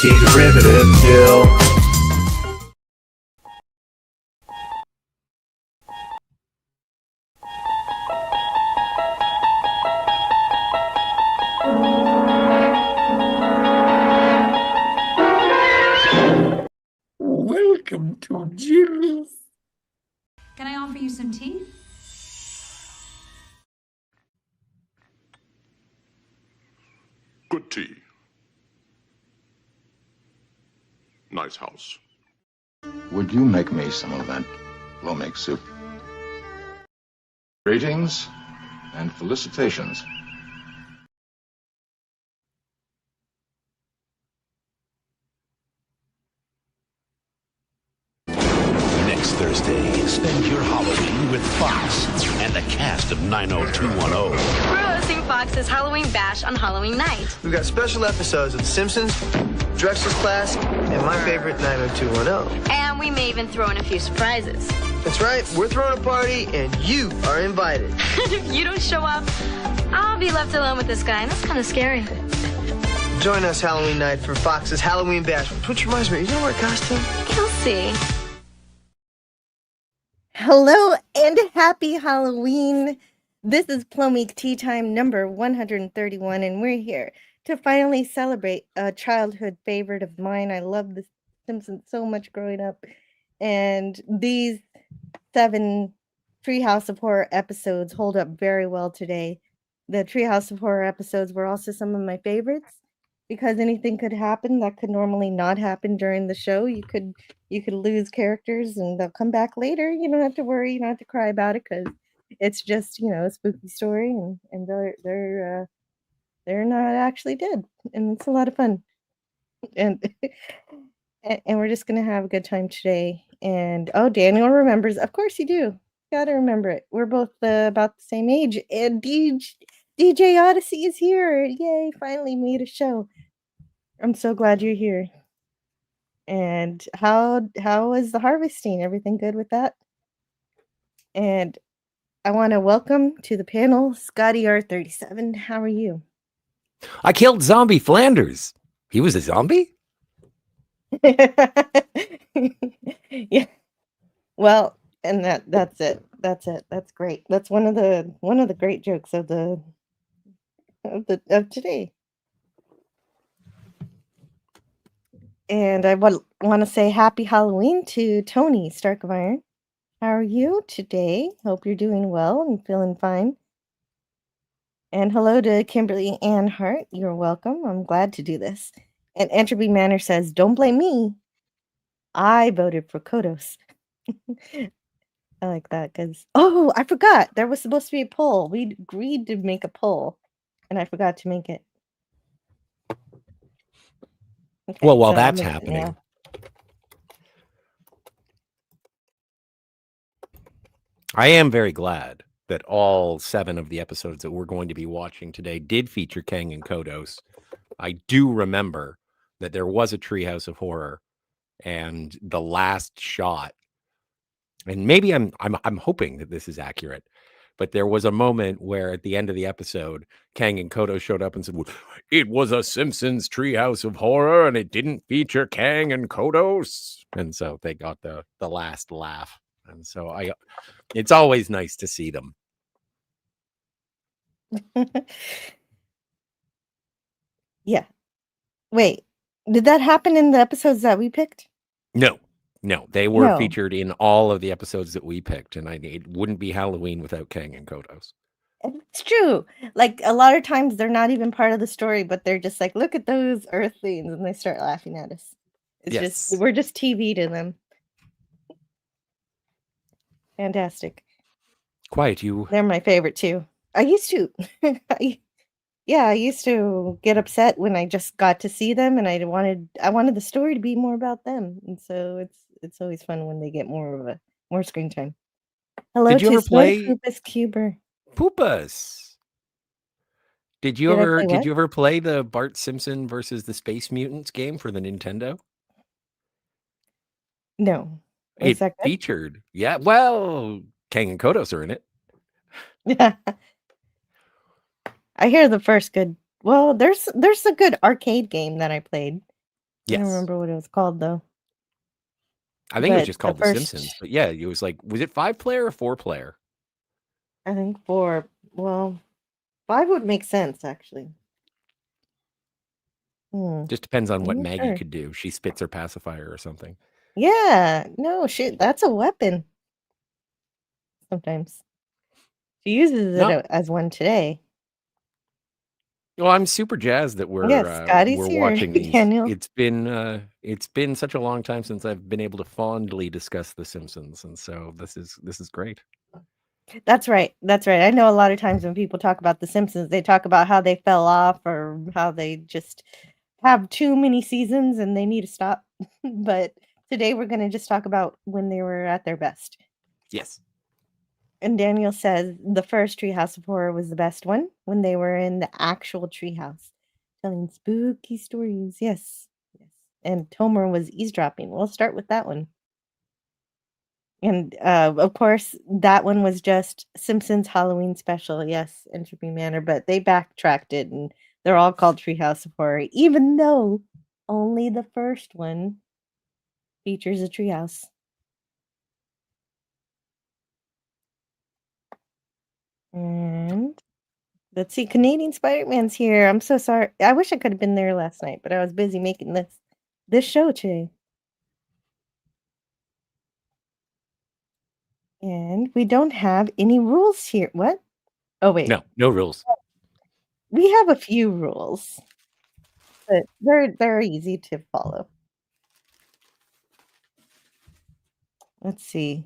Spooky derivative kill. Welcome to Jill's. Can I offer you some tea? Good tea. Nice house. Would you make me some of that lo mein soup? Greetings and felicitations. Next Thursday, spend your Halloween with Fox and the cast of 90210. We're hosting Fox's Halloween Bash on Halloween night. We've got special episodes of The Simpsons, Drexler's Class, and my favorite 90210. And we may even throw in a few surprises. That's right, we're throwing a party, and you are invited. If you don't show up, I'll be left alone with this guy, and that's kind of scary. Join us Halloween night for Fox's Halloween Bash. Which reminds me, you gonna wear a costume? You'll see. Hello and happy Halloween. This is Plum Week Tea Time number 131, and we're here to finally celebrate a childhood favorite of mine. I loved The Simpsons so much growing up, and these 7 Treehouse of Horror episodes hold up very well today. The Treehouse of Horror episodes were also some of my favorites because anything could happen that could normally not happen during the show. You could lose characters and they'll come back later. You don't have to worry, you don't have to cry about it because it's just, a spooky story and they're not actually dead. And it's a lot of fun. And and we're just gonna have a good time today. And Daniel remembers. Of course you do. Gotta remember it. We're both about the same age. And DJ Odyssey is here. Yay, finally made a show. I'm so glad you're here. And how is the harvesting? Everything good with that? And I want to welcome to the panel Scotty R37. How are you? I killed Zombie Flanders. He was a zombie? Yeah. Well, and that's it. That's it. That's great. That's one of the great jokes of today. And I want to say happy Halloween to Tony Stark of Iron. How are you today? Hope you're doing well and feeling fine. And hello to Kimberly Ann Hart. You're welcome. I'm glad to do this. And Entropy Manor says, don't blame me. I voted for Kodos. I like that because, I forgot. There was supposed to be a poll. We agreed to make a poll, and I forgot to make it. Okay, well, while so that's happening. Yeah. I am very glad that all 7 of the episodes that we're going to be watching today did feature Kang and Kodos. I do remember that there was a Treehouse of Horror, and the last shot, and maybe I'm hoping that this is accurate, but there was a moment where at the end of the episode, Kang and Kodos showed up and said, well, it was a Simpsons Treehouse of Horror, and it didn't feature Kang and Kodos. And so they got the last laugh. And so it's always nice to see them. Yeah. Wait, did that happen in the episodes that we picked? No, they were featured in all of the episodes that we picked, and it wouldn't be Halloween without Kang and Kodos. It's true. Like a lot of times they're not even part of the story, but they're just like, look at those Earthlings, and they start laughing at us. It's we're just TV to them. Fantastic. Quiet, you. They're my favorite too. I used to. I used to get upset when I just got to see them, and I wanted the story to be more about them, and so it's always fun when they get more screen time. Hello, did you ever play Poopas Cuber? Poopas. Did you ever play the Bart Simpson versus the Space Mutants game for the Nintendo? No. It featured, well, Kang and Kodos are in it. Yeah. I hear the first good. Well, there's a good arcade game that I played. I don't Yes. remember what it was called though. I think it was But just the called The Simpsons. first, But yeah, it was like, was it 5-player or 4-player? I think 4. Well, 5 would make sense actually. Just depends on what I'm not Maggie sure. could do. She spits her pacifier or something. Yeah, no shit, that's a weapon. Sometimes she uses it No. as one today. Well, I'm super jazzed that Yes, Scotty's we're here, watching these. Daniel. It's been such a long time since I've been able to fondly discuss The Simpsons, and so this is great. That's right. That's right. I know a lot of times when people talk about The Simpsons, they talk about how they fell off or how they just have too many seasons and they need to stop. But today we're going to just talk about when they were at their best. Yes. And Daniel says the first Treehouse of Horror was the best one when they were in the actual treehouse telling spooky stories. Yes. Yes. And Tomer was eavesdropping. We'll start with that one. And of course, that one was just Simpsons Halloween special. Yes, Entropy Manor, but they backtracked it and they're all called Treehouse of Horror, even though only the first one features a treehouse. And let's see, Canadian Spider-Man's here. I'm so sorry. I wish I could have been there last night, but I was busy making this show today. And we don't have any rules here. What? Oh, wait. No rules. We have a few rules, but they're easy to follow. Let's see.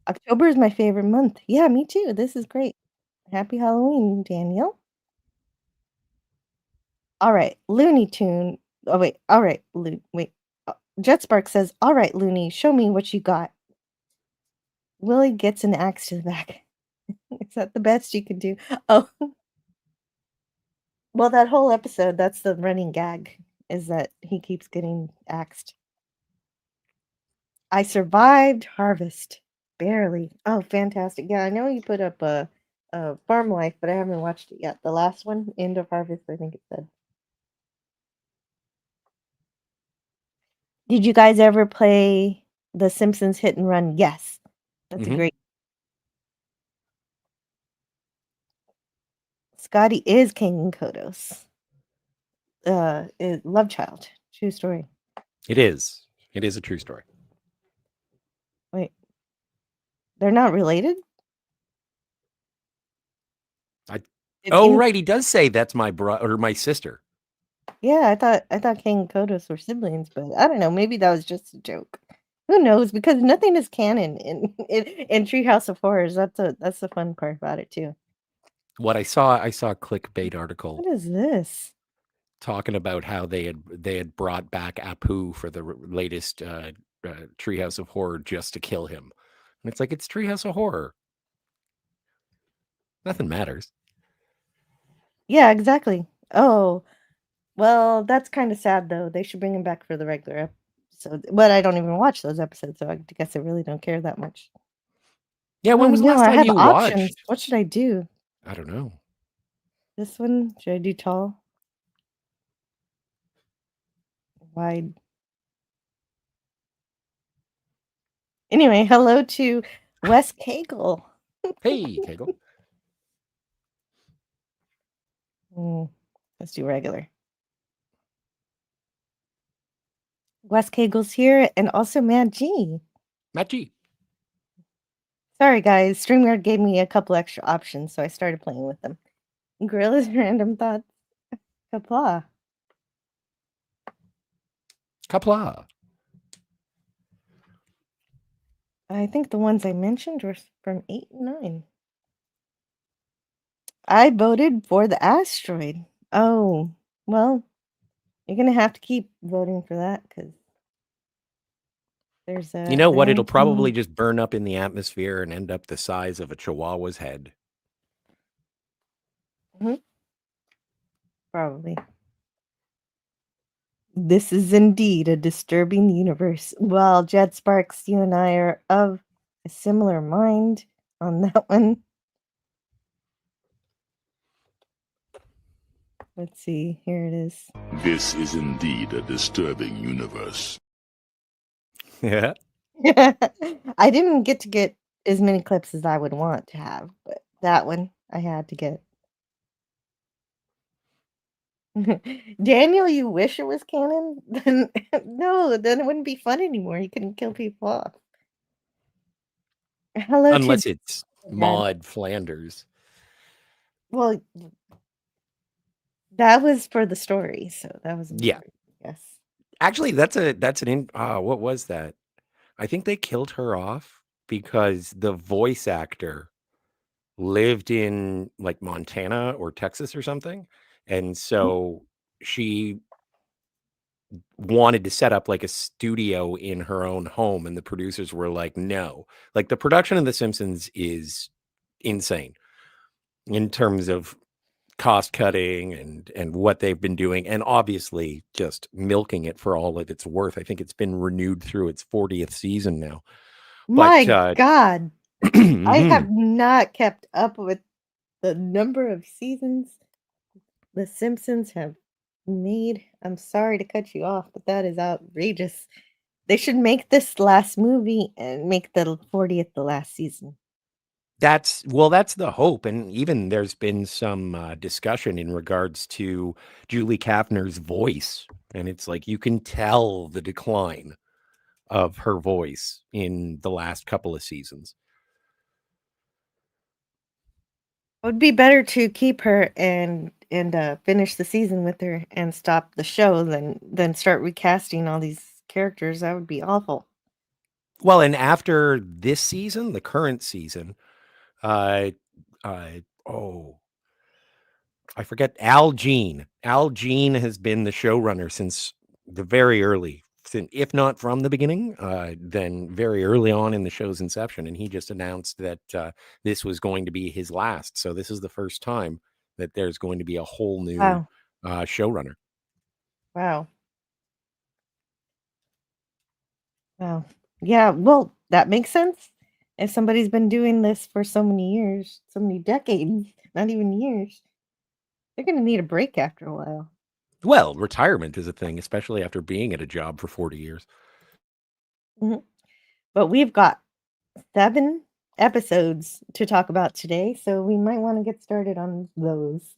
October is my favorite month. Yeah, me too. This is great. Happy Halloween, Daniel. All right, Looney Tune. Oh wait. All right, wait. JetSpark says, "All right, Looney, show me what you got." Willie gets an axe to the back. Is that the best you can do? Oh, well, that whole episode, that's the running gag, is that he keeps getting axed. I survived Harvest. Barely. Oh, fantastic. Yeah, I know you put up a Farm Life, but I haven't watched it yet. The last one, End of Harvest, I think it said. Did you guys ever play The Simpsons Hit and Run? Yes. That's a great. Scotty is King and Kodos. Love child. True story. It is. It is a true story. Wait. They're not related? Right. He does say that's my brother or my sister. Yeah, I thought King and Kodos were siblings, but I don't know. Maybe that was just a joke. Who knows? Because nothing is canon in Treehouse of Horrors. That's the fun part about it too. What I saw a clickbait article. What is this? Talking about how they had brought back Apu for the latest Treehouse of Horror just to kill him, and it's like it's Treehouse of Horror. Nothing matters. Yeah, exactly. Oh, well, that's kind of sad though. They should bring him back for the regular episode. But I don't even watch those episodes, so I guess I really don't care that much. Yeah, when was the last I time have you options. watched? What should I do? I don't know. This one? Should I do tall? Wide? Anyway, hello to Wes Cagle. Hey, Kegel. Let's do regular. Wes Cagle's here, and also Matt G. Matt G. Sorry, guys. StreamYard gave me a couple extra options, so I started playing with them. Gorilla's Random Thoughts. Kapla. Kapla. I think the ones I mentioned were from 8 and 9. I voted for the asteroid. Oh, well, you're going to have to keep voting for that because there's a. You know what? It'll probably just burn up in the atmosphere and end up the size of a chihuahua's head. Probably. This is indeed a disturbing universe. Well, Jed Sparks, you and I are of a similar mind on that one. Let's see. Here it is. This is indeed a disturbing universe. Yeah. I didn't get as many clips as I would want to have, but that one I had to get. Daniel, you wish it was canon? Then no, then it wouldn't be fun anymore. You couldn't kill people off. Hello Unless to it's Dad. Maud Flanders. Well, that was for the story, so that was Yeah. important, yes. Actually, what was that? I think they killed her off because the voice actor lived in like Montana or Texas or something. And so she wanted to set up like a studio in her own home, and the producers were like, no. Like the production of The Simpsons is insane in terms of cost cutting and what they've been doing, and obviously just milking it for all that it's worth. I think it's been renewed through its 40th season now. My But God, I have not kept up with the number of seasons The Simpsons have made. I'm sorry to cut you off, but that is outrageous. They should make this last movie and make the 40th the last season. that's the hope. And even there's been some discussion in regards to Julie Kavner's voice, and it's like you can tell the decline of her voice in the last couple of seasons. It would be better to keep her and finish the season with her and stop the show than start recasting all these characters. That would be awful. Well, and after this season, the current season, uh, oh, I forget, Al Jean. Al Jean has been the showrunner since the very early, if not from the beginning, then very early on in the show's inception. And he just announced that this was going to be his last. So this is the first time that there's going to be a whole new Wow. showrunner. Wow. Wow. Yeah, well, that makes sense. If somebody's been doing this for so many years, so many decades, not even years, they're going to need a break after a while. Well, retirement is a thing, especially after being at a job for 40 years. Mhm. But we've got 7 episodes to talk about today, so we might want to get started on those.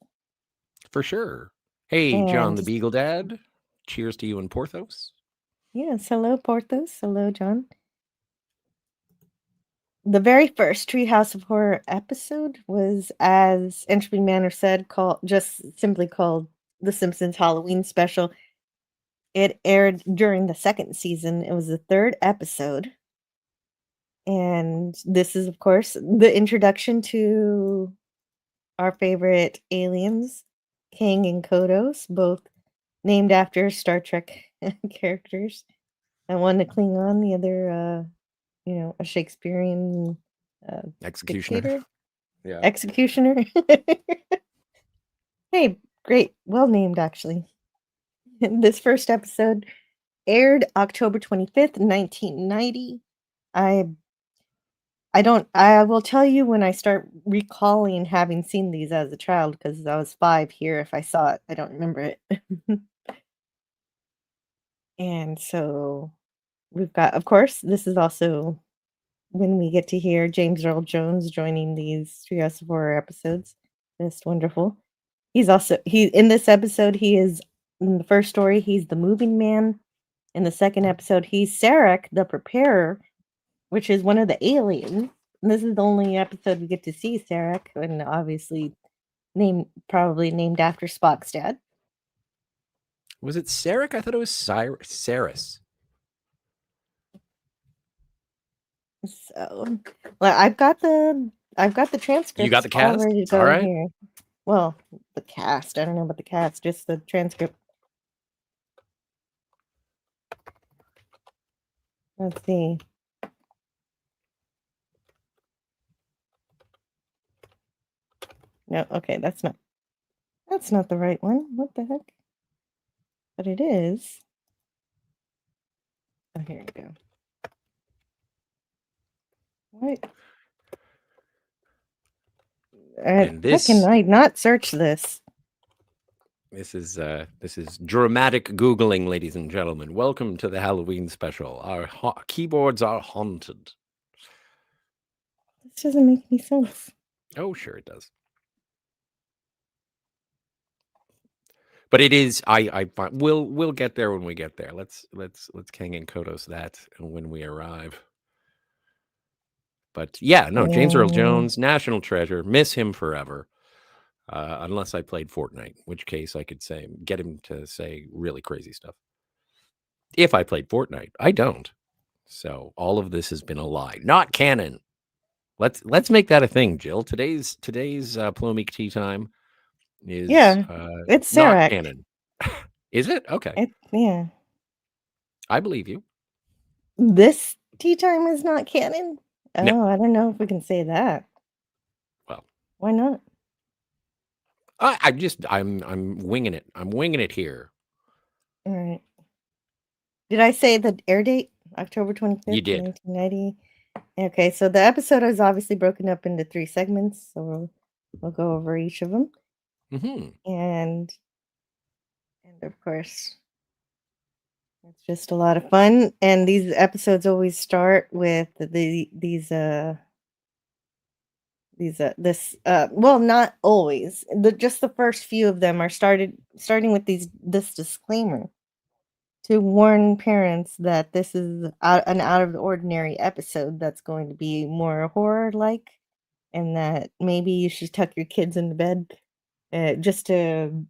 For sure. Hey, John the And Beagle Dad. Cheers to you in Porthos. yes, hello, Porthos. Hello, John. The very first Treehouse of Horror episode was, as Entropy Manor said, simply called The Simpsons Halloween Special. It aired during the second season. It was the 3rd episode. And this is, of course, the introduction to our favorite aliens, Kang and Kodos, both named after Star Trek characters. And one a Klingon, the other, a Shakespearean Executioner. dictator. Yeah. Executioner. Hey, great. Well named, actually. This first episode aired October 25th, 1990. I will tell you when I start recalling having seen these as a child, because I was 5 here. If I saw it, I don't remember it. And so we've got, of course, this is also when we get to hear James Earl Jones joining these Treehouse of Horror episodes. Just wonderful. He in this episode, he is, in the first story, he's the moving man. In the second episode, he's Sarek, the preparer, which is one of the aliens. And this is the only episode we get to see Sarek, and obviously probably named after Spock's dad. Was it Sarek? I thought it was Saris. So, well, I've got the transcript. You got the cast? All ready to go All right. here. Well, the cast. I don't know about the cast, just the transcript. Let's see. No, okay, that's not the right one. What the heck? But it is. Oh, here you go. What? And How can I not search this? This is dramatic Googling, ladies and gentlemen. Welcome to the Halloween special. Our keyboards are haunted. This doesn't make any sense. Oh, sure it does. But it is. I find we'll get there when we get there. Let's Kang and Kodos that when we arrive. But yeah, no, James Earl Jones, national treasure. Miss him forever. Unless I played Fortnite, in which case I could get him to say really crazy stuff. If I played Fortnite, I don't. So all of this has been a lie, not canon. Let's make that a thing, Jill. Today's Plomeek Tea Time is it's not Sarah. canon. Is it? Okay. Yeah. I believe you. This tea time is not canon? Oh, No. I don't know if we can say that. Well, why not? I'm winging it. I'm winging it here. All right. Did I say the air date? October 25th, You did. 1990. Okay, so the episode is obviously broken up into 3 segments, so we'll go over each of them. Mm-hmm. And of course, it's just a lot of fun. And these episodes always start with well, not always. Just the first few of them are starting with this disclaimer to warn parents that this is an out of the ordinary episode that's going to be more horror like, and that maybe you should tuck your kids into bed just to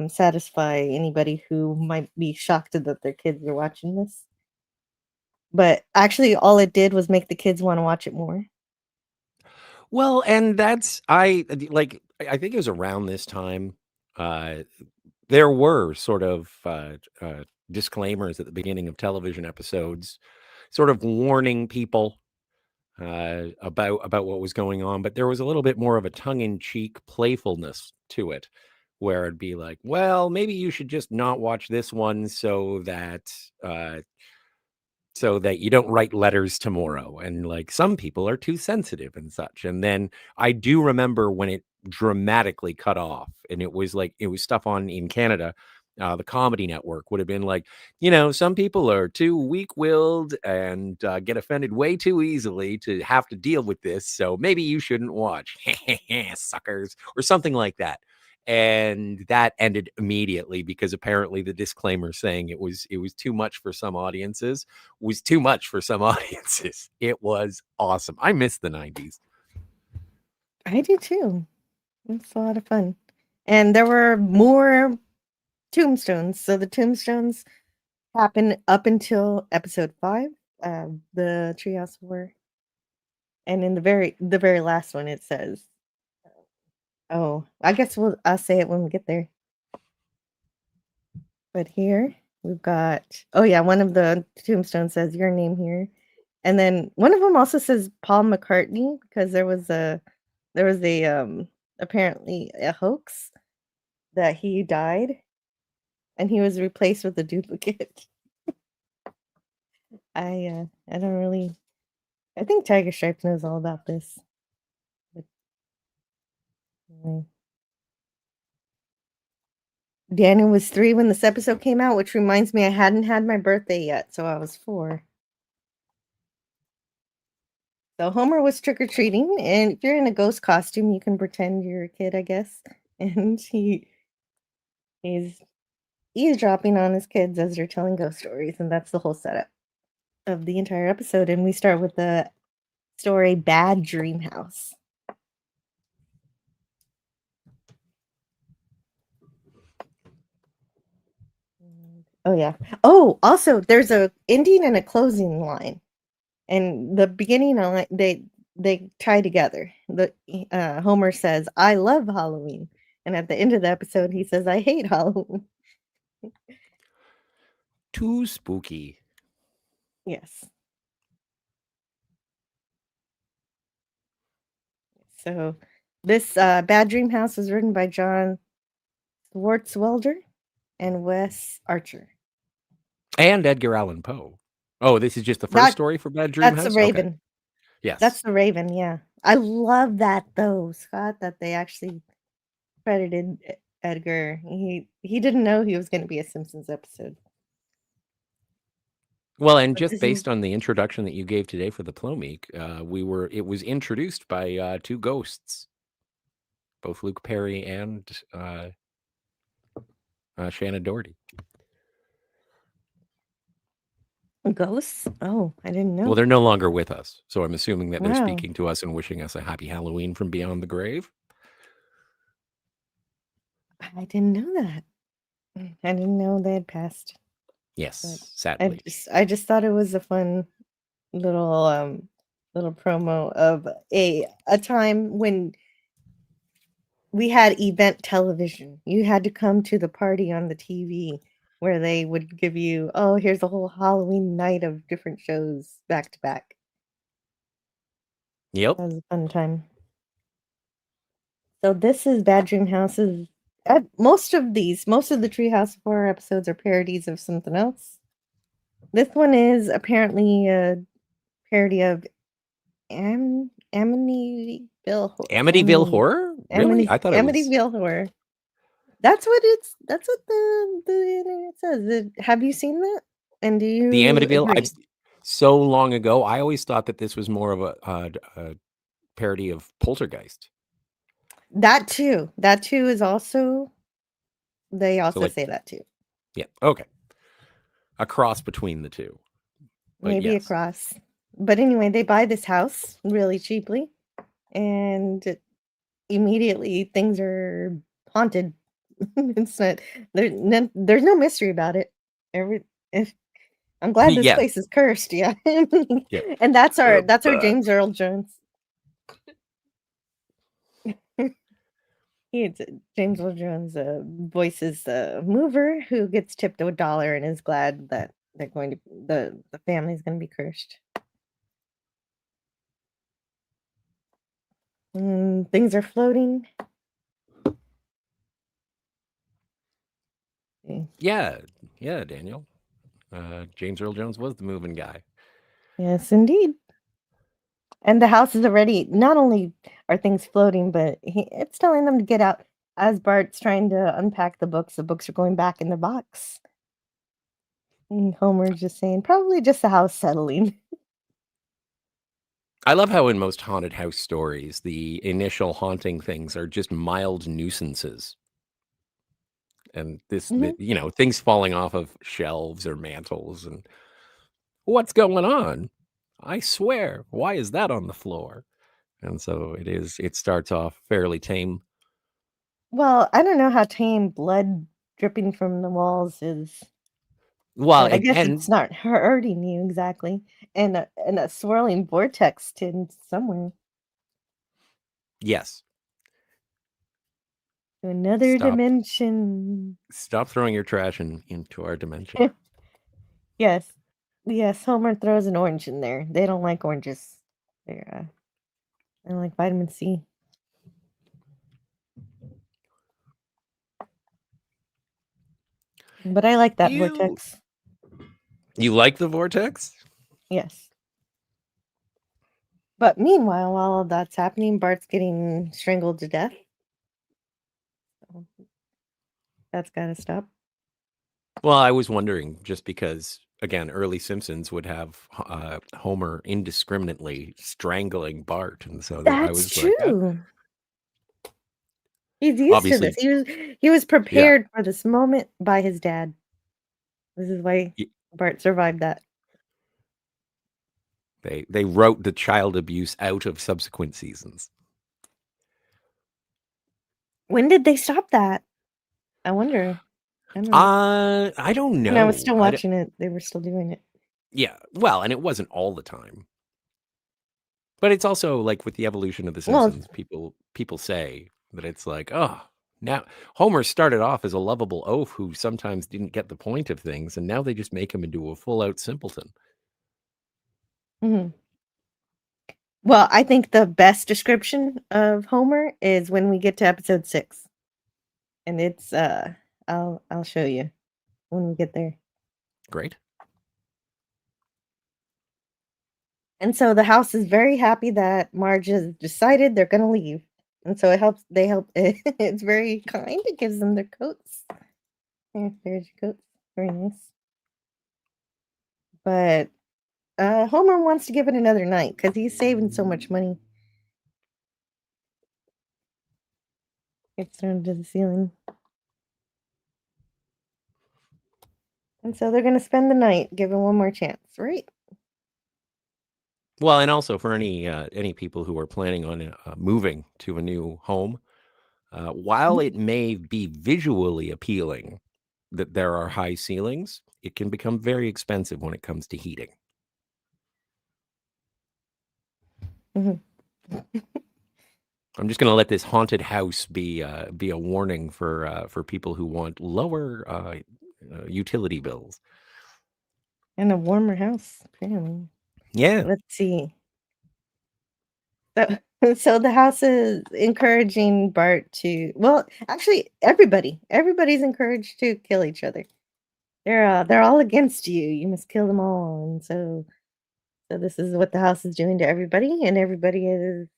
satisfy anybody who might be shocked that their kids are watching this. But actually, all it did was make the kids want to watch it more. Well, and that's I think it was around this time. There were sort of disclaimers at the beginning of television episodes, sort of warning people about what was going on. But there was a little bit more of a tongue-in-cheek playfulness to it, where it'd be like, well, maybe you should just not watch this one so that you don't write letters tomorrow. And like some people are too sensitive and such. And then I do remember when it dramatically cut off, and it was stuff on in Canada. The Comedy Network would have been like, some people are too weak-willed and get offended way too easily to have to deal with this. So maybe you shouldn't watch, suckers, or something like that. And that ended immediately because apparently the disclaimer saying it was too much for some audiences was too much for some audiences. It was awesome. I miss the 90s. I do too. It's a lot of fun. And there were more tombstones. So the tombstones happen up until episode 5, the Treehouse of Horror. And in the very last one, it says, oh, I guess I'll say it when we get there. But here we've got, one of the tombstones says your name here. And then one of them also says Paul McCartney, because there was apparently a hoax that he died and he was replaced with a duplicate. I think Tiger Stripes knows all about this. But, anyway. Daniel was 3 when this episode came out, which reminds me I hadn't had my birthday yet, so I was 4. So Homer was trick-or-treating, and if you're in a ghost costume, you can pretend you're a kid, I guess. And he's eavesdropping on his kids as they're telling ghost stories, and that's the whole setup of the entire episode. And we start with the story Bad Dream House. Oh, yeah. Oh, also, there's a ending and a closing line. And the beginning line, they tie together. Homer says, I love Halloween. And at the end of the episode, he says, I hate Halloween. Too spooky. Yes. So this Bad Dream House was written by John Swartzwelder and Wes Archer. And Edgar Allan Poe. Oh, this is just the first story for Bad Dream House? That's the Raven. Okay. Yes. That's the Raven, yeah. I love that, though, Scott, that they actually credited Edgar. He didn't know he was going to be a Simpsons episode. Well, and But just this is based on the introduction that you gave today for the Plomeek, it was introduced by two ghosts, both Luke Perry and Shannon Doherty. ghosts. Oh, I didn't know. Well, they're no longer with us, so I'm assuming that they're Wow. speaking to us and wishing us a happy Halloween from beyond the grave. I didn't know that. I didn't know they had passed. Yes, But sadly. I just thought it was a fun little promo of a time when we had event television. You had to come to the party on the TV where they would give you, oh, here's a whole Halloween night of different shows back to back. Yep. That was a fun time. So this is Bad Dream House's. Most of the Treehouse of Horror episodes are parodies of something else. This one is apparently a parody of Amityville Horror? Really? I thought it was Amityville Horror. That's what the internet says. Have you seen that? And do you the Amityville. agree? So long ago, I always thought that this was more of a parody of Poltergeist. That too is also. They also like- say that too. Yeah. Okay. A cross between the two. But Maybe yes. a cross. But anyway, they buy this house really cheaply, and immediately things are haunted. It's not there's no mystery about it. I'm glad this Yeah. place is cursed. Yeah. Yeah. And that's our James Earl Jones. James Earl Jones voices the mover who gets tipped $1 and is glad that they're going to the family's going to be cursed. Things are floating. Yeah, Daniel. James Earl Jones was the moving guy. Yes, indeed. And the house is already, not only are things floating, but it's telling them to get out. As Bart's trying to unpack the books are going back in the box. And Homer's just saying, probably just the house settling. I love how in most haunted house stories, the initial haunting things are just mild nuisances. And things falling off of shelves or mantles and what's going on? I swear, why is that on the floor? And so it starts off fairly tame. Well, I don't know how tame blood dripping from the walls is. Well, I guess it's not hurting you exactly. And a swirling vortex in somewhere. Yes. To another dimension. Stop throwing your trash into our dimension. Yes. Yes, Homer throws an orange in there. They don't like oranges. They don't like vitamin C. But I like that vortex. You like the vortex? Yes. But meanwhile, while all that's happening, Bart's getting strangled to death. So that's got to stop. Well, I was wondering, just because, again, early Simpsons would have Homer indiscriminately strangling Bart. And so I was true. Like, he's used to this. He was prepared for this moment by his dad. This is why Bart survived that. They wrote the child abuse out of subsequent seasons. When did they stop that? I wonder. I don't know. When I was still watching it, they were still doing it. Yeah, well, and it wasn't all the time. But it's also like with the evolution of the Simpsons, people say that it's like, oh, now Homer started off as a lovable oaf who sometimes didn't get the point of things, and now they just make him into a full-out simpleton. Mm-hmm. Well, I think the best description of Homer is when we get to episode 6. And it's I'll show you when we get there. Great. And so the house is very happy that Marge has decided they're going to leave. And so they help. It's very kind. It gives them their coats. There's your coats. Very nice. But Homer wants to give it another night because he's saving so much money. It's thrown to the ceiling. And so they're going to spend the night, give it one more chance, right? Well, and also for any people who are planning on moving to a new home, while it may be visually appealing that there are high ceilings, it can become very expensive when it comes to heating. I'm just going to let this haunted house be a warning for people who want lower utility bills and a warmer house, apparently. Yeah. Let's see. So the house is encouraging Bart to. Well, actually, everybody's encouraged to kill each other. They're all against you. You must kill them all, and so this is what the house is doing to everybody, and everybody is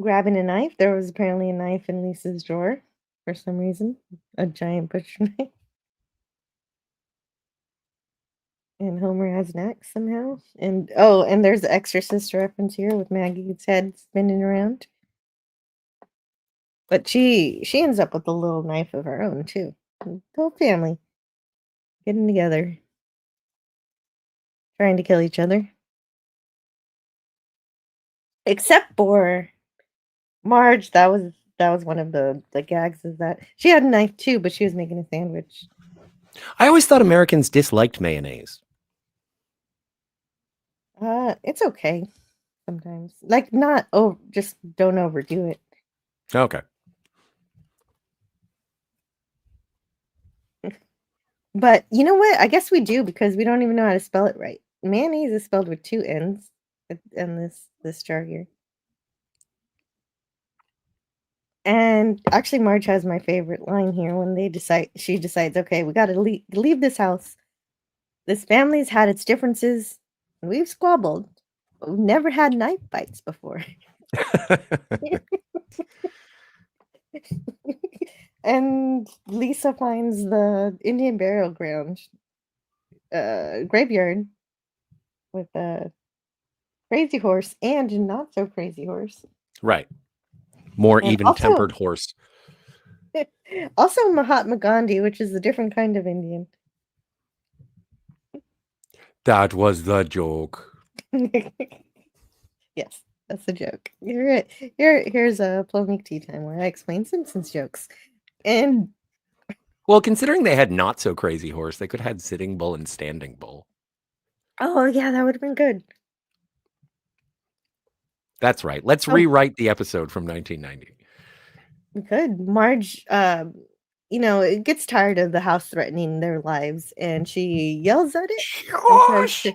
grabbing a knife. There was apparently a knife in Lisa's drawer for some reason, a giant butcher knife. And Homer has an axe somehow. And there's the Exorcist reference here with Maggie's head spinning around. But she ends up with a little knife of her own too. The whole family getting together, trying to kill each other. Except for Marge, that was one of the gags, is that she had a knife too, but she was making a sandwich. I always thought Americans disliked mayonnaise. It's okay sometimes. Like, just don't overdo it. Okay. But you know what? I guess we do, because we don't even know how to spell it right. Mayonnaise is spelled with 2 N's in this jar here. And actually, Marge has my favorite line here when she decides, okay, we got to leave this house. This family's had its differences. We've squabbled. But we've never had knife fights before. And Lisa finds the Indian burial ground graveyard with a crazy horse and a not so crazy horse. Right. More even-tempered horse. Also Mahatma Gandhi, which is a different kind of Indian. That was the joke. Yes, that's the joke. You're right. Here's a Plomeek Tea Time where I explain Simpsons jokes. And well, considering they had not so crazy horse, they could have had Sitting Bull and Standing Bull. Oh yeah, that would have been good. That's right. Let's rewrite the episode from 1990. Good. Marge, it gets tired of the house threatening their lives, and she yells at it.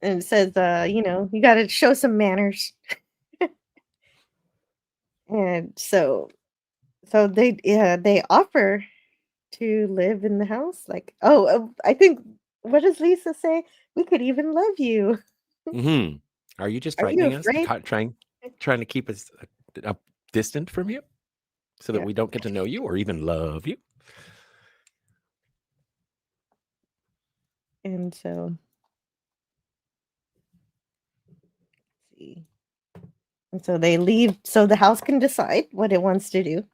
And says, you got to show some manners. And so they offer to live in the house. Like, I think, what does Lisa say? We could even love you. Mm-hmm. Are you just frightening us? Trying to keep us distant from you so that we don't get to know you or even love you? And so, let's see. And so they leave so the house can decide what it wants to do.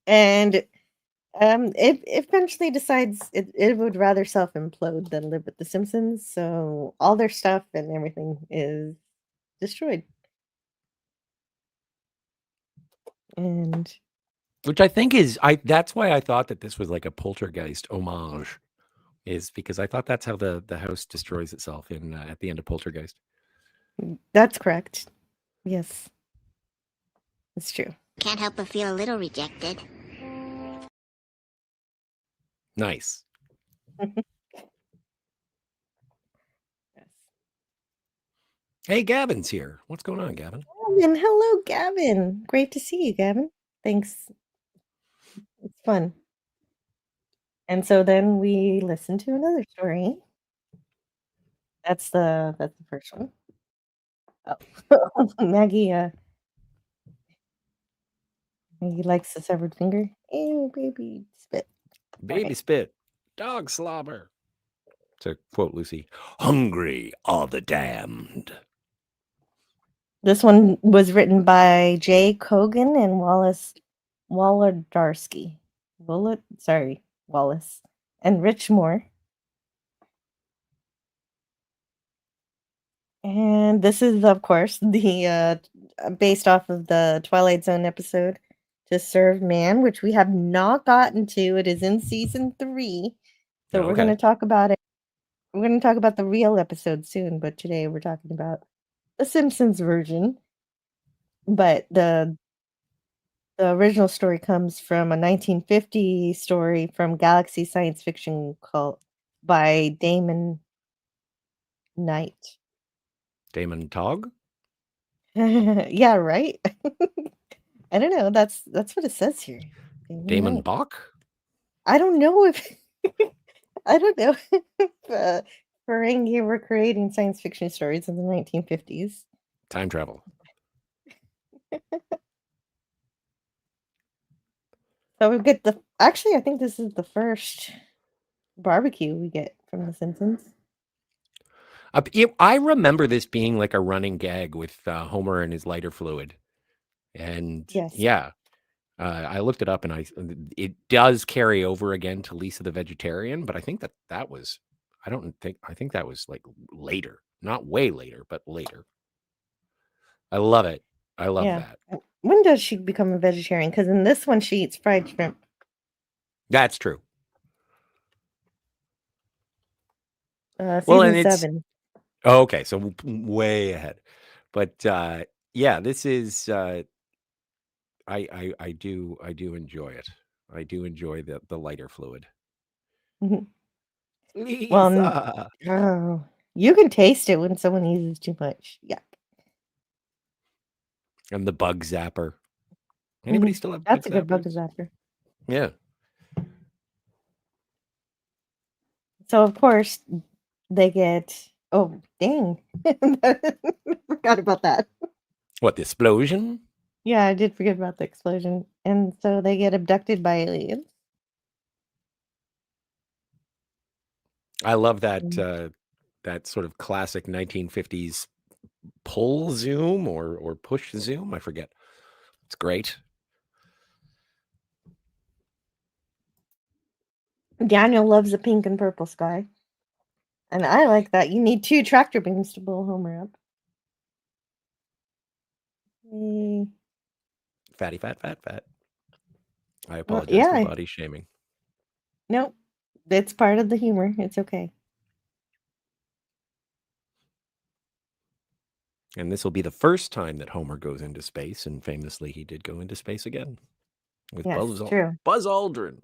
And it eventually decides it would rather self-implode than live with the Simpsons. So all their stuff and everything is destroyed. And which I think that's why I thought that this was like a poltergeist homage, is because I thought that's how the house destroys itself at the end of Poltergeist. That's correct. Yes. It's true. Can't help but feel a little rejected. Nice. Hey, Gavin's here. What's going on, Gavin? Hello, Gavin. Great to see you, Gavin. Thanks. It's fun. And so then we listen to another story. That's the first one. Oh. Maggie Maggie likes the severed finger. Ew, baby spit. Baby Okay. spit, dog slobber. To quote Lucy, hungry are the damned. This one was written by Jay Cogan and Wallace Wolodarski. Wallace. And Rich Moore. And this is, of course, the based off of the Twilight Zone episode To Serve Man, which we have not gotten to. It is in season 3. So we're going to talk about it. We're going to talk about the real episode soon, but today we're talking about the Simpsons version. But the original story comes from a 1950 story from Galaxy Science Fiction Cult by Damon Knight. Damon Togg? Yeah, right? I don't know. That's what it says here. Damon Bach? I don't know if I don't know if Ferengi were creating science fiction stories in the 1950s. Time travel. So we get actually, I think this is the first barbecue we get from The Simpsons. I remember this being like a running gag with Homer and his lighter fluid. And yes. Yeah, I looked it up and it does carry over again to Lisa the Vegetarian, but I think that was, I think that was like later, not way later, but later. I love it. I love that. When does she become a vegetarian? Because in this one, she eats fried shrimp. That's true. Season 7. Oh, okay, so way ahead. But yeah, this is I do enjoy it. I do enjoy the lighter fluid. Lisa. Well, you can taste it when someone uses too much. Yeah. And the bug zapper. Anybody still have that's a good bug zapper? Yeah. So of course they get, oh dang. Forgot about that. What, the explosion? Yeah, I did forget about the explosion. And so they get abducted by aliens. I love that that sort of classic 1950s pull zoom or push zoom. I forget. It's great. Daniel loves the pink and purple sky. And I like that. You need 2 tractor beams to blow Homer up. Fatty, fat. I apologize for body shaming. Nope. It's part of the humor. It's okay. And this will be the first time that Homer goes into space, and famously he did go into space again with Buzz Aldrin.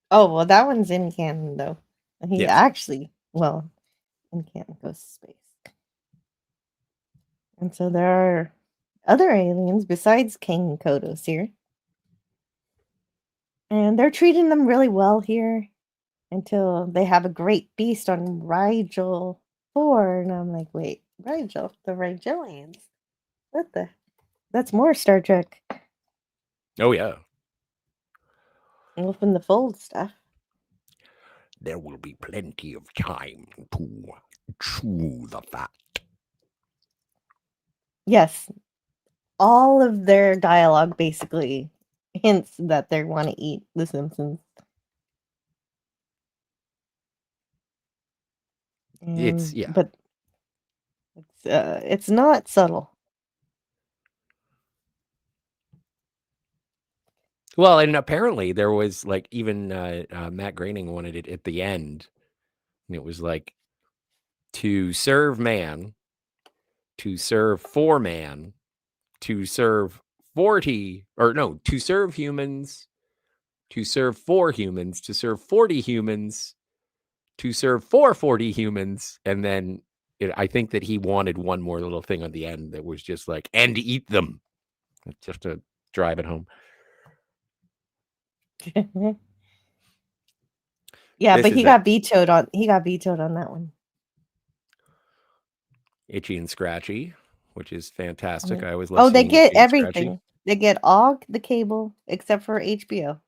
Oh, well, that one's in canon, though. He actually, in canon goes to space. And so there are other aliens besides Kang and Kodos here. And they're treating them really well here until they have a great feast on Rigel 4. And I'm like, wait, Rigel? The Rigelians? What the? That's more Star Trek. Oh, yeah. Wolf in the Fold stuff. There will be plenty of time to chew the fat. Yes. All of their dialogue basically hints that they want to eat The Simpsons. But it's not subtle. Well, and apparently there was like even Matt Groening wanted it at the end. And it was like to serve man, to serve for man, to serve 40 or no, to serve humans, to serve for humans, to serve 40 humans, to serve for 40 humans. And then I think that he wanted one more little thing on the end that was just like, and to eat them, just to drive it home. Yeah, but he got vetoed on that one. Itchy and Scratchy, which is fantastic. I always Oh, love they seeing get Itchy and Scratchy. everything. They get all the cable except for HBO.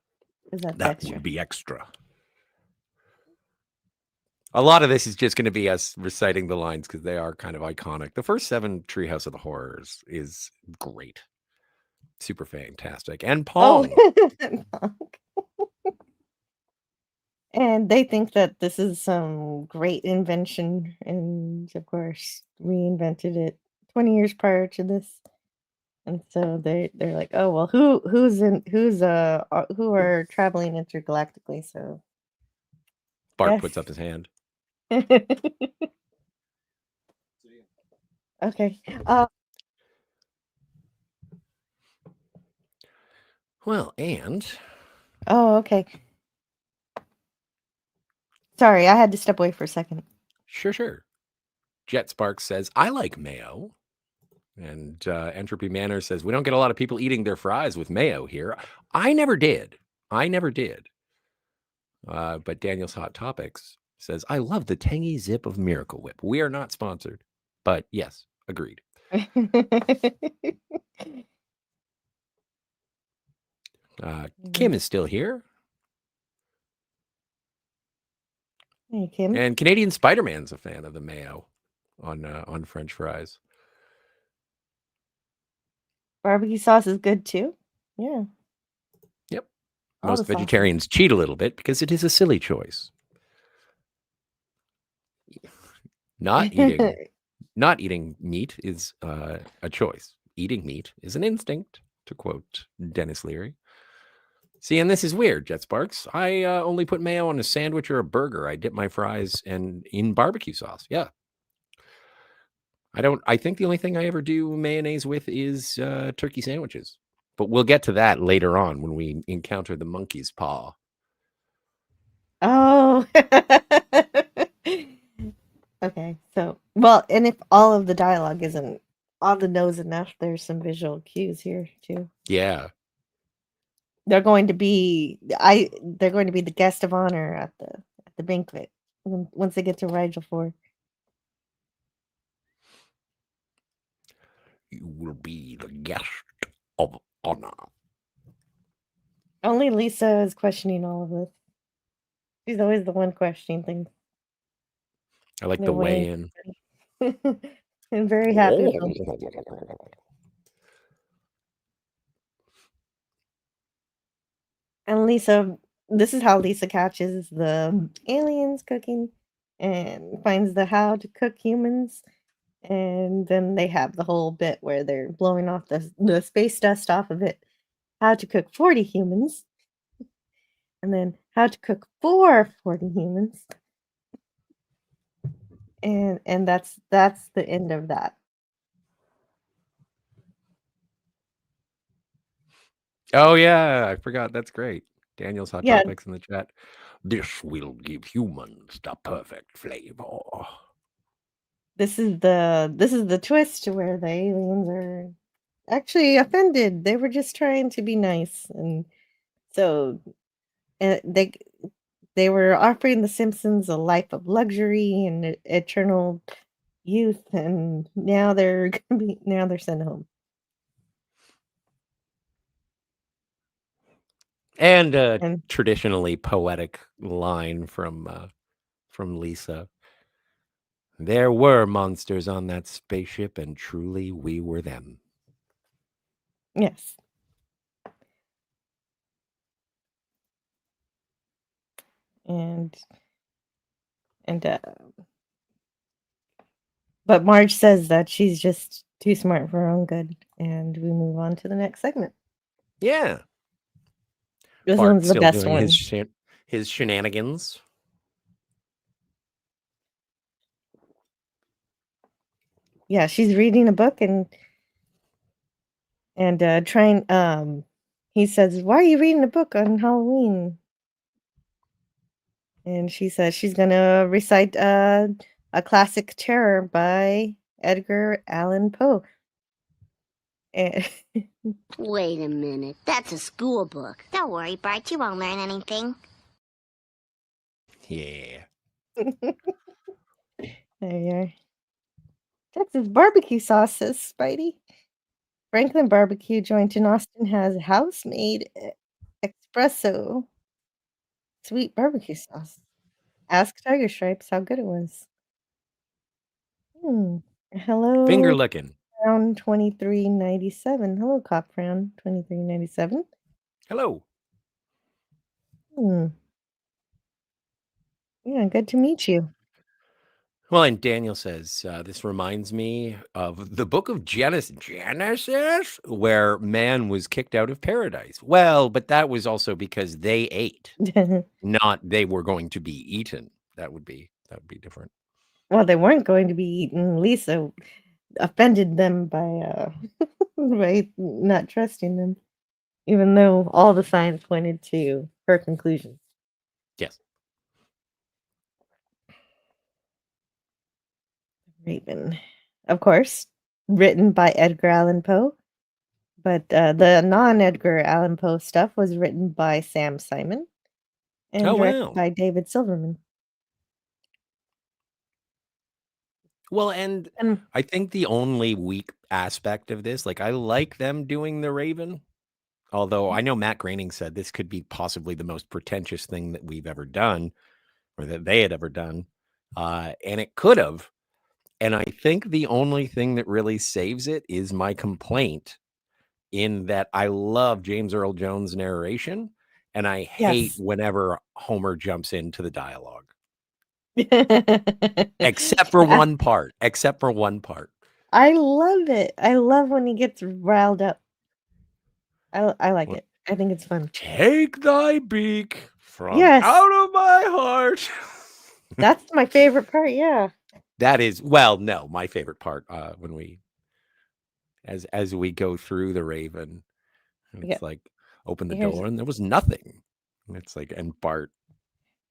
Because that's That extra. would be extra. A lot of this is just going to be us reciting the lines because they are kind of iconic. The first 7 Treehouse of the Horrors is great. Super fantastic. And Pong. Oh, and they think that this is some great invention, and of course, reinvented it 20 years prior to this. And so they're like, oh well, who are traveling intergalactically? So Bart yes. puts up his hand. Okay. Well, and Oh, okay. Sorry, I had to step away for a second. Sure. Jet Sparks says, I like mayo. And Entropy Manor says, we don't get a lot of people eating their fries with mayo here. I never did. But Daniel's Hot Topics says, I love the tangy zip of Miracle Whip. We are not sponsored, but yes, agreed. Kim is still here. Hey, Kim. And Canadian Spider-Man's a fan of the mayo on French fries. Barbecue sauce is good too. Yeah. Yep. All Most the vegetarians cheat a little bit because it is a silly choice. Not eating meat is a choice. Eating meat is an instinct, to quote Dennis Leary. See, and this is weird, Jet Sparks. I only put mayo on a sandwich or a burger. I dip my fries in barbecue sauce. Yeah. I think the only thing I ever do mayonnaise with is turkey sandwiches. But we'll get to that later on when we encounter the monkey's paw. Oh. Okay. So, well, and if all of the dialogue isn't on the nose enough, there's some visual cues here too. Yeah. They're going to be the guest of honor at the banquet once they get to Rigel 4. You will be the guest of honor. Only Lisa is questioning all of this. She's always the one questioning things. I like the weigh-in. I'm very happy with them. And Lisa, this is how Lisa catches the aliens cooking and finds the how to cook humans. And then they have the whole bit where they're blowing off the space dust off of it. How to cook 40 humans. And then how to cook for 40 humans. And that's the end of that. Oh yeah, I forgot. That's great. Daniel's Hot Yeah. Topics in the chat. This will give humans the perfect flavor. This is the twist where the aliens are actually offended. They were just trying to be nice, and so they were offering the Simpsons a life of luxury and eternal youth, and now they're sent home. And a traditionally poetic line from Lisa. There were monsters on that spaceship, and truly we were them. Yes. But Marge says that she's just too smart for her own good, and we move on to the next segment. Yeah. This Bart's one's the still best doing one. His shenanigans. Yeah, she's reading a book and trying. He says, "Why are you reading a book on Halloween?" And she says she's gonna recite a classic terror by Edgar Allan Poe. And Wait a minute. That's a school book. Don't worry, Bart. You won't learn anything. Yeah. There you are. Texas barbecue sauce, says Spidey. Franklin Barbecue joint in Austin has house-made espresso sweet barbecue sauce. Ask Tiger Stripes how good it was. Finger Hello, licking. Frown 2397. Hello, Cop Frown 2397. Hello. Yeah, good to meet you. Well, and Daniel says, this reminds me of the book of Genesis, where man was kicked out of paradise. Well, but that was also because they ate, not they were going to be eaten. That would be different. Well, they weren't going to be eaten. Lisa offended them by by not trusting them, even though all the signs pointed to her conclusion. Yes. Raven, of course, written by Edgar Allan Poe, but the non-Edgar Allan Poe stuff was written by Sam Simon and directed by David Silverman. Well, and I think the only weak aspect of this, like I like them doing the Raven, although I know Matt Groening said this could be possibly the most pretentious thing that we've ever done, or that they had ever done, and it could have. And I think the only thing that really saves it is my complaint in that I love James Earl Jones' narration, and I hate whenever Homer jumps into the dialogue. Except for one part. I love it. I love when he gets riled up. I like it. I think it's fun. Take thy beak from out of my heart. That's my favorite part, yeah. That is, well, no, my favorite part when we as we go through the Raven, and it's like open the door and there was nothing. And it's like, and Bart,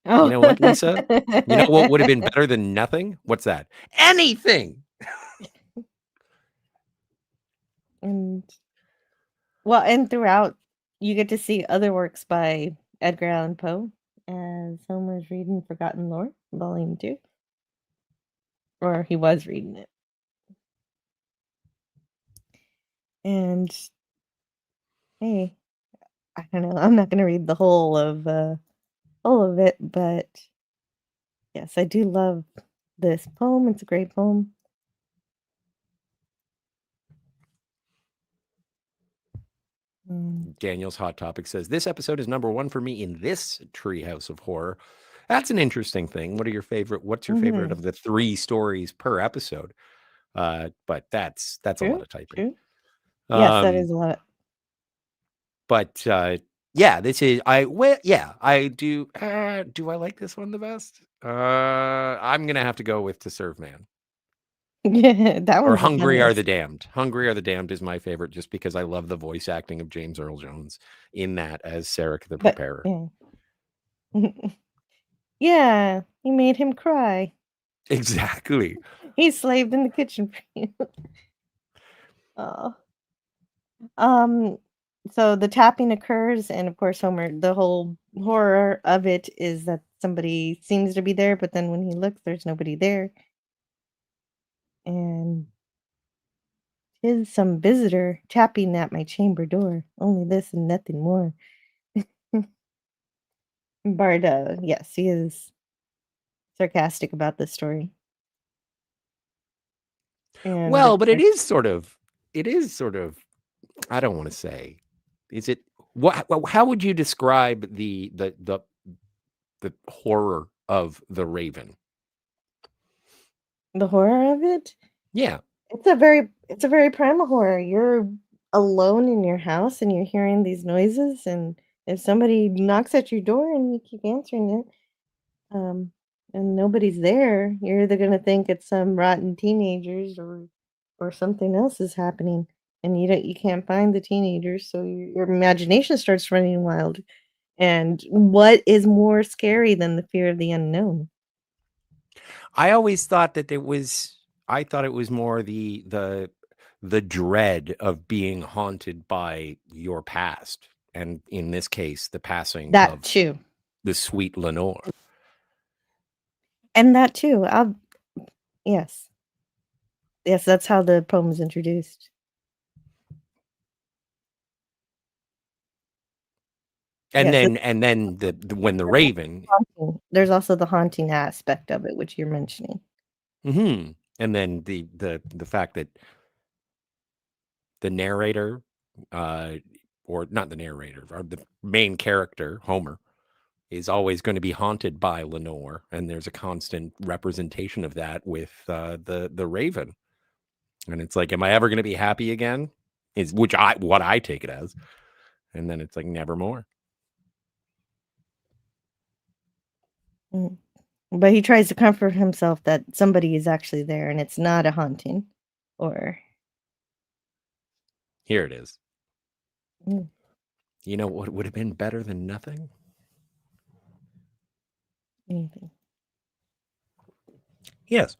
you know what, Lisa? You know what would have been better than nothing? What's that? Anything. And throughout you get to see other works by Edgar Allan Poe as Homer's reading Forgotten Lore, Volume 2. Or he was reading it. And hey, I don't know. I'm not going to read the whole of it, but yes, I do love this poem. It's a great poem. Daniel's Hot Topic says, this episode is number 1 for me in this Treehouse of Horror. That's an interesting thing. What's your favorite of the 3 stories per episode? But that's a lot of typing. True. Yes, that is a lot. But yeah, this is I do. Do I like this one the best? I'm gonna have to go with To Serve Man. Yeah, that one. Or Hungry Are the Damned. Hungry Are the Damned is my favorite, just because I love the voice acting of James Earl Jones in that as Sarek the Preparer. Yeah, he made him cry. Exactly. He slaved in the kitchen for you. So the tapping occurs, and of course, Homer, the whole horror of it is that somebody seems to be there, but then when he looks, there's nobody there. And "'Tis some visitor tapping at my chamber door, only this and nothing more." Bart, yes, he is sarcastic about this story. And well, but it is sort of, I don't want to say, is it, how would you describe the horror of the Raven? The horror of it? Yeah. It's a very primal horror. You're alone in your house and you're hearing these noises, and if somebody knocks at your door and you keep answering it, and nobody's there, you're either gonna think it's some rotten teenagers or something else is happening, and you can't find the teenagers, so your imagination starts running wild. And what is more scary than the fear of the unknown? I always thought that it was more the dread of being haunted by your past, and in this case, the passing of too. The sweet Lenore. And that too. Yes. Yes, that's how the poem is introduced. And Yes, then when the Raven, there's also the haunting aspect of it, which you're mentioning. and then the fact that the narrator, or not the narrator, or the main character, Homer, is always going to be haunted by Lenore, and there's a constant representation of that with the Raven. And it's like, am I ever going to be happy again? Is what I take it as. And then it's like nevermore. But he tries to comfort himself that somebody is actually there and it's not a haunting. Or here it is. Mm. You know what would have been better than nothing? Anything. Yes.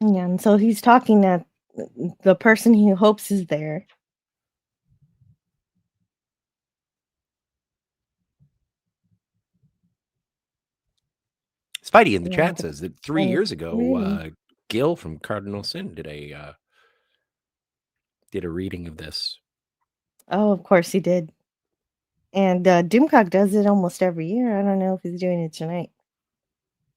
Yeah, and so he's talking at the person he hopes is there. Spidey in the Yeah, chat says that 3 and years ago, really? Gil from Cardinal Sin did a reading of this. Oh, of course he did. And Doomcock does it almost every year. I don't know if he's doing it tonight.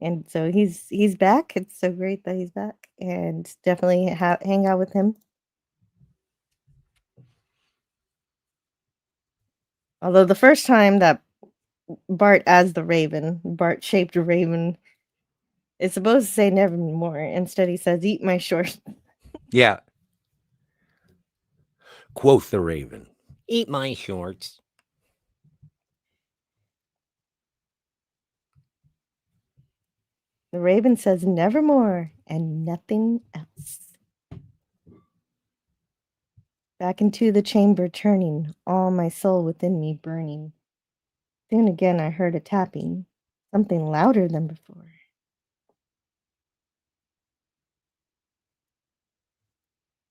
And so he's back. It's so great that he's back, and definitely hang out with him. Although the first time that Bart as the Raven, Bart shaped a Raven, it's supposed to say nevermore. Instead, he says, "Eat my shorts." Yeah. Quoth the Raven, "Eat my shorts." The Raven says, "Nevermore," and nothing else. Back into the chamber turning, all my soul within me burning. Soon again I heard a tapping, something louder than before.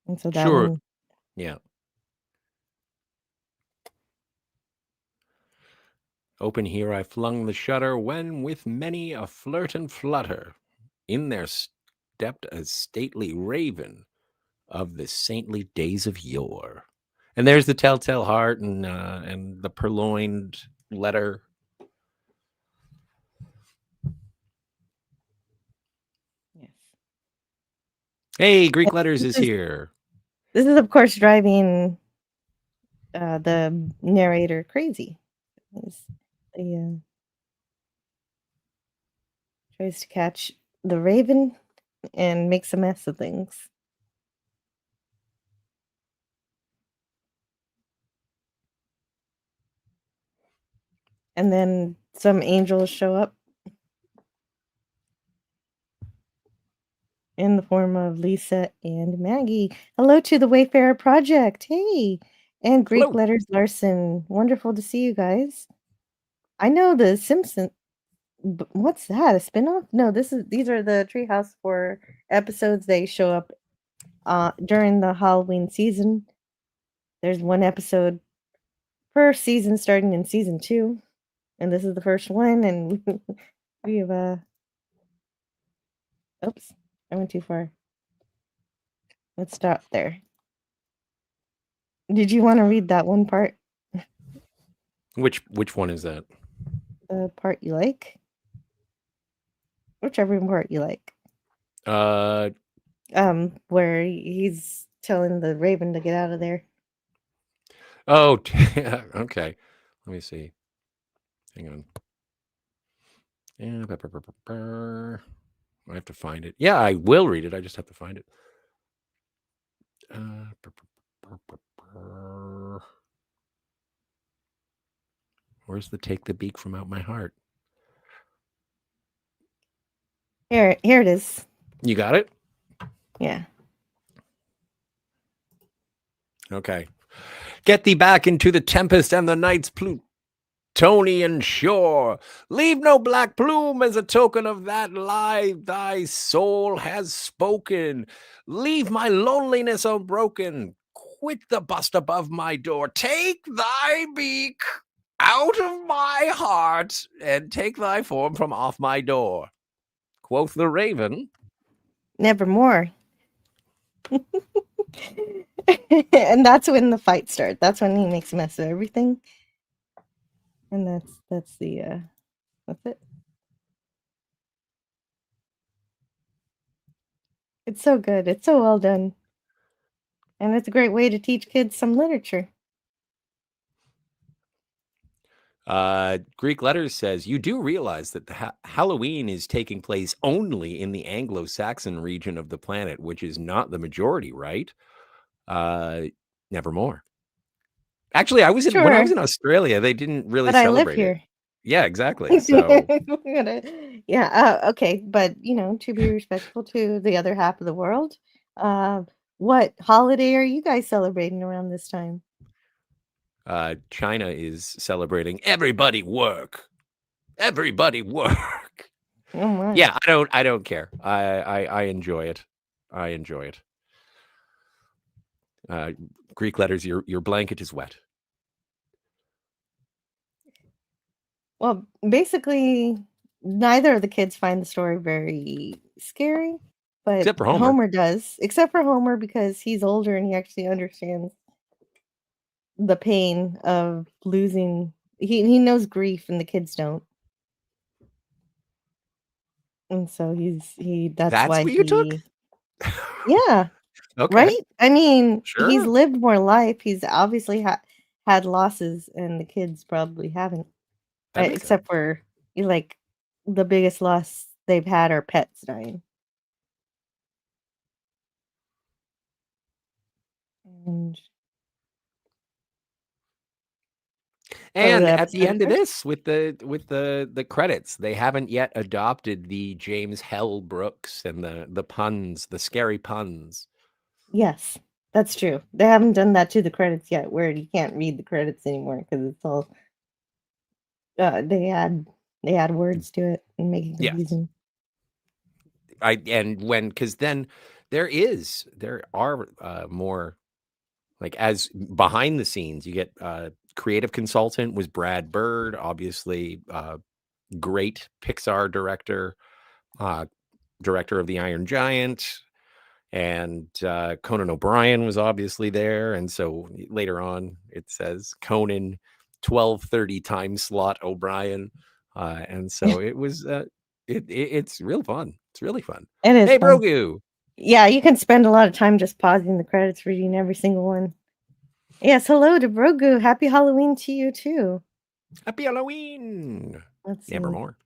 And so that Sure. one, Yeah. Open here I flung the shutter, when with many a flirt and flutter, in there stepped a stately Raven of the saintly days of yore. And there's the telltale heart and the purloined letter. yes. Hey, Greek Letters is here. This is, of course, driving the narrator crazy. He tries to catch the Raven and makes a mess of things. And then some angels show up in the form of Lisa and Maggie. Hello to the Wayfarer Project. Hey. And Greek Hello. Letters Larson. Wonderful to see you guys. I know the Simpsons. What's that? A spinoff? No, these are the Treehouse Horror episodes. They show up during the Halloween season. There's one episode per season starting in season 2. And this is the first one, and we have oops, I went too far. Let's stop there. Did you want to read that one part? Which one is that? The part you like? Whichever part you like. Where he's telling the Raven to get out of there. Oh, okay. Let me see. Hang on. Yeah, I have to find it. Yeah, I will read it. I just have to find it. Where's the take the beak from out my heart? Here it is. You got it? Yeah. Okay. Get thee back into the tempest and the night's Plutonian shore. Leave no black plume as a token of that lie thy soul has spoken. Leave my loneliness unbroken. Quit the bust above my door. Take thy beak out of my heart and take thy form from off my door, quoth the raven. Nevermore. And that's when the fight starts. That's when he makes a mess of everything. And that's it. It's so good. It's so well done. And it's a great way to teach kids some literature. Greek Letters says, you do realize that the Halloween is taking place only in the Anglo-Saxon region of the planet, which is not the majority, right? Nevermore. Actually, when I was in Australia, they didn't really celebrate I live here. it. Yeah, exactly. So okay, but to be respectful to the other half of the world, what holiday are you guys celebrating around this time? China is celebrating everybody work. Everybody work. Oh my. Yeah, I don't care. I enjoy it. I enjoy it. Greek Letters, your blanket is wet. Well, basically, neither of the kids find the story very scary, but Except for Homer. Homer does. Except for Homer, because he's older and he actually understands the pain of losing. He knows grief, and the kids don't. And so that's why what you took? Yeah. Okay. Right? I mean, he's Sure. lived more life. He's obviously had losses, and the kids probably haven't. Except for like the biggest loss they've had are pets dying. And at the end of this, with the credits, they haven't yet adopted the James Hell Brooks and the puns, the scary puns. Yes, that's true. They haven't done that to the credits yet, where you can't read the credits anymore because it's all they add words to it and make it confusing. Because then there are more, like, as behind the scenes, you get creative consultant was Brad Bird, obviously great Pixar director, director of The Iron Giant, and Conan O'Brien was obviously there. And so later on it says Conan 12:30 time slot O'Brien, and so it was it's real fun. It's really fun. It is. Hey, fun. Brogu. Yeah, you can spend a lot of time just pausing the credits, reading every single one. Yes, hello to Brogu. Happy Halloween to you too. Happy Halloween. Let's see. Nevermore.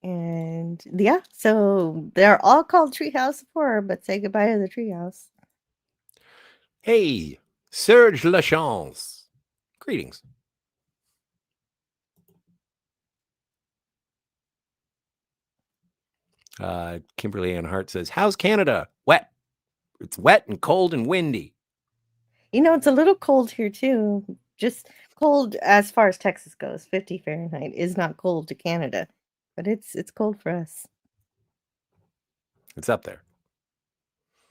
And yeah, so they're all called Treehouse of Horror, but say goodbye to the treehouse. Hey, Serge Lachance. Greetings. Kimberly Ann Hart says, how's Canada? Wet. It's wet and cold and windy. It's a little cold here too. Just cold as far as Texas goes. 50 Fahrenheit is not cold to Canada, but it's cold for us. It's up there.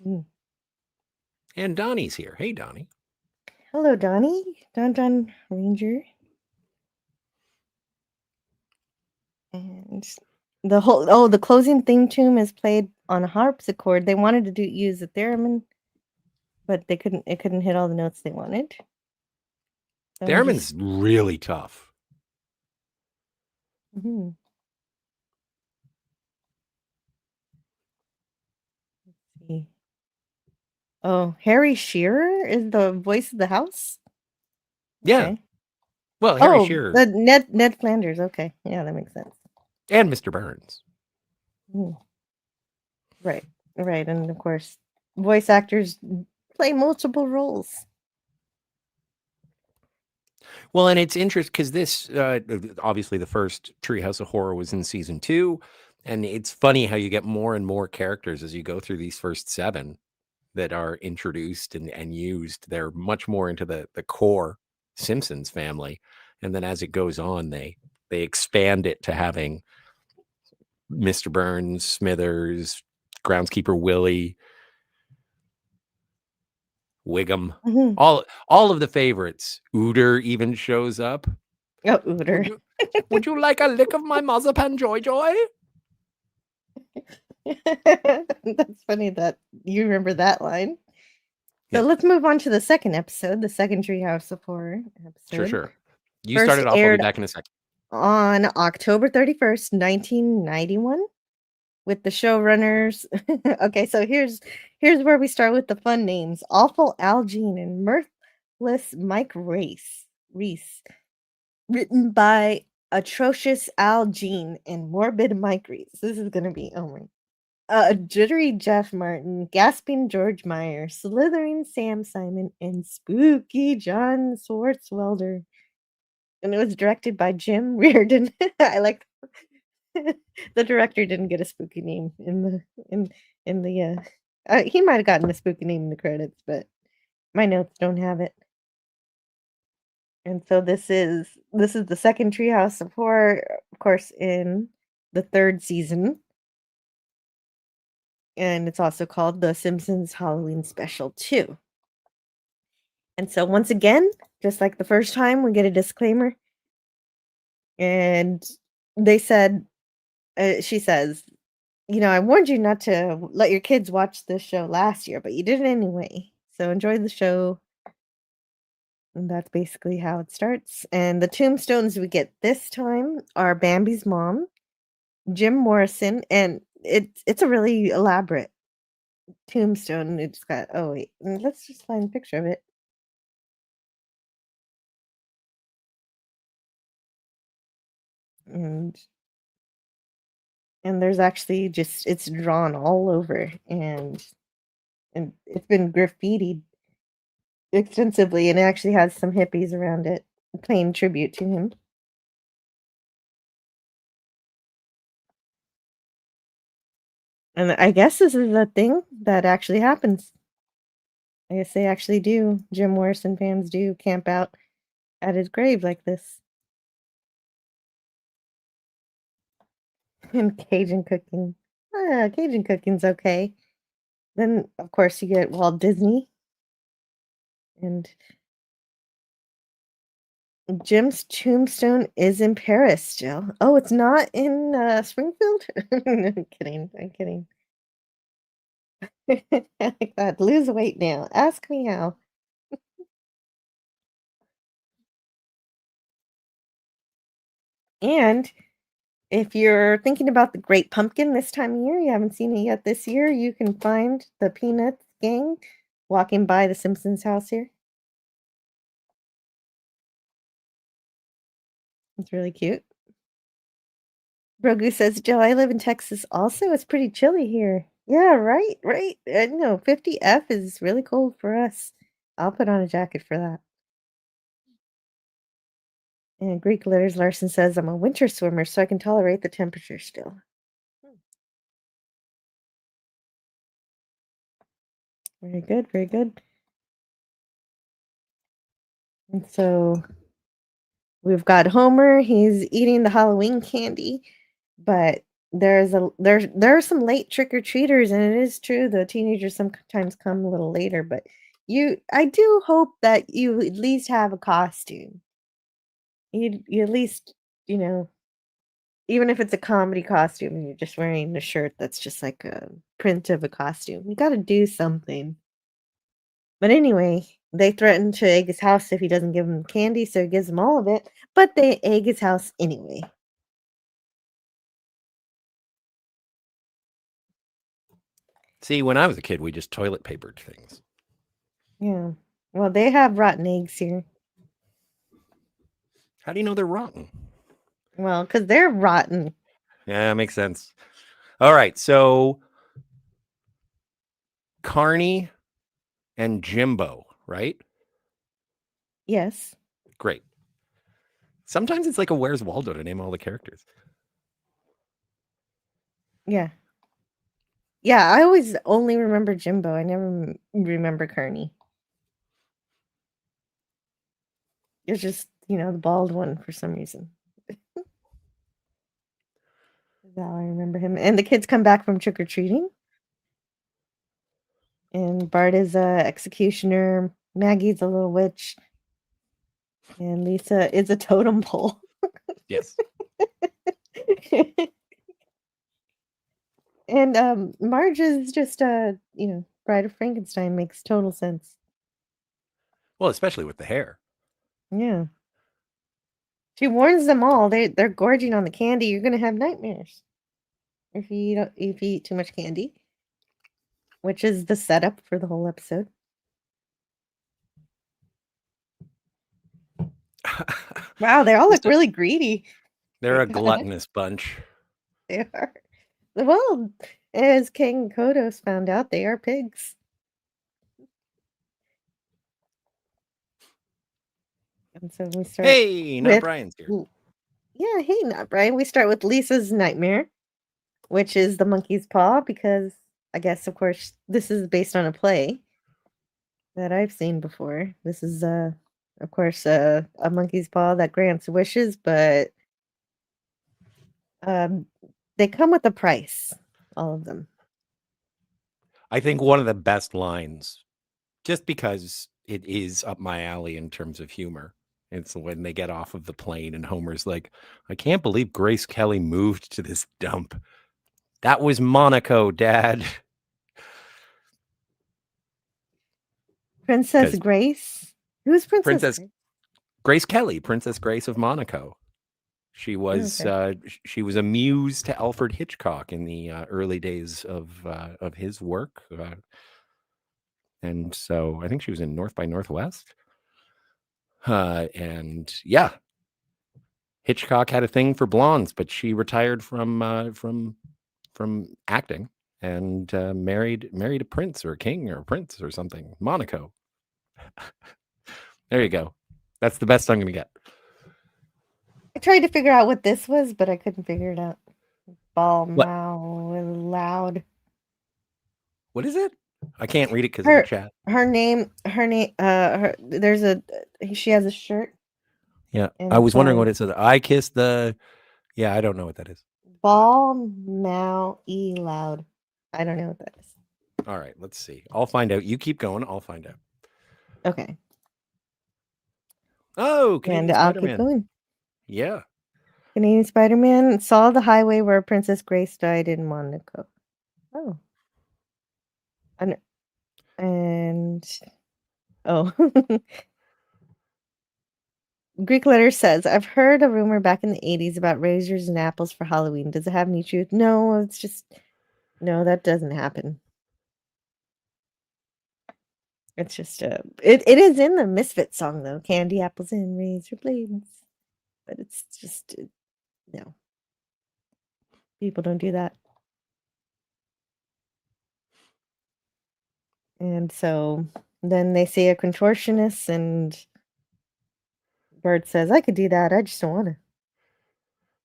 Mm. And Donnie's here. Hey, Donnie. Hello, Donnie. Don Ranger. And the closing theme tune is played on a harpsichord. They wanted to use the theremin, but it couldn't hit all the notes they wanted. So theremin's really tough. Mm-hmm. Let's see. Oh, Harry Shearer is the voice of the house? Yeah. Okay. Well, Harry Shearer. The Ned Flanders. Okay. Yeah, that makes sense. And Mr. Burns. Right. And of course, voice actors play multiple roles. Well, and it's interesting because this, obviously the first Treehouse of Horror was in season 2. And it's funny how you get more and more characters as you go through these first 7 that are introduced and used. They're much more into the core Simpsons family. And then as it goes on, they expand it to having Mr. Burns, Smithers, Groundskeeper Willie, Wiggum, Mhm. all of the favorites. Ooter even shows up. Oh, Ooter. Would you like a lick of my marzipan, Joy Joy? That's funny that you remember that line. So let's move on to the second episode, the second Treehouse of Horror episode. Sure. You started off. I'll be back in a second. On October 31st, 1991, with the showrunners. Okay, so here's where we start with the fun names: Awful Al Jean and Mirthless Mike Reese. Written by Atrocious Al Jean and Morbid Mike Reese. This is gonna be Jittery Jeff Martin, Gasping George Meyer, Slithering Sam Simon, and Spooky John Swartzwelder. And it was directed by Jim Reardon. I like the director didn't get a spooky name in the he might have gotten a spooky name in the credits, but my notes don't have it. And so this is the second Treehouse of Horror, of course, in the third season. And it's also called The Simpsons Halloween Special 2. And so once again, just like the first time, we get a disclaimer. And they said, she says, I warned you not to let your kids watch this show last year, but you did it anyway. So enjoy the show. And that's basically how it starts. And the tombstones we get this time are Bambi's mom, Jim Morrison, and it's a really elaborate tombstone. It's got let's just find a picture of it. And there's actually it's drawn all over, and it's been graffitied extensively, and it actually has some hippies around it paying tribute to him. And I guess this is a thing that actually happens. I guess they actually do. Jim Morrison fans do camp out at his grave like this. And Cajun cooking. Cajun cooking's okay. Then, of course, you get Walt Disney. And Jim's tombstone is in Paris still. Oh, it's not in Springfield? I'm kidding. Like that. Lose weight now. Ask me how. And if you're thinking about the Great Pumpkin this time of year, you haven't seen it yet this year, you can find the Peanuts gang walking by the Simpsons house here. It's really cute. Brogu says, Joe, I live in Texas also. It's pretty chilly here. Yeah, right. 50F is really cold for us. I'll put on a jacket for that. And Greek Letters Larson says, I'm a winter swimmer, so I can tolerate the temperature still. Very good, very good. And so we've got Homer. He's eating the Halloween candy, but there are some late trick-or-treaters, and it is true the teenagers sometimes come a little later, but I do hope that you at least have a costume. You at least, even if it's a comedy costume and you're just wearing a shirt that's just like a print of a costume, you got to do something. But anyway, they threaten to egg his house if he doesn't give them candy, so he gives them all of it, but they egg his house anyway. See, when I was a kid, we just toilet papered things. Yeah. Well, they have rotten eggs here. How do you know they're rotten? Well, because they're rotten. Yeah, makes sense. All right, so Carney and Jimbo, right? Yes. Great. Sometimes it's like a Where's Waldo to name all the characters. Yeah. Yeah, I always only remember Jimbo. I never remember Carney. It's just, the bald one for some reason. That's how I remember him. And the kids come back from trick-or-treating. And Bart is a executioner. Maggie's a little witch. And Lisa is a totem pole. Yes. And Marge is just Bride of Frankenstein. Makes total sense. Well, especially with the hair. Yeah. She warns them all. They're gorging on the candy. You're gonna have nightmares if you eat too much candy, which is the setup for the whole episode. Wow, they all look really greedy. They're a gluttonous bunch. They are. Well, as King Kodos found out, they are pigs. And so we start. Hey, not Brian's here. Yeah, hey, not Brian. We start with Lisa's nightmare, which is the monkey's paw, because I guess, of course, this is based on a play that I've seen before. This is, of course, a monkey's paw that grants wishes, but they come with a price, all of them. I think one of the best lines, just because it is up my alley in terms of humor, it's when they get off of the plane and Homer's like, I can't believe Grace Kelly moved to this dump. That was Monaco, Dad. Princess Grace? Who's Princess Grace Kelly, Princess Grace of Monaco. She was she was a muse to Alfred Hitchcock in the early days of his work, and so I think she was in North by Northwest. And yeah, Hitchcock had a thing for blondes, but she retired from acting and married a prince or a king or a prince or something. Monaco. There you go. That's the best I'm gonna get. I tried to figure out what this was, but I couldn't figure it out. Loud. What is it? I can't read it because of the chat. Her name, she has a shirt. Yeah, I was wondering what it said. I kissed the. Yeah, I don't know what that is. Loud. I don't know what that is. All right, let's see. I'll find out. You keep going. I'll find out. Okay. Oh, and I'll keep going. Yeah. Canadian Spider-Man saw the highway where Princess Grace died in Monaco. Oh. Greek Letter says, I've heard a rumor back in the 80s about razors and apples for Halloween. Does it have any truth? No, no, that doesn't happen. It's just it is in the Misfit song though. Candy, apples, and razor blades. But it's just no. People don't do that. And so then they see a contortionist, and Bert says, I could do that. I just don't want to.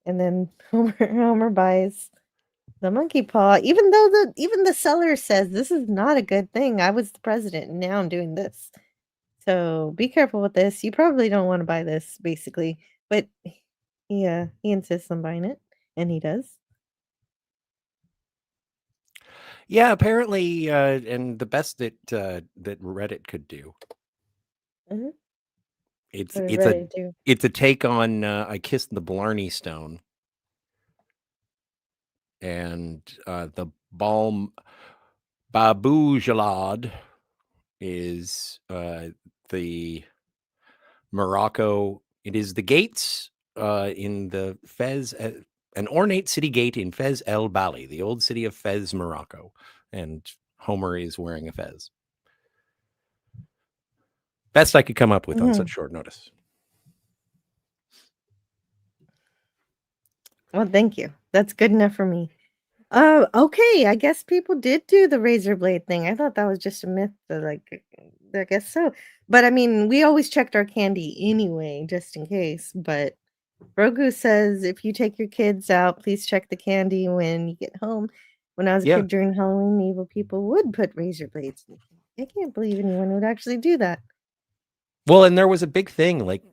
And then Homer buys the monkey paw, even though the seller says this is not a good thing. I was the president, and now I'm doing this. So be careful with this. You probably don't want to buy this, basically. But he insists on buying it, and he does. Yeah, apparently, and the best that Reddit could do. Mm-hmm. It's a take on I Kissed the Blarney Stone, and the Balm Babu Jalad is the Morocco. It is the gates in the Fez. An ornate city gate in Fez El Bali, the old city of Fez, Morocco. And Homer is wearing a fez. Best I could come up with on such short notice. Well, thank you. That's good enough for me. Okay, I guess people did do the razor blade thing. I thought that was just a myth. I guess so. But I mean, we always checked our candy anyway, just in case. But Grogu says, if you take your kids out, please check the candy when you get home. When I was a kid during Halloween, evil people would put razor blades in. I can't believe anyone would actually do that. Well, and there was a big thing, like,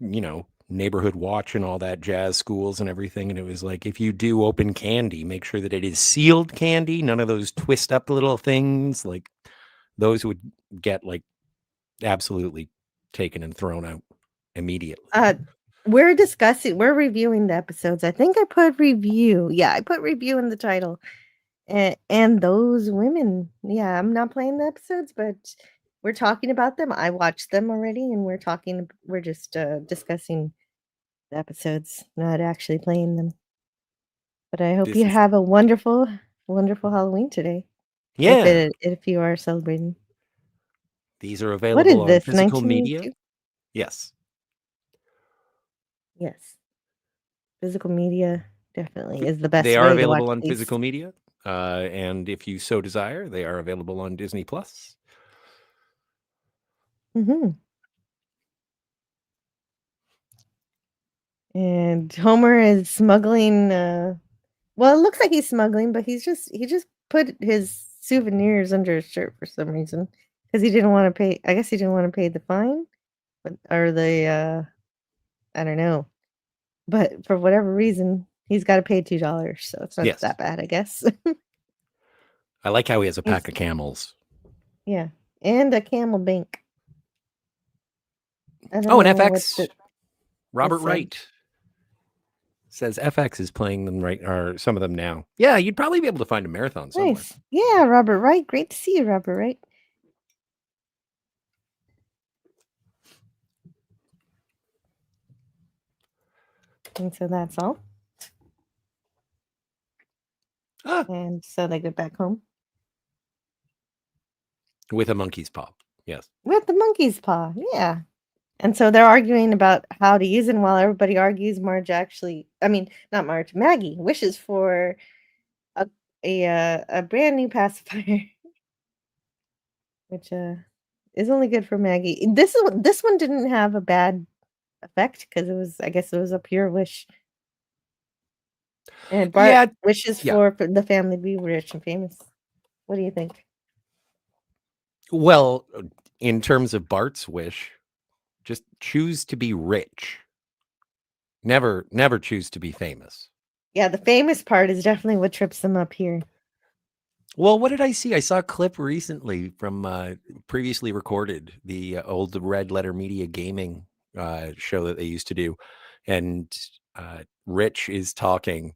neighborhood watch and all that jazz, schools and everything. And it was like, if you do open candy, make sure that it is sealed candy. None of those twist up little things like those would get like absolutely taken and thrown out immediately. We're reviewing the episodes. I think I put review. Yeah, I put review in the title. And those women, yeah, I'm not playing the episodes, but we're talking about them. I watched them already, and we're just discussing the episodes, not actually playing them. But I hope you have a wonderful, wonderful Halloween today. Yeah. If you are celebrating. These are What available is on this? physical 1982? media. Yes. Yes. Physical media definitely is the best They are way to watch available on these. physical media. And if you so desire, they are available on Disney Plus. Mm-hmm. And Homer is smuggling. Well, it looks like he's smuggling, but he just put his souvenirs under his shirt for some reason because he didn't want to pay. I guess he didn't want to pay the fine, or the I don't know. But for whatever reason, he's got to pay $2, so it's not that bad, I guess. I like how he has a pack of camels. Yeah, and a camel bank. And FX. Robert Wright says FX is playing them or some of them now. Yeah, you'd probably be able to find a marathon somewhere. Nice. Yeah, Robert Wright. Great to see you, Robert Wright. And so that's all. And so they go back home. With a monkey's paw. Yes. With the monkey's paw. Yeah. And so they're arguing about how to use it. And while everybody argues, Maggie wishes for a brand new pacifier, which is only good for Maggie. This one didn't have a bad effect because I guess it was a pure wish. And Bart wishes for the family to be rich and famous. What do you think? Well, in terms of Bart's wish, just choose to be rich. Never choose to be famous. Yeah, the famous part is definitely what trips them up here. Well, what did I see? I saw a clip recently from previously recorded, the old Red Letter Media gaming show that they used to do. And Rich is talking.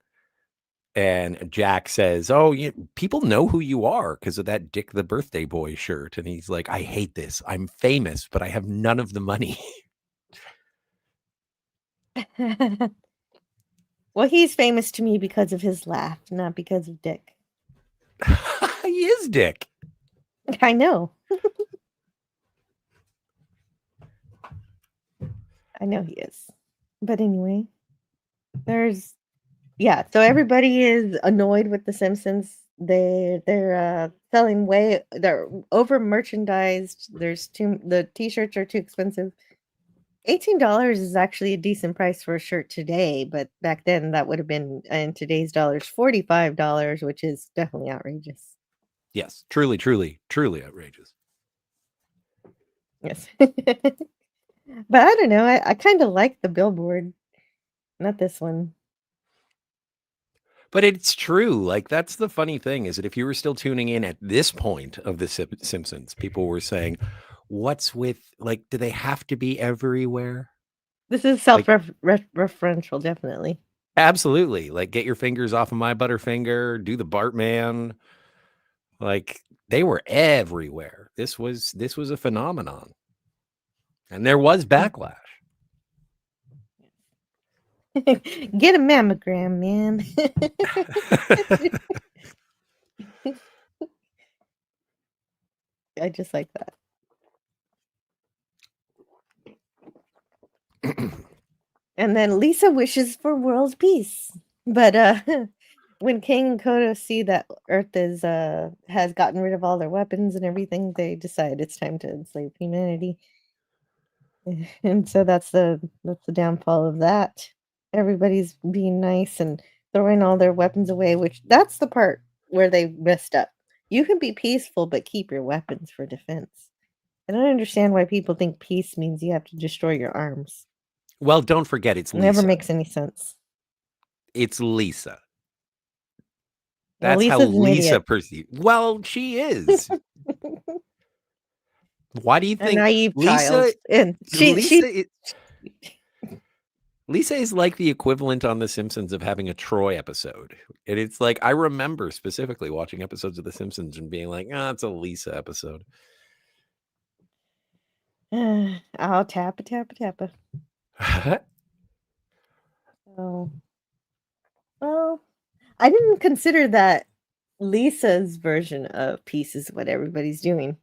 And Jack says, "Oh, people know who you are because of that Dick the Birthday Boy shirt." And he's like, "I hate this. I'm famous, but I have none of the money." Well, he's famous to me because of his laugh, not because of Dick. He is Dick. I know. I know he is. But anyway, so everybody is annoyed with the Simpsons. They're selling they're over merchandised. The t-shirts are too expensive. $18 is actually a decent price for a shirt today, but back then that would have been in today's dollars $45, which is definitely outrageous. Yes, truly outrageous. Yes. But I don't know. I kind of like the billboard, not this one. But it's true. Like, that's the funny thing is that if you were still tuning in at this point of the Simpsons, people were saying, what's with, like, do they have to be everywhere? This is self-referential, definitely. Absolutely. Like, get your fingers off of my Butterfinger, do the Bartman. Like, they were everywhere. This was a phenomenon. And there was backlash. Get a mammogram, man. I just like that. And then Lisa wishes for world peace. But when Kang and Kodos see that Earth has gotten rid of all their weapons and everything, they decide it's time to enslave humanity. And so that's the downfall of that. Everybody's being nice and throwing all their weapons away, which that's the part where they messed up. You can be peaceful, but keep your weapons for defense. I don't understand why people think peace means you have to destroy your arms. Well, don't forget, it's Lisa. Never makes any sense. It's Lisa. That's how Lisa perceives. Well, she is. Why do you A think naive child. Lisa? And Lisa is like the equivalent on The Simpsons of having a Troy episode. And it's like, I remember specifically watching episodes of The Simpsons and being like, it's a Lisa episode. I'll tappa. Oh. Well, I didn't consider that Lisa's version of peace is what everybody's doing.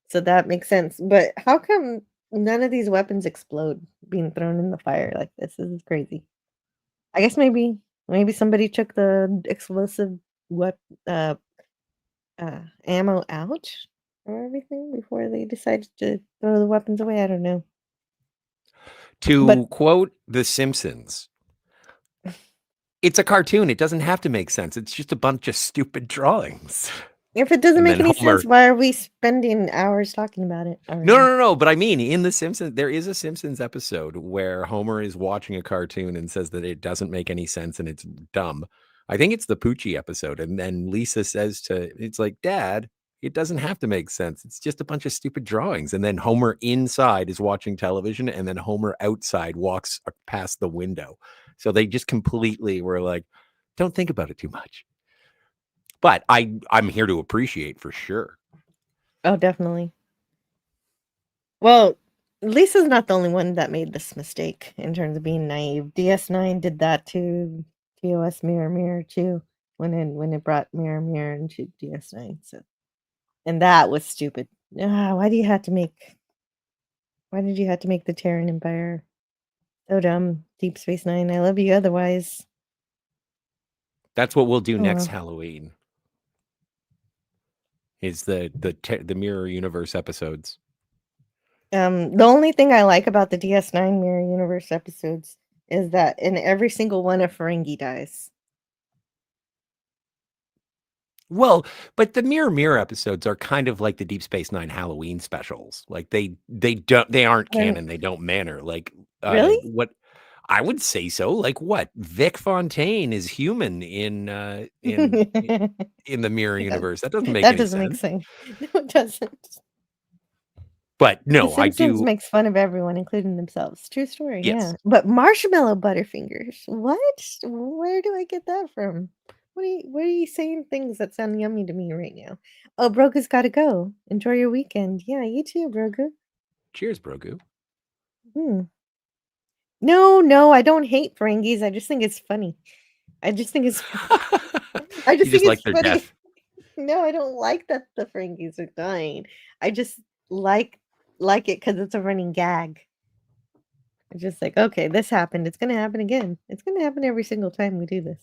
So that makes sense. But how come none of these weapons explode being thrown in the fire like this? This is crazy. I guess maybe somebody took the explosive ammo out or everything before they decided to throw the weapons away. I don't know. To quote The Simpsons, it's a cartoon. It doesn't have to make sense. It's just a bunch of stupid drawings. If it doesn't make any sense, why are we spending hours talking about it? No. But I mean, in The Simpsons, there is a Simpsons episode where Homer is watching a cartoon and says that it doesn't make any sense and it's dumb. I think it's the Poochie episode. And then Lisa says it's like, Dad, it doesn't have to make sense. It's just a bunch of stupid drawings. And then Homer inside is watching television and then Homer outside walks past the window. So they just completely were like, don't think about it too much. But I'm here to appreciate for sure. Oh, definitely. Well, Lisa's not the only one that made this mistake in terms of being naive. DS9 did that to TOS Mirror Mirror too when it brought Mirror Mirror into DS9. So, and that was stupid. Why did you have to make the Terran Empire so dumb? Deep Space Nine, I love you otherwise. That's what we'll do next Halloween. Is the Mirror Universe episodes. The only thing I like about the DS9 Mirror Universe episodes is that in every single one a Ferengi dies. Well, but the Mirror episodes are kind of like the Deep Space Nine Halloween specials. Like they aren't canon. They don't matter. Like really? What I would say so. Like what? Vic Fontaine is human in the Mirror Universe. That doesn't make any sense. Make sense. No, it doesn't. But no, The Simpsons makes fun of everyone, including themselves. True story. Yes. Yeah. But marshmallow Butterfingers. What? Where do I get that from? What are you saying things that sound yummy to me right now? Oh, Brogu's got to go. Enjoy your weekend. Yeah, you too, Brogu. Cheers, Brogu. No, I don't hate Ferengis. I just think it's funny. I just think it's like their funny. death. No, I don't like that the Ferengis are dying. I just like it because it's a running gag. It's just like, okay, this happened. It's going to happen again. It's going to happen every single time we do this.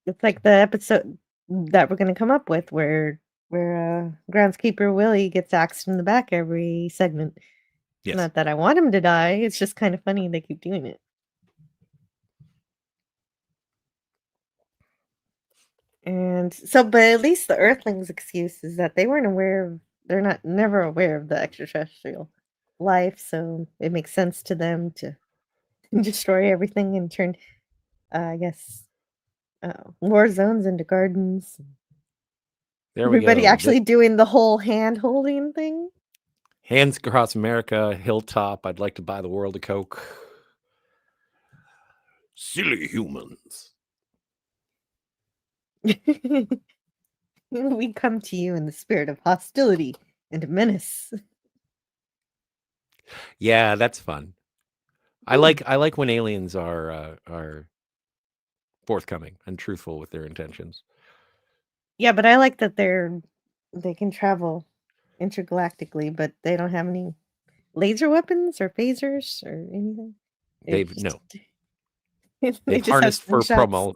It's like the episode that we're going to come up with where groundskeeper Willie gets axed in the back every segment. Yes. Not that I want him to die. It's just kind of funny they keep doing it. And so, but at least the Earthlings' excuse is that they're never aware of the extraterrestrial life, so it makes sense to them to destroy everything and turn, I guess, war zones into gardens. There we Everybody go. actually doing the whole hand-holding thing. Hands across America, hilltop. I'd like to buy the world a Coke. Silly humans. We come to you in the spirit of hostility and menace. Yeah, that's fun. I like when aliens are forthcoming and truthful with their intentions. Yeah, but I like that they can travel intergalactically, but they don't have any laser weapons or phasers or anything. They've just harnessed have for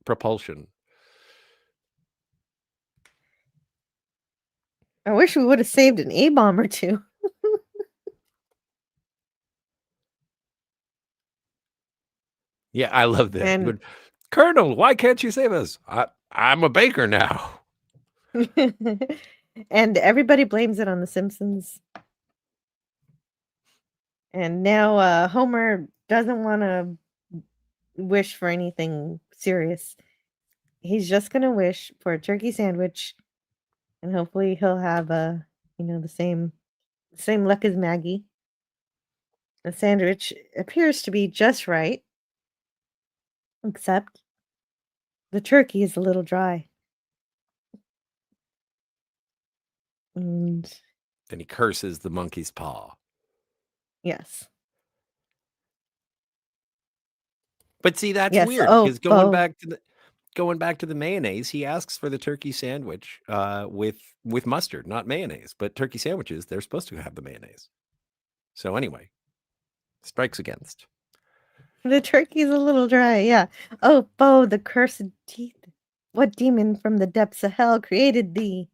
propulsion. I wish we would have saved an A-bomb or two. Yeah, I love that. Colonel, why can't you save us? I'm a baker now. And everybody blames it on The Simpsons. And now Homer doesn't want to wish for anything serious. He's just going to wish for a turkey sandwich. And hopefully he'll have a The same luck as Maggie. The sandwich appears to be just right, except the turkey is a little dry. And And he curses the monkey's paw. yes. But see, that's Yes. weird Oh, because going back to the mayonnaise, he asks for the turkey sandwich with mustard, not mayonnaise. But turkey sandwiches, they're supposed to have the mayonnaise. So anyway, strikes against. the turkey's a little dry, yeah. Oh, Bo, the cursed teeth. What demon from the depths of hell created thee?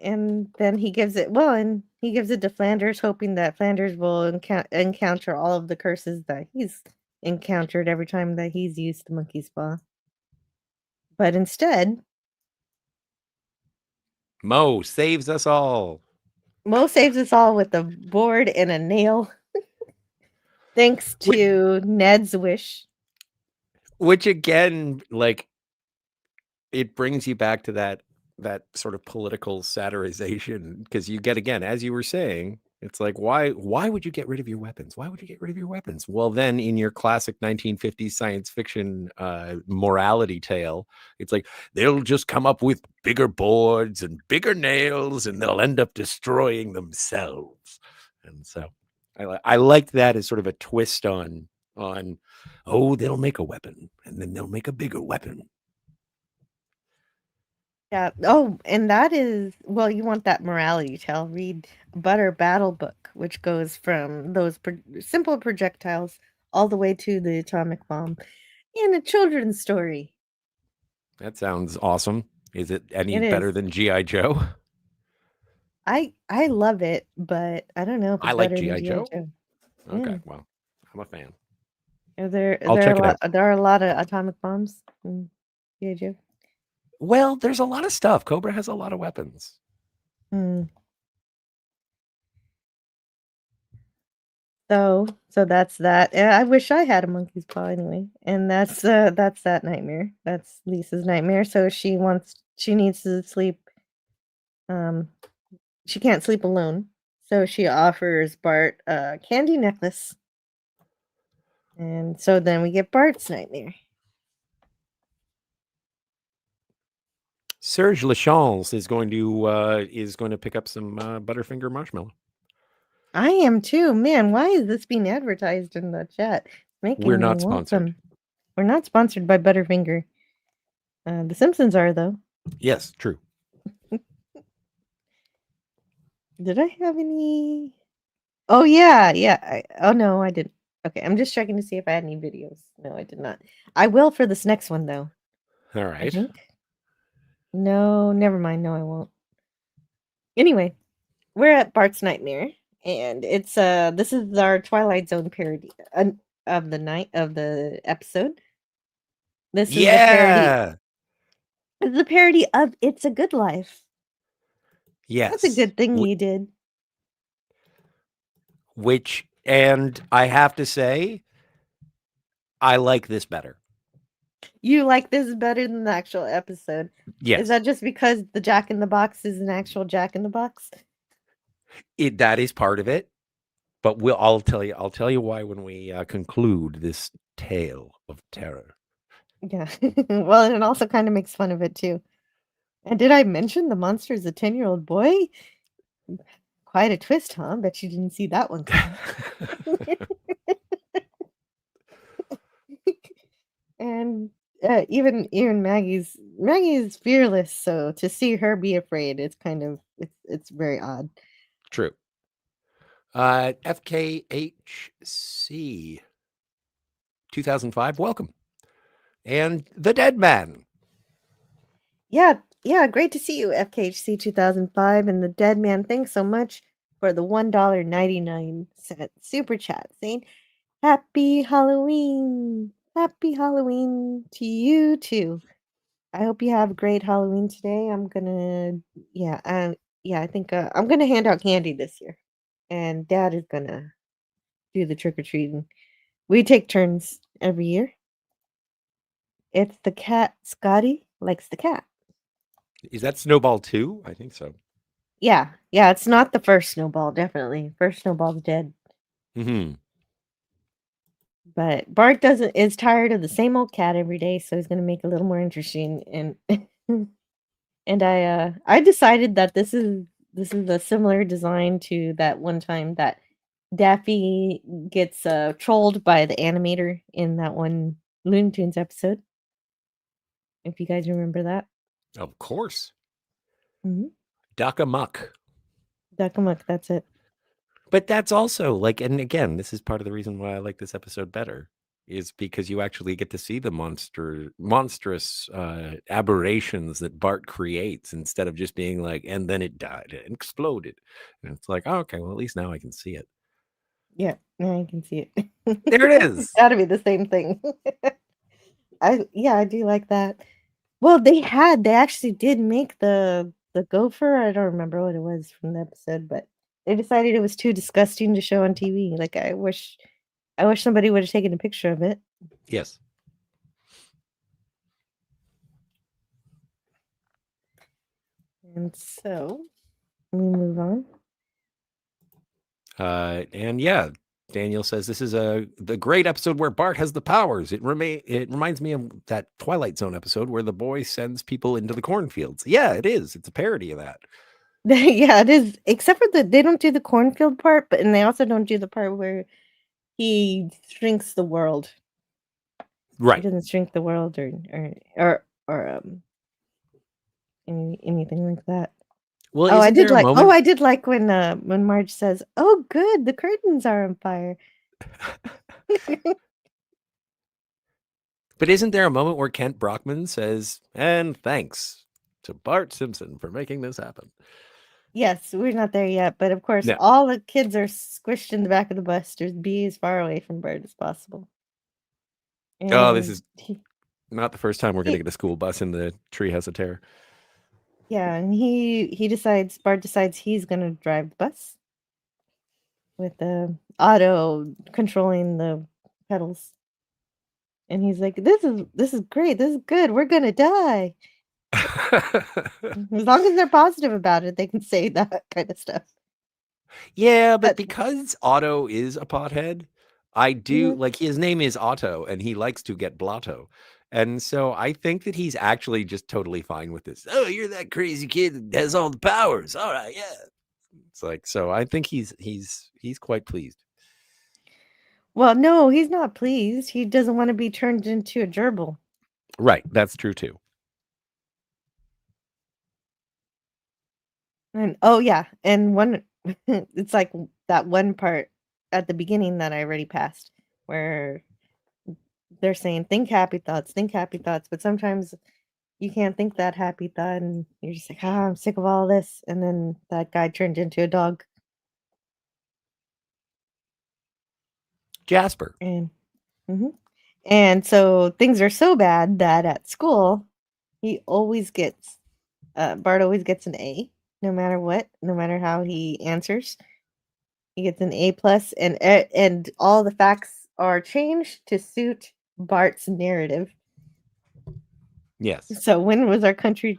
And then he gives it to Flanders, hoping that Flanders will encounter all of the curses that he's encountered every time that he's used the monkey's paw. But instead, Mo saves us all. Mo saves us all with a board and a nail. Thanks to Ned's wish. Which again, like, it brings you back to that sort of political satirization, because you get, again, as you were saying, it's like, why would you get rid of your weapons? Why would you get rid of your weapons? Well, then in your classic 1950s science fiction morality tale, it's like they'll just come up with bigger boards and bigger nails and they'll end up destroying themselves. And so I liked that as sort of a twist on they'll make a weapon and then they'll make a bigger weapon. Yeah. Oh, and that is, well, you want that morality tale, read Butter Battle Book, which goes from those simple projectiles all the way to the atomic bomb in a children's story. That sounds awesome. Is it any It better is. than G.I. Joe? I love it, but I don't know if it's I like better than G.I. Joe. Joe. Okay, well, I'm a fan. There I'll check it out. there are a lot of atomic bombs in G.I. Joe. Well, there's a lot of stuff. Cobra has a lot of weapons. So that's that. I wish I had a monkey's paw anyway. And that's that nightmare. That's Lisa's nightmare. So she needs to sleep. She can't sleep alone. So she offers Bart a candy necklace. And so then we get Bart's nightmare. Serge Lachance is going to pick up some Butterfinger marshmallow. I am too. Man, why is this being advertised in the chat? We're not sponsored. We're not sponsored by Butterfinger. The Simpsons are, though. Yes, true. Did I have any? Oh, yeah. Oh, no, I didn't. Okay, I'm just checking to see if I had any videos. No, I did not. I will for this next one, though. All right. I think. No, never mind. No, I won't. Anyway, we're at Bart's Nightmare, and it's this is our Twilight Zone parody of the episode. This is a parody. It's a parody of It's a Good Life. Yes. That's a good thing you did. And I have to say, I like this better. You like this better than the actual episode? Yes. Is that just because the Jack in the Box is an actual Jack in the Box? That is part of it, but I'll tell you why when we conclude this tale of terror. Yeah. Well, and it also kind of makes fun of it too. And did I mention the monster is a 10-year-old boy? Quite a twist, huh? Bet you didn't see that one coming. And even Maggie's fearless, so to see her be afraid, it's kind of it's very odd. True. FKHC 2005, welcome. And the Dead Man. Yeah, great to see you, FKHC 2005, and the Dead Man. Thanks so much for the $1.99 super chat saying Happy Halloween. Happy Halloween to you too. I hope you have a great Halloween today. I'm gonna, I think I'm gonna hand out candy this year, and Dad is gonna do the trick or treating. We take turns every year. It's the cat. Scotty likes the cat. Is that Snowball 2? I think so. Yeah, it's not the first Snowball, definitely. First Snowball's dead. Mm-hmm. But Bart is tired of the same old cat every day, so he's gonna make it a little more interesting. And and I decided that this is a similar design to that one time that Daffy gets trolled by the animator in that one Looney Tunes episode. If you guys remember that. Of course. Mm-hmm. Duck-a-muck. Duck-a-muck, that's it. But that's also like, and again, this is part of the reason why I like this episode better, is because you actually get to see the monstrous aberrations that Bart creates instead of just being like, and then it died and exploded. And it's like, oh, okay, well, at least now I can see it. Yeah, now I can see it. There it is. It's gotta be the same thing. I do like that. Well, they actually did make the gopher. I don't remember what it was from the episode, but they decided it was too disgusting to show on TV. Like I wish somebody would have taken a picture of it. Yes. And so we move on. And yeah, Daniel says this is the great episode where Bart has the powers. It reminds me of that Twilight Zone episode where the boy sends people into the cornfields. Yeah, it is. It's a parody of that. Yeah, it is. Except for they don't do the cornfield part, and they also don't do the part where he shrinks the world. Right. He doesn't shrink the world or anything like that. Well, I did like when Marge says, "Oh, good, the curtains are on fire." But isn't there a moment where Kent Brockman says, "And thanks to Bart Simpson for making this happen"? Yes, we're not there yet, but of course, No. all the kids are squished in the back of the bus to be as far away from Bart as possible. This is not the first time we're going to get a school bus in the Treehouse of Terror. Yeah, and Bart decides he's going to drive the bus with the Otto controlling the pedals. And he's like, this is great. This is good. We're going to die. As long as they're positive about it, they can say that kind of stuff. Yeah, but because Otto is a pothead, I do like his name is Otto and he likes to get blotto. And so I think that he's actually just totally fine with this. Oh, you're that crazy kid that has all the powers. All right, yeah. It's like, so I think he's quite pleased. Well, no, he's not pleased. He doesn't want to be turned into a gerbil. Right, that's true too. And oh yeah, and one it's like that one part at the beginning that I already passed where they're saying think happy thoughts, but sometimes you can't think that happy thought and you're just like, I'm sick of all this, and then that guy turned into a dog. Jasper. And so things are so bad that at school he always gets Bart always gets an A, no matter what, no matter how he answers. He gets an A+, and all the facts are changed to suit Bart's narrative. Yes. So when was our country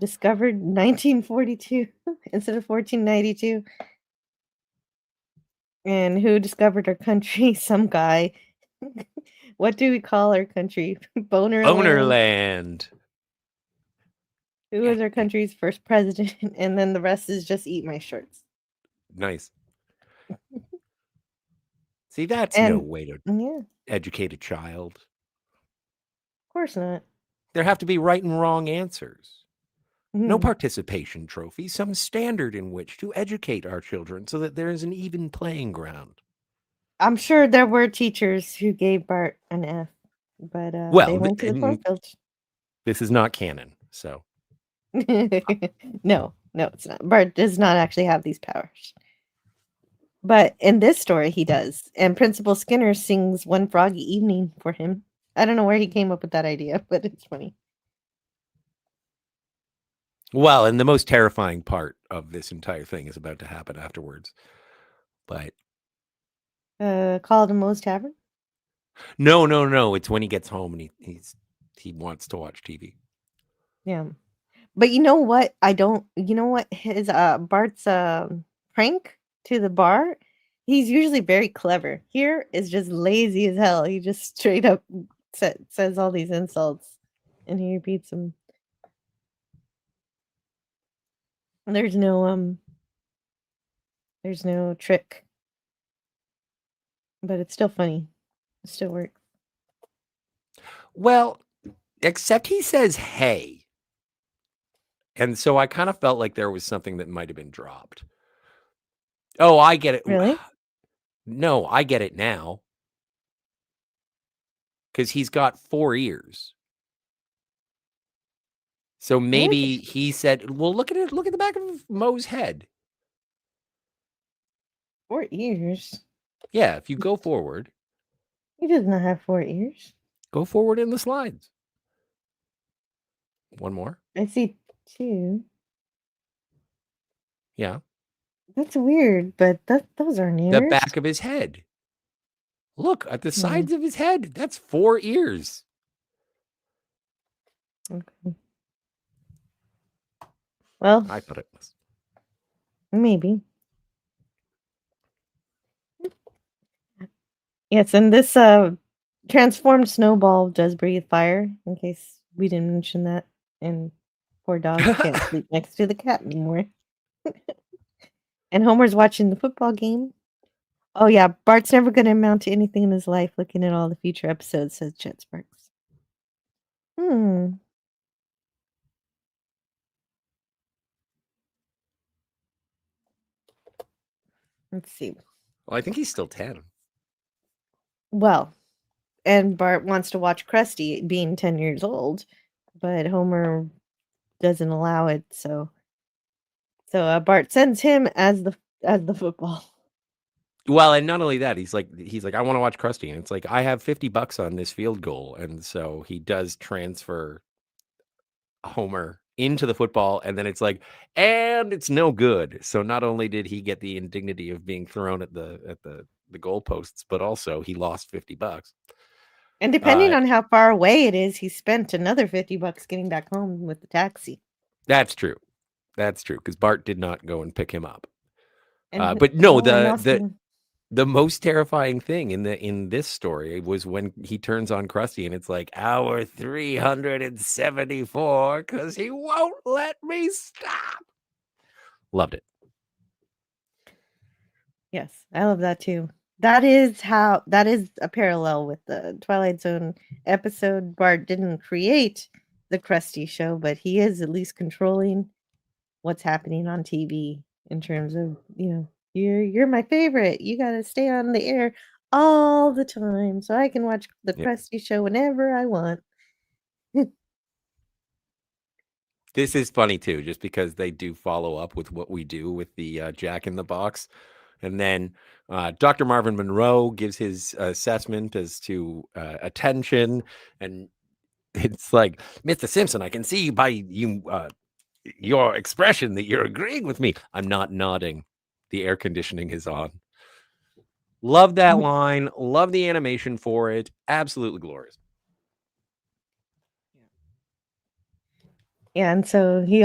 discovered? 1942 instead of 1492. And who discovered our country? Some guy. What do we call our country? Bonerland. Who was our country's first president? And then the rest is just eat my shirts. Nice. See, that's no way to educate a child. Of course not. There have to be right and wrong answers. No participation trophy, some standard in which to educate our children so that there is an even playing ground. I'm sure there were teachers who gave Bart an F, but they went to the cornfield. This is not canon, so. No, it's not. Bart does not actually have these powers. But in this story, he does. And Principal Skinner sings One Froggy Evening for him. I don't know where he came up with that idea, but it's funny. Well, and the most terrifying part of this entire thing is about to happen afterwards. But Call it a Moe's Tavern? No. It's when he gets home and he wants to watch TV. Yeah. But you know what? You know what? His Bart's prank to the bar. He's usually very clever. Here is just lazy as hell. He just straight up says all these insults, and he repeats them. There's no trick, but it's still funny. It still works. Well, except he says hey. And so I kind of felt like there was something that might have been dropped. Oh, I get it. Really? No, I get it now. Because he's got 4 ears. So maybe he said, well, look at it. Look at the back of Moe's head. 4 ears? Yeah, if you go forward. He does not have 4 ears. Go forward in the slides. One more. I see 2. Yeah. That's weird, but those aren't ears. The back of his head. Look at the sides of his head. That's 4 ears. Okay. Well, I thought it was. Maybe. Yes, and this transformed snowball does breathe fire, in case we didn't mention that. And poor dog can't sleep next to the cat anymore. And Homer's watching the football game. Oh yeah, Bart's never going to amount to anything in his life looking at all the future episodes, says Chet Sparks. Let's see. Well, I think he's still 10. Well, and Bart wants to watch Krusty being 10 years old, but Homer doesn't allow it, so Bart sends him as the football. Well, and not only that, he's like, I want to watch Krusty, and it's like, I have $50 on this field goal, and so he does transfer Homer into the football, and then it's like, and it's no good. So not only did he get the indignity of being thrown at the goalposts, but also he lost $50. And depending on how far away it is, he spent another $50 getting back home with the taxi. That's true. That's true, because Bart did not go and pick him up. But no, the most terrifying thing in this story was when he turns on Krusty and it's like, hour 374, because he won't let me stop. Loved it. Yes, I love that too. That is a parallel with the Twilight Zone episode. Bart didn't create the Krusty show, but he is at least controlling what's happening on TV in terms of, you're my favorite. You got to stay on the air all the time so I can watch the Krusty show whenever I want. This is funny too, just because they do follow up with what we do with the Jack in the Box. And then Dr. Marvin Monroe gives his assessment as to attention. And it's like, Mr. Simpson, I can see by your expression that you're agreeing with me. I'm not nodding. The air conditioning is on. Love that line. Love the animation for it. Absolutely glorious. Yeah, and so he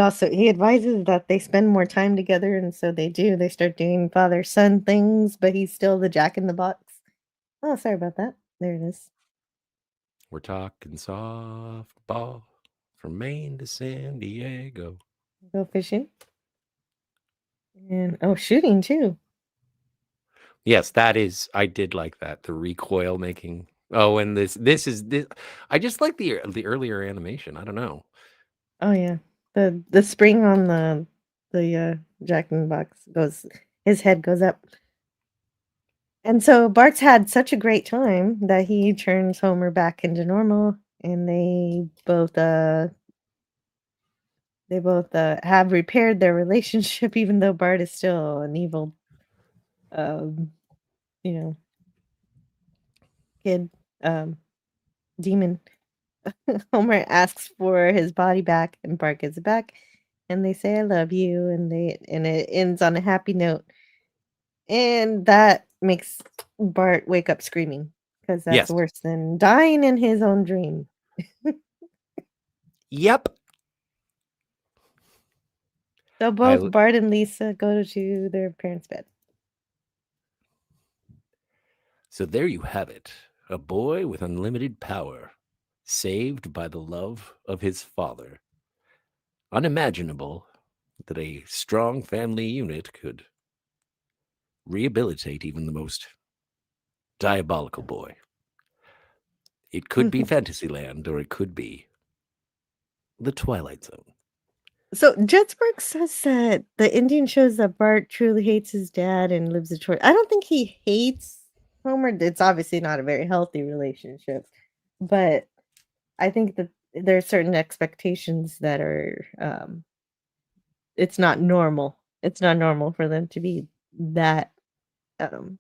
advises that they spend more time together, and so they do. They start doing father-son things, but he's still the Jack in the Box. Oh, sorry about that. There it is. We're talking softball from Maine to San Diego. Go fishing. And shooting too. Yes, I did like that. The recoil making. Oh, and this I just like the earlier animation. I don't know. Oh yeah. The spring on the Jack in the Box his head goes up. And so Bart's had such a great time that he turns Homer back into normal, and they both have repaired their relationship, even though Bart is still an evil kid, demon. Homer asks for his body back, and Bart gives it back, and they say, "I love you," and it ends on a happy note. And that makes Bart wake up screaming, because that's worse than dying in his own dream. Yep. So both Bart and Lisa go to their parents' bed. So there you have it. A boy with unlimited power, saved by the love of his father. Unimaginable that a strong family unit could rehabilitate even the most diabolical boy. It could be Fantasyland, or it could be the Twilight Zone. So Jetsburg says that the Indian shows that Bart truly hates his dad and lives a choice. I don't think he hates Homer. It's obviously not a very healthy relationship, but I think that there are certain expectations that are it's not normal. It's not normal for them to be that um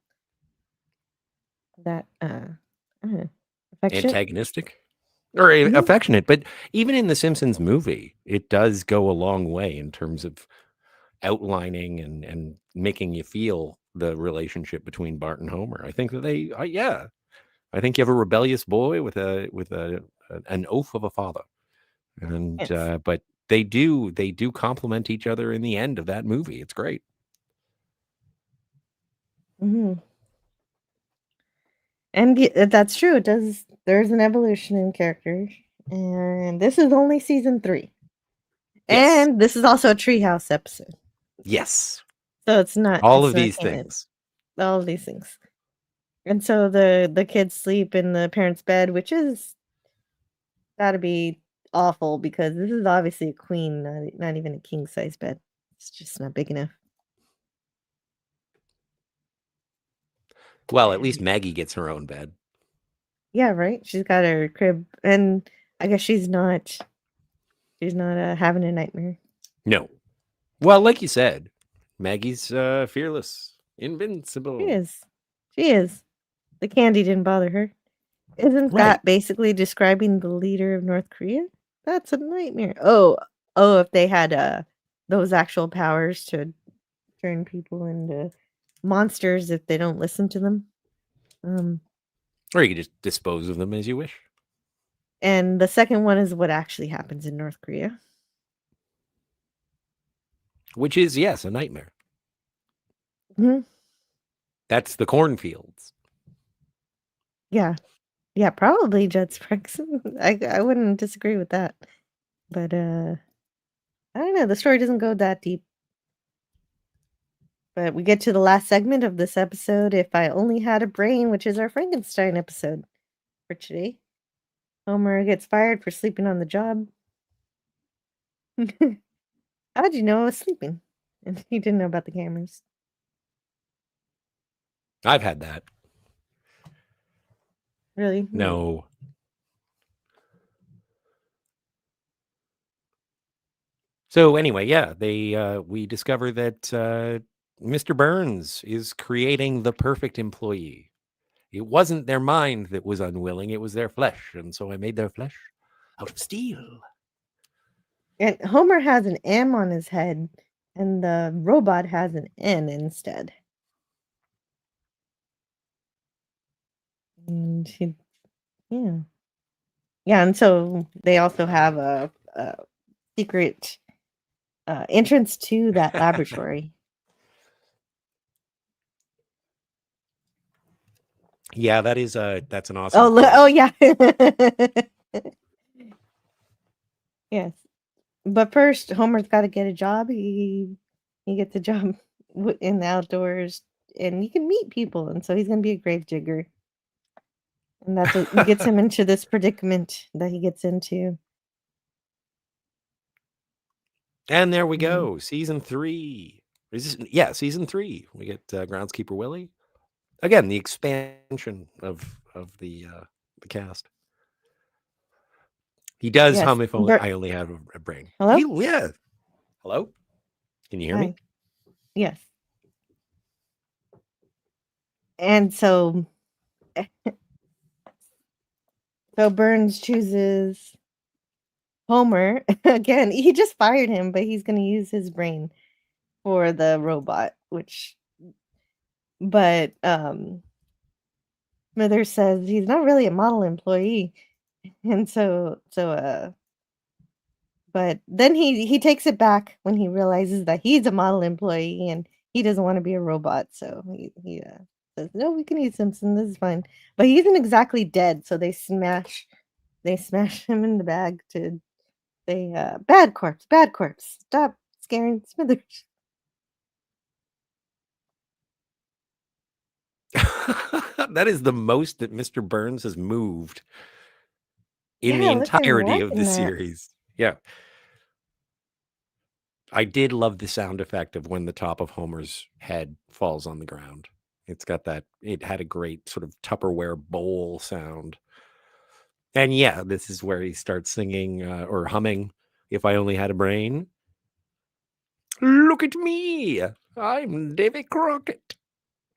that affectionate. Antagonistic? Or affectionate, but even in the Simpsons movie, it does go a long way in terms of outlining and making you feel the relationship between Bart and Homer. I think that I think you have a rebellious boy with an oaf of a father, and Yes. but they do complement each other in the end of that movie. It's great. Mm-hmm. And that's true. It does. There's an evolution in characters, and this is only season 3. Yes. And this is also a Treehouse episode. Yes. So it's not all it's of not these canon. things. All of these things. And so the kids sleep in the parents' bed, which is gotta be awful because this is obviously a queen, not even a king size bed. It's just not big enough. Well, at least Maggie gets her own bed. Yeah, right. She's got her crib, and I guess she's not having a nightmare. No. Well, like you said, Maggie's fearless, invincible. She is. The candy didn't bother her. Isn't that basically describing the leader of North Korea? That's a nightmare. Oh, if they had those actual powers to turn people into monsters if they don't listen to them. Or you could just dispose of them as you wish. And the second one is what actually happens in North Korea. Which is, yes, a nightmare. Mm-hmm. That's the cornfields. Yeah. Yeah, probably Jet Sparks. I wouldn't disagree with that. But I don't know. The story doesn't go that deep. But we get to the last segment of this episode, If I Only Had a Brain, which is our Frankenstein episode for today. Homer gets fired for sleeping on the job. How'd you know I was sleeping? And he didn't know about the cameras. I've had that. Really? No. So anyway, yeah, we discover that Mr. Burns is creating the perfect employee. It wasn't their mind that was unwilling, it was their flesh, and so I made their flesh out of steel. And Homer has an M on his head, and the robot has an N instead. And and so they also have a secret entrance to that laboratory. Yeah, that's an awesome. Yeah. Yes. But first, Homer's got to get a job. He gets a job in the outdoors, and he can meet people, and so he's going to be a grave digger. And that's what gets him into this predicament that he gets into. And there we go. Season 3. Season 3. We get Groundskeeper Willie. Again, the expansion of the cast. He does hum If Only I Only Have a Brain. Hello? Yeah. Hello? Can you hear me? Yes. And so Burns chooses Homer. Again, he just fired him, but he's going to use his brain for the robot, but Smithers says he's not really a model employee. And so But then he takes it back when he realizes that he's a model employee and he doesn't want to be a robot. So he says, "No, we can eat Simpson. This is fine." But he isn't exactly dead, so they smash him in the bag to say, "Bad corpse, bad corpse. Stop scaring Smithers." That is the most that Mr. Burns has moved in the Yeah, what's he entirety of the walking at? series. Yeah. I did love the sound effect of when the top of Homer's head falls on the ground. It's got that, it had a great sort of Tupperware bowl sound. And yeah, this is where he starts singing or humming, "If I Only Had a Brain." Look at me. I'm Davy Crockett.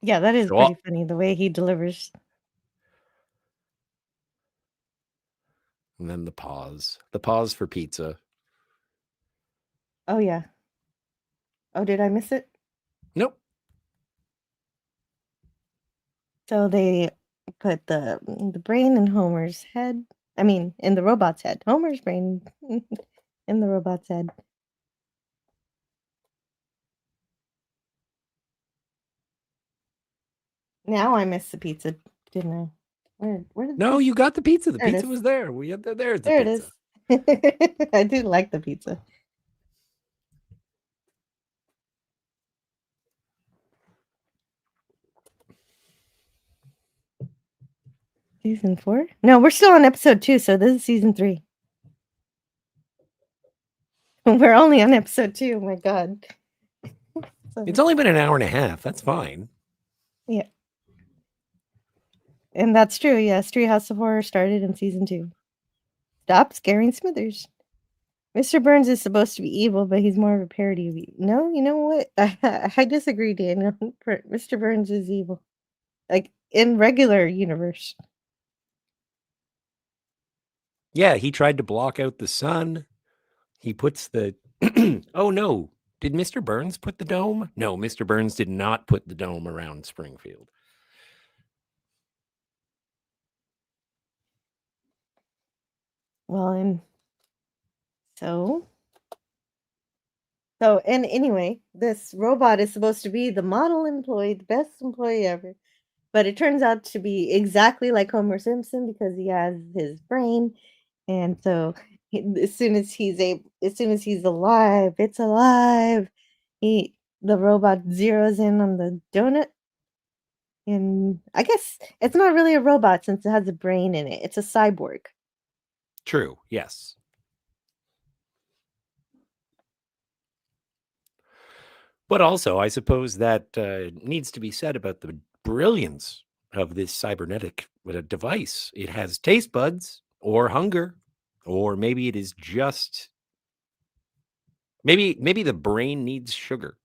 Yeah, that is So, pretty funny the way he delivers. and then the pause. The pause for pizza. Oh yeah. Oh, did I miss it? Nope. So they put the brain in Homer's head. I mean, in the robot's head. Homer's brain in the robot's head. Now I missed the pizza, didn't I? Where did the No, pizza? you got the pizza. The There it pizza is. was there. We had there's the There it pizza. is. I do like the pizza. Season 4? No, we're still on episode 2, so this is season 3. We're only on episode 2. Oh my god. It's only been an hour and a half. That's fine. Yeah. And that's true. Yes, Treehouse of Horror started in season 2. Stop scaring Smithers. Mr. Burns is supposed to be evil, but he's more of a parody of evil. No, you know what? I disagree, Daniel. Mr. Burns is evil. Like, in regular universe. Yeah, he tried to block out the sun. He puts the... Oh, no. Did Mr. Burns put the dome? No, Mr. Burns did not put the dome around Springfield. Well, and so, and anyway, this robot is supposed to be the model employee, the best employee ever. But it turns out to be exactly like Homer Simpson because he has his brain. And so as soon as he's alive, it's alive. The robot zeroes in on the donut. And I guess it's not really a robot since it has a brain in it. It's a cyborg. True, yes. But also, I suppose that needs to be said about the brilliance of this cybernetic device. It has taste buds or hunger, or maybe it is just... Maybe the brain needs sugar.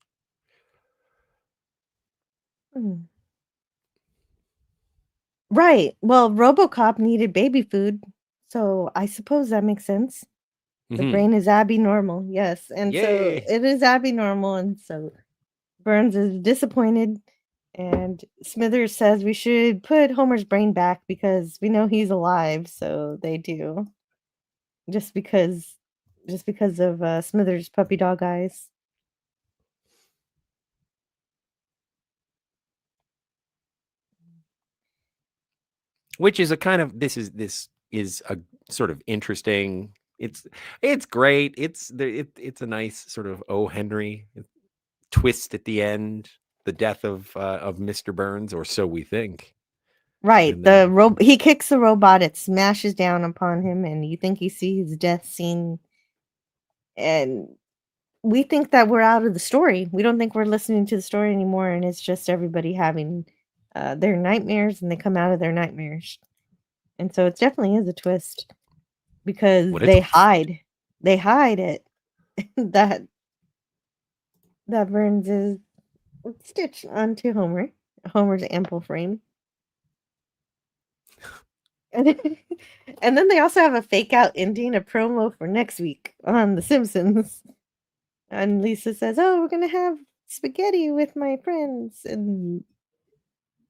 Right. Well, RoboCop needed baby food, so I suppose that makes sense. The brain is abnormal, yes, and so Yay! it is abnormal, and so Burns is disappointed, and Smithers says we should put Homer's brain back because we know he's alive, so they do. Just because of Smithers' puppy dog eyes. Which is a kind of this is a sort of interesting. It's great. It's a nice sort of O. Henry twist at the end. The death of Mr. Burns, or so we think. Right. And then, He kicks the robot, it smashes down upon him, and you think you see his death scene. And we think that we're out of the story. We don't think we're listening to the story anymore, and it's just everybody having their nightmares, and they come out of their nightmares. And so it definitely is a twist because What a they twist. hide it that Burns is stitched onto Homer's ample frame. And then they also have a fake out ending, a promo for next week on The Simpsons. And Lisa says, "Oh, we're gonna have spaghetti with my friends." And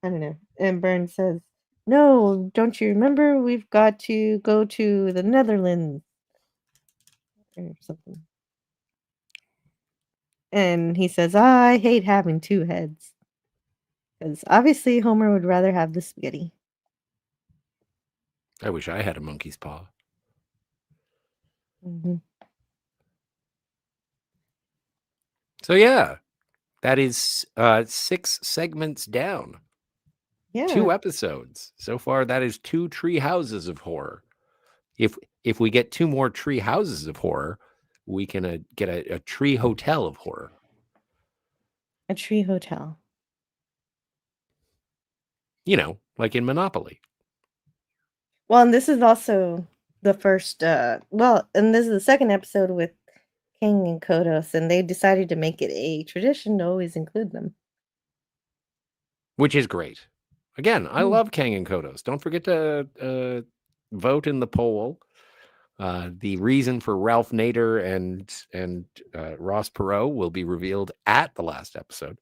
I don't know. And Burns says, "No, don't you remember? We've got to go to the Netherlands." or something. And he says, I hate having two heads. Because obviously Homer would rather have the spaghetti. I wish I had a monkey's paw. Mm-hmm. So yeah, that is 6 segments down. Yeah. 2 episodes. So far, that is 2 tree houses of horror. If we get 2 more tree houses of horror, we can get a tree hotel of horror. A tree hotel. You know, like in Monopoly. Well, and this is also the first, and this is the second episode with Kang and Kodos, and they decided to make it a tradition to always include them. Which is great. Again, I love Kang and Kodos. Don't forget to vote in the poll. The reason for Ralph Nader and Ross Perot will be revealed at the last episode.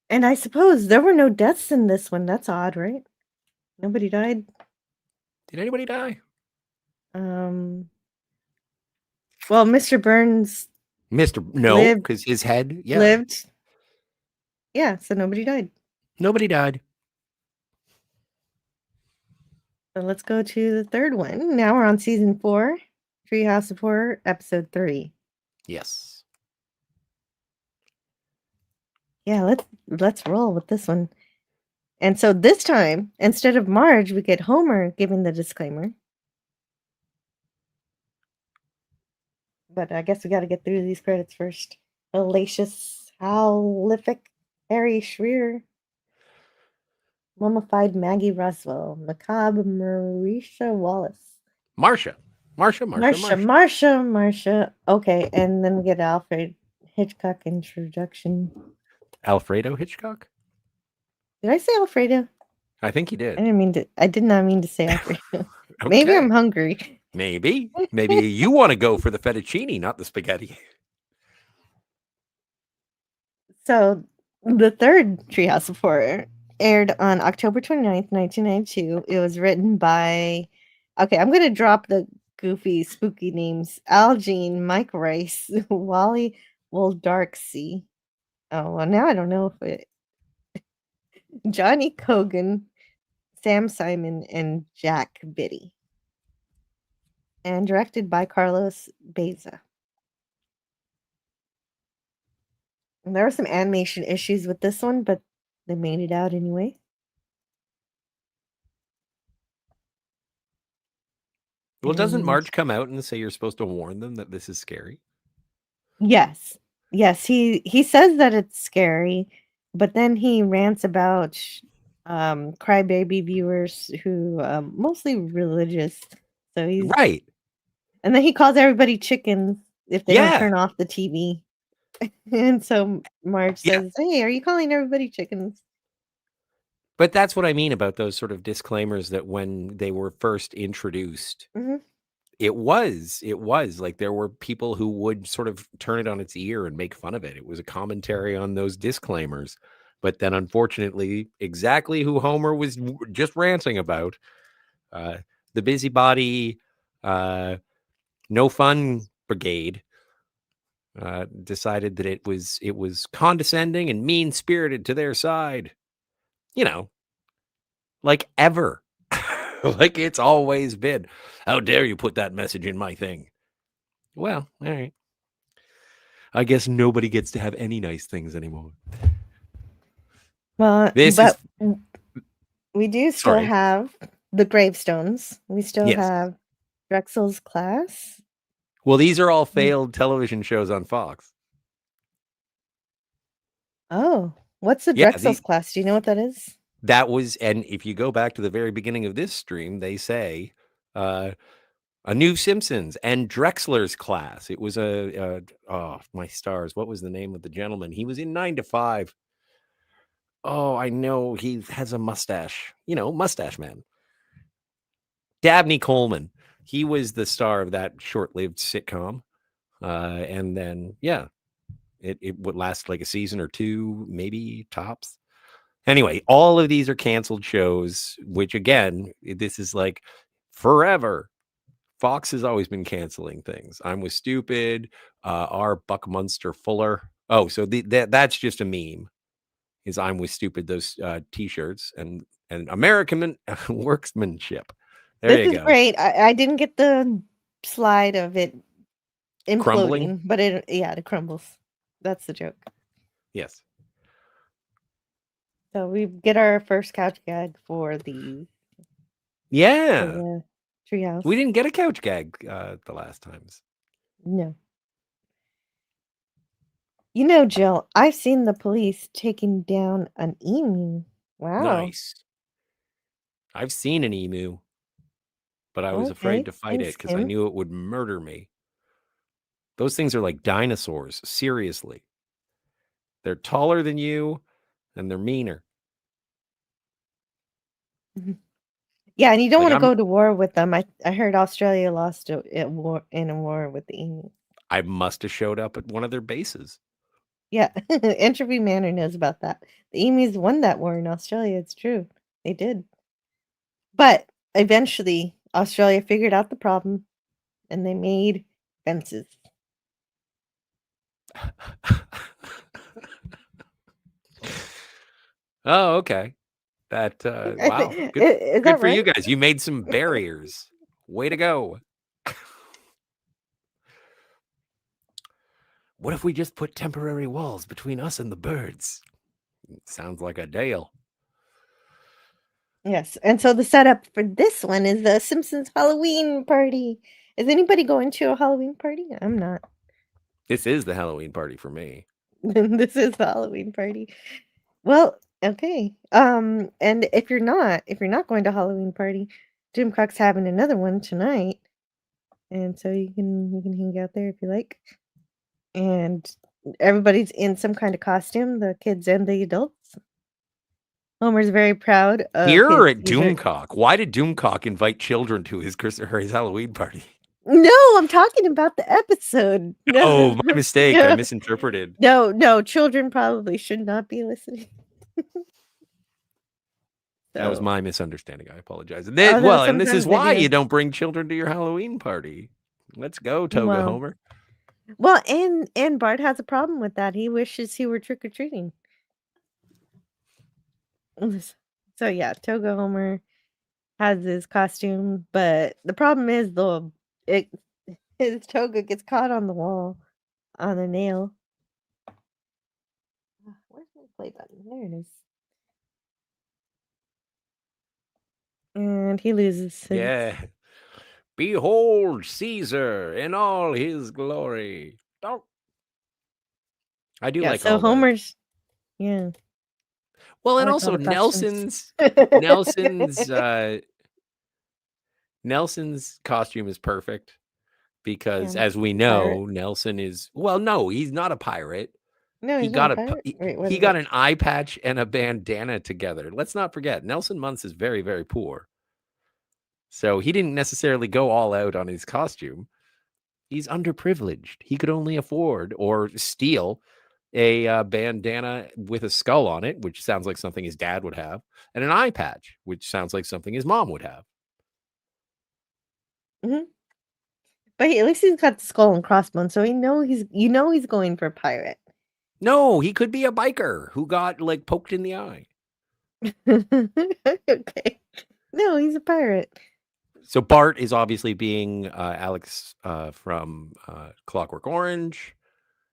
And I suppose there were no deaths in this one. That's odd, right? Nobody died. Did anybody die? Well, Mr. Burns No, because his head lived. Yeah, so nobody died. Nobody died. So let's go to the third one. Now we're on season 4, Treehouse of Horror, episode 3. Yes. Yeah, let's roll with this one. And so this time, instead of Marge, we get Homer giving the disclaimer. But I guess we got to get through these credits first. Hellacious, Howlific, Harry Schreer, Mummified Maggie Roswell, Macabre Marisha Wallace. Marsha. Okay, and then we get Alfred Hitchcock introduction. Alfredo Hitchcock? Did I say Alfredo? I think you did. I did not mean to say Alfredo. Okay. Maybe I'm hungry. Maybe you want to go for the fettuccine, not the spaghetti. So the third Treehouse of Horror aired on October 29th, 1992. It was written by, okay, I'm going to drop the goofy, spooky names. Al Jean, Mike Rice, Wally Woldarksy. Oh, well, now I don't know if it... Johnny Cogan, Sam Simon, and Jack Biddy. And directed by Carlos Beza. And there were some animation issues with this one, but they made it out anyway. Well, doesn't Marge come out and say you're supposed to warn them that this is scary? Yes. He says that it's scary, but then he rants about crybaby viewers who mostly religious. So he's right. And then he calls everybody chickens if they don't turn off the TV. And so Marge says, "Hey, are you calling everybody chickens?" But that's what I mean about those sort of disclaimers that when they were first introduced, it was like there were people who would sort of turn it on its ear and make fun of it. It was a commentary on those disclaimers. But then, unfortunately, exactly who Homer was just ranting about, the busybody, no fun brigade, decided that it was condescending and mean-spirited to their side. You know, like ever. Like it's always been. How dare you put that message in my thing? Well, all right. I guess nobody gets to have any nice things anymore. Well, we do still have the gravestones. We still have Drexel's Class. Well, these are all failed television shows on Fox. Oh, what's the Drexel's Class? Do you know what that is? That was, and if you go back to the very beginning of this stream, they say a new Simpsons and Drexler's Class. It was oh, my stars. What was the name of the gentleman? He was in 9 to 5. Oh, I know. He has a mustache. You know, Mustache Man. Dabney Coleman. He was the star of that short-lived sitcom. And then, it would last like a season or two, maybe tops. Anyway, all of these are canceled shows, which again, this is like forever Fox has always been canceling things. I'm with Stupid, our Buckminster Fuller. Oh, so that's just a meme. Is I'm with Stupid, those t-shirts and American workmanship. There This you is go. great. I didn't get the slide of it imploding, Crumbling? but it crumbles. That's the joke. Yes. So we get our first couch gag for the treehouse. We didn't get a couch gag the last times. No. You know, Jill, I've seen the police taking down an emu. Wow. Nice. I've seen an emu, but I was afraid to fight it because I knew it would murder me. Those things are like dinosaurs. Seriously. They're taller than you and they're meaner. Yeah, and you don't want to go to war with them. I heard Australia lost in a war with the emu. I must have showed up at one of their bases. Yeah, Entropy Manor knows about that. The emus won that war in Australia. It's true. They did. But eventually, Australia figured out the problem and they made fences. Oh, okay. That wow. Good for you guys. You made some barriers. Way to go. What if we just put temporary walls between us and the birds? Sounds like a deal. Yes. And so the setup for this one is the Simpsons Halloween party. Is anybody going to a Halloween party? I'm not. This is the Halloween party for me. This is the Halloween party. Well, okay. And if you're not going to Halloween party, Jim Cock's having another one tonight. And so you can hang out there if you like. And everybody's in some kind of costume, the kids and the adults. Homer's very proud of here at Doomcock. Why did Doomcock invite children to his Halloween party? No, I'm talking about the episode. No. Oh, my mistake. I misinterpreted. No, children probably should not be listening. That was my misunderstanding. I apologize. And this is why you don't bring children to your Halloween party. Let's go, Toga Homer. Well, and Bart has a problem with that. He wishes he were trick-or-treating. So yeah, Toga Homer has his costume, but the problem is his toga gets caught on the wall on a nail. Where's my play button? There it is. And he loses his... Yeah. Behold Caesar in all his glory. Oh. I do like so Homer's yeah. Well, and also Nelson's costume is perfect because as we know, Nelson is he's not a pirate. No, he got he got an eye patch and a bandana together. Let's not forget, Nelson Muntz is very, very poor. So he didn't necessarily go all out on his costume. He's underprivileged. He could only afford or steal a bandana with a skull on it, which sounds like something his dad would have, and an eye patch, which sounds like something his mom would have. Mm-hmm. But at least he's got the skull and crossbones, so he's going for a pirate. No, he could be a biker who got like poked in the eye. Okay. No, he's a pirate. So Bart is obviously being Alex from Clockwork Orange.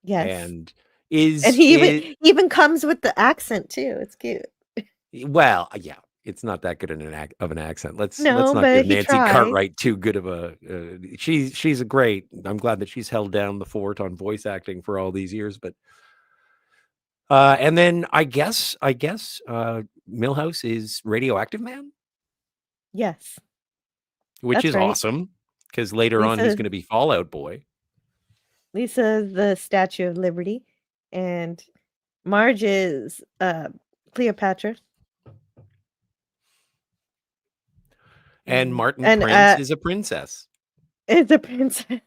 Yes. And he even comes with the accent too. It's cute. Well, yeah, it's not that good of an accent. Let's not give Nancy Cartwright too good of a. She's a great. I'm glad that she's held down the fort on voice acting for all these years. But and then I guess Milhouse is Radioactive Man. Yes, which is awesome because later on he's going to be Fallout Boy. Lisa's the Statue of Liberty, and Marge is Cleopatra. And Martin Prince is a princess. Is a princess.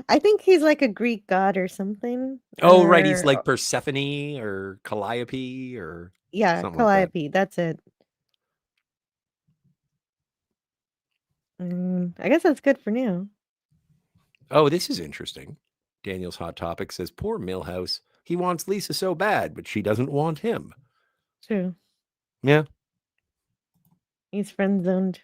I think he's like a Greek god or something. Oh, right. He's like Persephone or Calliope or Calliope. That's it. I guess that's good for now. Oh, this is interesting. Daniel's Hot Topic says, poor Milhouse. He wants Lisa so bad, but she doesn't want him. True. Yeah. He's friend zoned.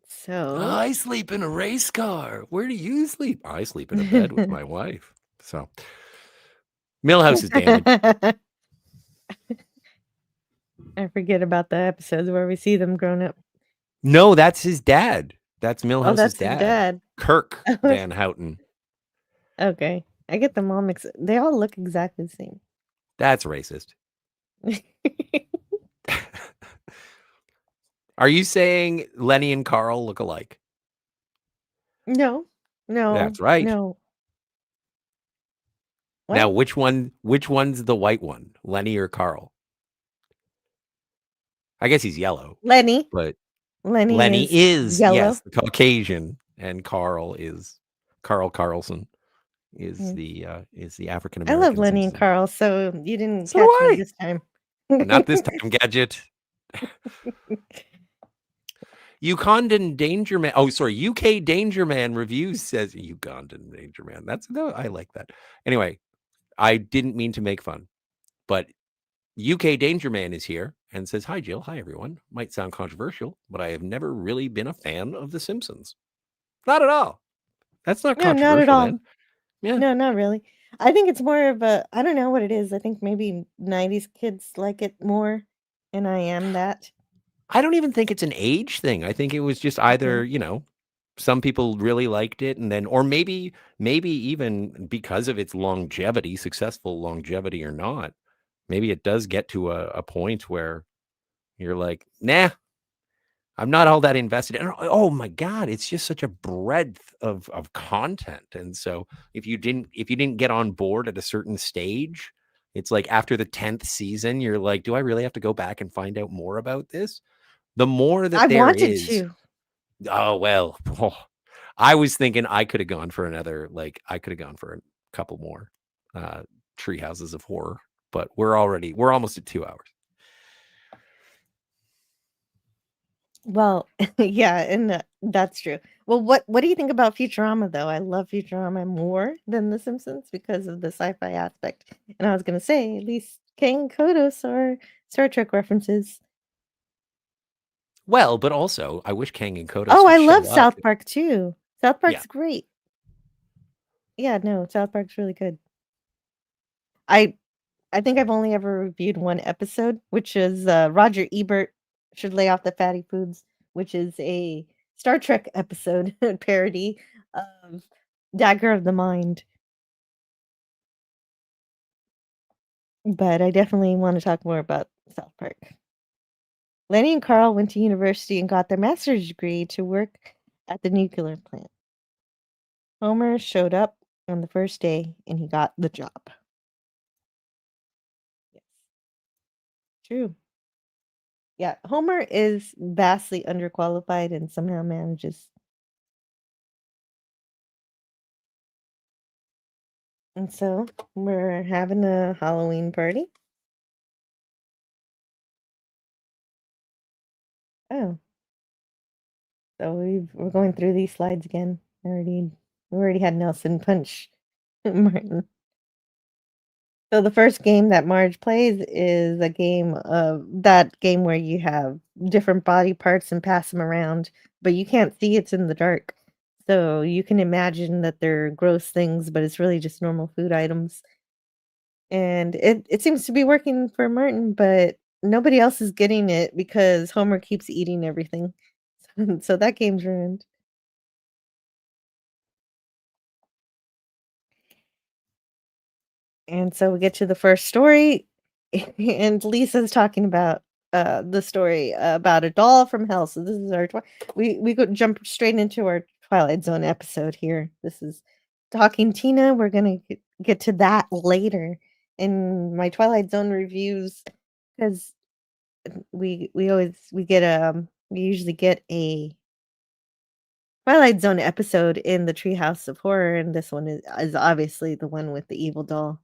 So I sleep in a race car. Where do you sleep? I sleep in a bed with my wife. So Milhouse is damaged. I forget about the episodes where we see them grown up. No, that's his dad. That's Oh, Milhouse's that's his dad. dad. Kirk Van Houten. Okay. I get them all mixed. They all look exactly the same. That's racist. Are you saying Lenny and Carl look alike? No. That's right. No. What? Now, which one's the white one? Lenny or Carl? I guess he's yellow. Lenny. But Lenny is yellow. yes, the Caucasian, and Carl Carlson is the African American. I love Lenny and Carl, so you didn't So catch do me I. this time. Not this time, Gadget. Ugandan Danger Man. Oh, sorry. UK Danger Man reviews says Ugandan Danger Man. I like that. Anyway, I didn't mean to make fun, but UK Danger Man is here and says, hi, Jill. Hi, everyone. Might sound controversial, but I have never really been a fan of The Simpsons. Not at all. That's not controversial, not at all. man. Yeah. No, not really. I think it's more of a, I don't know what it is. I think maybe 90s kids like it more, and I am that. I don't even think it's an age thing. I think it was just either, some people really liked it, and then, or maybe even because of its longevity, successful longevity or not, maybe it does get to a point where you're like, nah, I'm not all that invested. And oh my God, it's just such a breadth of content. And so if you didn't get on board at a certain stage, it's like after the 10th season, you're like, do I really have to go back and find out more about this? The more that I there wanted is. to. Oh, well, I was thinking I could have gone for a couple more Treehouses of Horror, but we're almost at 2 hours. Well, yeah, and that's true. Well, what do you think about Futurama, though? I love Futurama more than The Simpsons because of the sci-fi aspect. And I was going to say, at least Kang and Kodos are Star Trek references. Well, but also, I wish Kang and Kodos. Oh, I love South Park too. South Park's great. Yeah, no, South Park's really good. I think I've only ever reviewed one episode, which is Roger Ebert Should Lay Off the Fatty Foods, which is a Star Trek episode parody of Dagger of the Mind. But I definitely want to talk more about South Park. Lenny and Carl went to university and got their master's degree to work at the nuclear plant. Homer showed up on the first day and he got the job. Yes. True. Yeah, Homer is vastly underqualified and somehow manages. And so we're having a Halloween party. Oh. So we're going through these slides again. We already had Nelson punch Martin. So the first game that Marge plays is a game of that game where you have different body parts and pass them around, but you can't see it's in the dark. So you can imagine that they're gross things, but it's really just normal food items. And it seems to be working for Martin, but nobody else is getting it because Homer keeps eating everything. So that game's ruined. And so we get to the first story, and Lisa's talking about the story about a doll from hell. So this is our we go jump straight into our Twilight Zone episode here. This is Talking Tina. We're gonna get to that later in my Twilight Zone reviews because we usually get a Twilight Zone episode in the Treehouse of Horror, and this one is obviously the one with the evil doll.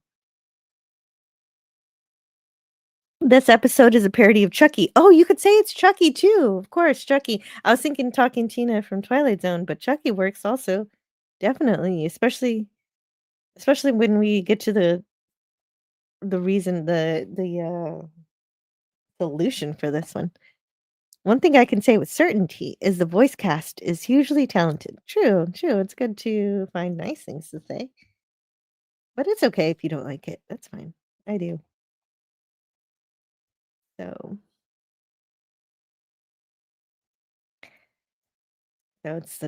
This episode is a parody of Chucky. Oh, you could say it's Chucky too. Of course, Chucky. I was thinking Talking Tina from Twilight Zone, but Chucky works also. Definitely, especially when we get to the reason the solution for this one. One thing I can say with certainty is the voice cast is hugely talented. True. It's good to find nice things to say. But it's okay if you don't like it. That's fine. I do. So it's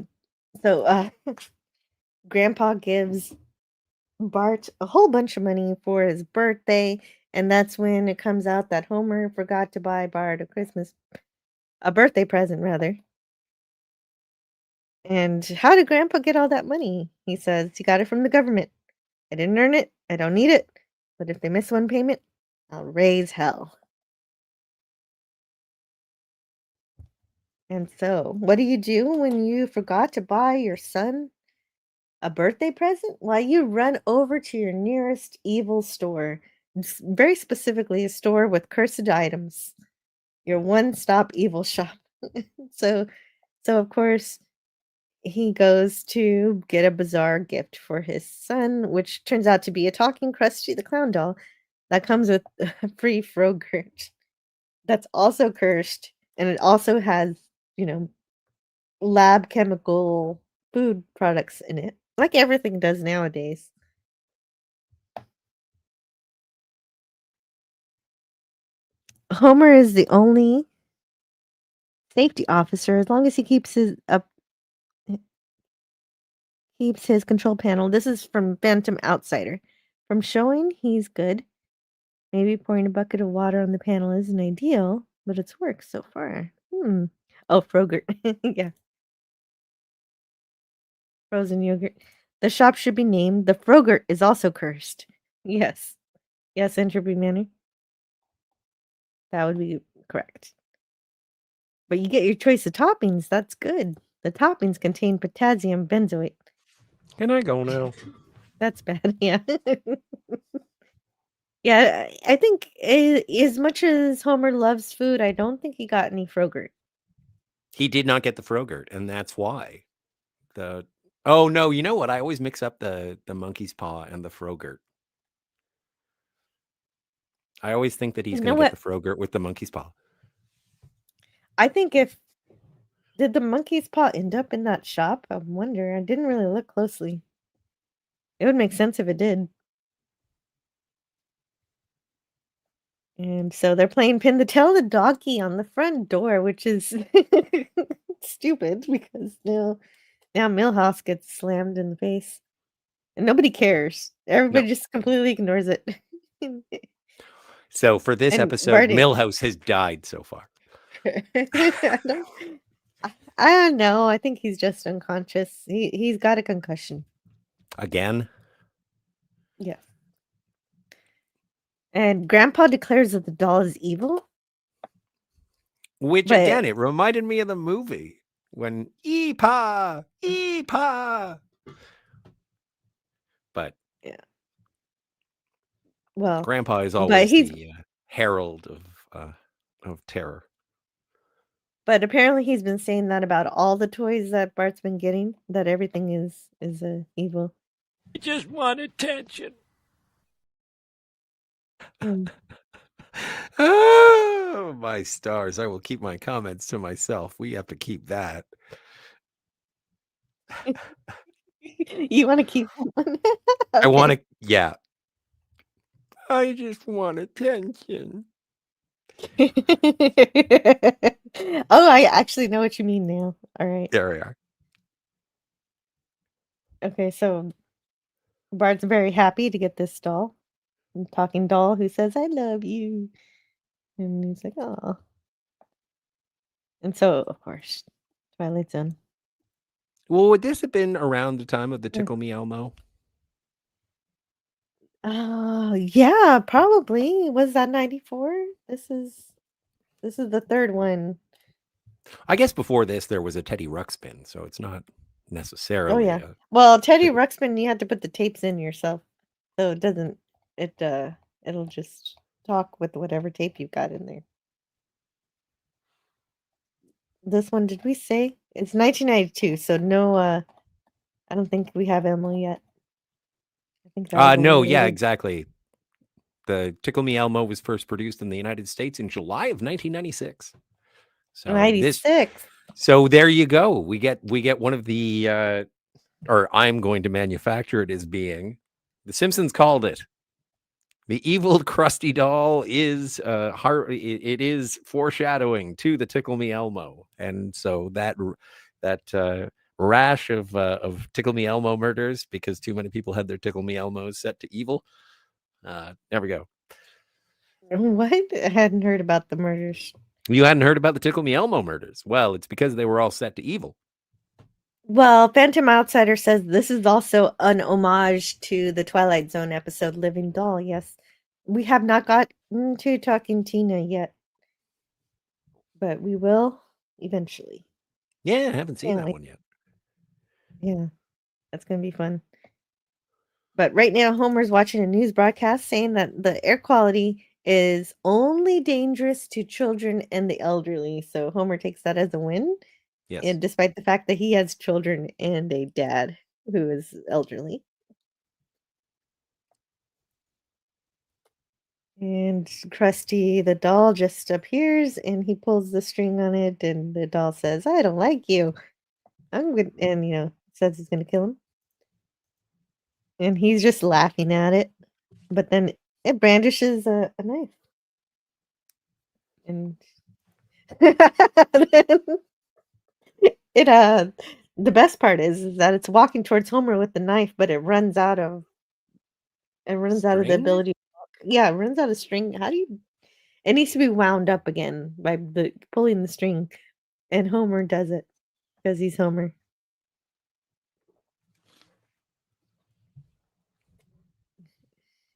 Grandpa gives Bart a whole bunch of money for his birthday, and that's when it comes out that Homer forgot to buy Bart a birthday present rather. And how did Grandpa get all that money? He says he got it from the government. I didn't earn it. I don't need it. But if they miss one payment, I'll raise hell. And so, what do you do when you forgot to buy your son a birthday present? Why, you run over to your nearest evil store, very specifically a store with cursed items, your one-stop evil shop. so of course, he goes to get a bizarre gift for his son, which turns out to be a talking Krusty the Clown doll that comes with a free Frogurt that's also cursed, and it also has, lab chemical food products in it, like everything does nowadays. Homer is the only safety officer as long as he keeps his control panel. This is from Phantom Outsider. From showing, he's good. Maybe pouring a bucket of water on the panel isn't ideal, but it's worked so far. Oh, Frogurt. Yeah. Frozen yogurt. The shop should be named The Frogurt is also cursed. Yes. Yes, Entropy Manor. That would be correct. But you get your choice of toppings. That's good. The toppings contain potassium benzoate. Can I go now? That's bad. Yeah. Yeah, I think as much as Homer loves food, I don't think he got any Frogurt. He did not get the Frogurt, and that's why. Oh no, you know what? I always mix up the monkey's paw and the Frogurt. I always think that he's going to get the Frogurt with the monkey's paw. I think did the monkey's paw end up in that shop? I wonder. I didn't really look closely. It would make sense if it did. And so they're playing pin the tail of the donkey on the front door, which is stupid because now Milhouse gets slammed in the face. And nobody cares. Everybody just completely ignores it. So for this episode, Milhouse has died so far. I don't know. I think he's just unconscious. He's got a concussion. Again? Yeah. And Grandpa declares that the doll is evil. Again, it reminded me of the movie when Eepa. But yeah. Well, Grandpa is always the herald of terror. But apparently he's been saying that about all the toys that Bart's been getting, that everything is evil. I just want attention. Oh, my stars. I will keep my comments to myself. We have to keep that. You want to keep one? Okay. I want to, yeah. I just want attention. Oh, I actually know what you mean now. All right. There we are. Okay, so Bart's very happy to get this doll. A talking doll who says, I love you. And he's like, oh. And so, of course, Twilight Zone. Well, would this have been around the time of the Tickle Me Elmo? Yeah, probably. Was that 94? This is the third one. I guess before this there was a Teddy Ruxpin, so it's not necessarily. Oh yeah. Well, Teddy Ruxpin, you had to put the tapes in yourself, so it doesn't. It'll just talk with whatever tape you've got in there. This one, did we say? It's 1992, so no, I don't think we have Elmo yet. I think that was a No, little yeah, later. exactly. The Tickle Me Elmo was first produced in the United States in July of 1996. So 96. So there you go. We get one of the or I'm going to manufacture it as being the Simpsons called it. The evil crusty doll is it is foreshadowing to the Tickle Me Elmo. And so that rash of Tickle Me Elmo murders because too many people had their Tickle Me Elmos set to evil. There we go. What? I hadn't heard about the murders. You hadn't heard about the Tickle Me Elmo murders. Well, it's because they were all set to evil. Well, Phantom Outsider says this is also an homage to the Twilight Zone episode Living Doll. Yes. We have not got into Talking Tina yet, but we will eventually. Yeah, I haven't seen that one yet. Yeah, that's going to be fun. But right now, Homer's watching a news broadcast saying that the air quality is only dangerous to children and the elderly. So Homer takes that as a win. Yes. And despite the fact that he has children and a dad who is elderly. And Krusty the doll just appears and he pulls the string on it and the doll says, "I don't like you. I'm good," and says he's gonna kill him. And he's just laughing at it. But then it brandishes a knife. And the best part is that it's walking towards Homer with the knife, but it runs out of the String? ability to walk. Yeah, it runs out of string. It needs to be wound up again by pulling the string. And Homer does it because he's Homer.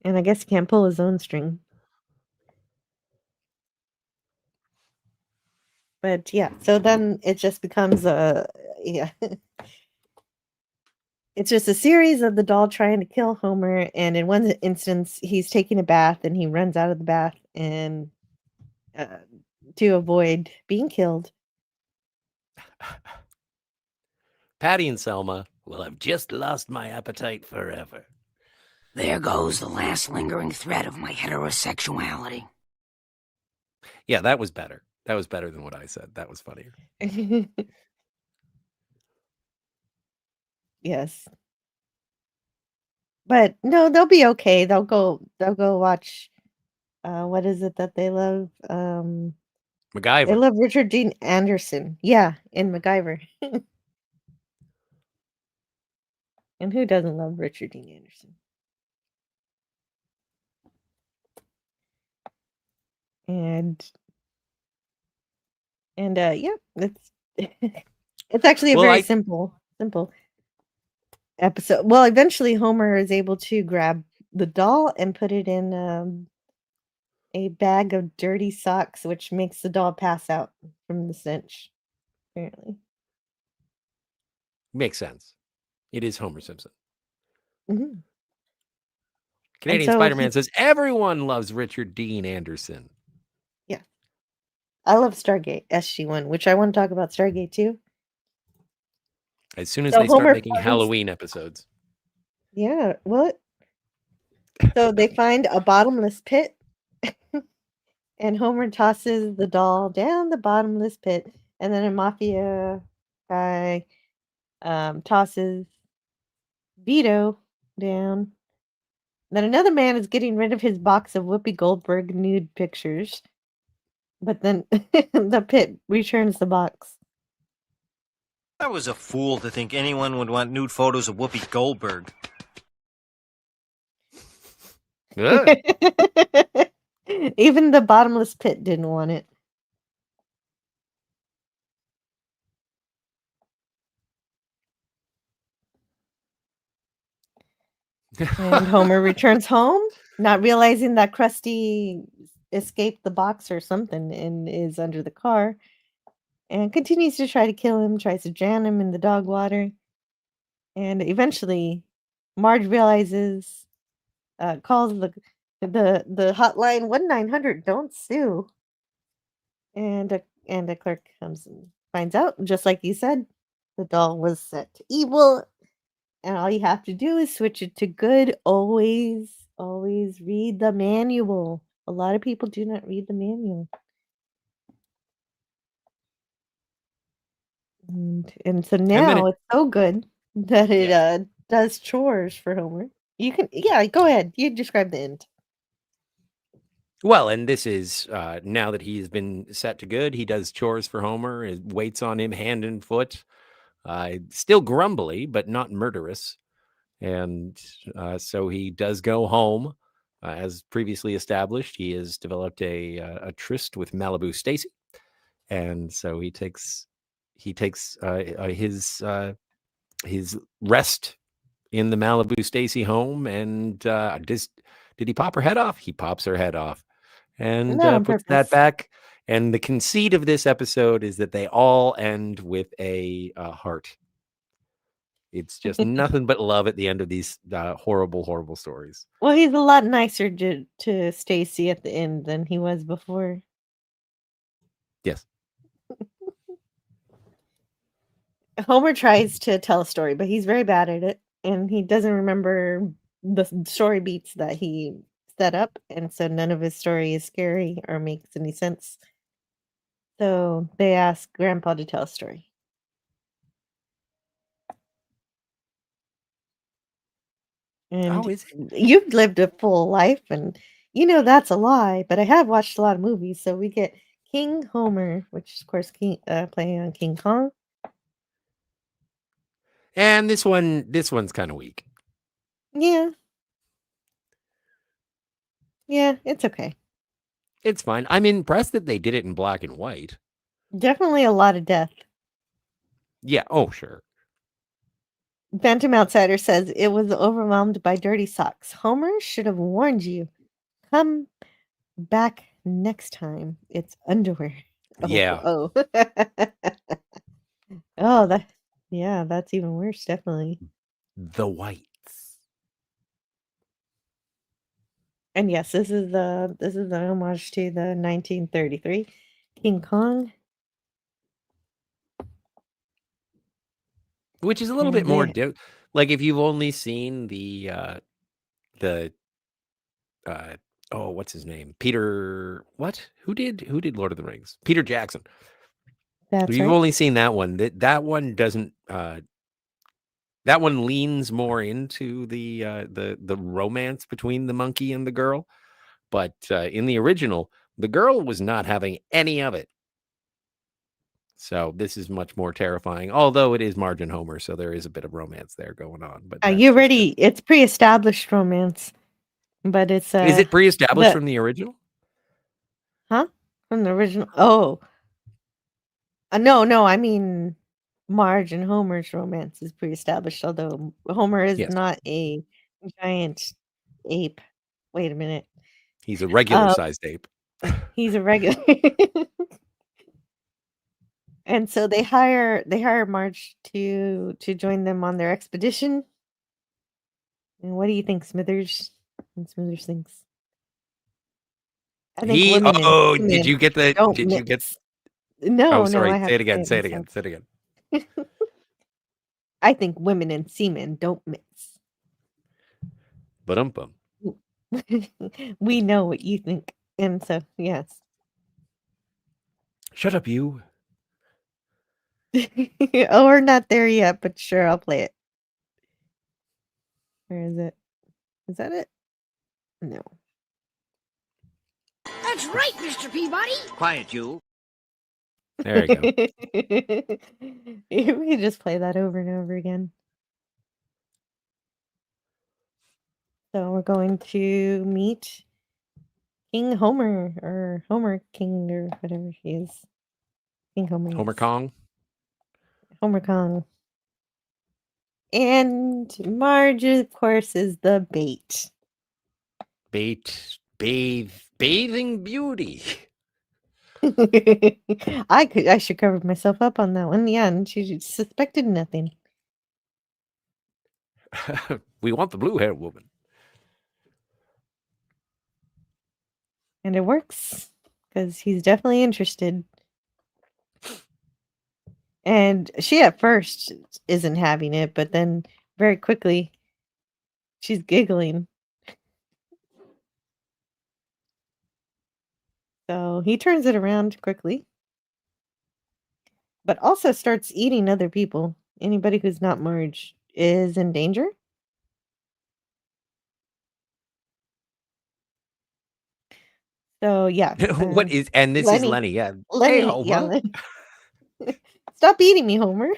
And I guess he can't pull his own string. But yeah, so then it just becomes it's just a series of the doll trying to kill Homer, and in one instance, he's taking a bath and he runs out of the bath and to avoid being killed. Patty and Selma will have just lost my appetite forever. There goes the last lingering thread of my heterosexuality. Yeah, that was better. That was better than what I said. That was funnier. Yes. But no, they'll be okay. They'll go watch what is it that they love? MacGyver. They love Richard Dean Anderson. Yeah, in MacGyver. And who doesn't love Richard Dean Anderson? And yeah, it's it's actually a very simple episode. Well, eventually Homer is able to grab the doll and put it in a bag of dirty socks, which makes the doll pass out from the stench, apparently. Makes sense. It is Homer Simpson. Mm-hmm. Canadian Spider-Man says everyone loves Richard Dean Anderson. Yeah. I love Stargate SG-1, which I want to talk about Stargate too. As soon as they start making Halloween episodes. Yeah, what? So they find a bottomless pit, and Homer tosses the doll down the bottomless pit, and then a mafia guy tosses Vito down. Then another man is getting rid of his box of Whoopi Goldberg nude pictures, but then the pit returns the box. I was a fool to think anyone would want nude photos of Whoopi Goldberg. Even the bottomless pit didn't want it. And Homer returns home, not realizing that Krusty escaped the box or something and is under the car, and continues to try to kill him, tries to drown him in the dog water. And eventually, Marge realizes, calls the hotline 1-900 don't sue. And a clerk comes and finds out, just like you said, the doll was set to evil, and all you have to do is switch it to good. Always, always read the manual. A lot of people do not read the manual. And so now it's so good that it does chores for Homer. You can, go ahead. You describe the end. Well, and this is now that he's been set to good, he does chores for Homer, it waits on him hand and foot. Still grumbly, but not murderous. And so he does go home. As previously established, he has developed a tryst with Malibu Stacy. And so he takes his rest in the Malibu Stacy home. And did he pop her head off? He pops her head off and puts that back. And the conceit of this episode is that they all end with a heart. It's just nothing but love at the end of these horrible, horrible stories. Well, he's a lot nicer to Stacy at the end than he was before. Yes. Homer tries to tell a story, but he's very bad at it, and he doesn't remember the story beats that he set up, and so none of his story is scary or makes any sense. So they ask Grandpa to tell a story. And you've lived a full life, and you know that's a lie, but I have watched a lot of movies, so we get King Homer, which is, of course, playing on King Kong. And this one's kind of weak. Yeah. Yeah, it's okay. It's fine. I'm impressed that they did it in black and white. Definitely a lot of death. Yeah, oh, sure. Phantom Outsider says it was overwhelmed by dirty socks. Homer should have warned you. Come back next time. It's underwear. Yeah. Oh, that's even worse, definitely. The whites. And yes, this is the homage to the 1933 King Kong. Which is a little bit more like if you've only seen the what's his name? Peter what? Who did Lord of the Rings? Peter Jackson. That's If you've right. only seen that one, that one doesn't that one leans more into the romance between the monkey and the girl. But in the original, the girl was not having any of it. So this is much more terrifying, although it is Marge and Homer, so there is a bit of romance there going on. But it's pre-established romance, but it's is it pre-established from the original? Huh? From the original? Oh, no. I mean, Marge and Homer's romance is pre-established, although Homer is not a giant ape. Wait a minute. He's a regular-sized ape. He's a regular. And so they hire Marge to join them on their expedition. And what do you think, Smithers? And Smithers thinks. I think did you get the? Did you get? No, oh, sorry. No, say it again. Say it again. Say it again. I think women and seamen don't mix. Ba-dum-bum. We know what you think, and so yes. Shut up, you. Oh, we're not there yet, but sure, I'll play it. Where is it? Is that it? No. That's right, Mr. Peabody. Quiet, you. There you go. We can just play that over and over again. So we're going to meet King Homer, or Homer King, or whatever he is. King Homer. Homer Kong. Homer Kong. And Marge, of course, is the bait. Bathing beauty. I should cover myself up on that one. Yeah, and she suspected nothing. We want the blue hair woman. And it works because he's definitely interested. And she at first isn't having it, but then very quickly she's giggling. So he turns it around quickly, but also starts eating other people. Anybody who's not Marge is in danger. So yeah, What is, and this is Lenny. Yeah. Hey, Yeah, Homer. Lenny. Stop eating me, Homer.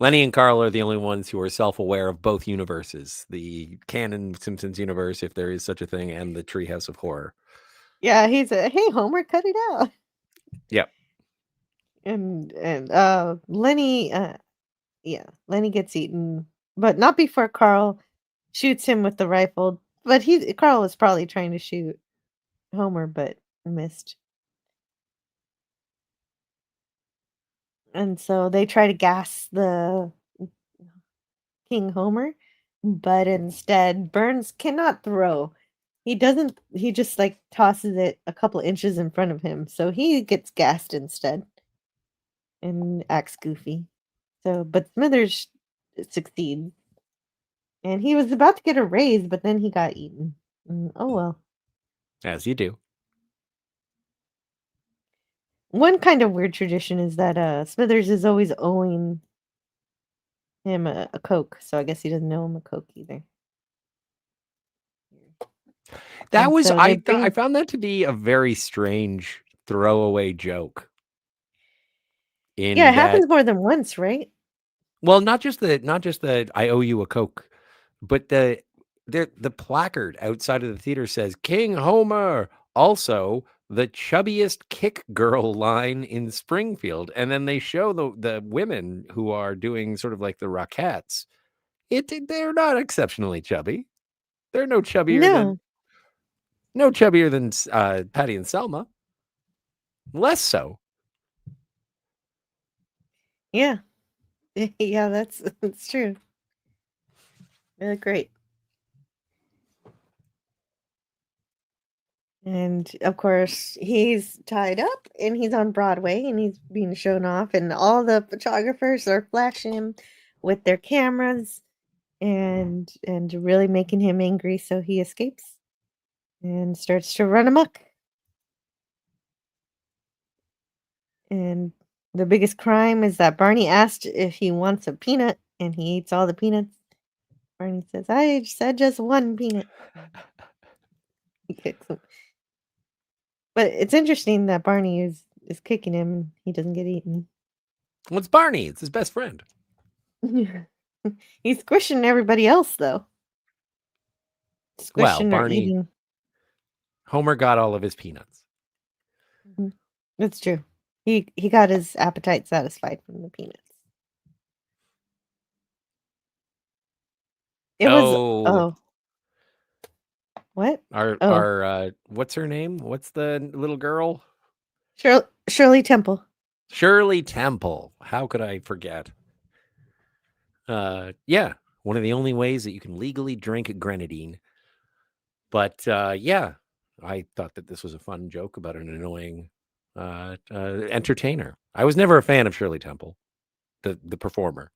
Lenny and Carl are the only ones who are self-aware of both universes, the canon Simpsons universe, if there is such a thing, and the Treehouse of Horror. Yeah, he's a hey Homer, cut it out. Yep. And Lenny, Lenny gets eaten, but not before Carl shoots him with the rifle. But Carl was probably trying to shoot Homer, but missed. And so they try to gas the King Homer, but instead Burns cannot throw. He doesn't. He just like tosses it a couple inches in front of him, so he gets gassed instead, and acts goofy. So, but Smithers succeeds, and he was about to get a raise, but then he got eaten. Oh well. As you do. One kind of weird tradition is that Smithers is always owing him a Coke, so I guess he doesn't owe him a Coke either. That And was so I they bring- found that to be a very strange throwaway joke. Yeah, it happens more than once, right? Well, not just the I owe you a Coke, but the placard outside of the theater says King Homer, also the chubbiest kick girl line in Springfield, and then they show the women who are doing sort of like the Rockettes. They're not exceptionally chubby. They're no chubbier than Patty and Selma. Less so. Yeah. Yeah, that's true. They look great. And of course, he's tied up and he's on Broadway and he's being shown off, and all the photographers are flashing him with their cameras and really making him angry, so he escapes and starts to run amok. And the biggest crime is that Barney asked if he wants a peanut and he eats all the peanuts. Barney says, I said just one peanut. He kicks him. But it's interesting that Barney is kicking him and he doesn't get eaten. Well, it's Barney. It's his best friend. He's squishing everybody else, though. Squishing or Barney, eating. Homer got all of his peanuts. That's true. He got his appetite satisfied from the peanuts. It was what? Our what's her name? What's the little girl? Shirley Temple. Shirley Temple. How could I forget? Yeah, one of the only ways that you can legally drink grenadine. But yeah, I thought that this was a fun joke about an annoying entertainer. I was never a fan of Shirley Temple, the performer.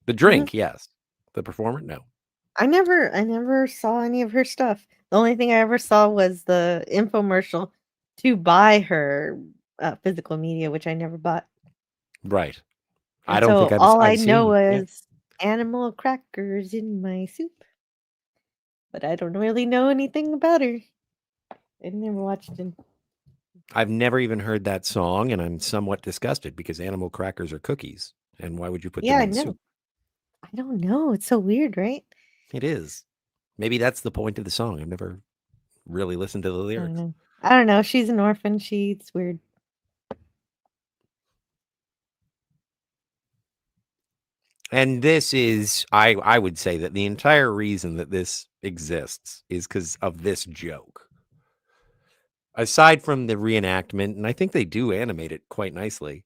The drink, yes. The performer, no. I never saw any of her stuff. The only thing I ever saw was the infomercial to buy her physical media, which I never bought. Right. And I don't think all I I've know seen, is animal crackers in my soup. But I don't really know anything about her. I never watched it. I've never even heard that song, and I'm somewhat disgusted because animal crackers are cookies. And why would you put them in soup? I don't know. It's so weird, right? It is. Maybe that's the point of the song. I've never really listened to the lyrics. I don't know. She's an orphan. She eats weird. And this is, I would say that the entire reason that this exists is because of this joke. Aside from the reenactment, and I think they do animate it quite nicely.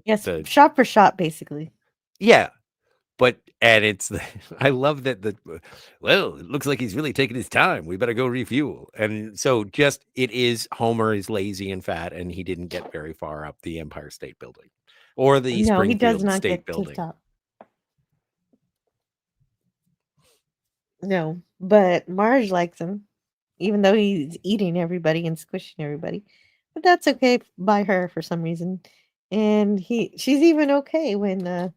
Yes, shot for shot, basically. Yeah. and it's I love that well, it looks like he's really taking his time. We better go refuel. And so it is Homer is lazy and fat, and he didn't get very far up the Empire State Building or the No, he does Springfield not State get to the Building. top. No, but Marge likes him, even though he's eating everybody and squishing everybody. But that's okay by her for some reason. And she's even okay when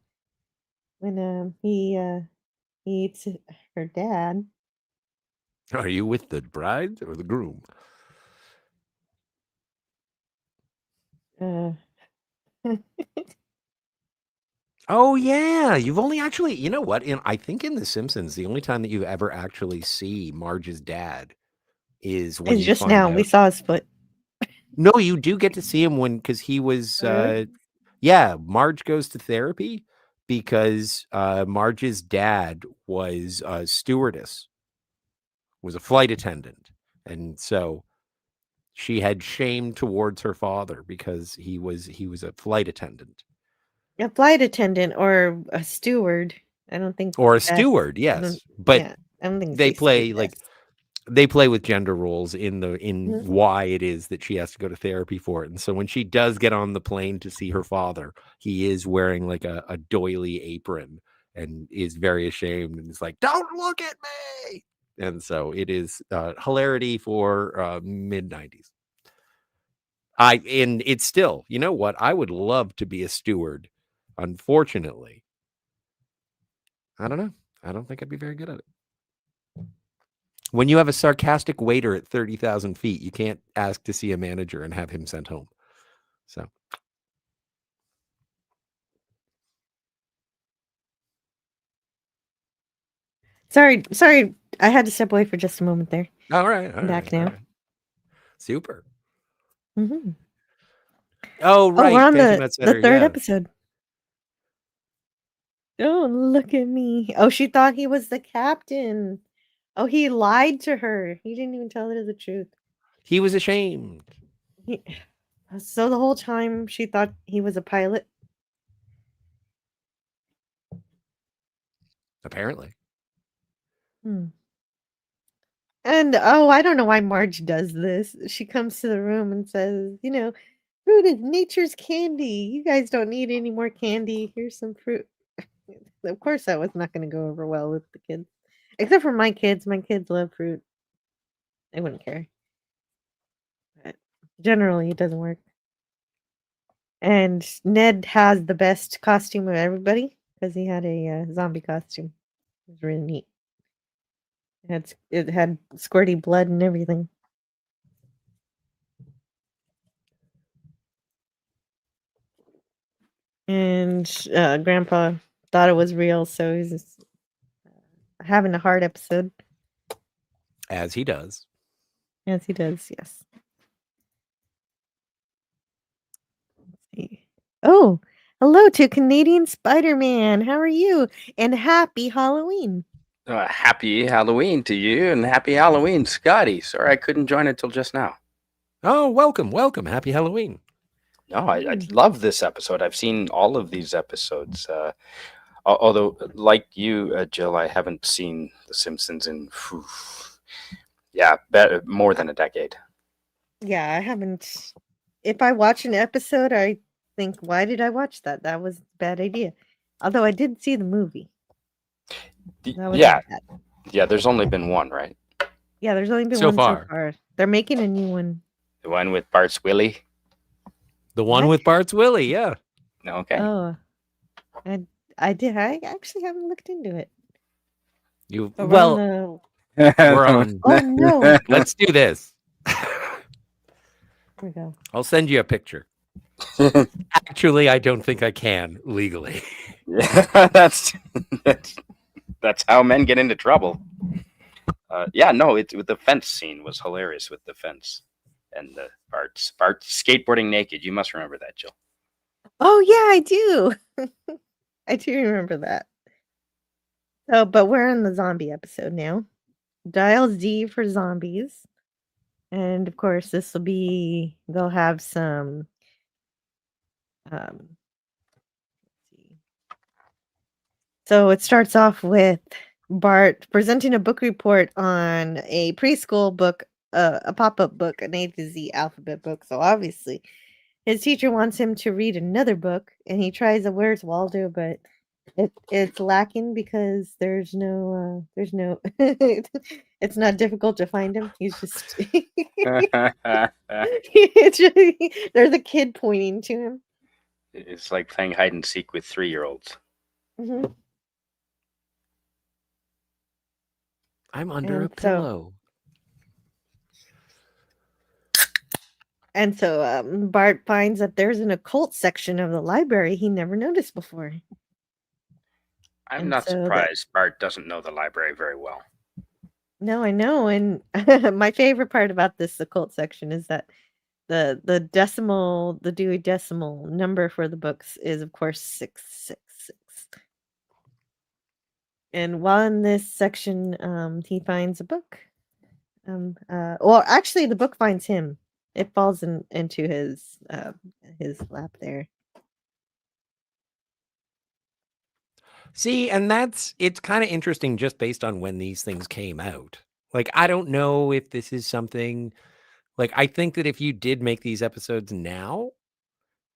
he eats her dad. Are you with the bride or the groom? Oh yeah, you've only actually, you know what? I think in The Simpsons, the only time that you ever actually see Marge's dad is when It's you just find now out. we saw his foot. No, you do get to see him because he was, Really? yeah, Marge goes to therapy because Marge's dad was a stewardess, was a flight attendant, and so she had shame towards her father because he was a flight attendant. A flight attendant or a steward. I don't think Or a S. steward, yes. But Yeah, I don't think they they say play S. they play with gender roles in Mhm. why it is that she has to go to therapy for it. And so when she does get on the plane to see her father, he is wearing like a doily apron and is very ashamed and is like, "Don't look at me." And so it is hilarity for mid 90s. And it's still, you know what? I would love to be a steward. Unfortunately, I don't know. I don't think I'd be very good at it. When you have a sarcastic waiter at 30,000 feet, you can't ask to see a manager and have him sent home. So. Sorry. I had to step away for just a moment there. All right. I'm back now. Right. Super. Mm-hmm. Oh, right. Oh, we're on Phantom the third episode. Oh, look at me. Oh, she thought he was the captain. Oh, he lied to her. He didn't even tell her the truth. He was ashamed. So the whole time she thought he was a pilot? Apparently. And I don't know why Marge does this. She comes to the room and says, fruit is nature's candy. You guys don't need any more candy. Here's some fruit. Of course, that was not going to go over well with the kids. Except for my kids. My kids love fruit. They wouldn't care. But generally, it doesn't work. And Ned has the best costume of everybody because he had a zombie costume. It was really neat. It had squirty blood and everything. And Grandpa thought it was real, so he's having a hard episode. As he does. As he does, yes. Let's see. Oh, hello to Canadian Spider-Man. How are you? And happy Halloween. Happy Halloween to you, and happy Halloween, Scotty. Sorry I couldn't join until just now. Oh, welcome. Happy Halloween. No, I love this episode. I've seen all of these episodes. Although, like you, Jill, I haven't seen The Simpsons in, more than a decade. Yeah, I haven't. If I watch an episode, I think, why did I watch that? That was a bad idea. Although I did see the movie. Yeah, there's only been one, right? Yeah, there's only been one so far. They're making a new one. The one with Bart's Willie? The one with Bart's Willie, yeah. Okay. Oh, I did. I actually haven't looked into it. We're on. Oh no! Let's do this. Here we go. I'll send you a picture. Actually, I don't think I can legally. Yeah, that's how men get into trouble. The fence scene was hilarious with the fence and the Bart skateboarding naked. You must remember that, Jill. Oh yeah, I do. I do remember that. Oh, but we're in the zombie episode now. Dial Z for zombies. And of course, they'll have some So it starts off with Bart presenting a book report on a preschool book, a pop-up book, an A to Z alphabet book. So obviously his teacher wants him to read another book, and he tries a Where's Waldo, but it's lacking because there's no it's not difficult to find him. He's just there's a kid pointing to him. It's like playing hide and seek with 3-year-olds. Mm-hmm. I'm under a pillow. And so Bart finds that there's an occult section of the library he never noticed before. I'm not surprised Bart doesn't know the library very well. No, I know. And my favorite part about this occult section is that the decimal, the Dewey Decimal number for the books is, of course, 666. And while in this section, he finds a book. Well, actually, the book finds him. It falls into his lap there. See, and it's kind of interesting just based on when these things came out. Like, I don't know if this is something, like, I think that if you did make these episodes now,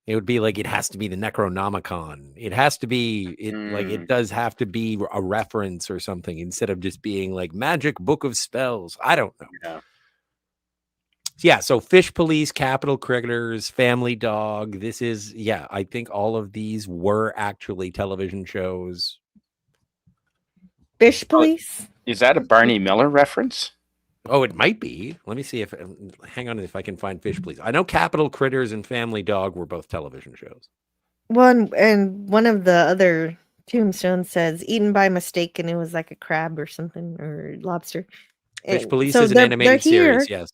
it would be like, it has to be the Necronomicon. It has to be, like, it does have to be a reference or something instead of just being like Magic Book of Spells. I don't know. Yeah, so Fish Police, Capital Critters, Family Dog. This is, I think all of these were actually television shows. Fish Police? Is that a Barney Miller reference? Oh, it might be. Let me see hang on if I can find Fish Police. I know Capital Critters and Family Dog were both television shows. One and one of the other tombstones says eaten by mistake, and it was like a crab or something, or lobster. Fish Police is an animated series, yes.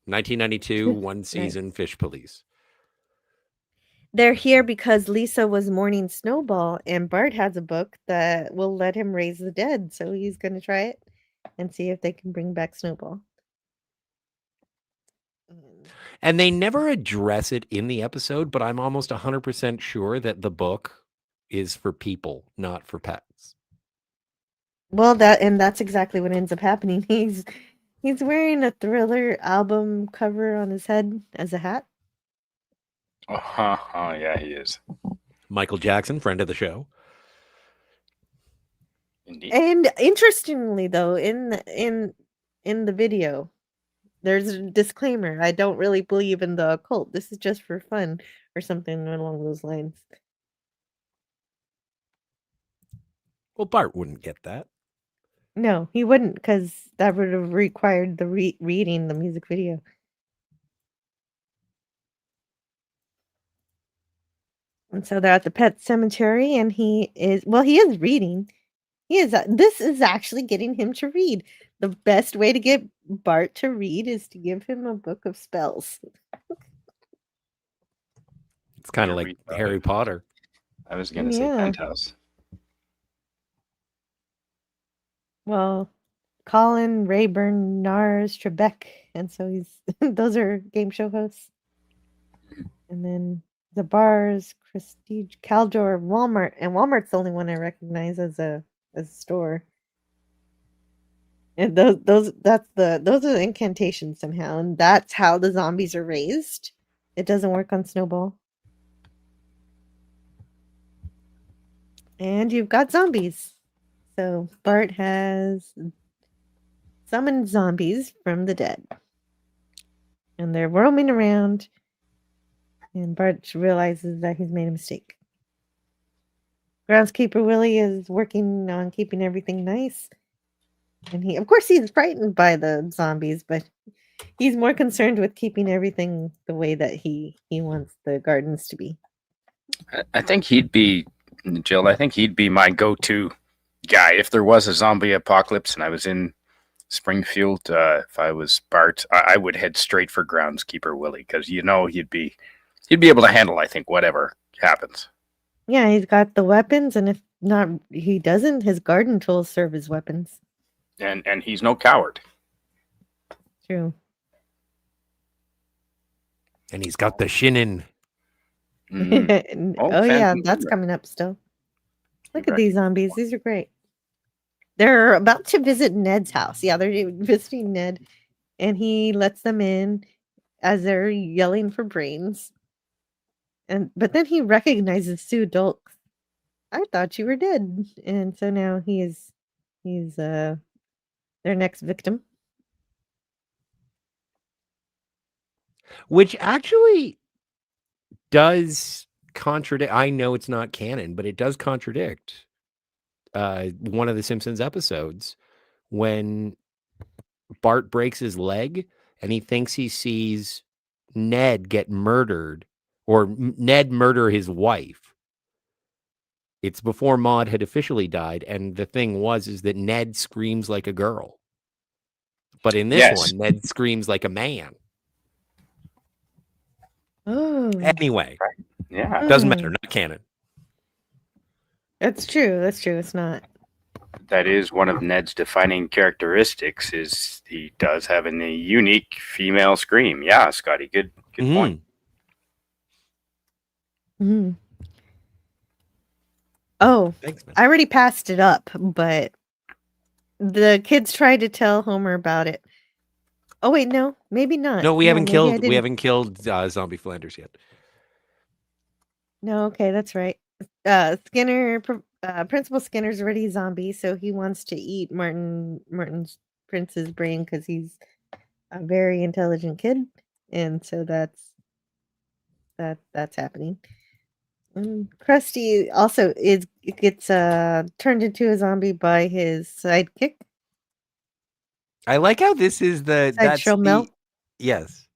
1992, one season, Fish Police. They're here because Lisa was mourning Snowball, and Bart has a book that will let him raise the dead. So he's going to try it and see if they can bring back Snowball. And they never address it in the episode, but I'm almost 100% sure that the book is for people, not for pets. Well, that's exactly what ends up happening. He's wearing a Thriller album cover on his head as a hat. Oh, yeah, he is. Michael Jackson, friend of the show. Indeed. And interestingly, though, in the video, there's a disclaimer. I don't really believe in the occult. This is just for fun, or something along those lines. Well, Bart wouldn't get that. No, he wouldn't, because that would have required the reading the music video. And so they're at the pet cemetery, and he is reading. This is actually getting him to read. The best way to get Bart to read is to give him a book of spells. It's kind of like Harry Potter. I was going to say Penthouse. Well, Colin, Rayburn, Nars, Trebek, and so he's those are game show hosts. And then the bars, Prestige, Caldor, Walmart, and Walmart's the only one I recognize as a store. And those are the incantations somehow, and that's how the zombies are raised. It doesn't work on Snowball. And you've got zombies. So Bart has summoned zombies from the dead. And they're roaming around. And Bart realizes that he's made a mistake. Groundskeeper Willie is working on keeping everything nice. And he's frightened by the zombies, but he's more concerned with keeping everything the way that he wants the gardens to be. I think he'd be, Jill, my go-to guy. If there was a zombie apocalypse and I was in Springfield, if I was Bart, I would head straight for Groundskeeper Willie, because he'd be able to handle, I think, whatever happens. Yeah, he's got the weapons, and if not, he doesn't. His garden tools serve as weapons. And he's no coward. True. And he's got the shinin. Yeah, that's coming up still. Look at these zombies. These are great. They're about to visit Ned's house. Yeah, they're visiting Ned, and he lets them in as they're yelling for brains. But then he recognizes Sue Dolk. I thought you were dead, and so now he's their next victim. Which actually does contradict. I know it's not canon, but it does contradict one of the Simpsons episodes when Bart breaks his leg and he thinks he sees Ned get murdered or Ned murder his wife. It's before Maude had officially died, and the thing is that Ned screams like a girl. But in this one, Ned screams like a man. Oh. Anyway. Yeah. Doesn't matter, not canon. That's true. It's not. That is one of Ned's defining characteristics, is he does have a unique female scream. Yeah, Scotty, good point. Mm-hmm. Oh, thanks, man. I already passed it up, but the kids tried to tell Homer about it. Oh wait, no, maybe not. No, we haven't killed Zombie Flanders yet. No, okay, that's right. Skinner, Principal Skinner's already a zombie, so he wants to eat Martin's Prince's brain because he's a very intelligent kid, and so that's happening. Krusty also gets turned into a zombie by his sidekick. I like how this is Sideshow Mel. Yes.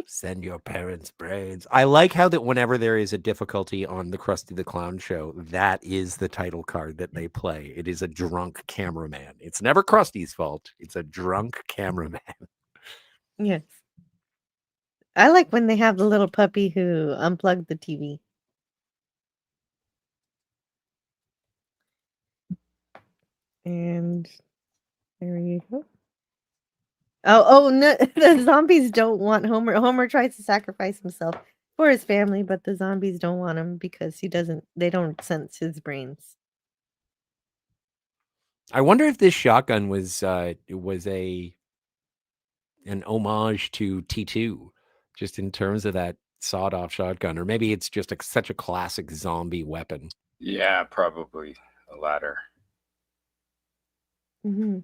Send your parents' brains. I like how that whenever there is a difficulty on the Krusty the Clown show, that is the title card that they play. It is a drunk cameraman. It's never Krusty's fault. It's a drunk cameraman. Yes. I like when they have the little puppy who unplugged the TV. And there you go. Oh no, the zombies don't want Homer. Homer tries to sacrifice himself for his family, but the zombies don't want him because they don't sense his brains. I wonder if this shotgun was an homage to T2, just in terms of that sawed-off shotgun, or maybe it's just such a classic zombie weapon. Yeah, probably the latter. Mm-hmm.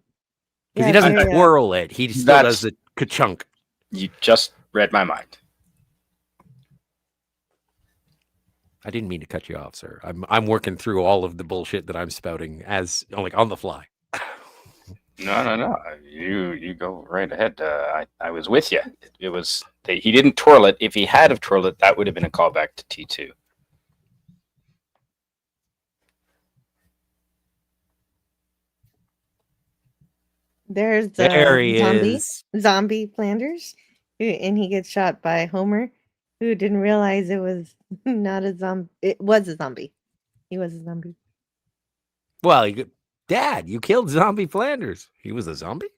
Because he doesn't twirl it; he still does the ka-chunk. You just read my mind. I didn't mean to cut you off, sir. I'm working through all of the bullshit that I'm spouting on the fly. No. You go right ahead. I was with you. It was he didn't twirl it. If he had have twirled it, that would have been a callback to T2. There's zombie Flanders, and he gets shot by Homer, who didn't realize it was not a zombie. It was a zombie. He was a zombie. Well, Dad, you killed Zombie Flanders. He was a zombie?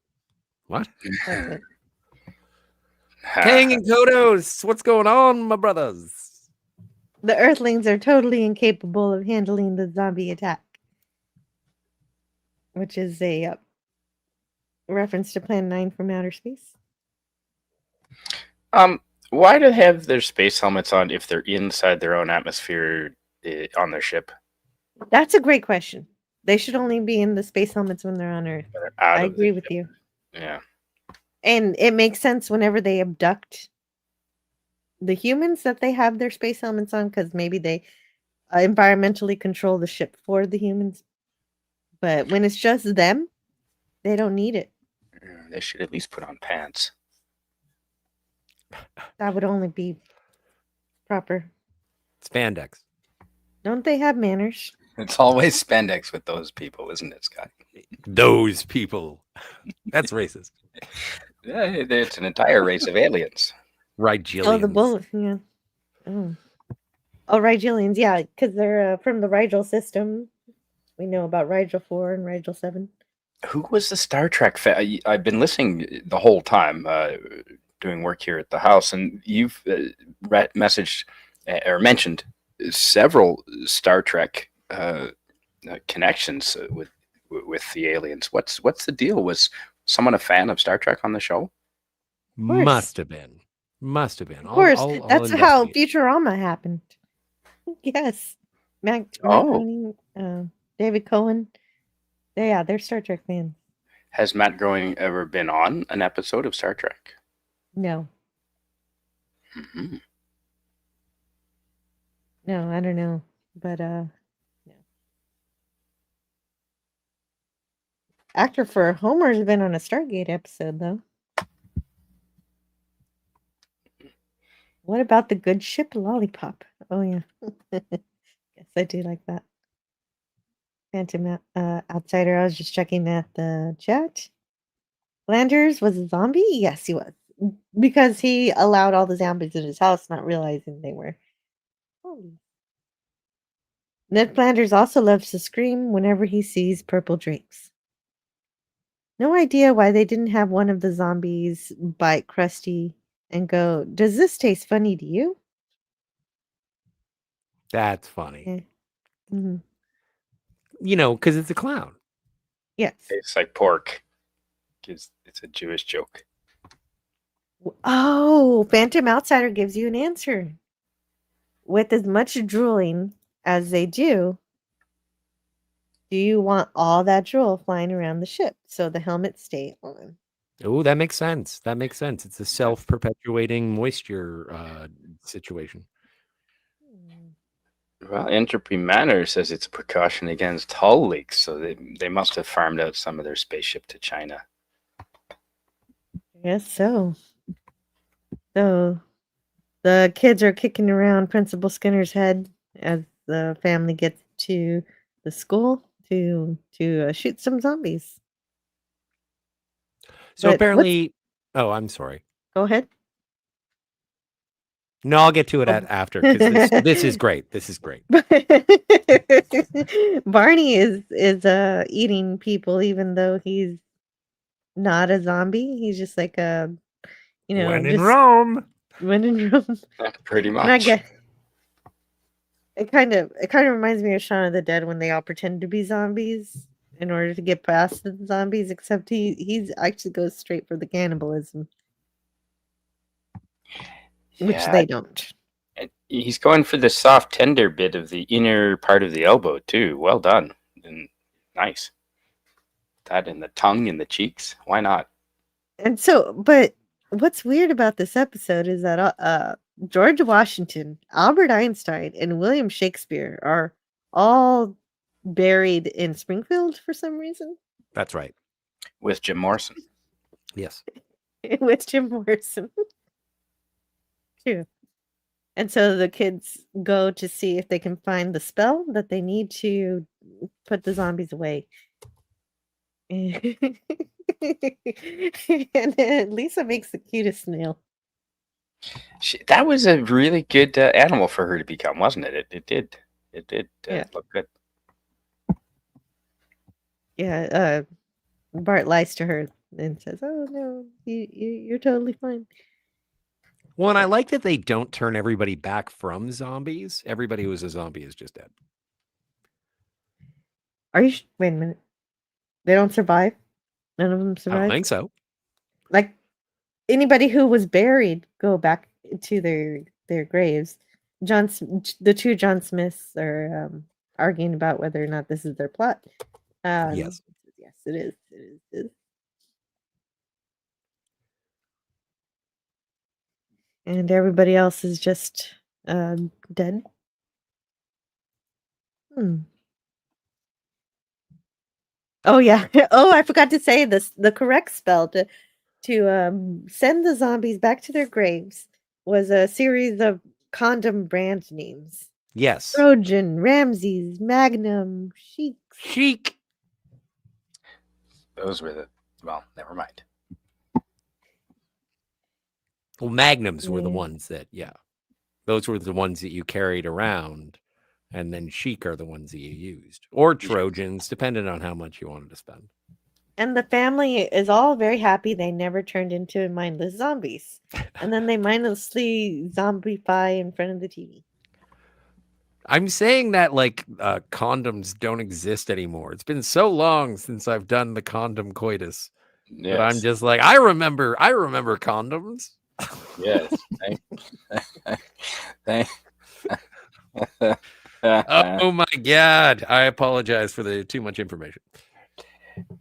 What? Kang and Kodos, what's going on, my brothers? The Earthlings are totally incapable of handling the zombie attack, which is a reference to Plan 9 from outer space. Why do they have their space helmets on if they're inside their own atmosphere on their ship? That's a great question. They should only be in the space helmets when they're on Earth. I agree with you. Yeah. And it makes sense whenever they abduct the humans that they have their space helmets on, because maybe they environmentally control the ship for the humans. But when it's just them, they don't need it. They should at least put on pants. That would only be proper. Spandex. Don't they have manners? It's always spandex with those people, isn't it, Scott? Those people. That's racist. Yeah, it's an entire race of aliens. Rigelians. Oh, the bullet. Yeah. Oh, Rigelians. Yeah, because they're from the Rigel system. We know about Rigel 4 and Rigel 7. Who was the Star Trek fan? I've been listening the whole time, doing work here at the house, and you've messaged or mentioned several Star Trek connections with the aliens. What's the deal? Was someone a fan of Star Trek on the show? Must have been. Of course, that's how investigate. Futurama happened. Yes, Matt Oh. Groening, David Cohen. They're Star Trek fans. Has Matt Groening ever been on an episode of Star Trek? No. Mm-hmm. No, I don't know, but no. Actor for Homer's been on a Stargate episode though. What about the good ship Lollipop? Oh yeah, yes, I do like that. Phantom Outsider. I was just checking at the chat. Flanders was a zombie. Yes, he was, because he allowed all the zombies in his house, not realizing they were. Ned Flanders also loves to scream whenever he sees purple drapes. No idea why they didn't have one of the zombies bite Krusty and go, "Does this taste funny to you?" That's funny. Yeah. Mm-hmm. You know, because it's a clown. Yes. It's like pork. It's a Jewish joke. Oh, Phantom Outsider gives you an answer. With as much drooling as they do you want all that drool flying around the ship so the helmets stay on? Oh, that makes sense. That makes sense. It's a self-perpetuating moisture situation. Well, Entropy Manor says it's a precaution against hull leaks, so they must have farmed out some of their spaceship to China. Yes, so. So the kids are kicking around Principal Skinner's head as the family gets to the school to shoot some zombies. So But apparently, oh, I'm sorry. Go ahead. No, I'll get to it after because this is great. This is great. Barney is eating people, even though he's not a zombie. He's just like a, when in Rome. When in Rome. Pretty much. And I guess it kind of reminds me of Shaun of the Dead when they all pretend to be zombies in order to get past the zombies, except he's actually goes straight for the cannibalism. Which they don't. He's going for the soft, tender bit of the inner part of the elbow, too. Well done. And nice. That and the tongue and the cheeks. Why not? And so, but what's weird about this episode is that George Washington, Albert Einstein, and William Shakespeare are all buried in Springfield for some reason. That's right. With Jim Morrison. Yes. With Jim Morrison. True. And so the kids go to see if they can find the spell that they need to put the zombies away. And then Lisa makes the cutest snail. That was a really good animal for her to become, wasn't it? It did look good. Yeah. Bart lies to her and says, "Oh no, you're totally fine." Well, and I like that they don't turn everybody back from zombies. Everybody who is a zombie is just dead. Are you? Wait a minute. They don't survive? None of them survive? I don't think so. Like, anybody who was buried go back to their graves. The two John Smiths are arguing about whether or not this is their plot. Yes. Yes, it is. It is. And everybody else is just dead. Oh yeah. Oh, I forgot to say this. The correct spell to send the zombies back to their graves was a series of condom brand names. Yes. Trojan, Ramses, Magnum, Chic. Those were well, never mind. Well, Magnums were the ones that, those were the ones that you carried around, and then Chic are the ones that you used, or Trojans, depending on how much you wanted to spend. And the family is all very happy they never turned into mindless zombies. And then they mindlessly zombify in front of the TV. I'm saying that like condoms don't exist anymore. It's been so long since I've done the condom coitus that I'm Yes. just like, I remember condoms. Yes. Oh my God. I apologize for the too much information.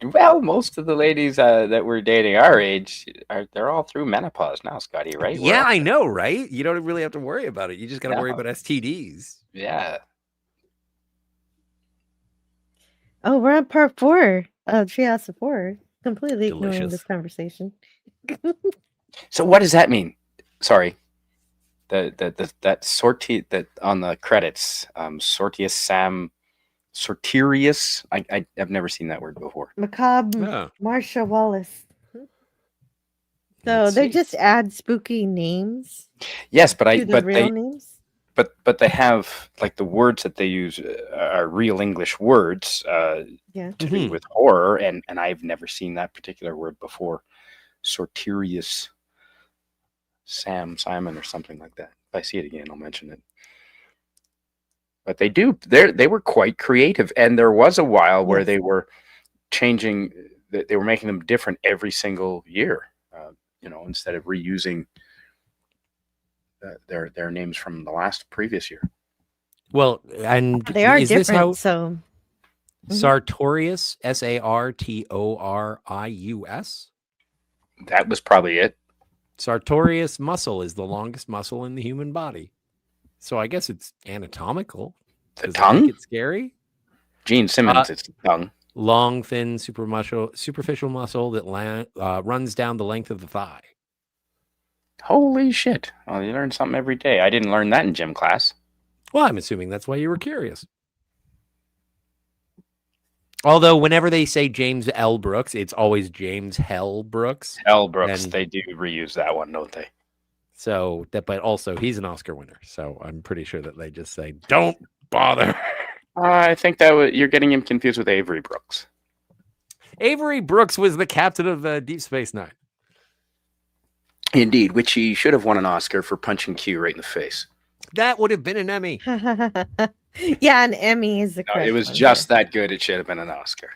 Well, most of the ladies that we're dating our age they're all through menopause now, Scotty, right? Yeah, I know, right? You don't really have to worry about it. You just got to worry No. about STDs. Yeah. Oh, we're on part 4 of Treehouse of Horror. Completely ignoring Delicious. this conversation. So what does that mean? Sorry. That sortie that on the credits, Sorterius. I've never seen that word before. Macabre Oh. Marsha Wallace. So Let's they see. just add spooky names Yes, but to the real names. But they have like the words that they use are real English words Yeah. to do with horror, and I've never seen that particular word before. Sorterius. Simon, or something like that. If I see it again, I'll mention it. But they were quite creative, and there was a while where they were changing. They were making them different every single year. Instead of reusing their names from the previous year. Well, and They are is different, this how so Sartorius, Sartorius? That was probably it. Sartorius muscle is the longest muscle in the human body. So I guess it's anatomical. The Does tongue? that make it scary? Gene Simmons, it's the tongue. Long, thin, superficial muscle that runs down the length of the thigh. Holy shit. Well, you learn something every day. I didn't learn that in gym class. Well, I'm assuming that's why you were curious. Although whenever they say James L. Brooks, it's always James Hell Brooks. L. Brooks, they do reuse that one, don't they? So but also he's an Oscar winner. So I'm pretty sure that they just say, don't bother. I think you're getting him confused with Avery Brooks. Avery Brooks was the captain of Deep Space Nine. Indeed, which he should have won an Oscar for punching Q right in the face. That would have been an Emmy. Yeah, an Emmy is the correct it was one just that good. It should have been an Oscar.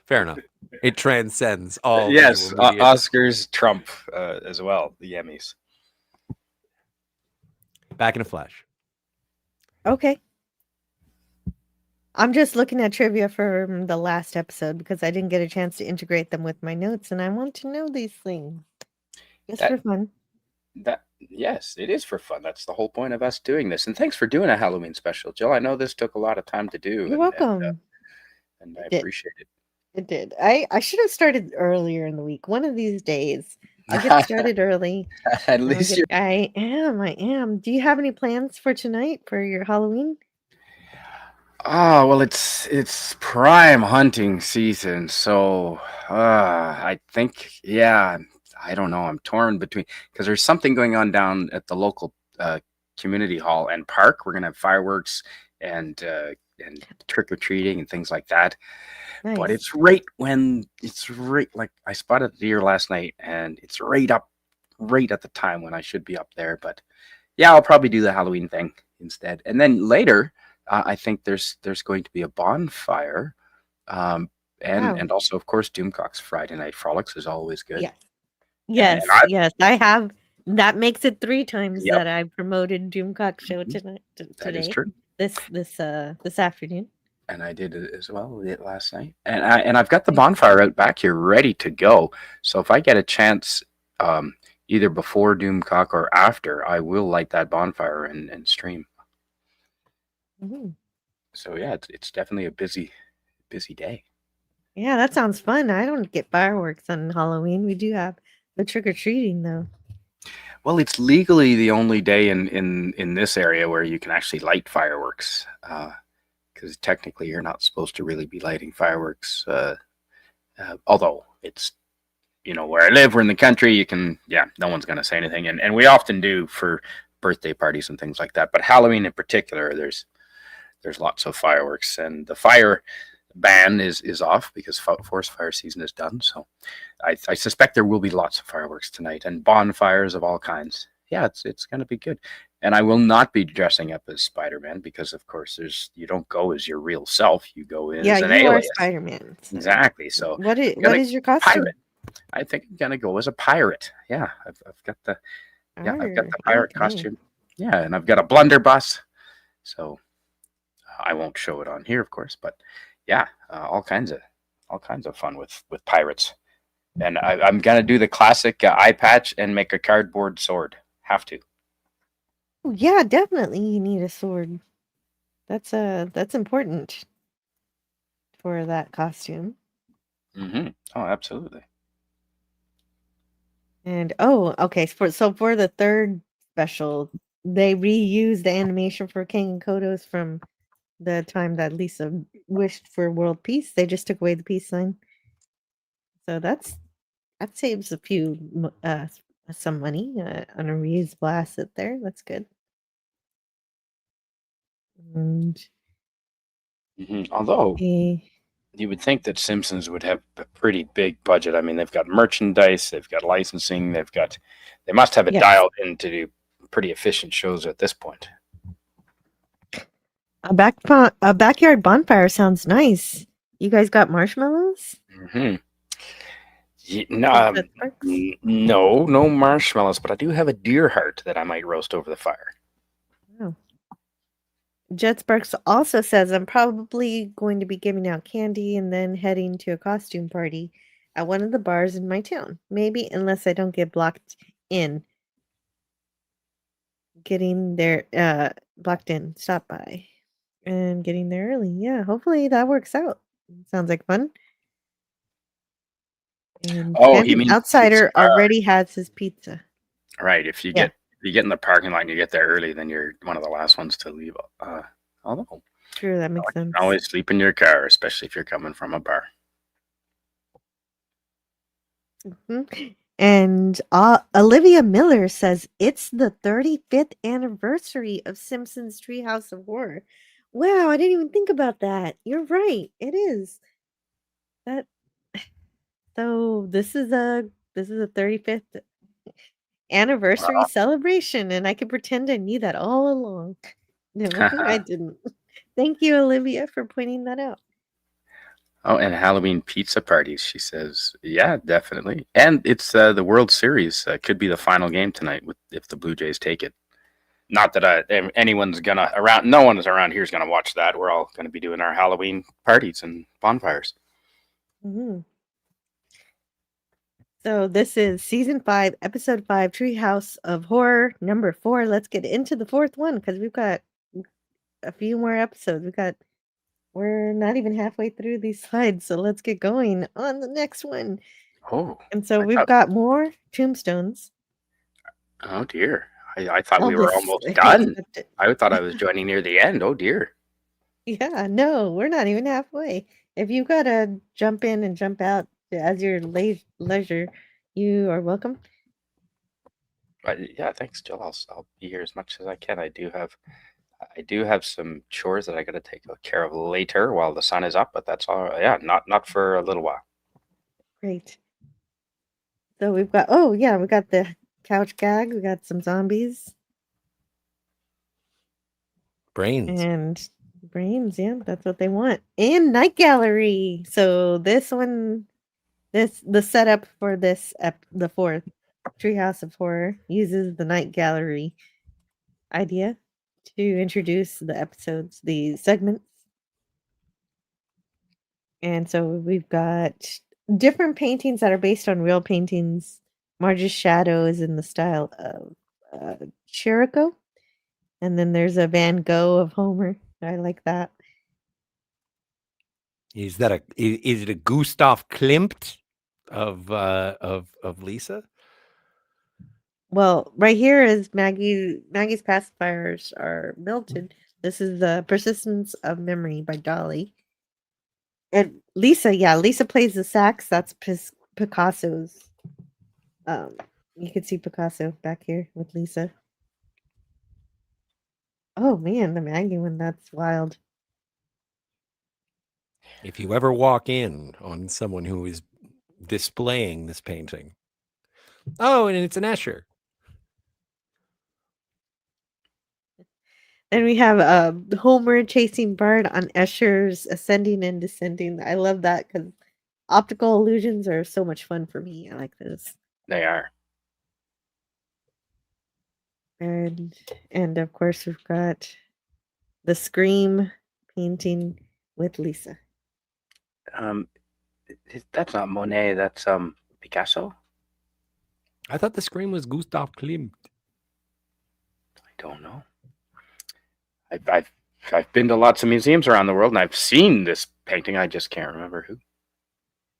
Fair enough. It transcends all. Yes, Oscars trump as well, the Emmys. Back in a flash. Okay. I'm just looking at trivia from the last episode because I didn't get a chance to integrate them with my notes, and I want to know these things. Just for fun. Yes, it is for fun. That's the whole point of us doing this. And thanks for doing a Halloween special, Jill. I know this took a lot of time to do. You're welcome. And I appreciate it. It did. I should have started earlier in the week. One of these days, I'll get started early. At least I am. Do you have any plans for tonight for your Halloween? Oh, well, it's prime hunting season, so I think, I don't know. I'm torn between, because there's something going on down at the local community hall and park. We're gonna have fireworks and trick or treating and things like that. Nice. But it's right like I spotted the deer last night, and it's right at the time when I should be up there. But yeah, I'll probably do the Halloween thing instead, and then later. I think there's going to be a bonfire, and also, of course, Doomcock's Friday Night Frolics is always good. Yes. Yes. I have. That makes it 3 times that I promoted Doomcock show today. That is true. This afternoon. And I did it as well last night, and I've got the bonfire out back here ready to go. So if I get a chance, either before Doomcock or after, I will light that bonfire and stream. Mm-hmm. So yeah, it's definitely a busy day. Yeah, that sounds fun. I don't get fireworks on Halloween. We do have the trick or treating though. Well, it's legally the only day in this area where you can actually light fireworks, because technically you're not supposed to really be lighting fireworks. Although it's, where I live, we're in the country, you can, no one's going to say anything, and we often do for birthday parties and things like that. But Halloween in particular, there's lots of fireworks, and the fire ban is off because forest fire season is done. So I suspect there will be lots of fireworks tonight and bonfires of all kinds. Yeah, it's going to be good. And I will not be dressing up as Spider-Man because, of course, you don't go as your real self. You go as an you are alias. Spider-Man. So. Exactly. So what is your costume? Pirate. I think I'm gonna go as a pirate. Yeah, I've got the pirate costume. Yeah, and I've got a blunderbuss. So I won't show it on here, of course, but yeah, all kinds of fun with pirates. And I'm gonna do the classic eye patch and make a cardboard sword. Have to. Yeah, definitely. You need a sword. That's important for that costume. Mm-hmm. Oh, absolutely. And okay. For the third special, they reused the animation for Kang and Kodos from the time that Lisa wished for world peace. They just took away the peace sign. So that saves a few some money on a reusable asset there. That's good. And although you would think that Simpsons would have a pretty big budget. I mean, they've got merchandise, they've got licensing, they must have it dialed in to do pretty efficient shows at this point. A backyard bonfire sounds nice. You guys got marshmallows? Mm-hmm. No marshmallows, but I do have a deer heart that I might roast over the fire. Oh. Jet Sparks also says, I'm probably going to be giving out candy and then heading to a costume party at one of the bars in my town. Maybe, unless I don't get blocked in. Getting there, blocked in. Stop by. And getting there early. Yeah, hopefully that works out. Sounds like fun. And he means Outsider already has his pizza. Right. If you get in the parking lot and you get there early, then you're one of the last ones to leave. Although true, that makes sense. Always sleep in your car, especially if you're coming from a bar. Mm-hmm. And Olivia Miller says it's the 35th anniversary of Simpsons Treehouse of Horror. Wow, I didn't even think about that. You're right. It is. So this is a 35th anniversary celebration, and I could pretend I knew that all along. No, I didn't. Thank you, Olivia, for pointing that out. Oh, and Halloween pizza parties, she says. Yeah, definitely. And it's the World Series. Could be the final game tonight if the Blue Jays take it. Not that no one is around here is going to watch that. We're all going to be doing our Halloween parties and bonfires. Mm-hmm. So this is season 5, episode 5, Treehouse of Horror, number 4. Let's get into the fourth one because we've got a few more episodes. We're not even halfway through these slides, so let's get going on the next one. Oh. And so we've got more tombstones. Oh dear. I thought we were almost done. I thought I was joining near the end. Oh dear. Yeah, no, we're not even halfway. If you've got to jump in and jump out as your leisure, you are welcome. Yeah, thanks, Jill. I'll be here as much as I can. I do have some chores that I got to take care of later while the sun is up, but that's all. Yeah, not for a little while. Great. So we've got we got the couch gag. We got some zombies. Brains. Yeah, that's what they want. And Night Gallery. So this one, the setup for this the fourth Treehouse of Horror uses the Night Gallery idea to introduce the episodes, the segments. And so we've got different paintings that are based on real paintings. Marge's shadow is in the style of Chirico. And then there's a Van Gogh of Homer. I like that. Is it a Gustav Klimt of Lisa? Well, right here is Maggie's pacifiers are melted. This is the Persistence of Memory by Dolly. And Lisa plays the sax. That's Picasso's. You can see Picasso back here with Lisa. Oh man, the Maggie one, that's wild. If you ever walk in on someone who is displaying this painting, and it's an Escher. And we have Homer chasing Bart on Escher's ascending and descending. I love that because optical illusions are so much fun for me. I like this. They are. And of course we've got the Scream painting with Lisa. That's not Monet. That's Picasso. I thought the Scream was Gustav Klimt. I don't know. I've been to lots of museums around the world, and I've seen this painting. I just can't remember who.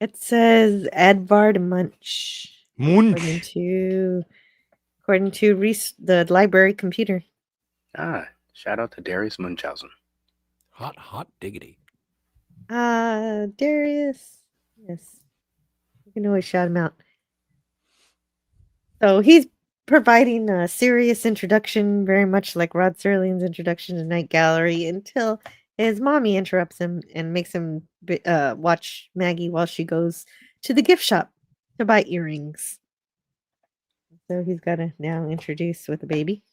It says Edvard Munch. Munch. According to the library computer. Shout out to Darius Munchausen. Hot diggity. Darius. Yes. You can always shout him out. So he's providing a serious introduction, very much like Rod Serling's introduction to Night Gallery, until his mommy interrupts him and makes him watch Maggie while she goes to the gift shop to buy earrings. So he's got to now introduce with a baby.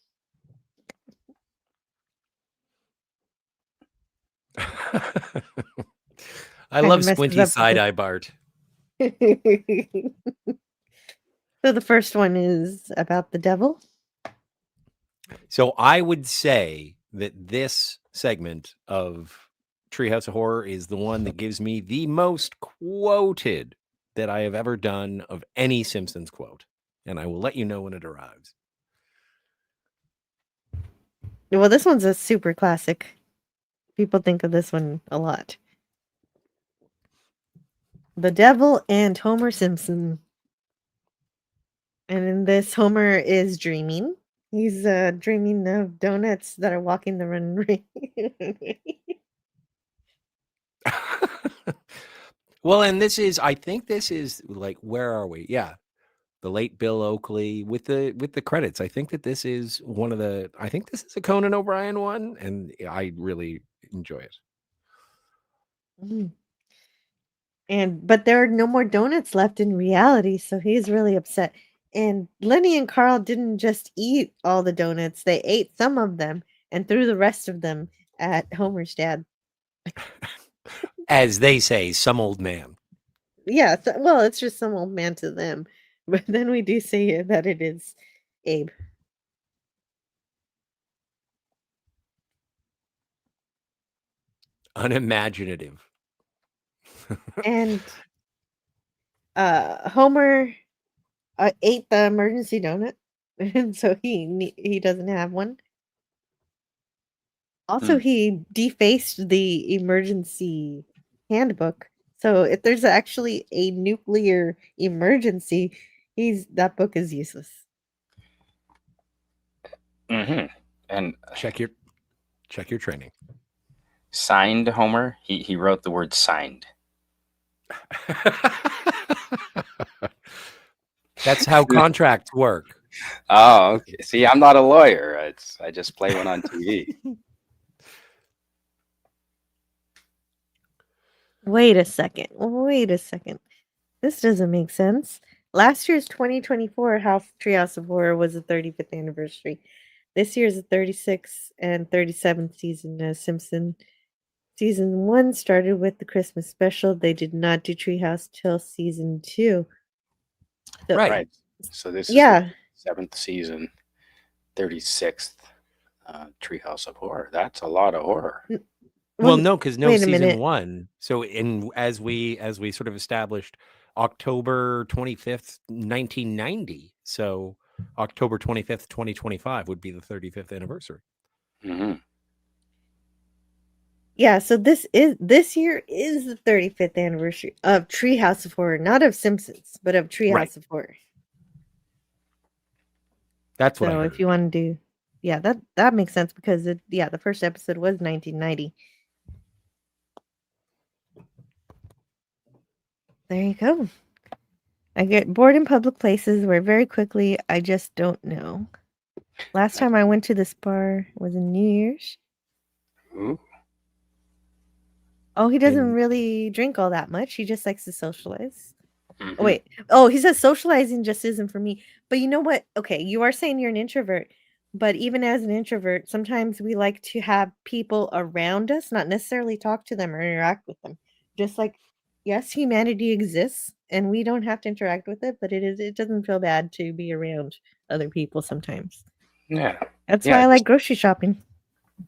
I love squinty side-eye Bart. So the first one is about the devil. So I would say that this segment of Treehouse of Horror is the one that gives me the most quoted that I have ever done of any Simpsons quote. And I will let you know when it arrives. Well, this one's a super classic. People think of this one a lot. The Devil and Homer Simpson. And in this, Homer is dreaming. He's dreaming of donuts that are walking the runway. Well, and I think this is like, where are we? Yeah. The late Bill Oakley with the credits. I think that this is I think this is a Conan O'Brien one, and I really enjoy it. But there are no more donuts left in reality, so he's really upset. And Lenny and Carl didn't just eat all the donuts; they ate some of them and threw the rest of them at Homer's dad. As they say, some old man. Yeah, well, it's just some old man to them. But then we do see that it is Abe. Unimaginative. And Homer ate the emergency donut, and so he doesn't have one. Also, he defaced the emergency handbook. So if there's actually a nuclear emergency, that book is useless. Mm-hmm. And check your training. Signed Homer. He wrote the word signed. That's how contracts work. Oh, okay. See, I'm not a lawyer. I just play one on TV. Wait a second. This doesn't make sense. Last year's 2024 Treehouse of Horror was the 35th anniversary. This year's the 36th and 37th season of Simpsons. Season 1 started with the Christmas special. They did not do Treehouse till season 2. So, right. So this is the 7th season, 36th Treehouse of Horror. That's a lot of horror. Well, no, because season 1. So as we sort of established, October 25th, 1990. So October 25th, 2025 would be the 35th anniversary. Mm-hmm. Yeah, so this year is the 35th anniversary of Treehouse of Horror, not of Simpsons, but of Treehouse of Horror. That's what. So if you want to do, that makes sense because the first episode was 1990. There you go. I get bored in public places where very quickly I just don't know. Last time I went to this bar was in New Year's. Ooh. Oh, he doesn't really drink all that much. He just likes to socialize. Mm-hmm. Oh, wait. Oh, he says socializing just isn't for me. But you know what? Okay, you are saying you're an introvert. But even as an introvert, sometimes we like to have people around us, not necessarily talk to them or interact with them. Just like, yes, humanity exists and we don't have to interact with it, but it doesn't feel bad to be around other people sometimes. Yeah. That's why I like grocery shopping.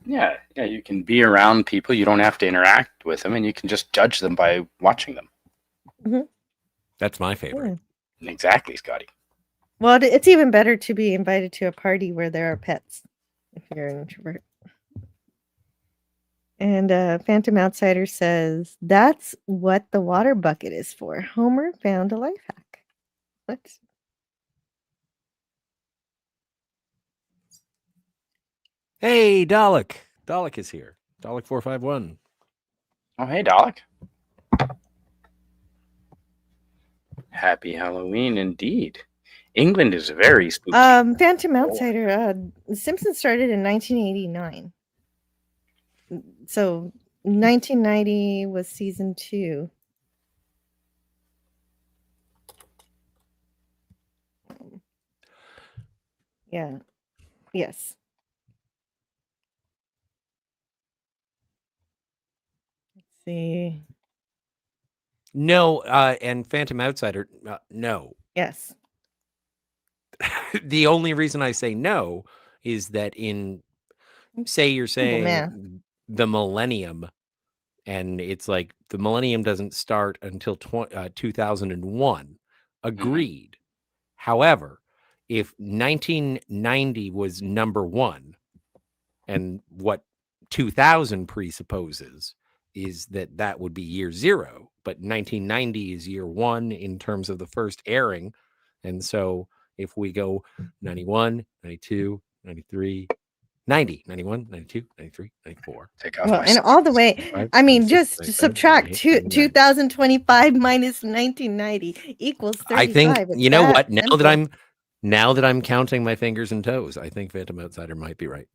Yeah, you can be around people. You don't have to interact with them, and you can just judge them by watching them. Mm-hmm. That's my favorite. Yeah. Exactly, Scotty. Well, it's even better to be invited to a party where there are pets if you're an introvert. And Phantom Outsider says, that's what the water bucket is for. Homer found a life hack. What? Hey, Dalek. Dalek is here. Dalek 451. Oh, hey, Dalek. Happy Halloween indeed. England is very spooky. Phantom Outsider, The Simpsons started in 1989. So 1990 was season 2. Yeah. Yes. Let's see. No, and Phantom Outsider, no. Yes. The only reason I say no is that say you're saying the millennium, and it's like the millennium doesn't start until 2001. Agreed. However, if 1990 was number 1, and what 2000 presupposes is that would be year 0, but 1990 is year 1 in terms of the first airing. And so if we go 91, 92, 93, 90, 91, 92, 93, 94. Take off and all the way. I mean, just subtract 2025 minus 1990 equals 35. I think, you know what? Now that I'm counting my fingers and toes, I think Phantom Outsider might be right.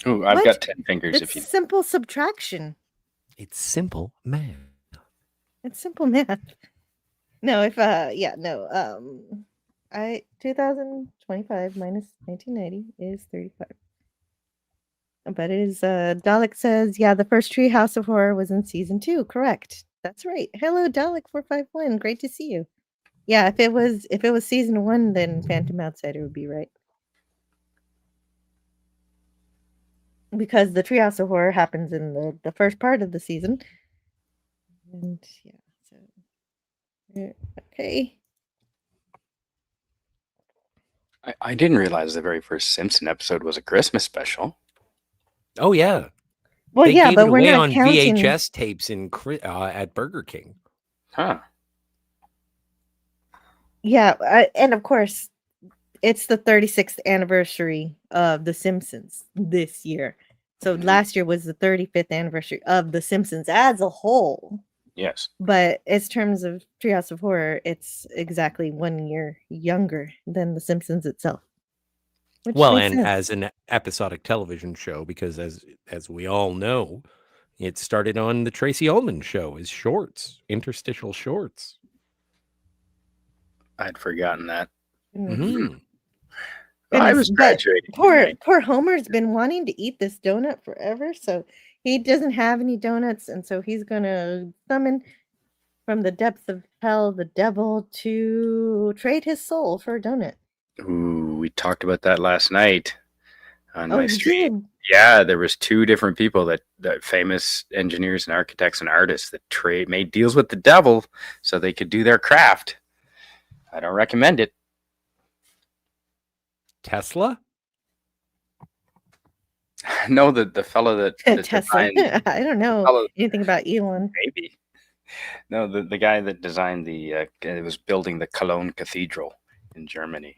Ooh, I've got 10 fingers. It's simple subtraction. It's simple math. It's simple math. No, 2025 minus 1990 is 35. But it is Dalek says, yeah, the first Treehouse of Horror was in season 2. Correct. That's right. Hello, Dalek 451. Great to see you. Yeah, if it was season 1, then Phantom Outsider would be right. Because the Treehouse of Horror happens in the first part of the season. And yeah, so okay. I didn't realize the very first Simpson episode was a Christmas special. Oh yeah. Well, they gave but it we're away not on counting VHS tapes at Burger King. Huh. Yeah, and of course, it's the 36th anniversary of The Simpsons this year. So last year was the 35th anniversary of The Simpsons as a whole. Yes. But in terms of Treehouse of Horror, it's exactly 1 year younger than The Simpsons itself. Well, and as an episodic television show, because as we all know, it started on the Tracy Ullman show as shorts, interstitial shorts. I'd forgotten that. Mm-hmm. I was graduating. Poor Homer's been wanting to eat this donut forever, so he doesn't have any donuts, and so he's gonna summon from the depths of hell the devil to trade his soul for a donut. Ooh, we talked about that last night on my stream. Did? Yeah, there was 2 different people that famous engineers and architects and artists that made deals with the devil so they could do their craft. I don't recommend it. Tesla? No, the fellow that Tesla. I don't know anything about Elon. Maybe. No, the guy that designed it was building the Cologne Cathedral in Germany.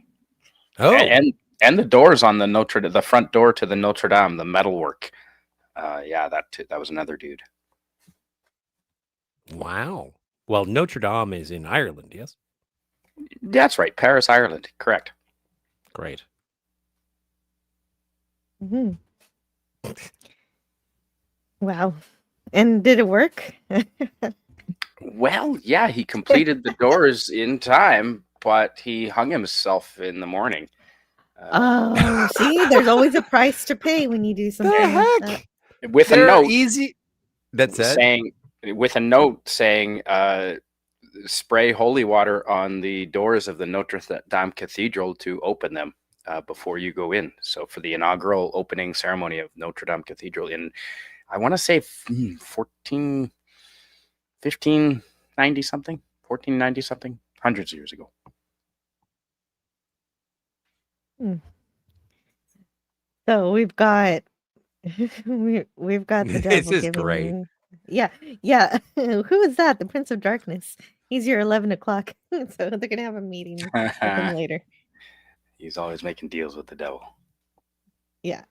Oh, and the doors on the front door to the Notre Dame, the metalwork. Yeah, that was another dude. Wow. Well, Notre Dame is in Ireland, yes? That's right, Paris, Ireland. Correct. Great. Mm-hmm. Wow. And did it work? Well, yeah, he completed the doors in time, but he hung himself in the morning. Oh, see, there's always a price to pay when you do something like that. With a There are note easy. That's it. saying, with a note saying, spray holy water on the doors of the Notre Dame Cathedral to open them before you go in. So for the inaugural opening ceremony of Notre Dame Cathedral in, I want to say 1590 something, 1490 something, hundreds of years ago. So we've got we've got the This devil is giving. great. Yeah. Who is that? The Prince of Darkness. He's your 11 o'clock. So they're gonna have a meeting with him later. He's always making deals with the devil. Yeah.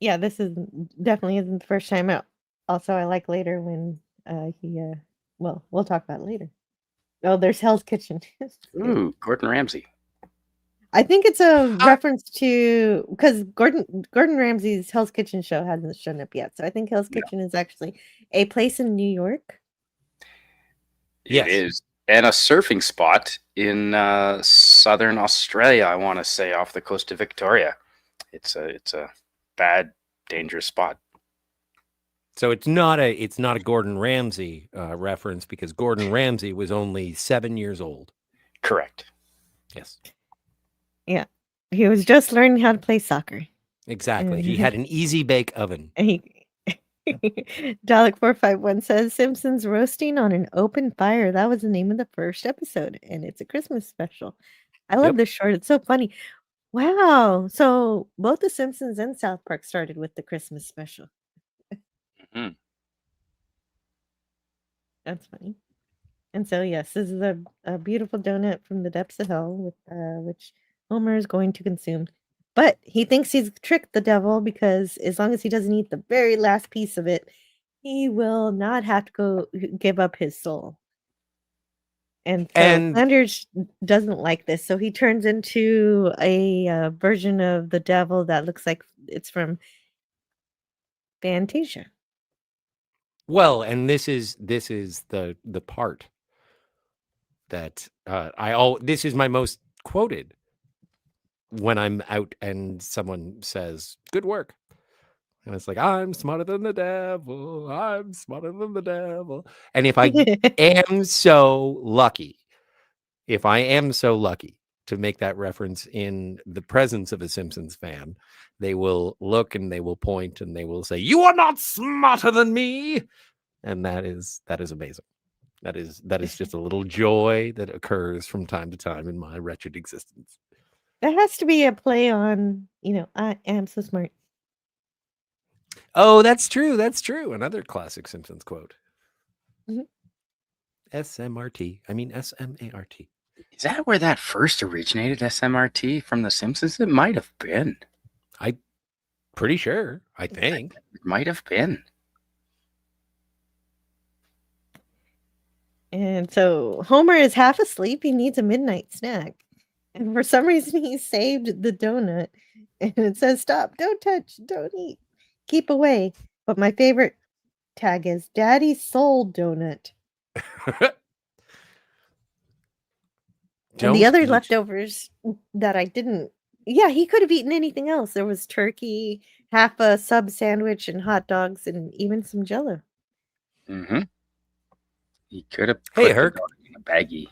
Yeah, this is definitely isn't the first time out. Also, I like later when he well, we'll talk about it later. Oh, there's Hell's Kitchen. Ooh, Gordon Ramsay. I think it's a reference to because Gordon Ramsay's Hell's Kitchen show hasn't shown up yet. So I think Hell's Kitchen is actually a place in New York. It is. And a surfing spot in southern Australia, I want to say, off the coast of Victoria. It's a bad, dangerous spot. So it's not a Gordon Ramsay reference because Gordon Ramsay was only 7 years old. Correct. Yes. Yeah. He was just learning how to play soccer. Exactly. He had an easy bake oven. Dalek451 says Simpsons roasting on an open fire. That was the name of the first episode, and it's a Christmas special. I love this short. It's so funny. Wow. So both the Simpsons and South Park started with the Christmas special. That's funny. And so yes, this is a beautiful donut from the depths of hell with which Homer is going to consume. But he thinks he's tricked the devil because as long as he doesn't eat the very last piece of it, he will not have to go give up his soul. And so Flanders doesn't like this, so he turns into a version of the devil that looks like it's from Fantasia. Well, and this is the part that this is my most quoted when I'm out and someone says, "Good work." And it's like, "I'm smarter than the devil. I'm smarter than the devil." And if I am so lucky to make that reference in the presence of a Simpsons fan, they will look and they will point and they will say, "You are not smarter than me." And that is amazing. That is just a little joy that occurs from time to time in my wretched existence. There has to be a play on, I am so smart. Oh, that's true. That's true. Another classic Simpsons quote. SMRT. I mean SMART. Is that where that first originated, SMRT, from The Simpsons? It might have been. I'm pretty sure. I think. It might have been. And so Homer is half asleep. He needs a midnight snack. And for some reason, he saved the donut. And it says, "Stop, don't touch, don't eat, keep away." But my favorite tag is Daddy Soul Donut. And the other leftovers that I didn't. Yeah, he could have eaten anything else. There was turkey, half a sub sandwich, and hot dogs, and even some Jello. He could have put the donut in a baggie,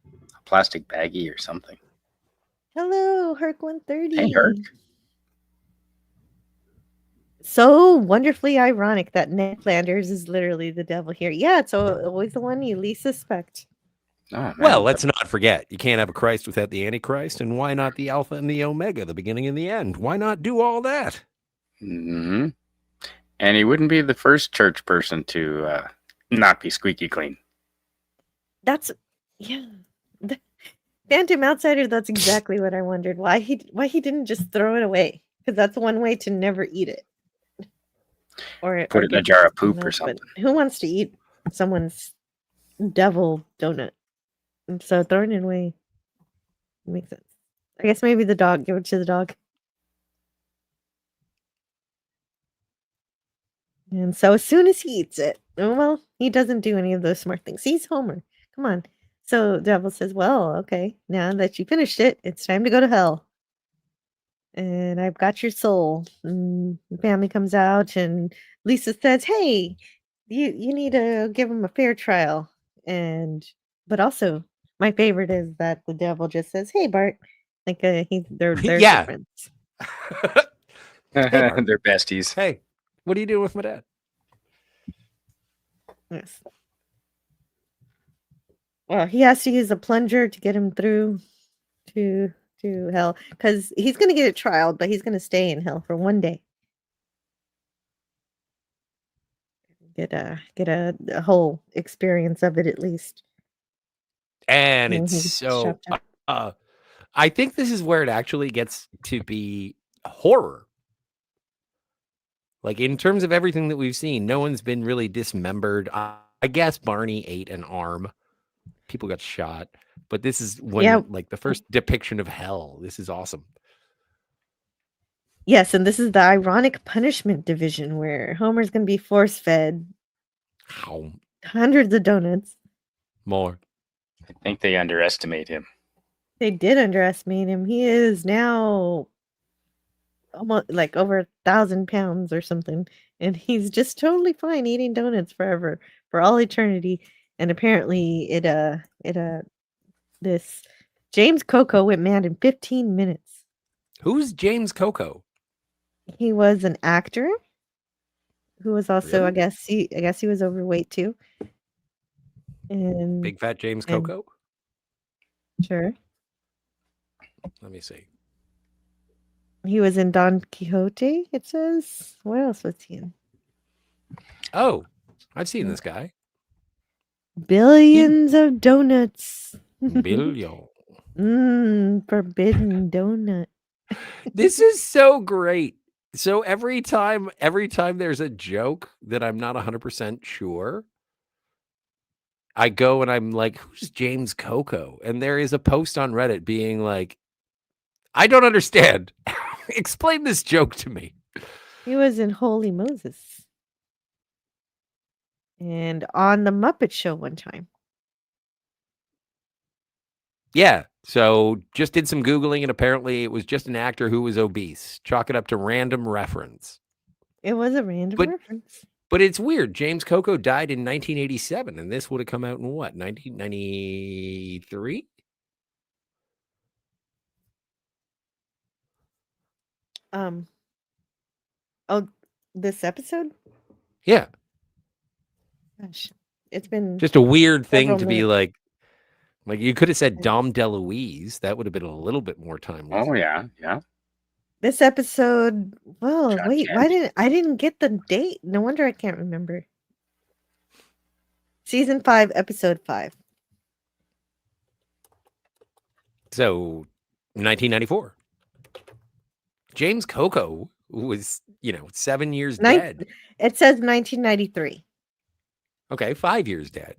a plastic baggie or something. Hello, Herc130. Hey, Herc. So wonderfully ironic that Ned Flanders is literally the devil here. Yeah, it's always the one you least suspect. Oh, well, let's not forget, you can't have a Christ without the Antichrist, and why not the Alpha and the Omega, the beginning and the end? Why not do all that? And he wouldn't be the first church person to not be squeaky clean. That's Phantom Outsider. That's exactly what I wondered. Why he didn't just throw it away? Because that's one way to never eat it. Or put it in a jar of poop or something. Who wants to eat someone's devil donut? And so throwing it away makes sense. I guess maybe the dog. Give it to the dog. And so as soon as he eats it, well, he doesn't do any of those smart things. He's Homer. Come on. So the devil says, well, okay, now that you finished it, it's time to go to hell. And I've got your soul. And the family comes out, and Lisa says, hey, you need to give him a fair trial. But also, my favorite is that the devil just says, hey, Bart. Like they're Yeah. good friends. They're besties. Hey, what are you doing with my dad? Yes. Well, he has to use a plunger to get him through to hell, because he's going to get a trial, but he's going to stay in hell for one day. Get a whole experience of it at least. And And it's he's so shoved out. I think this is where it actually gets to be horror. Like, in terms of everything that we've seen, no one's been really dismembered. I guess Barney ate an arm. People got shot. But this is when, like, the first depiction of hell. This is awesome. Yes, and this is the ironic punishment division where Homer's going to be force-fed hundreds of donuts. More. I think they underestimate him. They did underestimate him. He is now almost like over 1,000 pounds or something, and he's just totally fine eating donuts forever, for all eternity. And apparently, this James Coco went mad in 15 minutes. Who's James Coco? He was an actor who was also, Really? I guess he was overweight too. And Big fat James Coco? Sure. Let me see. He was in Don Quixote, it says. What else was he in? Oh, I've seen this guy. Billions of donuts. Billion. Forbidden donut. This is so great. So every time there's a joke that I'm not 100% sure, I go and I'm like, who's James Coco? And there is a post on Reddit being like, I don't understand. Explain this joke to me. He was in Holy Moses. And on the Muppet Show one time. Yeah. So just did some Googling, and apparently it was just an actor who was obese. Chalk it up to random reference. It was a random reference. But it's weird. James Coco died in 1987, and this would have come out in what, 1993? Oh, this episode? Yeah. Gosh, it's been Just a weird thing to several be minutes. like you could have said Dom DeLuise. That would have been a little bit more timeless. Oh yeah. This episode. Well, John wait, Candy. I didn't get the date? No wonder I can't remember. Season 5, episode 5. So 1994. James Coco was, 7 years dead. It says 1993. Okay, 5 years dead.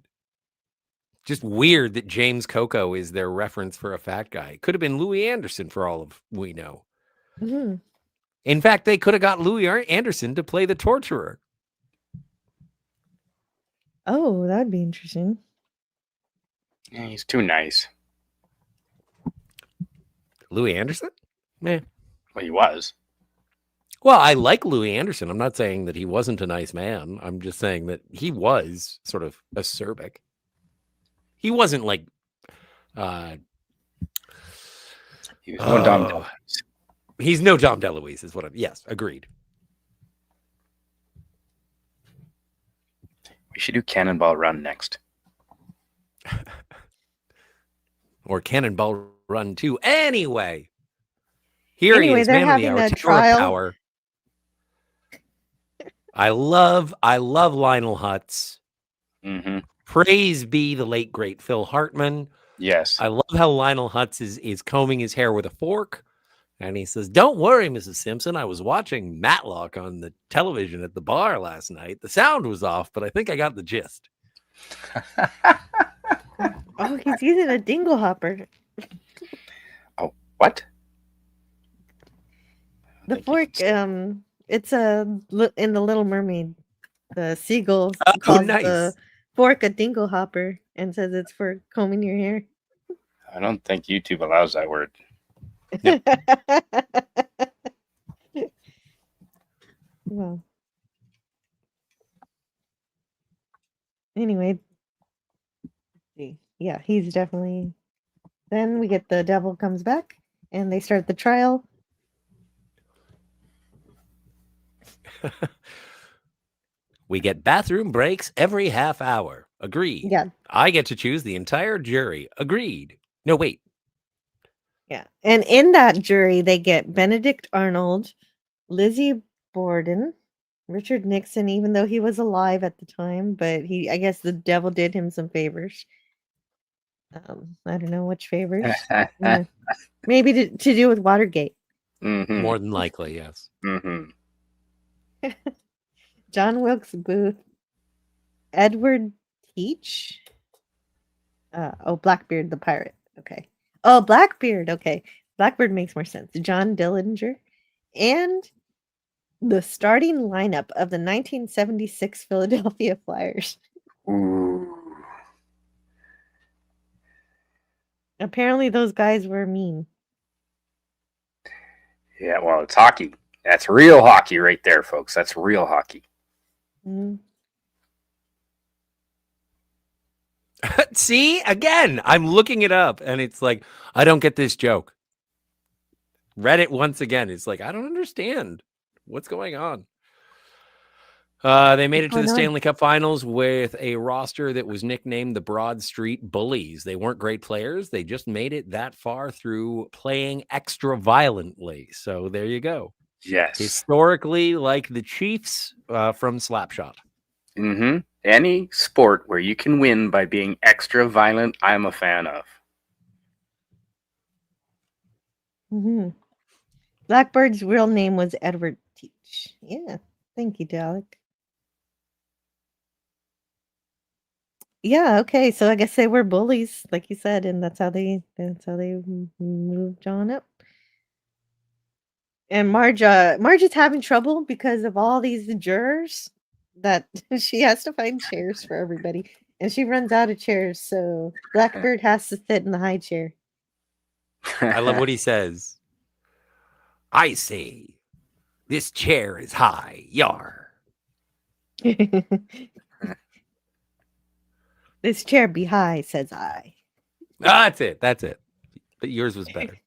Just weird that James Coco is their reference for a fat guy. Could have been Louis Anderson for all of we know. Mm-hmm. In fact, they could have got Louis Anderson to play the torturer. Oh, that'd be interesting. Yeah, he's too nice. Louis Anderson? Meh. Well, he was. Well, I like Louis Anderson. I'm not saying that he wasn't a nice man. I'm just saying that he was sort of acerbic. He wasn't like he was no Dom DeLuise. He's no Dom DeLuise, is what I'm. Yes, agreed. We should do Cannonball Run next. Or Cannonball Run 2. Anyway. Here Anyway, he is, they're man of the having hour, a Tower of trial. Power. I love Lionel Hutz. Mm-hmm. Praise be the late, great Phil Hartman. Yes. I love how Lionel Hutz is combing his hair with a fork. And he says, don't worry, Mrs. Simpson. I was watching Matlock on the television at the bar last night. The sound was off, but I think I got the gist. Oh, he's using a dingle hopper. Oh, what? The fork, it's in the Little Mermaid. The seagull calls nice. the fork a dingle hopper. and says it's for combing your hair. I don't think YouTube allows that word. Well, anyway, yeah, he's definitely. Then we get the devil comes back, and they start the trial. We get bathroom breaks every half hour. Agreed. Yeah. I get to choose the entire jury. Agreed. No, wait. Yeah. And in that jury, they get Benedict Arnold, Lizzie Borden, Richard Nixon, even though he was alive at the time, but I guess the devil did him some favors. I don't know which favors. Yeah. Maybe to do with Watergate. Mm-hmm. More than likely, yes. Mm-hmm. John Wilkes Booth, Edward Teach. Blackbeard the pirate. Okay. Oh, Blackbeard. Okay. Blackbeard makes more sense. John Dillinger. And the starting lineup of the 1976 Philadelphia Flyers. Ooh. Apparently those guys were mean. Yeah, well, it's hockey. That's real hockey right there, folks. That's real hockey. Mm. See, again, I'm looking it up and it's like, I don't get this joke. Read it once again. It's like, I don't understand what's going on. They made it to the Stanley Cup Finals with a roster that was nicknamed the Broad Street Bullies. They weren't great players. They just made it that far through playing extra violently. So there you go. Yes. Historically, like the Chiefs from Slapshot. Mm-hmm. Any sport where you can win by being extra violent, I'm a fan of. Mm-hmm. Blackbird's real name was Edward Teach. Yeah. Thank you, Dalek. Yeah, okay. So I guess they were bullies, like you said, and that's how they moved on up. And Marge is having trouble because of all these jurors that she has to find chairs for everybody. And she runs out of chairs, so Blackbird has to sit in the high chair. I love what he says. I say, this chair is high, yar. This chair be high, says I. That's it. But yours was better.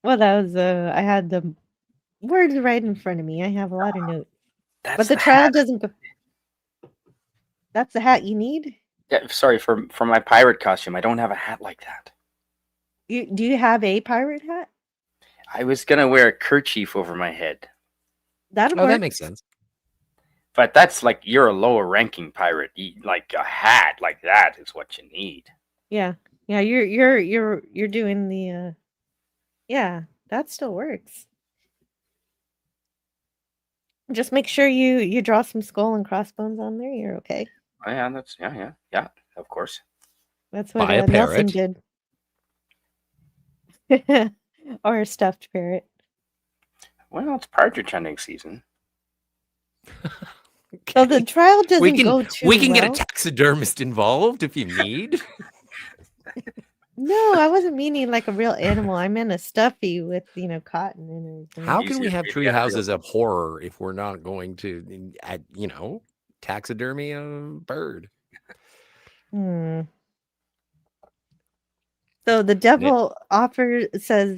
Well, that was I had the words right in front of me. I have a lot of notes. But the trial doesn't go. That's the hat you need? Yeah, sorry, for my pirate costume, I don't have a hat like that. Do you have a pirate hat? I was gonna wear a kerchief over my head. That'll work. That makes sense. But that's like, you're a lower ranking pirate. Like a hat like that is what you need. Yeah. Yeah, you're doing the yeah, that still works. Just make sure you draw some skull and crossbones on there. You're okay. Oh yeah, that's yeah, of course. That's what Buy a Nelson parrot. did. Or a stuffed parrot. Well, it's partridge hunting season. So the trial doesn't go too We can get a well. taxidermist involved if you need. No, I wasn't meaning like a real animal. I meant a stuffy with, cotton in it. How can we have tree houses of horror if we're not going to, taxidermy a bird? So the devil says,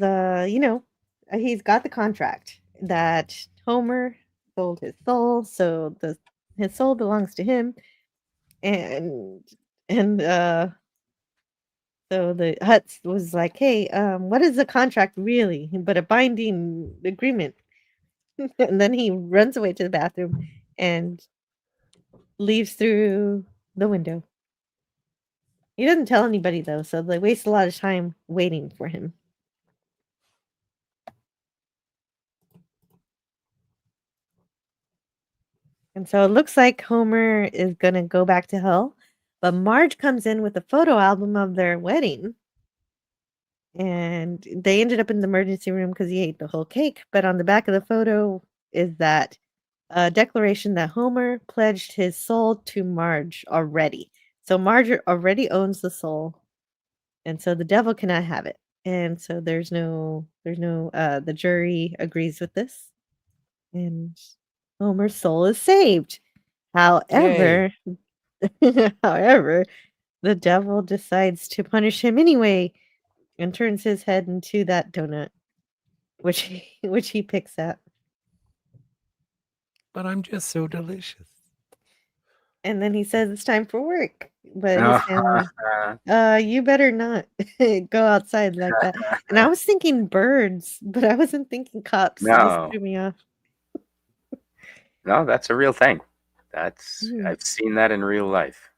he's got the contract that Homer sold his soul, so his soul belongs to him, and so the Hutz was like, hey, what is the contract really? But a binding agreement. And then he runs away to the bathroom and leaves through the window. He doesn't tell anybody though, so they waste a lot of time waiting for him. And so it looks like Homer is going to go back to hell, but Marge comes in with a photo album of their wedding. And they ended up in the emergency room because he ate the whole cake. But on the back of the photo is that declaration that Homer pledged his soul to Marge already. So Marge already owns the soul, and so the devil cannot have it. And so the jury agrees with this, and Homer's soul is saved. However, however, the devil decides to punish him anyway and turns his head into that donut, which he picks at. But I'm just so delicious. And then he says it's time for work. But his family, you better not go outside like that. And I was thinking birds, but I wasn't thinking cops. It just threw me off. No, that's a real thing. I've seen that in real life.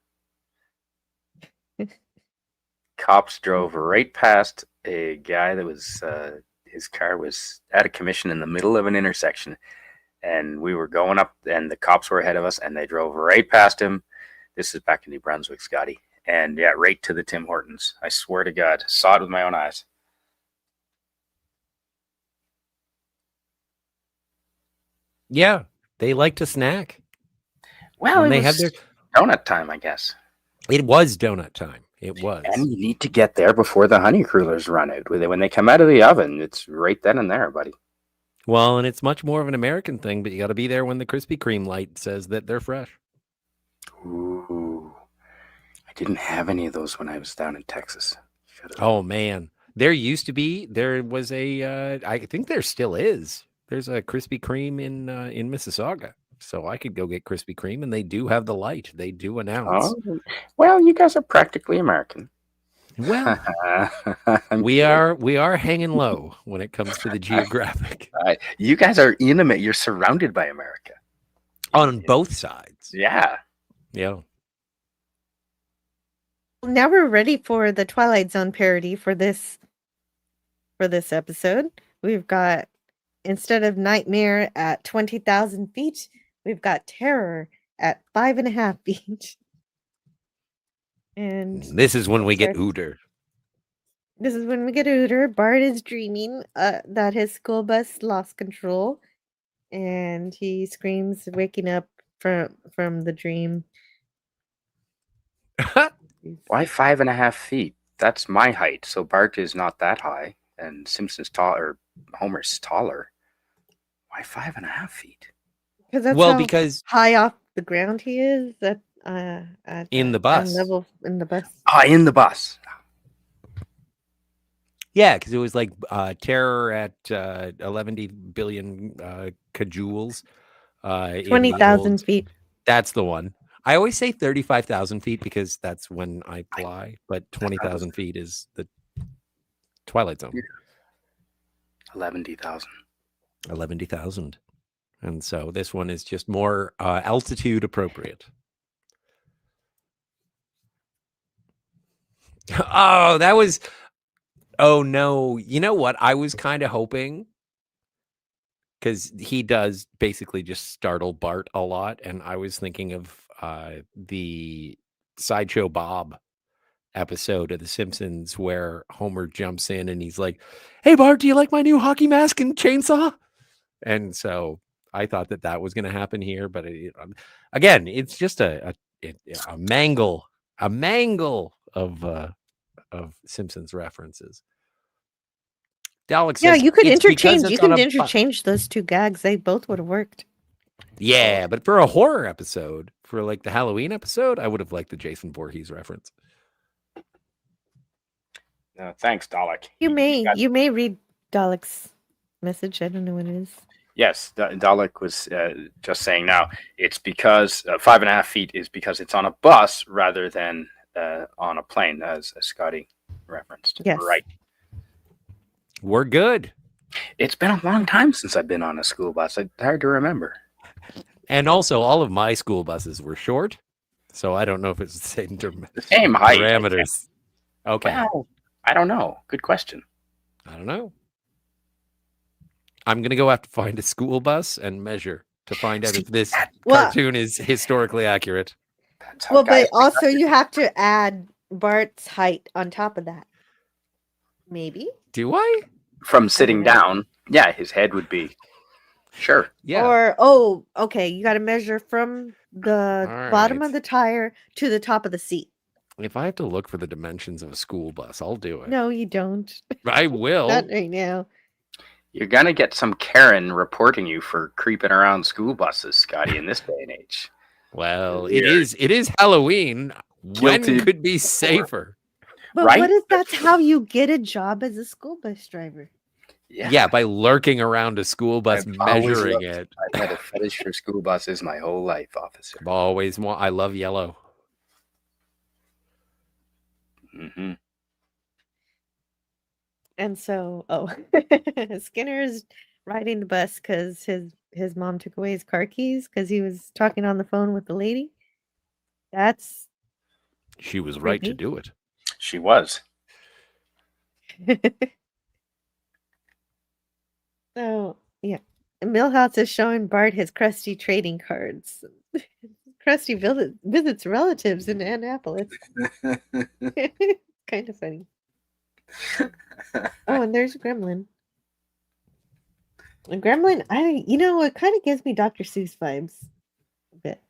Cops drove right past a guy that was his car was out of commission in the middle of an intersection, and we were going up, and the cops were ahead of us, and they drove right past him. This is back in New Brunswick, Scotty, and yeah, right to the Tim Hortons. I swear to God, saw it with my own eyes. Yeah, they like to snack. Well, they had their donut time, I guess. It was donut time. It was. And you need to get there before the honey crullers run out. When they come out of the oven, it's right then and there, buddy. Well, and it's much more of an American thing, but you got to be there when the Krispy Kreme light says that they're fresh. Ooh. I didn't have any of those when I was down in Texas. Oh, man. There was I think there still is. There's a Krispy Kreme in Mississauga. So I could go get Krispy Kreme, and they do have the light. They do announce. Oh, well, you guys are practically American. Well, we are hanging low when it comes to the geographic. You guys are intimate. You're surrounded by America. On both sides. Yeah. Yeah. Now we're ready for the Twilight Zone parody for this episode. We've got, instead of Nightmare at 20,000 feet, we've got Terror at 5.5 feet. And this is when we get Ooter. This is when we get Ooter. Bart is dreaming that his school bus lost control, and he screams, waking up from the dream. Why 5.5 feet? That's my height. So Bart is not that high, and Simpson's taller. Homer's taller. Why 5.5 feet? Because that's because high off the ground he is. In the bus. Level in the bus. In the bus. Yeah, because it was like Terror at 11 billion cajoules. 20,000 feet. That's the one. I always say 35,000 feet because that's when I fly, but 20,000 feet is the Twilight Zone. 11,000. 11,000. And so this one is just more altitude appropriate. Oh, that was... Oh, no. You know what? I was kind of hoping, because he does basically just startle Bart a lot, and I was thinking of the Sideshow Bob episode of The Simpsons where Homer jumps in and he's like, "Hey, Bart, do you like my new hockey mask and chainsaw?" And so I thought that was going to happen here, but again, it's just a mangle of Simpsons references. Dalek says, you could interchange those two gags. They both would have worked. Yeah, but for a horror episode, for like the Halloween episode, I would have liked the Jason Voorhees reference. Thanks, Dalek. You may read Dalek's message. I don't know what it is. Yes, Dalek was just saying now it's because 5.5 feet is because it's on a bus rather than on a plane, as Scotty referenced. Yes. Right. We're good. It's been a long time since I've been on a school bus. It's hard to remember. And also, all of my school buses were short, so I don't know if it's the same same height parameters. Okay. Well, I don't know. Good question. I don't know. I'm going to go have to find a school bus and measure to find out if this cartoon is historically accurate. Well, but also you have to add Bart's height on top of that. Maybe. Do I? From sitting down, yeah, his head would be. Sure. Yeah. Or, okay, you got to measure from the bottom of the tire to the top of the seat. If I have to look for the dimensions of a school bus, I'll do it. No, you don't. I will. Not right now. You're gonna get some Karen reporting you for creeping around school buses, Scotty, in this day and age. Well, it is Halloween. Guilty. When could be safer? But Right? what if that's how you get a job as a school bus driver? Yeah, by lurking around a school bus, measuring it. I've had a fetish for school buses my whole life, officer. I love yellow. Mm-hmm. And so, Skinner is riding the bus because his mom took away his car keys because he was talking on the phone with the lady. She was right to do it. She was. So, yeah. Milhouse is showing Bart his Krusty trading cards. Krusty visits relatives in Annapolis. Kind of funny. Oh, and there's Gremlin. A Gremlin, it kind of gives me Dr. Seuss vibes a bit.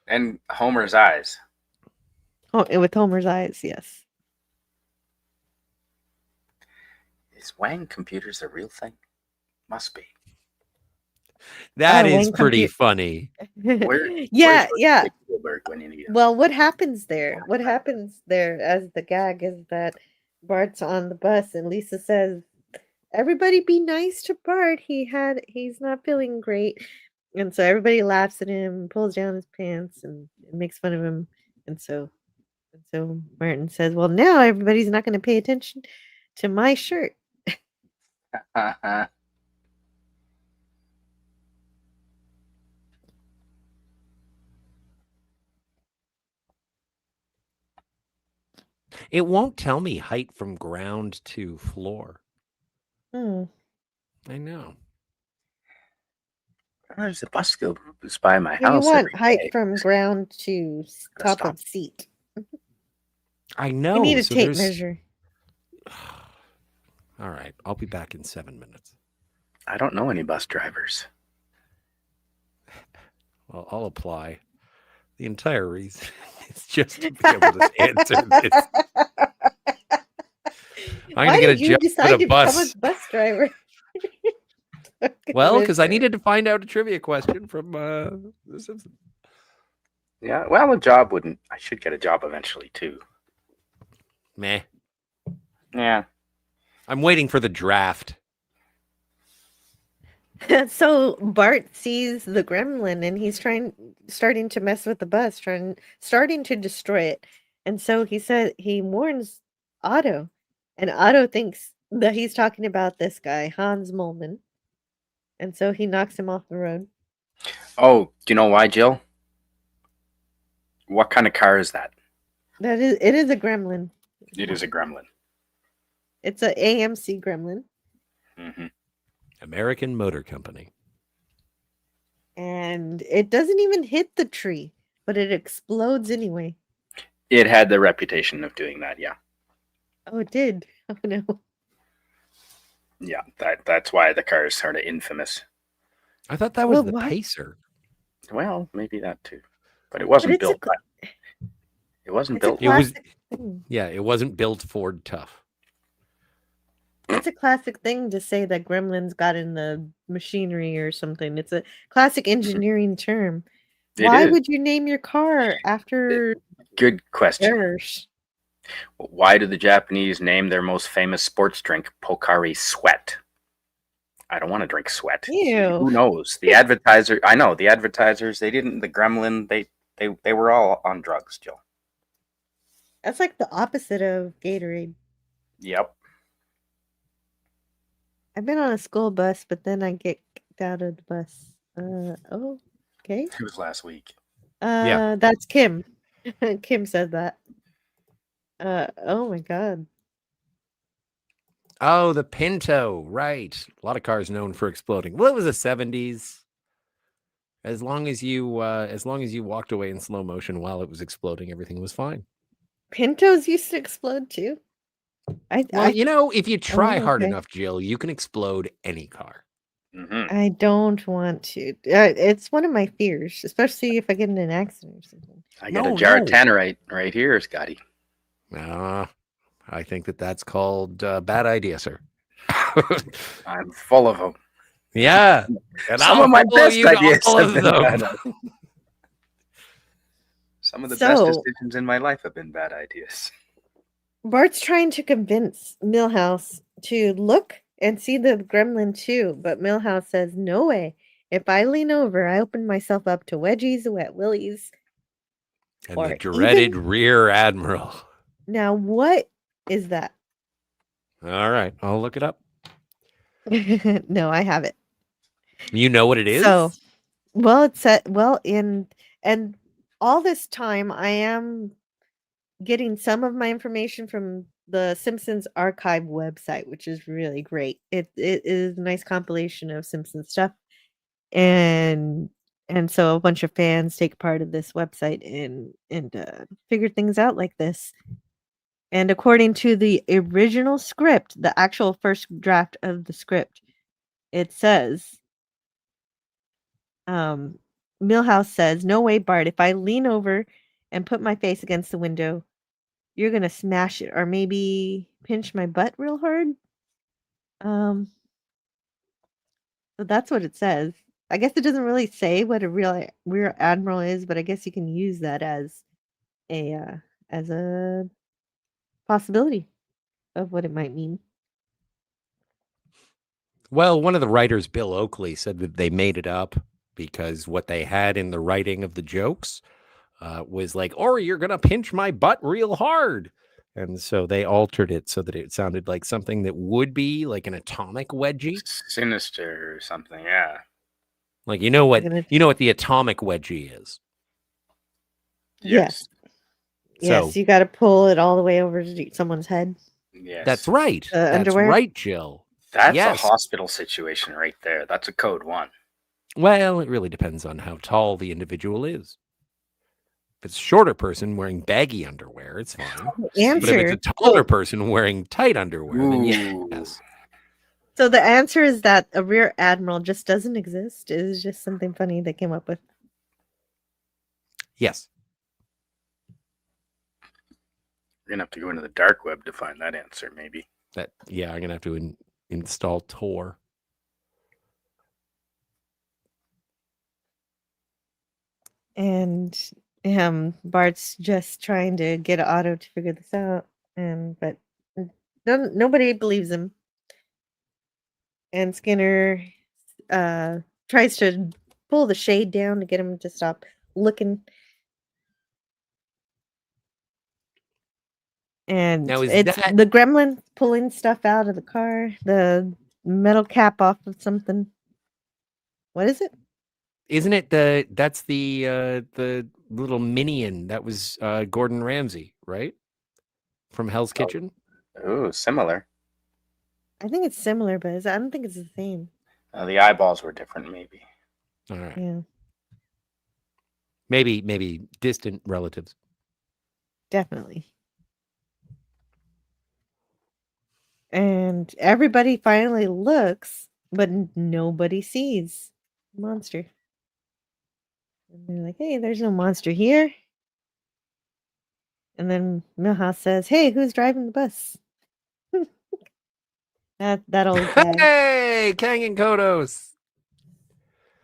And Homer's eyes. Oh, and with Homer's eyes, yes. Is Wang Computers a real thing? Must be. That is pretty funny. Yeah. When you need him? Well, what happens there? What happens there as the gag is that Bart's on the bus and Lisa says, "Everybody be nice to Bart. He's not feeling great." And so everybody laughs at him, pulls down his pants and makes fun of him. And so Martin says, "Well, now everybody's not going to pay attention to my shirt." It won't tell me height from ground to floor. Hmm. I know. There's a bus goes by my You house. want every height day. from ground to top of seat. I know. You need a so tape there's- measure. All right. I'll be back in 7 minutes. I don't know any bus drivers. Well, I'll apply. The entire reason is just to be able to answer this. I'm going to get a job at a bus. Become a bus driver? Well, because I needed to find out a trivia question from The Simpsons. Yeah, well, I should get a job eventually, too. Meh. Yeah. I'm waiting for the draft. So Bart sees the gremlin and he's starting to mess with the bus, starting to destroy it. And so he warns Otto, and Otto thinks that he's talking about this guy, Hans Molman. And so he knocks him off the road. Oh, do you know why, Jill? What kind of car is that? It is a gremlin. It is a gremlin. It's a AMC gremlin. Mm-hmm. American Motor Company. And it doesn't even hit the tree, but it explodes anyway. It had the reputation of doing that, yeah. Oh, it did. Oh, no. Yeah, that's why the car is sort of infamous. I thought that was the Pacer. Well, maybe that too. But it wasn't built. It wasn't built. It was. Yeah, it wasn't built Ford tough. It's a classic thing to say that gremlins got in the machinery or something. It's a classic engineering term. Why would you name your car after? Good question. Errors? Why do the Japanese name their most famous sports drink Pocari Sweat? I don't want to drink sweat. Ew. Who knows? The advertiser. I know the advertisers. They didn't. The gremlin. They were all on drugs, Jill. That's like the opposite of Gatorade. Yep. I've been on a school bus, but then I get kicked out of the bus. Okay. It was last week. Yeah. That's Kim. Kim said that. Oh my God. Oh, the Pinto, right. A lot of cars known for exploding. Well, it was the 70s. As long as you walked away in slow motion while it was exploding, everything was fine. Pintos used to explode too. If you try hard okay. enough, Jill, you can explode any car. Mm-hmm. I don't want to. It's one of my fears, especially if I get in an accident or something. I got a jar of tannerite right here, Scotty. I think that's called bad idea, sir. I'm full of them. Yeah. And Some I'll of my follow best you to ideas all have of been them. bad ideas. Some of the best decisions in my life have been bad ideas. Bart's trying to convince Milhouse to look and see the gremlin too, but Milhouse says, no way. If I lean over, I open myself up to wedgies, wet willies. And the dreaded rear admiral. Now, what is that? All right. I'll look it up. No, I have it. You know what it is? So, well, it's and all this time I am getting some of my information from the Simpsons archive website, which is really great. It is a nice compilation of Simpsons stuff, and so a bunch of fans take part of this website and figure things out like this. And according to the original script, the actual first draft of the script, it says, Milhouse says, no way, Bart, if I lean over and put my face against the window, you're going to smash it or maybe pinch my butt real hard. So that's what it says. I guess it doesn't really say what a rear admiral is, but I guess you can use that as a possibility of what it might mean. Well, one of the writers, Bill Oakley, said that they made it up because what they had in the writing of the jokes was like, or you're going to pinch my butt real hard. And so they altered it so that it sounded like something that would be like an atomic wedgie. Sinister or something, yeah. Like, you know what the atomic wedgie is? Yes. Yes, you got to pull it all the way over to someone's head. Yes. That's right. That's underwear? right, Jill. That's a hospital situation right there. That's a code 1. Well, it really depends on how tall the individual is. If it's a shorter person wearing baggy underwear, it's fine. But if it's a taller person wearing tight underwear, then yes. So the answer is that a rear admiral just doesn't exist. It is just something funny they came up with. Yes. You're gonna have to go into the dark web to find that answer, maybe. I'm gonna have to install Tor. And Bart's just trying to get Otto to figure this out, but nobody believes him. And Skinner tries to pull the shade down to get him to stop looking. And now it's the gremlin pulling stuff out of the car, the metal cap off of something. What is it? Isn't it that's the little minion that was Gordon Ramsay, right? From Hell's Kitchen? Oh, similar. I think it's similar, but I don't think it's the same. The eyeballs were different, maybe. All right. Yeah. Maybe distant relatives. Definitely. And everybody finally looks, but nobody sees the monster. And they're like, hey, there's no monster here. And then Milhouse says, hey, who's driving the bus? that old guy. Hey, Kang and Kodos.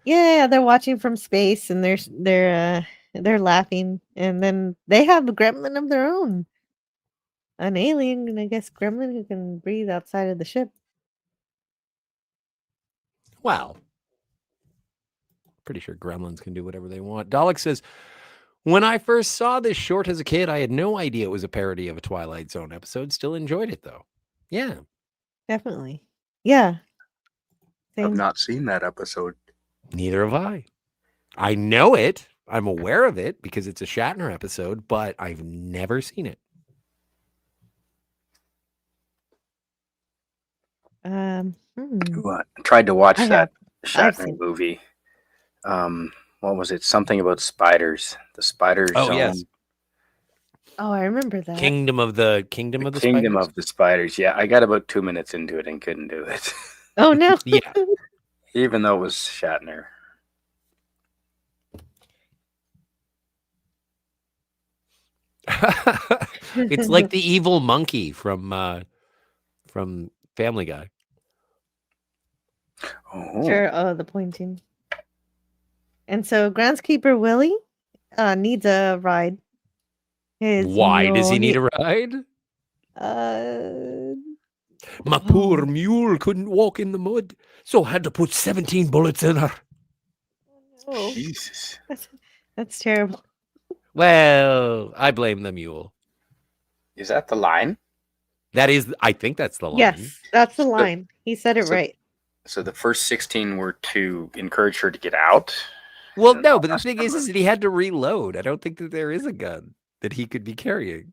Yeah, they're watching from space and they're laughing. And then they have a gremlin of their own. An alien, and I guess gremlin who can breathe outside of the ship. Wow. Pretty sure gremlins can do whatever they want. Dalek says, when I first saw this short as a kid, I had no idea it was a parody of a Twilight Zone episode. Still enjoyed it, though. Yeah. Definitely. Yeah. I've not seen that episode. Neither have I. I know it. I'm aware of it because it's a Shatner episode, but I've never seen it. Tried to watch that Shatner movie. What was it? Something about spiders. The Spider Zone. Yes. Oh, I remember that. Kingdom of the Spiders. Yeah, I got about 2 minutes into it and couldn't do it. Oh no. Yeah. Even though it was Shatner. It's like the evil monkey from Family Guy. Oh. Sure. Oh, the pointing. And so groundskeeper Willie needs a ride. Why does he need a ride? My poor mule couldn't walk in the mud, so I had to put 17 bullets in her. Oh, Jesus. that's terrible. Well, I blame the mule. Is that the line? That is, I think that's the line. Yes, that's the line. He said it right. So the first 16 were to encourage her to get out? Well, no, but the thing is that he had to reload. I don't think that there is a gun that he could be carrying.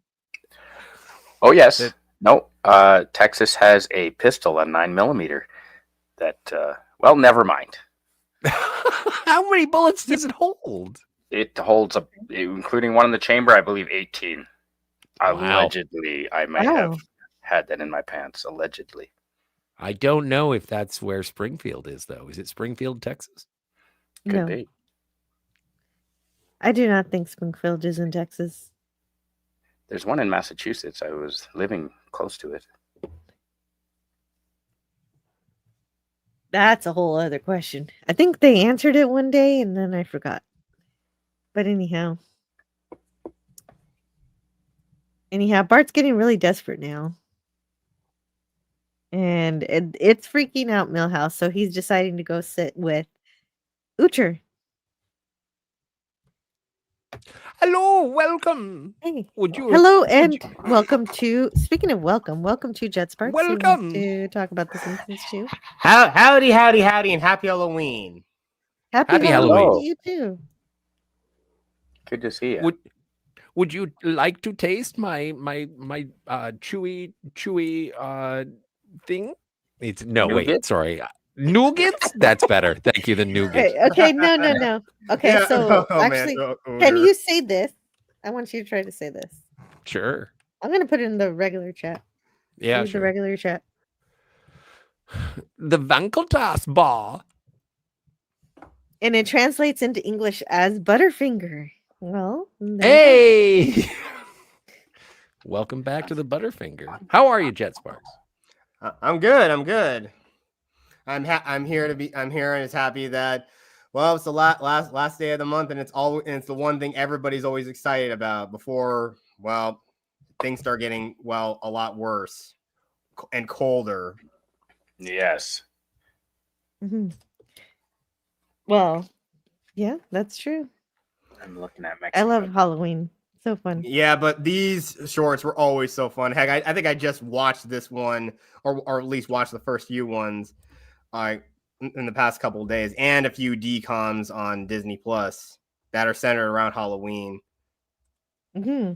Oh, yes. No, Texas has a pistol, a 9mm. That, well, never mind. How many bullets does it hold? It holds, including one in the chamber, I believe 18. Wow. Allegedly, I might have had that in my pants, allegedly. I don't know if that's where Springfield is, though. Is it Springfield, Texas? Could be. I do not think Springfield is in Texas. There's one in Massachusetts. I was living close to it. That's a whole other question. I think they answered it one day and then I forgot. But anyhow, Bart's getting really desperate now. And it's freaking out Milhouse, so he's deciding to go sit with Uther. Hello, welcome. Hey. Would you? Hello, and welcome to. Speaking of welcome to Jet Sparks. Welcome to talk about the Simpsons too. Howdy, and happy Halloween. Happy Halloween to you too. Good to see you. Would you like to taste my chewy thing? It's no Nougat? wait, sorry. Nougats? That's better. Thank you, the nougat. Okay, no. Okay, Yeah, so oh, man. actually, Oh, can dear. you say this? I want you to try to say this. Sure. I'm gonna put it in the regular chat. Yeah, Use sure. the regular chat. The Wankeltas bar. And it translates into English as Butterfinger. Well, hey! Welcome back to the Butterfinger. How are you, Jet Sparks? I'm good. I'm here and it's happy that it's the last day of the month and it's the one thing everybody's always excited about before things start getting a lot worse and colder. Yes. Mm-hmm. Well, yeah, that's true. I'm looking at Mexico. I love Halloween. So fun. Yeah, but these shorts were always so fun. Heck, I think I just watched this one, or at least watched the first few ones, in the past couple of days, and a few DComs on Disney Plus that are centered around Halloween. Mm-hmm.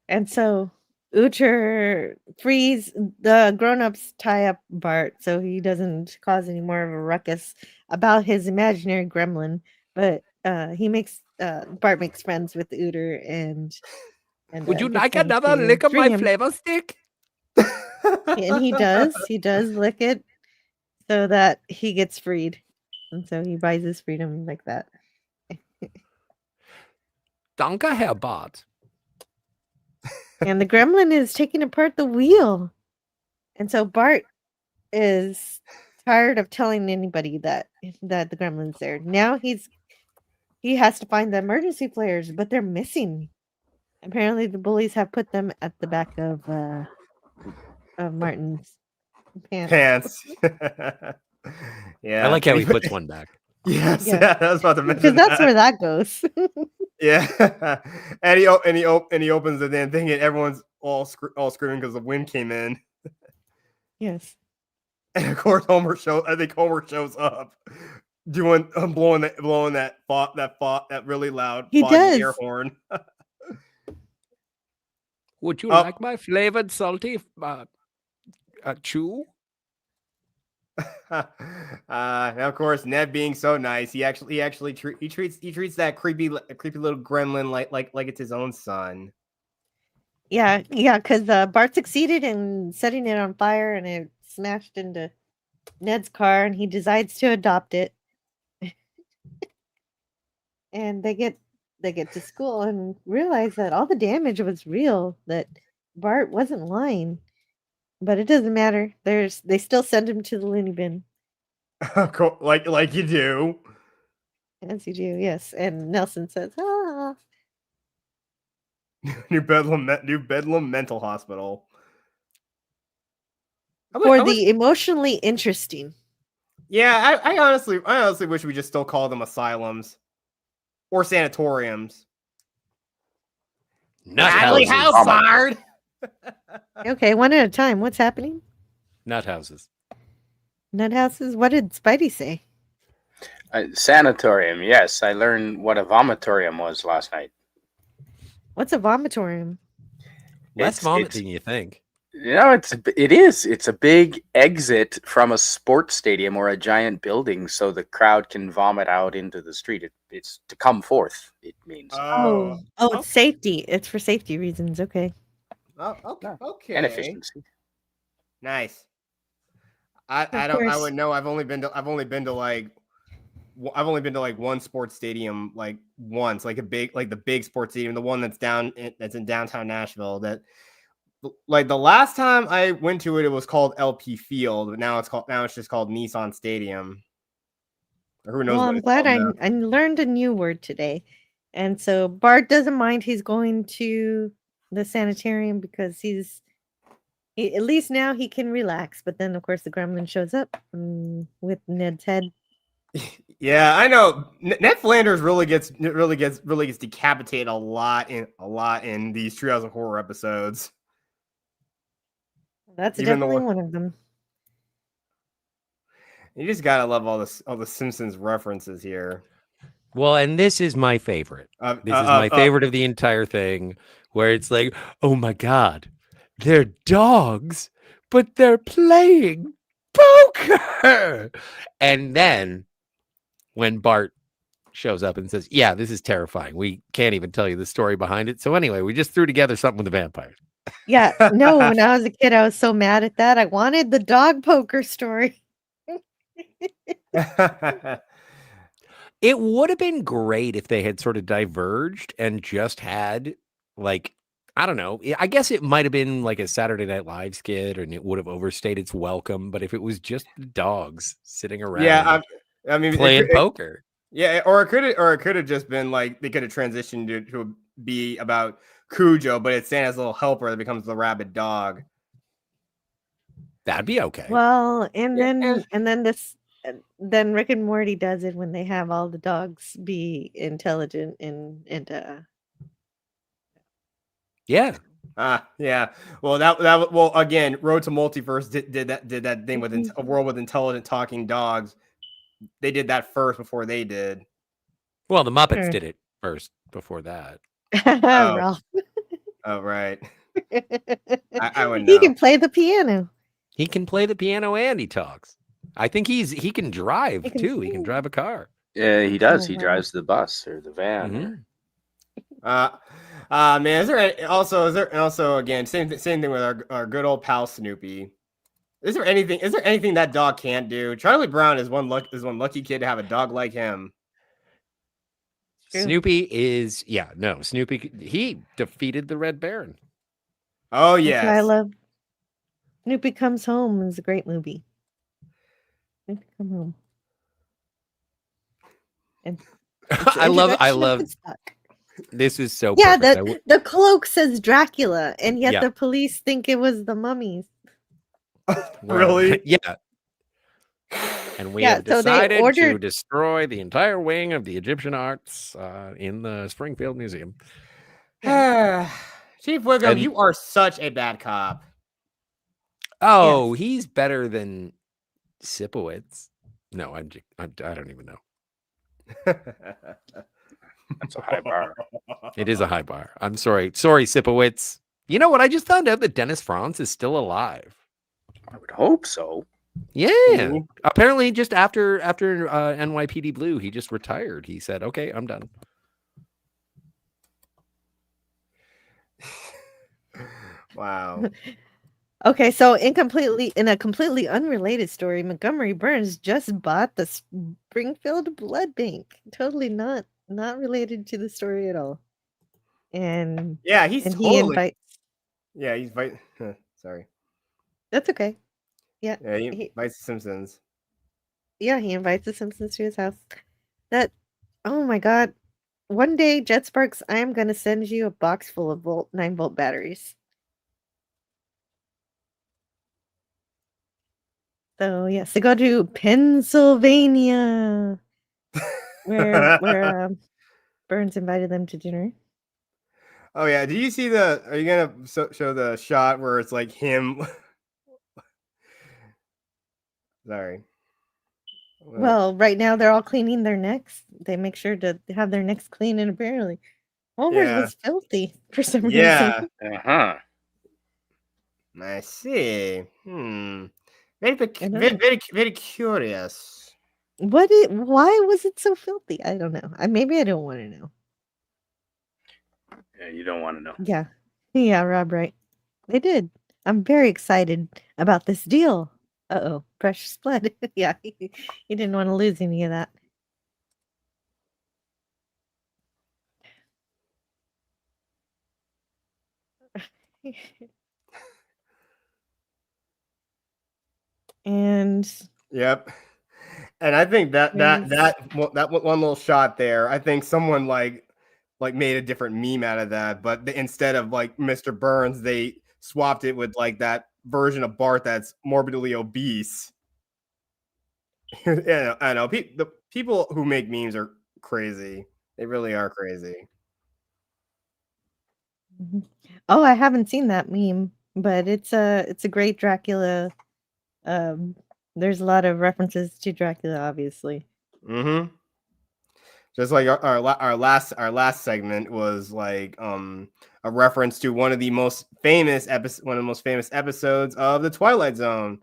And so Uther frees the grown-ups, tie up Bart so he doesn't cause any more of a ruckus about his imaginary gremlin, but Bart makes friends with Uther and would you like another lick of my flavor stick? And he does lick it so that he gets freed, and so he buys his freedom like that. Danke, Herr Bart. And the gremlin is taking apart the wheel, and so Bart is tired of telling anybody that the gremlin's there. Now he has to find the emergency flares, but they're missing. Apparently, the bullies have put them at the back of Martin's pants. Yeah, I like how he puts one back. Yes, yeah, I was about to mention because that's where that goes. Yeah, and he opens the damn thing, and everyone's all screaming because the wind came in. Yes, and of course Homer shows up, doing blowing that really loud air horn. Would you like my flavored salty chew? And of course, Ned being so nice, he treats that creepy little gremlin like it's his own son. Yeah, because Bart succeeded in setting it on fire, and it smashed into Ned's car, and he decides to adopt it. And they get to school and realize that all the damage was real, that Bart wasn't lying. But it doesn't matter. They still send him to the loony bin. Cool. Like you do. As you do, yes. And Nelson says, ah. New Bedlam Mental Hospital. For the emotionally interesting. Yeah, I honestly wish we just still call them asylums or sanatoriums. Nut House, Bard. Okay, one at a time. What's happening? Nut houses. Nut houses? What did Spidey say? Sanatorium, yes. I learned what a vomitorium was last night. What's a vomitorium? Less vomit than you think. You know, it is. It's a big exit from a sports stadium or a giant building, so the crowd can vomit out into the street. It's to come forth. It means. It's safety. It's for safety reasons. Okay. Oh, okay. And efficiency. Nice. I would know. I've only been to like one sports stadium like once, like the big sports stadium, the one that's in downtown Nashville. That like the last time I went to it, it was called LP Field, but now it's just called Nissan Stadium. Or who knows? Well, I'm glad I learned a new word today, and so Bart doesn't mind. He's going to the sanitarium because at least now he can relax. But then, of course, the gremlin shows up with Ned's head. Yeah, I know. Ned Flanders really gets decapitated a lot in these Treehouse of Horror episodes. That's definitely one of them. You just gotta love all the Simpsons references here. Well, and this is my favorite. This is my favorite of the entire thing, where it's like, oh my God, they're dogs, but they're playing poker. And then when Bart shows up and says, yeah, this is terrifying. We can't even tell you the story behind it. So anyway, we just threw together something with the vampires. Yeah, no, when I was a kid, I was so mad at that. I wanted the dog poker story. It would have been great if they had sort of diverged and just had, like, I don't know. I guess it might have been like a Saturday Night Live skit and it would have overstayed its welcome. But if it was just the dogs sitting around playing poker. Yeah, or it could have just been like they could have transitioned to be about Cujo, but it's Santa's little helper that becomes the rabid dog. That'd be okay. Well, then Rick and Morty does it when they have all the dogs be intelligent and yeah. Yeah. Well, again, Road to Multiverse did that thing with a world with intelligent talking dogs. They did that first before they did. Well, the Muppets did it first before that. Ralph. Oh, right. I would know. He can play the piano. He can play the piano and he talks. I think he can drive too. He can drive a car. Yeah, he does. He drives the bus or the van. Man, is there also again same thing with our good old pal Snoopy? Is there anything that dog can't do? Charlie Brown is one lucky kid to have a dog like him. Snoopy Snoopy, he defeated the Red Baron. Oh yes. I love Snoopy Comes Home is a great movie. Snoopy Come Home. And I love this is so perfect. The cloak says Dracula, and yet the police think it was the mummies. Really? Yeah. And we have decided to destroy the entire wing of the Egyptian arts in the Springfield Museum. Chief Wiggum, you are such a bad cop. Oh, he's better than Sipowicz. No, I don't even know. That's a high bar. It is a high bar. I'm sorry. Sorry, Sipowicz. You know what? I just found out that Dennis Franz is still alive. I would hope so. Yeah. Mm-hmm. Apparently, just after NYPD Blue, he just retired. He said, "Okay, I'm done." Wow. Okay, so in a completely unrelated story, Montgomery Burns just bought the Springfield Blood Bank. Totally not related to the story at all. And Yeah, he's he totally. invites. Yeah, he's sorry. That's okay. Yeah, Yeah, he he invites the Simpsons. he invites the Simpsons to his house. That oh my god! One day, Jet Sparks, I am gonna send you a box full of 9-volt batteries. So yes, to go to Pennsylvania, where Burns invited them to dinner. Oh yeah, do you see the? Are you gonna show the shot where it's like him? Sorry. Well, right now they're all cleaning their necks. They make sure to have their necks clean, and apparently, Homer's Yeah. was filthy for some Yeah. reason. I see. Very, I know. very curious. Why was it so filthy? I don't know. Maybe I don't want to know. Yeah, you don't want to know. Yeah. Yeah, Rob, right. They did. I'm very excited about this deal. Uh-oh, precious blood. Yeah, he didn't want to lose any of that. And Yep. And I think that one little shot there, I think someone like made a different meme out of that, but instead of like Mr. Burns, they swapped it with like that version of Bart that's morbidly obese. Yeah, I know. The people who make memes are crazy. They really are crazy. Oh, I haven't seen that meme, but it's a great Dracula. There's a lot of references to Dracula, obviously. Mm-hmm. Just like our last segment was like a reference to one of the most famous episodes of the Twilight Zone,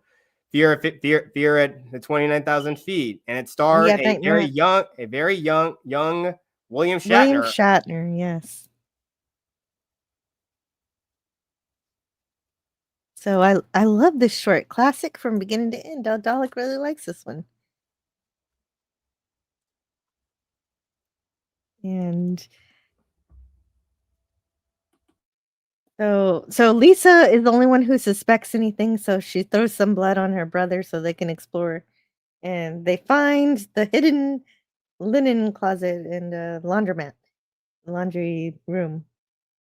Fear at the 29,000 feet, and it starred a very young William Shatner. William Shatner, yes. So I love this short classic from beginning to end. Dalek really likes this one. And so Lisa is the only one who suspects anything, so she throws some blood on her brother so they can explore. And they find the hidden linen closet and a laundry room.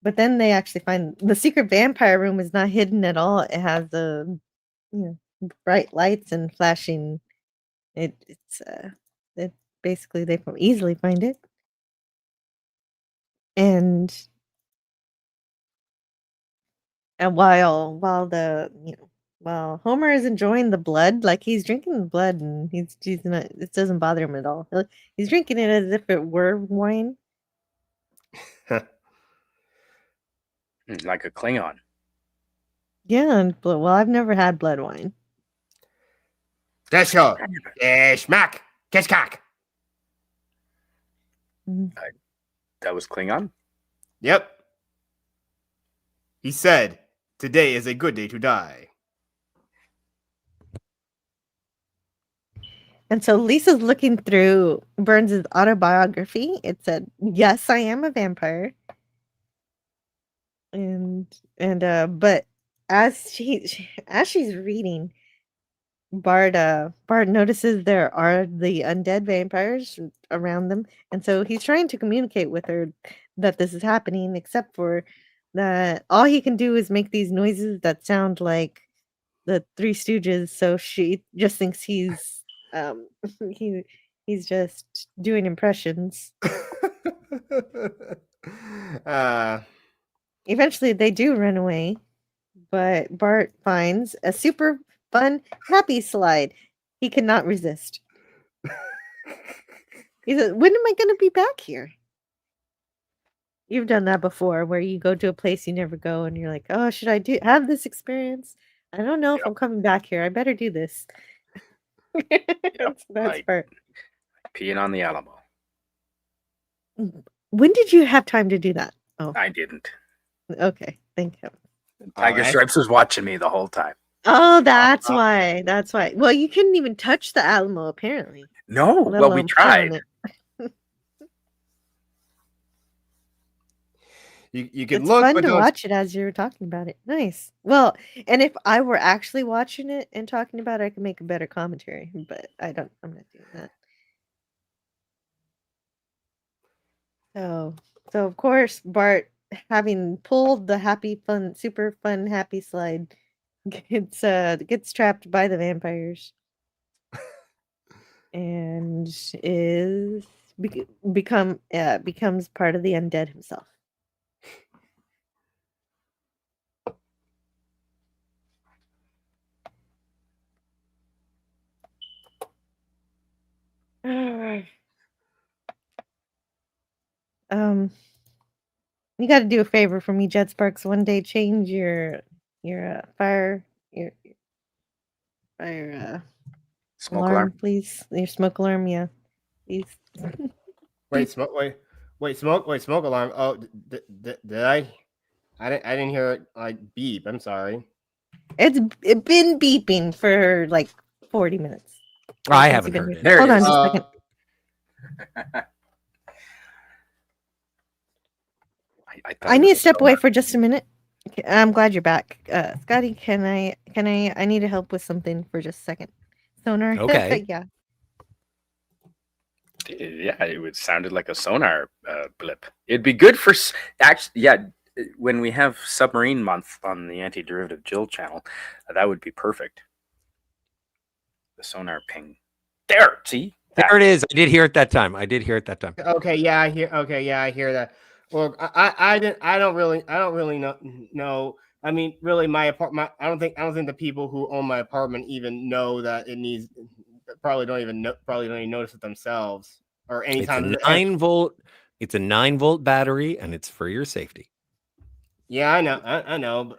But then they actually find the secret vampire room is not hidden at all. It has the bright lights and flashing. It's basically they can easily find it. And while Homer is enjoying the blood, like he's drinking the blood and he's not, it doesn't bother him at all. He's drinking it as if it were wine. Like a Klingon. Yeah, well, I've never had blood wine. That's your schmack. Catch cock. That was Klingon? Yep. He said, "Today is a good day to die." And so Lisa's looking through Burns's autobiography. It said, "Yes, I am a vampire." But as she's reading, Bart notices there are the undead vampires around them, and so he's trying to communicate with her that this is happening, except for that all he can do is make these noises that sound like the Three Stooges, so she just thinks he's he's just doing impressions. Eventually they do run away, but Bart finds a super fun happy slide he cannot resist. He says, "When am I going to be back here?" You've done that before, where you go to a place you never go and you're like, "Oh, should I have this experience? I don't know if I'm coming back here. I better do this." That's Bart. Peeing on the Alamo. When did you have time to do that? Oh, I didn't. Okay, thank you. Tiger Stripes was watching me the whole time. Oh, that's why. That's why. Well, you couldn't even touch the Alamo, apparently. No, let well, we alone play on tried. it. You can It's look, fun but to don't. watch it as you're talking about it. Nice. Well, and if I were actually watching it and talking about it, I could make a better commentary. But I'm not doing that. So of course, Bart, having pulled the super fun, happy slide, gets trapped by the vampires, and becomes part of the undead himself. You got to do a favor for me, Jet Sparks. One day, change your fire Smoke alarm, alarm? please. Your smoke alarm, yeah, please. Wait, smoke alarm. Oh, did I? I didn't hear it like beep. I'm sorry. It's been beeping for like 40 minutes. I haven't heard it. Hold on just a second. I need to step away for just a minute. I'm glad you're back. Scotty, I need to help with something for just a second. Sonar. Okay. Yeah. Yeah, it sounded like a sonar blip. It'd be good for actually. Yeah, when we have Submarine Month on the Anti-Derivative Jill channel, that would be perfect. The sonar ping. There, see. There it is. I did hear it that time. Okay, yeah, I hear that. Well, I don't really know. I mean, really, my apartment. I don't think the people who own my apartment even know that it needs. Probably don't even notice it themselves or anytime. It's a 9-volt. It's a 9-volt battery, and it's for your safety. Yeah, I know. I know. But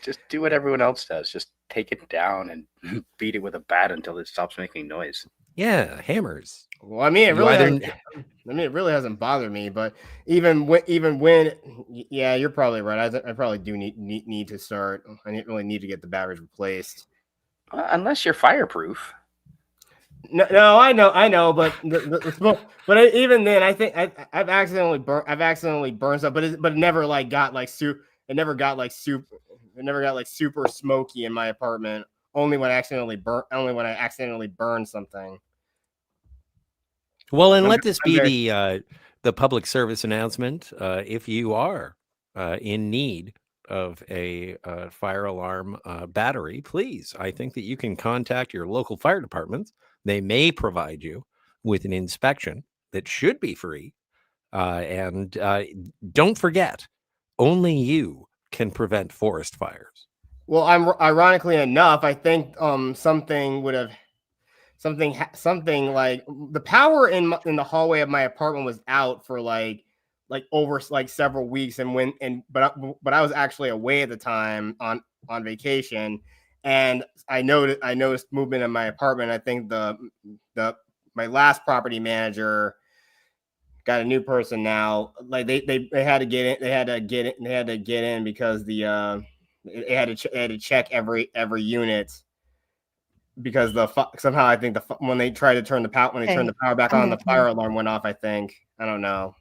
just do what everyone else does. Just take it down and beat it with a bat until it stops making noise. Yeah, hammers. Well, I mean, it really hasn't bothered me. But even when, yeah, you're probably right. I probably do need to start. I really need to get the batteries replaced. Unless you're fireproof. No, I know, but the smoke. But even then, I think I've accidentally burned stuff, but it never like got like super. It never got like super smoky in my apartment. Only when I accidentally burned something. Well, and let this be the public service announcement. If you are in need of a fire alarm battery, please, I think that you can contact your local fire departments. They may provide you with an inspection that should be free. And don't forget, only you can prevent forest fires. Well, ironically enough, I think something like the power in the hallway of my apartment was out for like over like several weeks, but I was actually away at the time on vacation, and I noticed movement in my apartment. I think my last property manager got a new person now. Like they had to get in. They had to get in because it had to check every unit. Because somehow I think when they tried to turn the power back on, the fire alarm went off. I think, I don't know.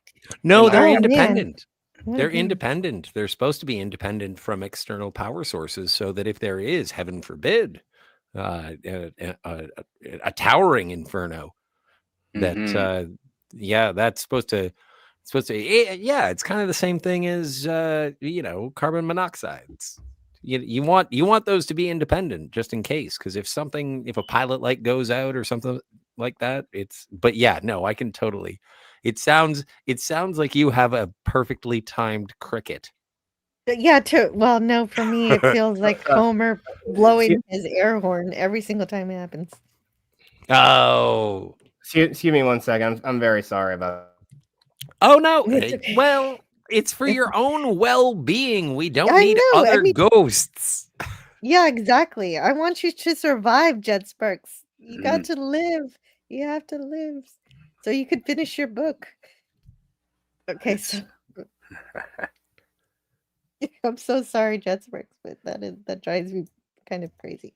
No, they're independent. They're independent. They're supposed to be independent from external power sources, so that if there is, heaven forbid, a towering inferno, that that's supposed to. It's kind of the same thing as carbon monoxide. You want those to be independent just in case, because if a pilot light goes out or something like that, I can totally. It sounds like you have a perfectly timed cricket. Yeah, well, no, for me it feels like Homer blowing his air horn every single time it happens. Oh, excuse me 1 second. I'm very sorry about that. Oh no. Well, it's for your own well-being. We don't need other ghosts. Yeah, exactly. I want you to survive, Jet Sparks. You got to live. You have to live so you could finish your book. Okay, so I'm so sorry, Jetsworks, but that drives me kind of crazy.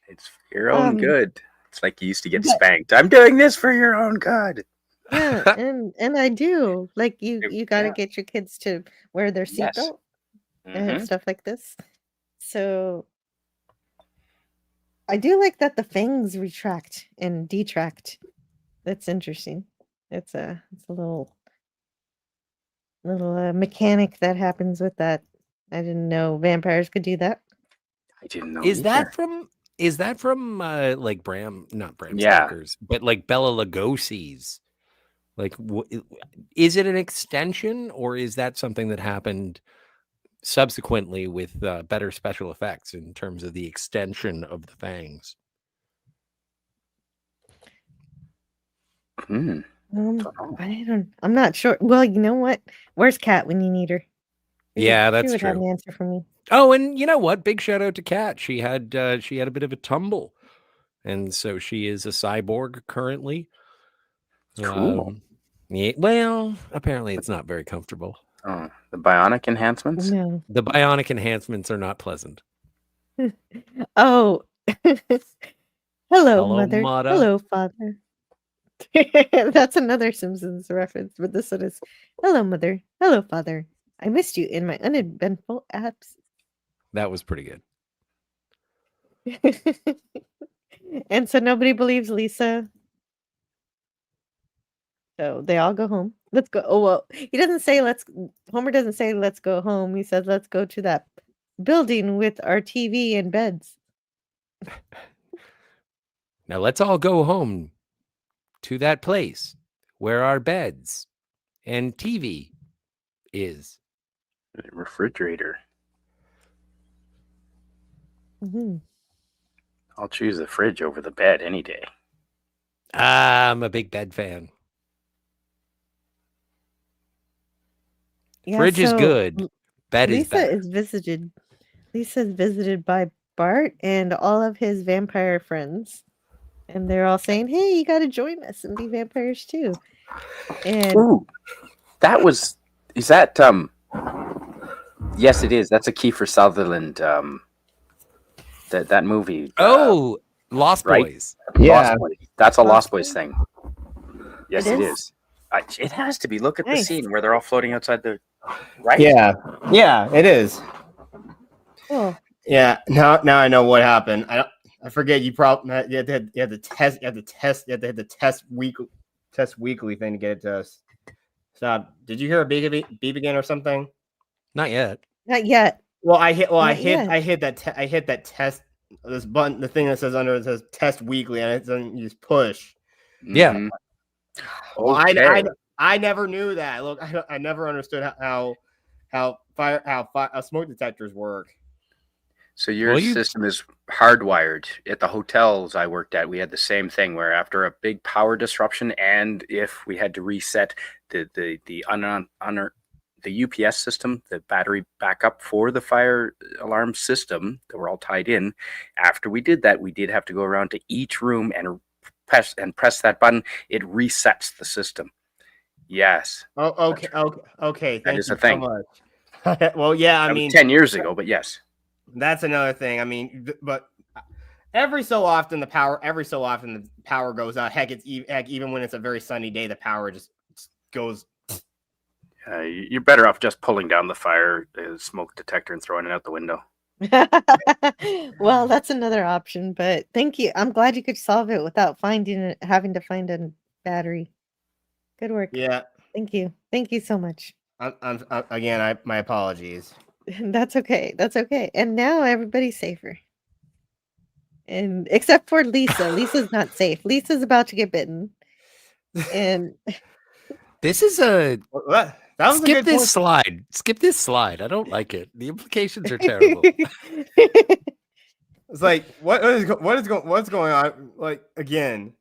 It's for your own good. It's like you used to get but- spanked. I'm doing this for your own good. Yeah, and I do. Like you got to get your kids to wear their Yes. seatbelt and stuff like this. So I do like that the fangs retract and detract. That's interesting. It's a little mechanic that happens with that. I didn't know vampires could do that. I didn't know. Is that from like not Bram Yeah. Stoker's, but like Bela Lugosi's? Like, is it an extension, or is that something that happened subsequently with better special effects in terms of the extension of the fangs? I'm not sure. Well, you know what? Where's Kat when you need her? Yeah, She that's would have true. an answer for me. Oh, and you know what? Big shout out to Kat. She had a bit of a tumble, and so she is a cyborg currently. Cool. Yeah, well, apparently it's not very comfortable. Oh, the bionic enhancements? No. The bionic enhancements are not pleasant. Oh. Hello, Hello, mother. Mata. Hello, father. That's another Simpsons reference, but this one is hello, mother. Hello, father. I missed you in my uneventful absence. That was pretty good. And so nobody believes Lisa. So they all go home. Let's go. Oh, well, he doesn't say Homer doesn't say let's go home. He says let's go to that building with our TV and beds. Now let's all go home to that place where our beds and TV is. The refrigerator. Mm-hmm. I'll choose the fridge over the bed any day. I'm a big bed fan. Yeah, Fridge is so good. Bed is better. Lisa is visited by Bart and all of his vampire friends. And they're all saying, hey, you got to join us and be vampires too. And Ooh, is that, yes, it is. That's a Kiefer Sutherland, that movie. Lost right? Boys. Yeah. Lost Boys. That's a Lost Boys thing. Yes, it is? is. It has to be. Look at the Nice. scene where they're all floating outside the, right? Yeah, it is. cool. Yeah, now I know what happened. I forget you probably you had to test weekly thing to get it to us. Stop. Did you hear a beep again or something? Not yet. Not yet. Well, I hit yet. that test this button, the thing that says under it says test weekly, and then you just push. Yeah. Mhm. Well, Okay. I never knew that. Look, I never understood how smoke detectors work. So your system is hardwired. At the hotels I worked at, we had the same thing where after a big power disruption, and if we had to reset the UPS system, the battery backup for the fire alarm system that were all tied in, after we did that, we did have to go around to each room and press that button. It resets the system. Yes. Oh, okay. Thank is you a thing. so much. Well, yeah, I That mean, was 10 years ago, but yes. that's another thing. I mean, but every so often the power goes out. Heck, even when it's a very sunny day, the power just goes. You're better off just pulling down the fire smoke detector and throwing it out the window. Well, that's another option, but thank you. I'm glad you could solve it without having to find a battery. Good work. Yeah. Thank you. Thank you so much. My apologies. That's okay. That's okay. And now everybody's safer. And except for Lisa. Lisa's not safe. Lisa's about to get bitten. And this is a that was skip a good this point. slide. Skip this slide. I don't like it. The implications are terrible. It's like what's going on? Like, again,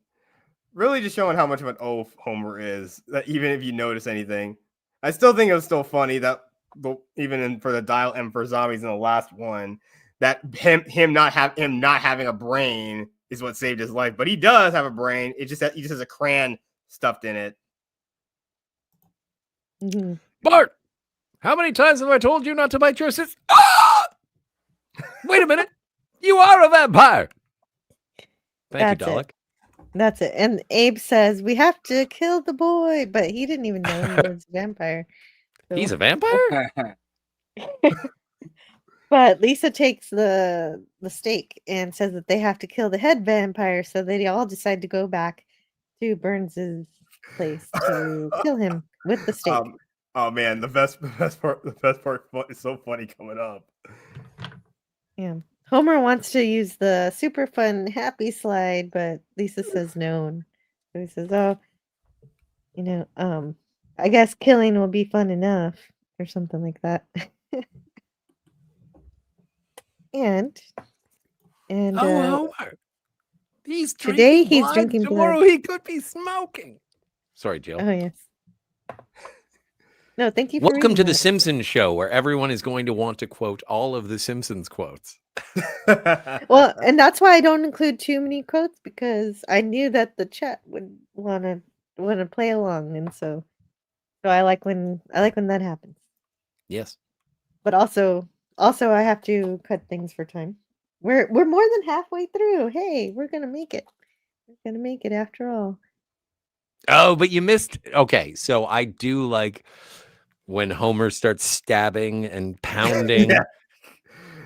really just showing how much of an oaf Homer is. That even if you notice anything, I still think it was still funny that for the Dial M for Zombies in the last one, that him not having a brain is what saved his life. But he does have a brain. He just has a crayon stuffed in it. Mm-hmm. Bart, How many times have I told you not to bite your sister? Ah! Wait a minute. You are a vampire. Thank you, Dalek. That's it. And Abe says, we have to kill the boy, but he didn't even know he was a vampire. So. He's a vampire? But Lisa takes the stake and says that they have to kill the head vampire, so they all decide to go back to Burns's place to kill him with the stake. Oh man, the best part is so funny coming up. Yeah. Homer wants to use the super fun happy slide, but Lisa says no. So he says, "Oh, I guess killing will be fun enough," or something like that. and Homer. He's today drinking he's blood. drinking Tomorrow blood. he could be smoking. Sorry, Jill. Oh yes. No, thank you. Welcome to the the Simpsons show, where everyone is going to want to quote all of the Simpsons quotes. Well, and that's why I don't include too many quotes, because I knew that the chat would want to play along, and so I like when that happens. Yes, but also I have to cut things for time. We're more than halfway through. Hey, we're gonna make it. We're gonna make it after all. Oh, but you missed. Okay, so I do like when Homer starts stabbing and pounding,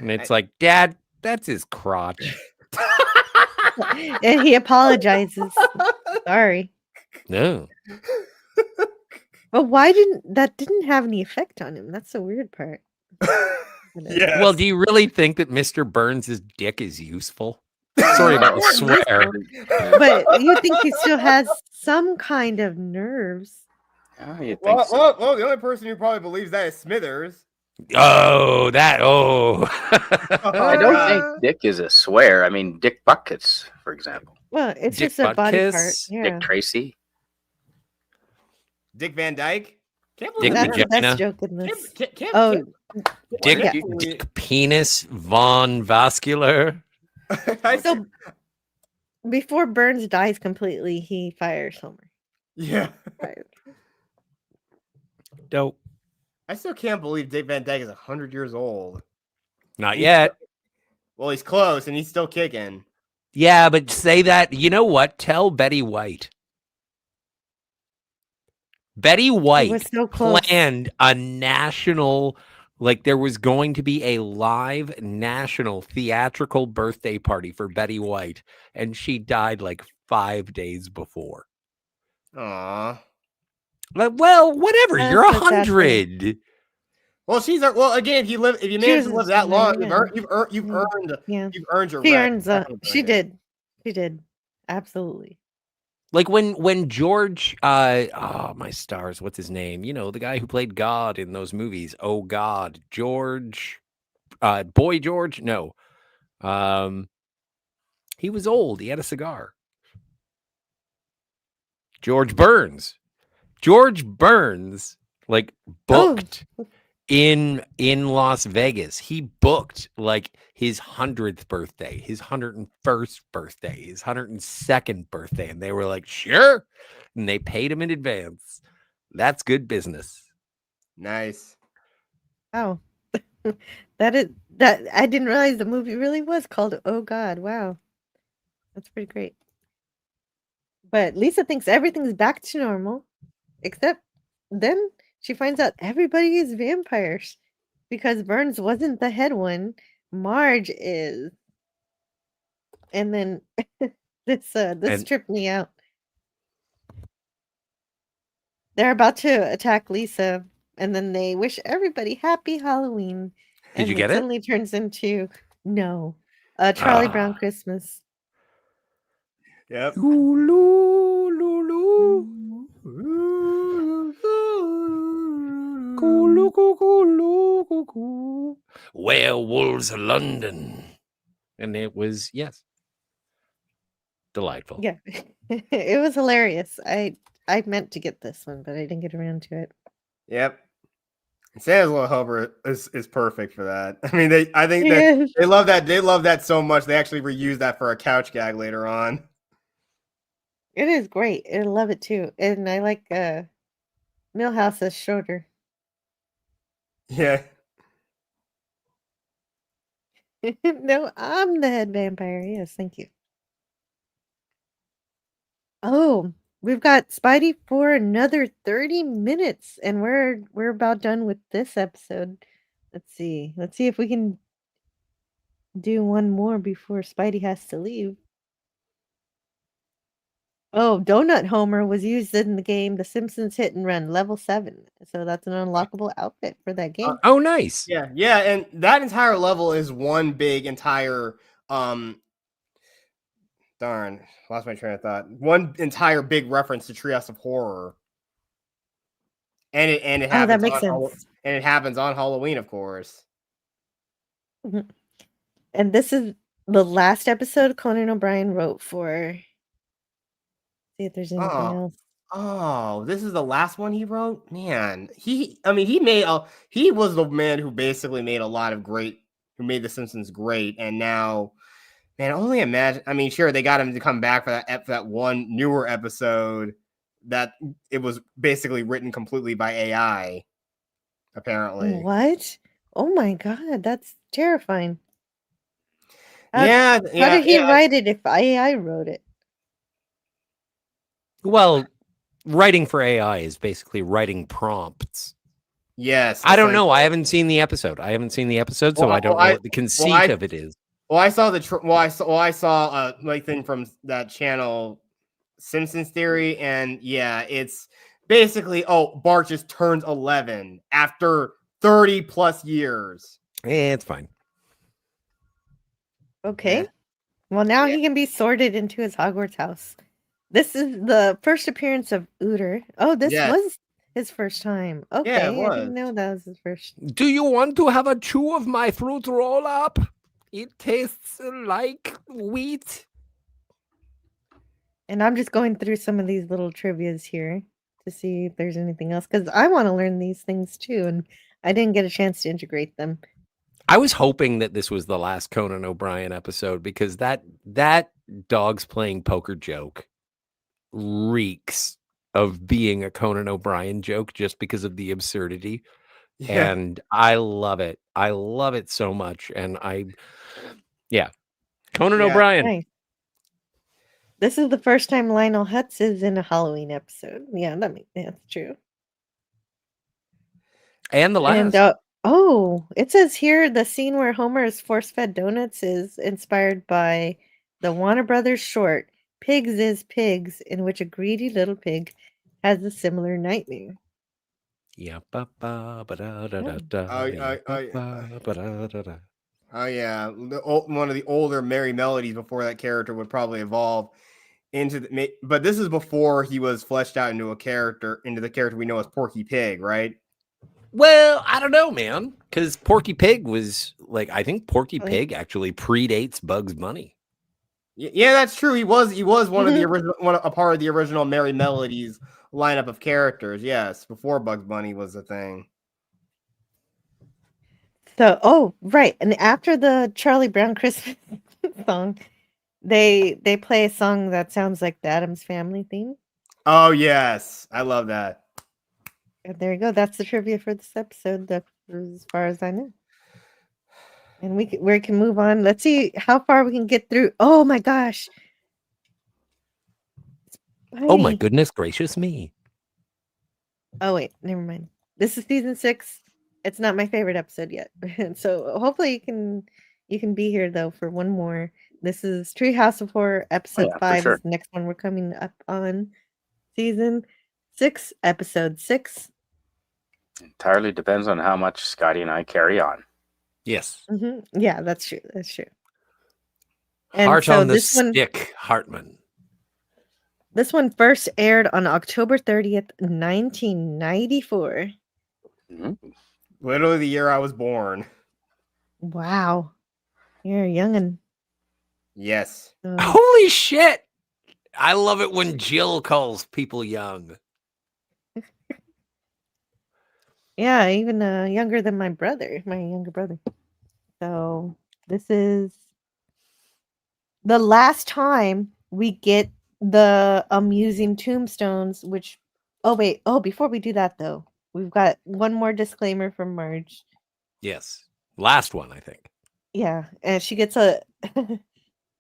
and it's like, Dad, that's his crotch. And he apologizes. Sorry. No. But why didn't have any effect on him? That's the weird part. Yes. Well, do you really think that Mr. Burns' dick is useful? Sorry about the swear. But you think he still has some kind of nerves. Oh, you think well, the only person who probably believes that is Smithers. Oh. I don't think dick is a swear. I mean, Dick Buckets, for example. Well, it's Dick just a body Butkus, part. Yeah. Dick Tracy. Dick Van Dyke. Can't Dick believe That's the Vagina. best joke in this. Can't- Dick Penis Von Vascular. So before Burns dies completely, he fires Homer. Yeah. Dope. I still can't believe Dick Van Dyke is 100 years old. Not yet. Well, he's close and he's still kicking. Yeah, but say that. You know what? Tell Betty White. Betty White so close. planned a national, like there was going to be a live national theatrical birthday party for Betty White, and she died like 5 days before. Aww. Well, whatever. That's You're so sad. 100. Well, again, if you manage to live that long, you've earned your She right. earns she did. She did. Absolutely. Like when George, my stars, what's his name? You know, the guy who played God in those movies. Oh God, George, Boy George. No, he was old. He had a cigar. George Burns. George Burns, like booked in Las Vegas. He booked like his 100th birthday, his 101st birthday, his 102nd birthday, and they were like, sure, and they paid him in advance. That's good business. Nice. Oh, that I didn't realize the movie really was called Oh God. Wow, that's pretty great. But Lisa thinks everything's back to normal, except then she finds out everybody is vampires because Burns wasn't the head one. Marge is. And then this tripped me out. They're about to attack Lisa, and then they wish everybody happy Halloween. Did you get it? Suddenly turns into Charlie Brown Christmas. Yep. Werewolves of London. And it was, yes, delightful. Yeah. It was hilarious. I meant to get this one, but I didn't get around to it. Yep. Santa's Little Helper is perfect for that. I mean, I think that they love that. They love that so much. They actually reuse that for a couch gag later on. It is great. I love it too. And I like Milhouse's Schroeder. Yeah. No, I'm the head vampire. Yes, thank you. Oh, we've got Spidey for another 30 minutes, and we're about done with this episode. Let's see. Let's see if we can do one more before Spidey has to leave. Oh, Donut Homer was used in the game The Simpsons Hit and Run level 7. So that's an unlockable outfit for that game. Oh, nice. Yeah, yeah, and that entire level is one big entire darn, lost my train of thought. One entire big reference to Treehouse of Horror. And it Oh, that happens makes on sense. and it happens on Halloween, of course. Mhm. And this is the last episode Conan O'Brien wrote for. See if there's anything else. Oh, this is the last one he wrote? Man, he was the man who basically made who made The Simpsons great, and now, man, only imagine. I mean, sure, they got him to come back for that one newer episode that it was basically written completely by AI, apparently. What? Oh my god, that's terrifying. Yeah, How did he write it if AI wrote it? Well, writing for AI is basically writing prompts. Yes. I don't know. I haven't seen the episode. So I don't know what the conceit of it is. Well, I saw I saw a thing from that channel, Simpsons Theory, and yeah, it's basically Bart just turns 11 after 30 plus years. It's fine. Okay. Yeah. Well, now he can be sorted into his Hogwarts house. This is the first appearance of Ooter. Oh, this was his first time. Okay, Yeah, it I was. didn't know that was his first. Do you want to have a chew of my fruit roll up? It tastes like wheat. And I'm just going through some of these little trivias here to see if there's anything else, because I want to learn these things too, and I didn't get a chance to integrate them. I was hoping that this was the last Conan O'Brien episode because that dogs playing poker joke reeks of being a Conan O'Brien joke just because of the absurdity. Yeah. And I love it. I love it so much. And Conan O'Brien. Nice. This is the first time Lionel Hutz is in a Halloween episode. Yeah, that's true. And the last. And, it says here the scene where Homer is force-fed donuts is inspired by the Warner Brothers short Pigs is Pigs, in which a greedy little pig has a similar nightmare. Yeah. Oh yeah, one of the older Merry Melodies before that character would probably evolve into but this is before he was fleshed out into the character we know as Porky Pig, right? Well, I don't know, man, because Porky Pig was I think Porky Pig actually predates Bugs Bunny. Yeah, that's true. He was one of the original, a part of the original Merry Melodies lineup of characters. Yes, before Bugs Bunny was a thing. So, right, and after the Charlie Brown Christmas song, they play a song that sounds like the Addams Family theme. Oh yes, I love that. And there you go. That's the trivia for this episode. That's as far as I know. And we can move on. Let's see how far we can get through. Oh my gosh! Oh my goodness gracious me! Oh wait, never mind. This is season 6. It's not my favorite episode yet, so hopefully you can be here though for one more. This is Treehouse of Horror episode 5. Is the next one we're coming up on. Season 6, episode 6. Entirely depends on how much Scotty and I carry on. Yes. Mm-hmm. Yeah, that's true. That's true. And Heart on the stick, Hartman. This one first aired on October 30th, 1994. Mm-hmm. Literally the year I was born. Wow. You're a youngin'. Yes. Holy shit! I love it when Jill calls people young. Yeah, even younger than my younger brother. So this is the last time we get the amusing tombstones, which before we do that though, we've got one more disclaimer from Marge. Yes. Last one, I think. Yeah, and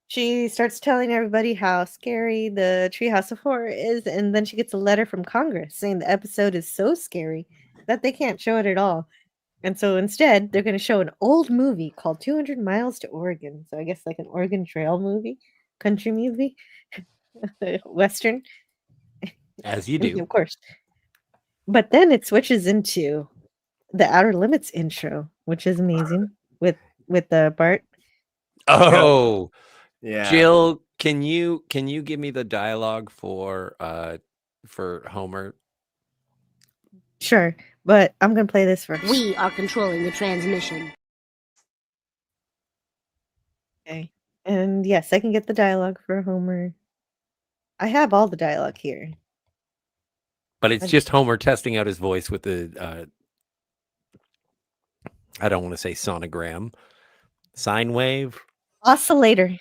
she starts telling everybody how scary the Treehouse of Horror is, and then she gets a letter from Congress saying the episode is so scary that they can't show it at all. And so instead, they're going to show an old movie called 200 Miles to Oregon. So I guess like an Oregon Trail movie, country movie, Western. As you do. Of course. But then it switches into the Outer Limits intro, which is amazing with the Bart. Oh, yeah. Jill, can you give me the dialogue for Homer? Sure, but I'm gonna play this first. We are controlling the transmission. Okay, and yes, I can get the dialogue for Homer. I have all the dialogue here, but it's just Homer testing out his voice with the I don't want to say sonogram, sine wave, oscillator.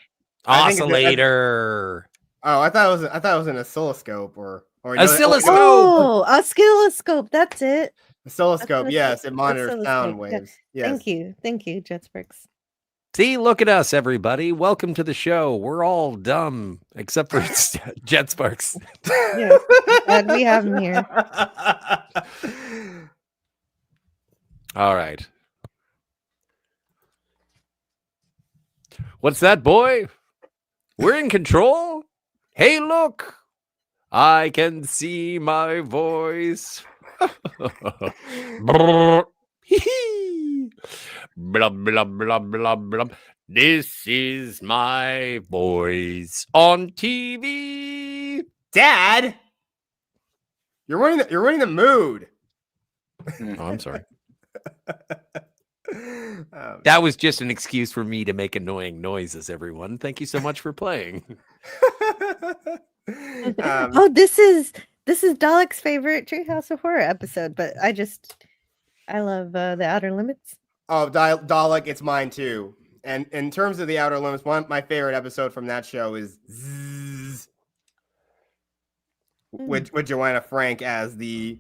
Oscillator. I thought it was an oscilloscope or oscilloscope. Oh, oscilloscope. That's it. Oscilloscope. Yes, it monitors sound waves. Yes. Thank you, Jetsparks. See, look at us, everybody. Welcome to the show. We're all dumb except for Jetsparks. Yeah, glad we have him here. All right. What's that, boy? We're in control? Hey, look! I can see my voice. Blah, blah, blah, blah, blah. This is my voice on TV. Dad, you're ruining the mood. Oh, I'm sorry. That was just an excuse for me to make annoying noises, everyone. Thank you so much for playing. Oh, this is Dalek's favorite Treehouse of Horror episode, but I love the Outer Limits. Oh, Dalek, it's mine too. And in terms of the Outer Limits, my favorite episode from that show is Zzz, with Joanna Frank as the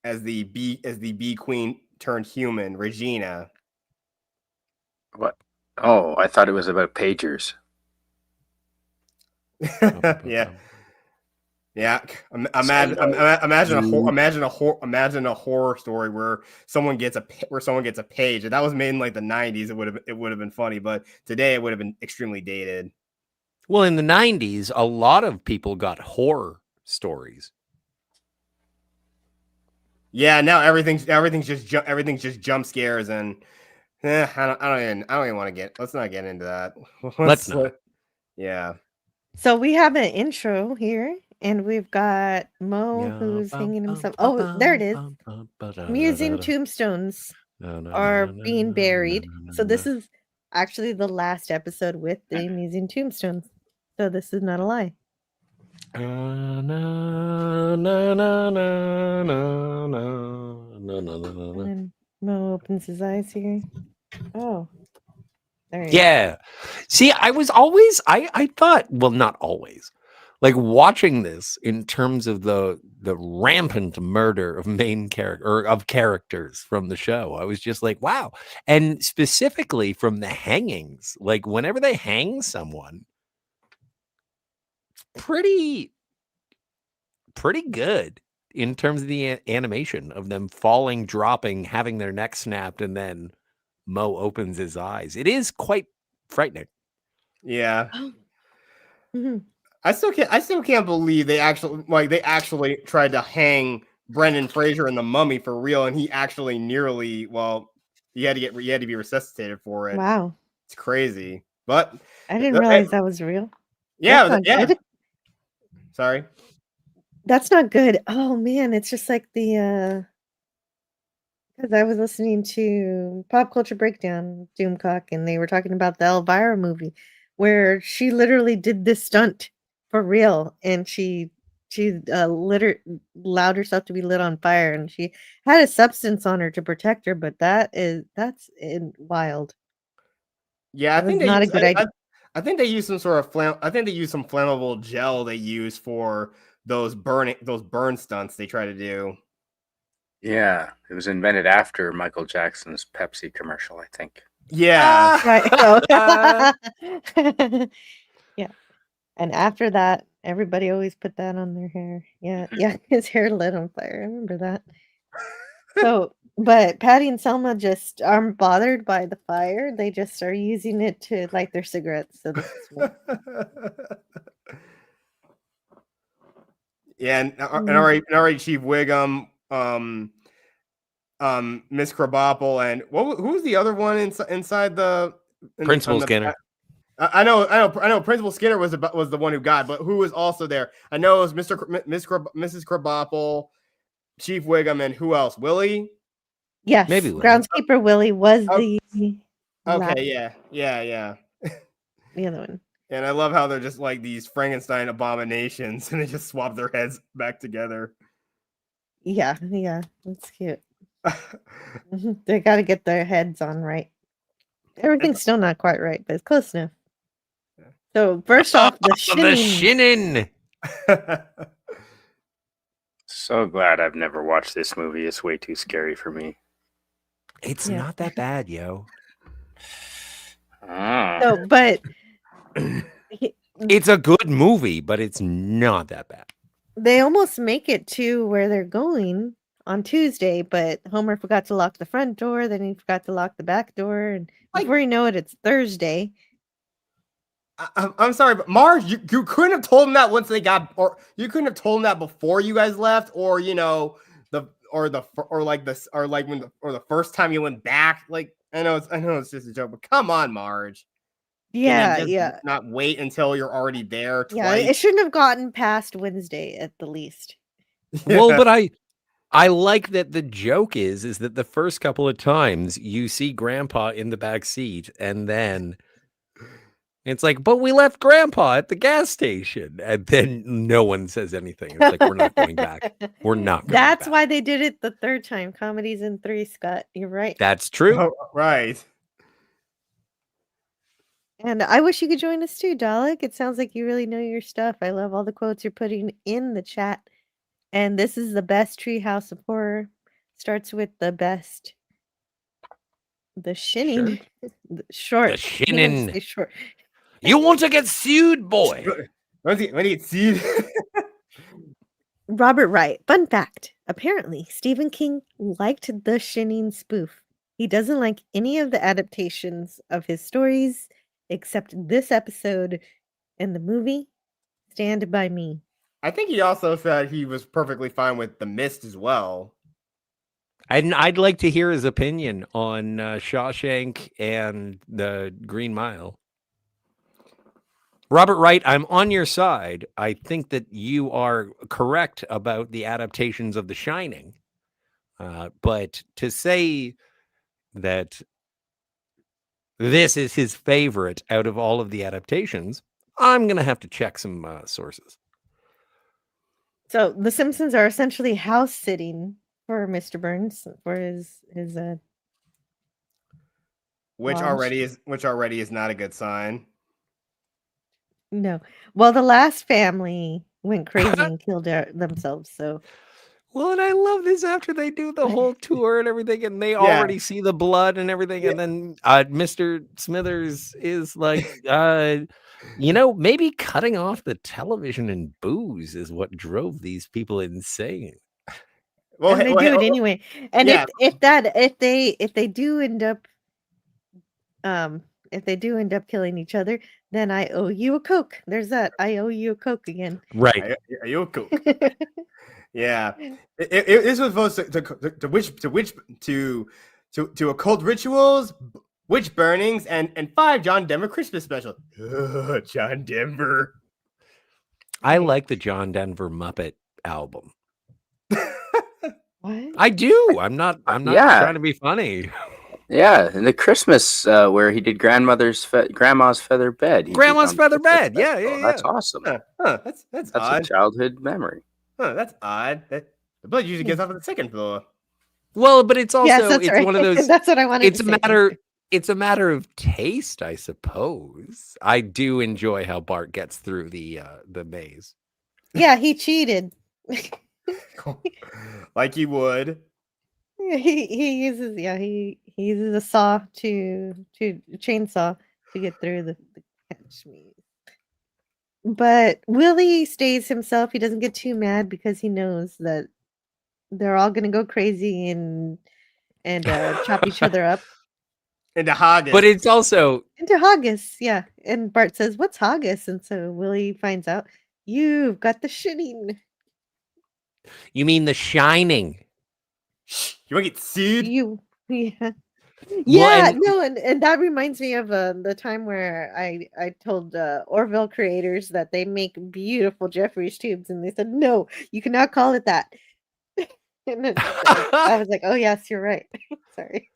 bee queen turned human, Regina. What? Oh, I thought it was about pagers. Yeah. Imagine a horror story where someone gets a page. If that was made in like the 90s, it would have been funny, but today it would have been extremely dated. Well, in the 90s, a lot of people got horror stories. Yeah, now everything's just jump scares, and I don't even want to get. Let's not get into that. Let's not. Yeah. So we have an intro here, and we've got Mo who's hanging himself. Oh, there it is. Museum tombstones are being buried. So this is actually the last episode with the museum tombstones. So this is not a lie. And Mo opens his eyes here. Oh, there he is. See, I thought, well, not always, like watching this in terms of the rampant murder of main character or of characters from the show. I was just like, wow. And specifically from the hangings, like whenever they hang someone, pretty good in terms of the animation of them falling, dropping, having their neck snapped, and then Mo opens his eyes. It is quite frightening. Yeah. Mm-hmm. I still can't believe they actually tried to hang Brendan Fraser in The Mummy for real, and he actually nearly he had to be resuscitated for it. Wow. It's crazy. But I didn't realize that was real. Yeah. Sorry. That's not good. Oh man, it's just like the because I was listening to Pop Culture Breakdown, Doomcock, and they were talking about the Elvira movie where she literally did this stunt for real, and she allowed herself to be lit on fire, and she had a substance on her to protect her, but that's wild. Yeah, I think not a good idea. I think they used some sort of some flammable gel they use for those burn stunts they try to do. Yeah, it was invented after Michael Jackson's Pepsi commercial, I think. Yeah. Right. Oh. Yeah. And after that, everybody always put that on their hair. Yeah. Yeah. His hair lit on fire. I remember that. So, but Patty and Selma just aren't bothered by the fire. They just are using it to light their cigarettes. So this is smoke. Yeah, and already Chief Wiggum, Miss Krabappel, and who was the other one inside the Principal Skinner? I know. Principal Skinner was the one who got, but who was also there? I know it was Mrs. Krabappel, Chief Wiggum, and who else? Willie. Yes, Maybe Willie. Groundskeeper Willie was the. Okay, yeah. The other one. And I love how they're just like these Frankenstein abominations, and they just swap their heads back together. Yeah, that's cute. They got to get their heads on right. Everything's still not quite right, but it's close enough. So first off, the Shinnin. So glad I've never watched this movie. It's way too scary for me. It's not that bad, yo. No, but it's a good movie, but it's not that bad. They almost make it to where they're going on Tuesday, but Homer forgot to lock the front door, then he forgot to lock the back door, and before you know it, it's Thursday. I'm sorry, but Marge, you couldn't have told him that once they got, or you couldn't have told him that before you guys left, or the first time you went back. Like I know it's just a joke, but come on, Marge. Yeah. Not wait until you're already there. Twice. Yeah, it shouldn't have gotten past Wednesday at the least. Well, but I like that the joke is that the first couple of times you see Grandpa in the back seat, and then it's like, but we left Grandpa at the gas station, and then no one says anything. It's like, we're not going back. We're not going That's back. why they did it the third time. Comedy's in 3, Scott. You're right. That's true. Oh, right. And I wish you could join us too, Dalek. It sounds like you really know your stuff. I love all the quotes you're putting in the chat. And this is the best Treehouse of Horror. Starts with the best. The shinning. Short. The shinning. Short. You want to get sued, boy. When do you get sued? Robert Wright. Fun fact. Apparently, Stephen King liked the Shining spoof. He doesn't like any of the adaptations of his stories except this episode and the movie Stand By Me. I think he also said he was perfectly fine with The Mist as well. I'd like to hear his opinion on Shawshank and the Green Mile. Robert Wright, I'm on your side. I think that you are correct about the adaptations of The Shining. But to say that this is his favorite out of all of the adaptations, I'm going to have to check some sources. So the Simpsons are essentially house sitting for Mr. Burns for his which lodge. already is not a good sign. No. Well, the last family went crazy and killed themselves. So, well, and I love this after they do the whole tour and everything, and they already see the blood and everything, and then Mr. Smithers is like, maybe cutting off the television and booze is what drove these people insane. Well, and they do it anyway. And if they do end up killing each other, then I owe you a Coke. There's that. I owe you a Coke again. Right. I owe a Coke. Yeah. This was supposed to occult rituals, witch burnings, and 5 John Denver Christmas special. John Denver. I like the John Denver Muppet album. What? I do. I'm not trying to be funny. Yeah, and the Christmas where he did Grandma's feather bed. Grandma's feather bed. Yeah. That's awesome. That's odd. A childhood memory. That's odd. The blood usually gets off on the second floor. Well, but it's also right. One of those. That's what I wanted. It's a matter of taste, I suppose. I do enjoy how Bart gets through the maze. Yeah, he cheated. Like he would. He uses he uses a saw to chainsaw to get through the catch me. But Willie stays himself. He doesn't get too mad because he knows that they're all gonna go crazy and chop each other up. Into haggis. But it's also Into haggis, yeah. And Bart says, "What's haggis?" And so Willie finds out, "You've got the shitting." You mean The Shining? You want to get sued? Yeah. Well, Yeah, and- no, and that reminds me of the time where I told Orville creators that they make beautiful Jeffries tubes, and they said, "No, you cannot call it that." And then I was like, "Oh yes, you're right." Sorry.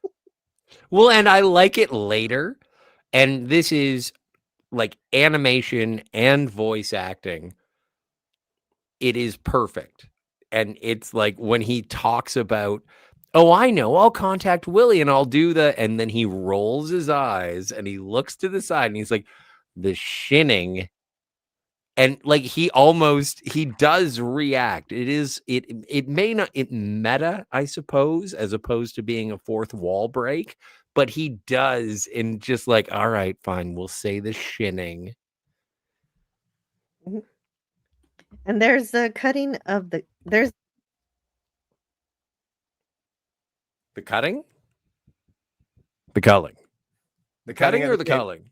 Well, and I like it later, and this is like animation and voice acting. It is perfect. And it's like when he talks about, oh, I know, I'll contact Willie and I'll do the, and then he rolls his eyes and he looks to the side and he's like, the shinning. And like he does react. It may not, it meta, I suppose, as opposed to being a fourth wall break, but he does, and just like, all right, fine, we'll say the shinning. And there's the cutting of the The cutting? The culling. The cutting or the culling?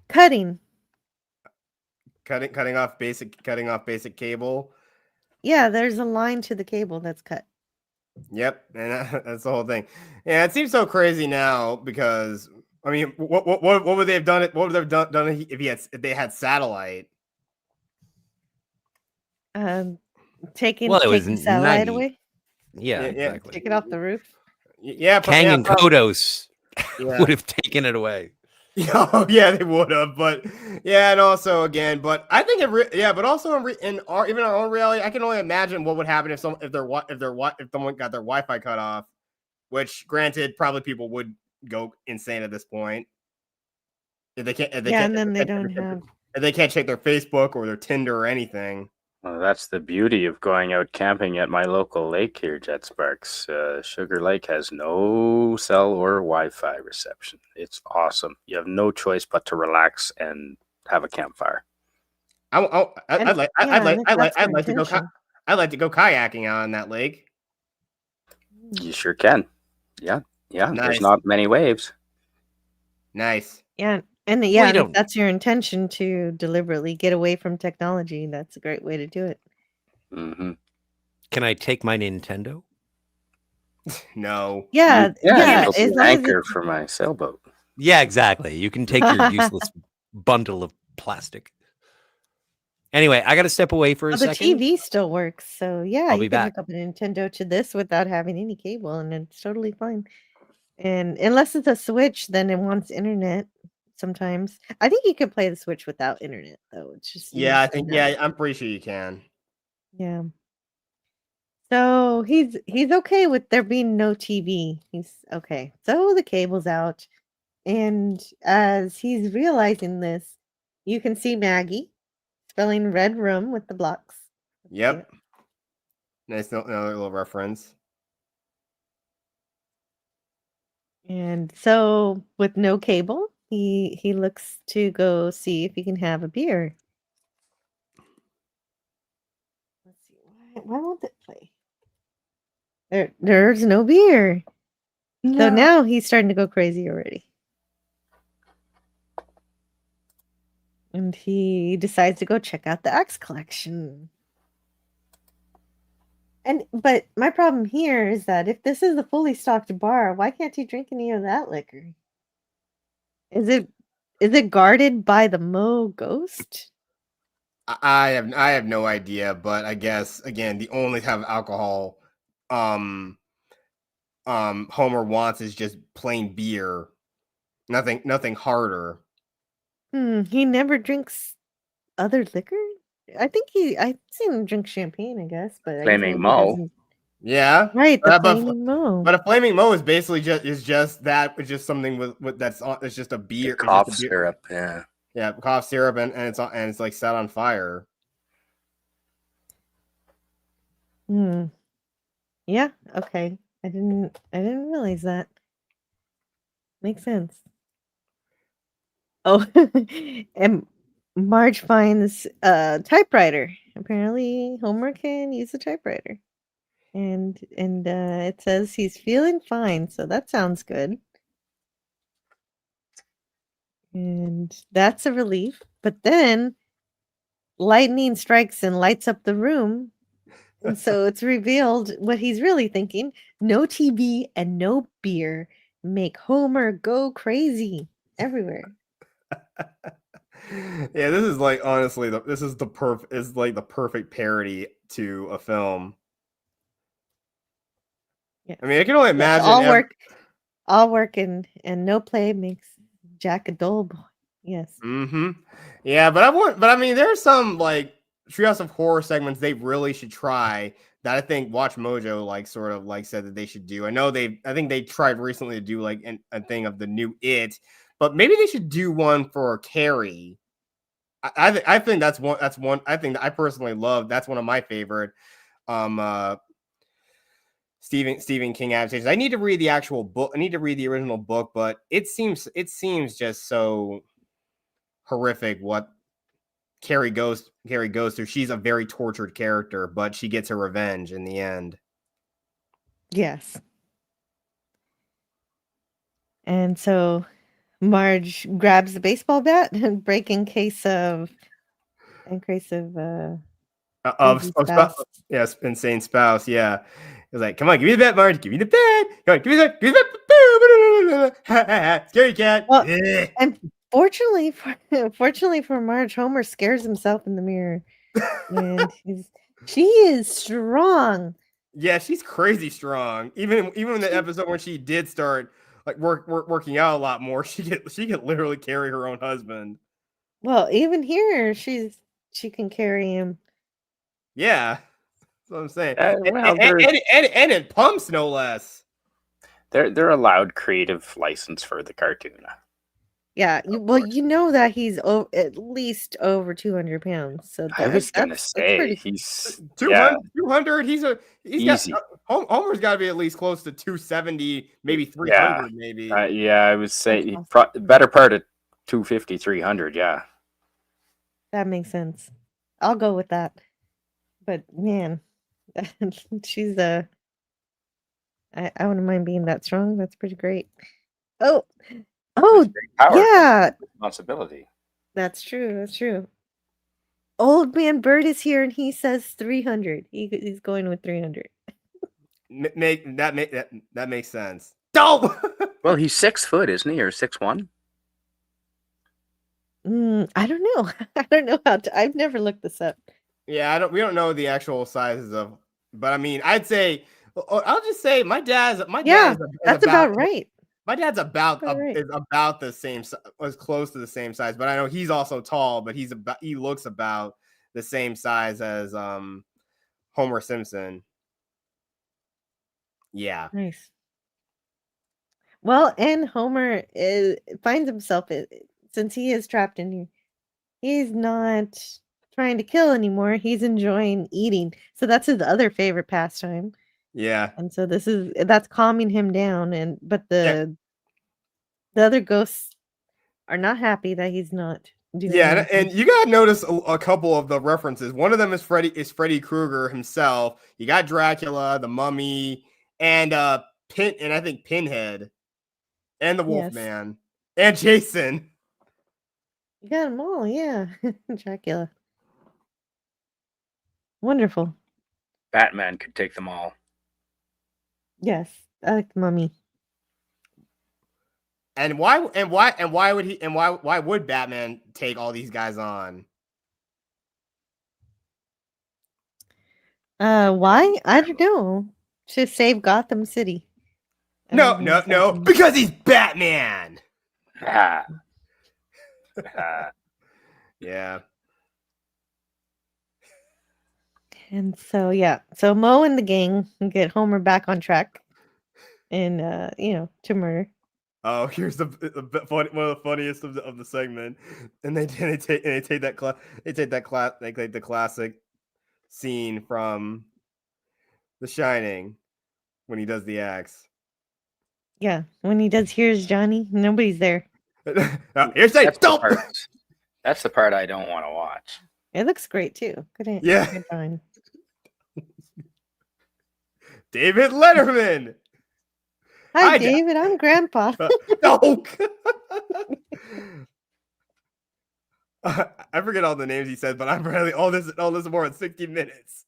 cutting. Cutting off basic cable. Yeah, there's a line to the cable that's cut. Yep, and that's the whole thing. Yeah, it seems so crazy now because I mean, what would they have done? What would they have done if they had satellite? Taking was satellite nuggy. away. Yeah, exactly. Take it off the roof. Yeah, Kang and Kodos Yeah. would have taken it away. Oh yeah, they would have, but yeah, and also again, but I think but also in our own reality, I can only imagine what would happen if someone got their Wi-Fi cut off. Which, granted, probably people would go insane at this point if they can't. If they can't check their Facebook or their Tinder or anything. Well, that's the beauty of going out camping at my local lake here, Jet Sparks. Sugar Lake has no cell or Wi-Fi reception. It's awesome. You have no choice but to relax and have a campfire. I'd like to go kayaking on that lake. You sure can. Yeah. Nice. There's not many waves. Nice. Yeah. And if that's your intention to deliberately get away from technology, that's a great way to do it. Mm-hmm. Can I take my Nintendo? No. Yeah. It's an anchor for my sailboat. Yeah, exactly. You can take your useless bundle of plastic. Anyway, I got to step away for a second. The TV still works, so yeah, I'll be you can back. hook up a Nintendo to this without having any cable, and it's totally fine. And unless it's a Switch, then it wants internet. Sometimes I think you could play the Switch without internet, though. It's just I'm pretty sure you can. Yeah. So he's okay with there being no TV. He's okay. So the cable's out, and as he's realizing this, you can see Maggie spelling red room with the blocks. Yep. Nice another little reference. And so with no cable, he looks to go see if he can have a beer. Let's see. Why won't it play? There's no beer. No. So now he's starting to go crazy already. And he decides to go check out the Axe collection. But my problem here is that if this is a fully stocked bar, why can't he drink any of that liquor? Is it guarded by the Mo ghost? I have no idea, but I guess again the only type of alcohol Homer wants is just plain beer. Nothing harder. He never drinks other liquor? I've seen him drink champagne, I guess, but Flaming Mo. Yeah, right. The Flaming Mo. But a Flaming Mo is basically just something with that's it's just a beer, cough syrup. Yeah, cough syrup, and it's like set on fire. Yeah. Okay. I didn't realize that. Makes sense. Oh, and Marge finds a typewriter. Apparently, Homer can use a typewriter. And it says he's feeling fine, so that sounds good. And that's a relief. But then lightning strikes and lights up the room. And so it's revealed what he's really thinking. No TV and no beer make Homer go crazy everywhere. Yeah, this is like honestly, this is the perfect parody to a film. Yeah. I mean, I can only imagine all work and no play makes Jack a dull boy. Yes. Mm-hmm. Yeah, but I mean, there's some like Treehouse of Horror segments they really should try that I think Watch Mojo sort of said that they should do. I think they tried recently to do like a thing of the new It, but maybe they should do one for Carrie. I think that's one I think that I personally love. That's one of my favorite Stephen King adaptations. I need to read the actual book. I need to read the original book, but it seems just so horrific what Carrie goes through. She's a very tortured character, but she gets her revenge in the end. Yes. And so Marge grabs the baseball bat and breaking case of Yes, insane spouse. Yeah, it's like, come on, give me the bat, Marge. Give me the bat. Come on, give me the bat. Scary cat. Well, and fortunately for Marge, Homer scares himself in the mirror, and she is strong. Yeah, she's crazy strong. Even in the episode when she did start working out a lot more, she could literally carry her own husband. Well, even here, she can carry him. Yeah, that's what I'm saying. And it pumps no less. They're allowed creative license for the cartoon. Yeah, you know that he's at least over 200 pounds. So I was gonna say he's 200. He's easy. Homer's got to be at least close to 270, maybe 300, maybe. Yeah, I would say better part of 250, 300. Yeah, that makes sense. I'll go with that. But man, she's I wouldn't mind being that strong. That's pretty great. Oh, yeah, responsibility. That's true. Old man Bird is here, and he says 300. He's going with 300. That makes sense. Dope. Well, he's 6 foot, isn't he, or 6'1"? I don't know. I don't know I've never looked this up. Yeah, we don't know the actual sizes of, but I mean, I'll just say my dad's that's about right. My dad's about the same, was close to the same size, but I know he's also tall, but he looks about the same size as Homer Simpson. Yeah. Nice. Well, and Homer finds himself, since he is trapped in here, he's not trying to kill anymore. He's enjoying eating. So that's his other favorite pastime. Yeah. And so that's calming him down. But the other ghosts are not happy that he's not doing anything. And you gotta notice a couple of the references. One of them is Freddy Krueger himself. You got Dracula, the Mummy, and I think Pinhead, and the Wolfman, and Jason. You got them all, yeah. Dracula. Wonderful. Batman could take them all. Yes, I like the Mummy. And why would Batman take all these guys on? Why? I don't know. To save Gotham City. No, because he's Batman. Yeah. And so so Mo and the gang get Homer back on track, and to murder. Oh, here's one of the funniest of the segment, and they take the classic scene from The Shining, when he does the axe. Yeah, when he does "Here's Johnny," nobody's there. Here's That's the part I don't want to watch. It looks great too. Good. Yeah. Good find. David Letterman. Hi, David. I'm Grandpa. No. I forget all the names he said, but I'm really all this more in 60 minutes.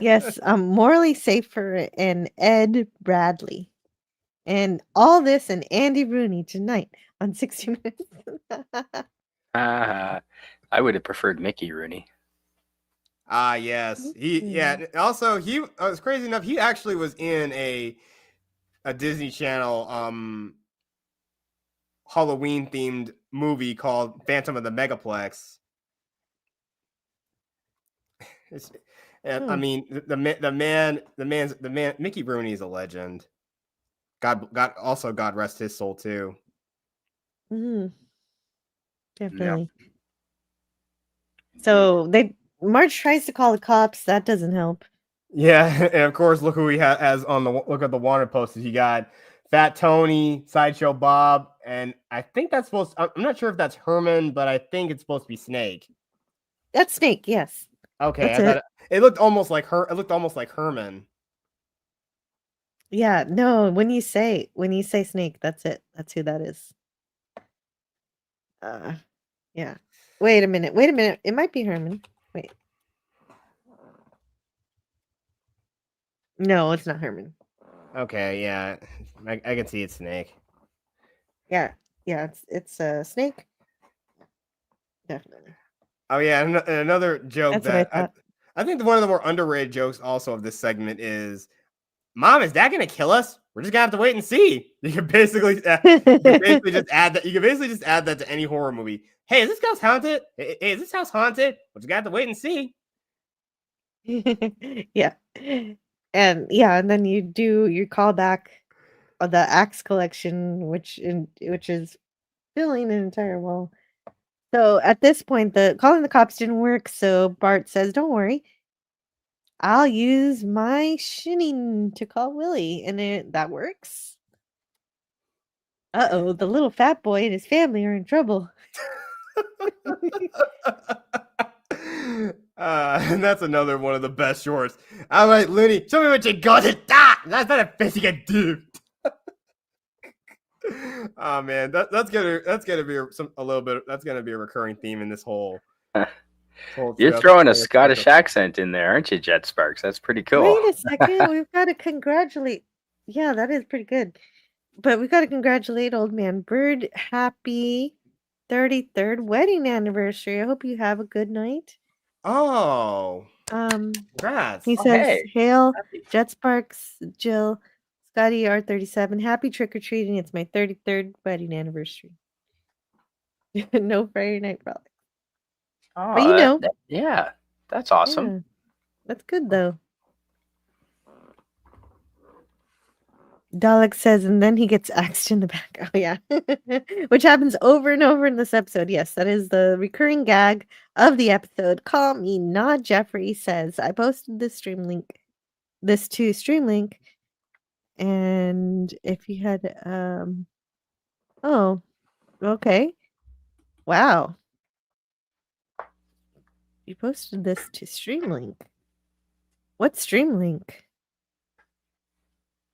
Yes, Morley Safer and Ed Bradley. And all this and Andy Rooney tonight on 60 Minutes. I would have preferred Mickey Rooney. Yes. Also, he was crazy enough. He actually was in a Disney Channel Halloween themed movie called Phantom of the Megaplex. I mean, the man, Mickey Rooney is a legend. God rest his soul too. Definitely. Yeah. So Marge tries to call the cops. That doesn't help. Yeah, and of course, look who he has on look at the wanted posters. He got Fat Tony, Sideshow Bob, and I think that's I'm not sure if that's Herman, but I think it's supposed to be Snake. That's Snake, yes. Okay, it looked almost like her. It looked almost like Herman. Yeah, no. When you say Snake, that's it. That's who that is. Yeah. Wait a minute. It might be Herman. Wait. No, it's not Herman. Okay, yeah, I can see it's Snake. Yeah, it's Snake. Definitely. Oh yeah, and another joke that I think one of the more underrated jokes also of this segment is, "Mom, is Dad gonna kill us? We're just gonna have to wait and see." You can basically just add that. You can basically just add that to any horror movie. Hey, is this house haunted? Hey, is this house haunted? We're just gonna have to wait and see. Yeah. And then you do your callback of the axe collection, which is filling an entire wall. So at this point, the calling the cops didn't work. So Bart says, "Don't worry, I'll use my shinning to call Willie," and that works. Uh-oh, the little fat boy and his family are in trouble. And that's another one of the best shorts. All right, Looney, show me what you got. That's not a face you can do. Oh man, that's gonna be a recurring theme in this whole. You're throwing a Scottish accent in there, aren't you, Jet Sparks? That's pretty cool. Wait a second, we've got to congratulate. Yeah, that is pretty good. But we've got to congratulate Old Man Bird. Happy 33rd wedding anniversary. I hope you have a good night. Oh. Congrats. He says, "Hail, Jet Sparks, Jill, Scotty R37. Happy trick-or-treating. It's my 33rd wedding anniversary." No Friday Night Frolic. Oh, but yeah, that's awesome. Yeah, that's good though. Dalek says, and then he gets axed in the back. Oh yeah. Which happens over and over in this episode. Yes, that is the recurring gag of the episode. "Call me not Jeffrey," says. I posted this to Streamlink. And if you had oh, okay. Wow. You posted this to Streamlink. What's Streamlink?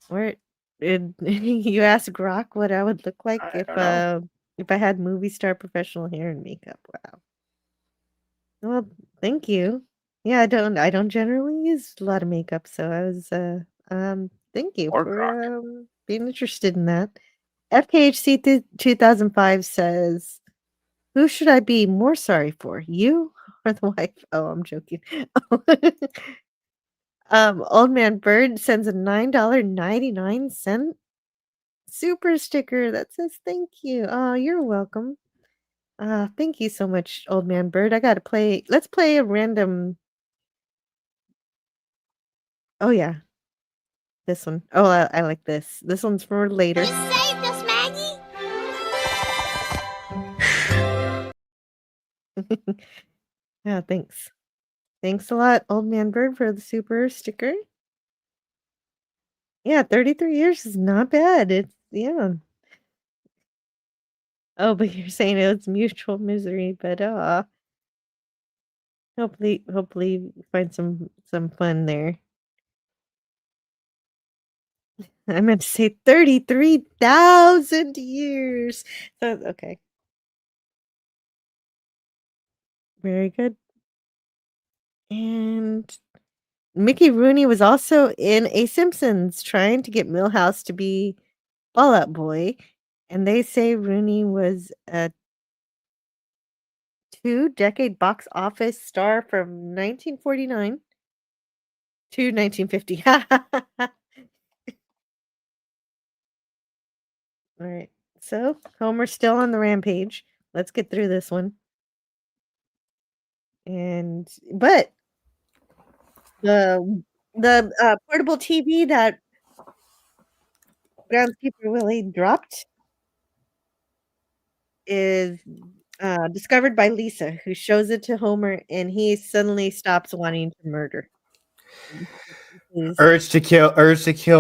Where did you ask Grok what I would look like if I had movie star professional hair and makeup? Wow. Well, thank you. Yeah, I don't generally use a lot of makeup, so I was thank you for being interested in that. FKHC 2005 says, "Who should I be more sorry for, you or the wife?" Oh, I'm joking. Old Man Bird sends a $9.99 super sticker that says thank you. Oh, you're welcome. Thank you so much, Old Man Bird. Let's play a random. Oh yeah. This one. Oh, I like this. This one's for later. You saved us, Maggie! Yeah, thanks. Thanks a lot, Old Man Bird, for the super sticker. Yeah, 33 years is not bad. Yeah. Oh, but you're saying it's mutual misery, but hopefully find some fun there. I meant to say 33,000 years. So okay. Very good. And Mickey Rooney was also in a Simpsons trying to get Milhouse to be Fall Out Boy, and they say Rooney was a 2-decade box office star from 1949 to 1950. Alright, so Homer's still on the rampage. Let's get through this one. But the portable TV that Groundskeeper Willie dropped is discovered by Lisa, who shows it to Homer, and he suddenly stops wanting to murder. Urge to kill,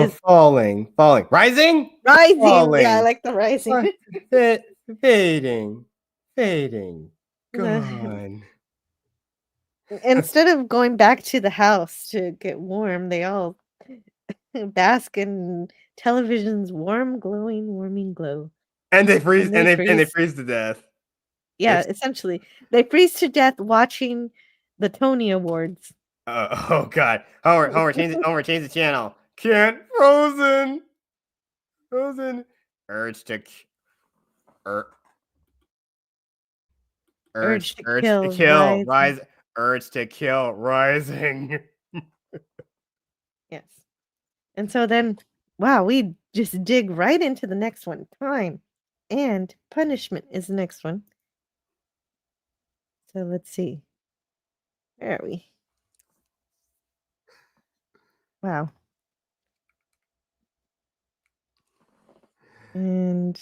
falling, rising, Rising. Yeah, I like the rising. Fading, gone. Instead of going back to the house to get warm, they all bask in television's warming glow. And they freeze, and they freeze to death. Yeah, essentially. They freeze to death watching the Tony Awards. Oh God. Homer, change the channel. Can't Frozen. Urge to kill, rise. Urge to kill, rising. Yes. And so then, wow, we just dig right into the next one. Time and punishment is the next one. So let's see. Where are we? Wow. And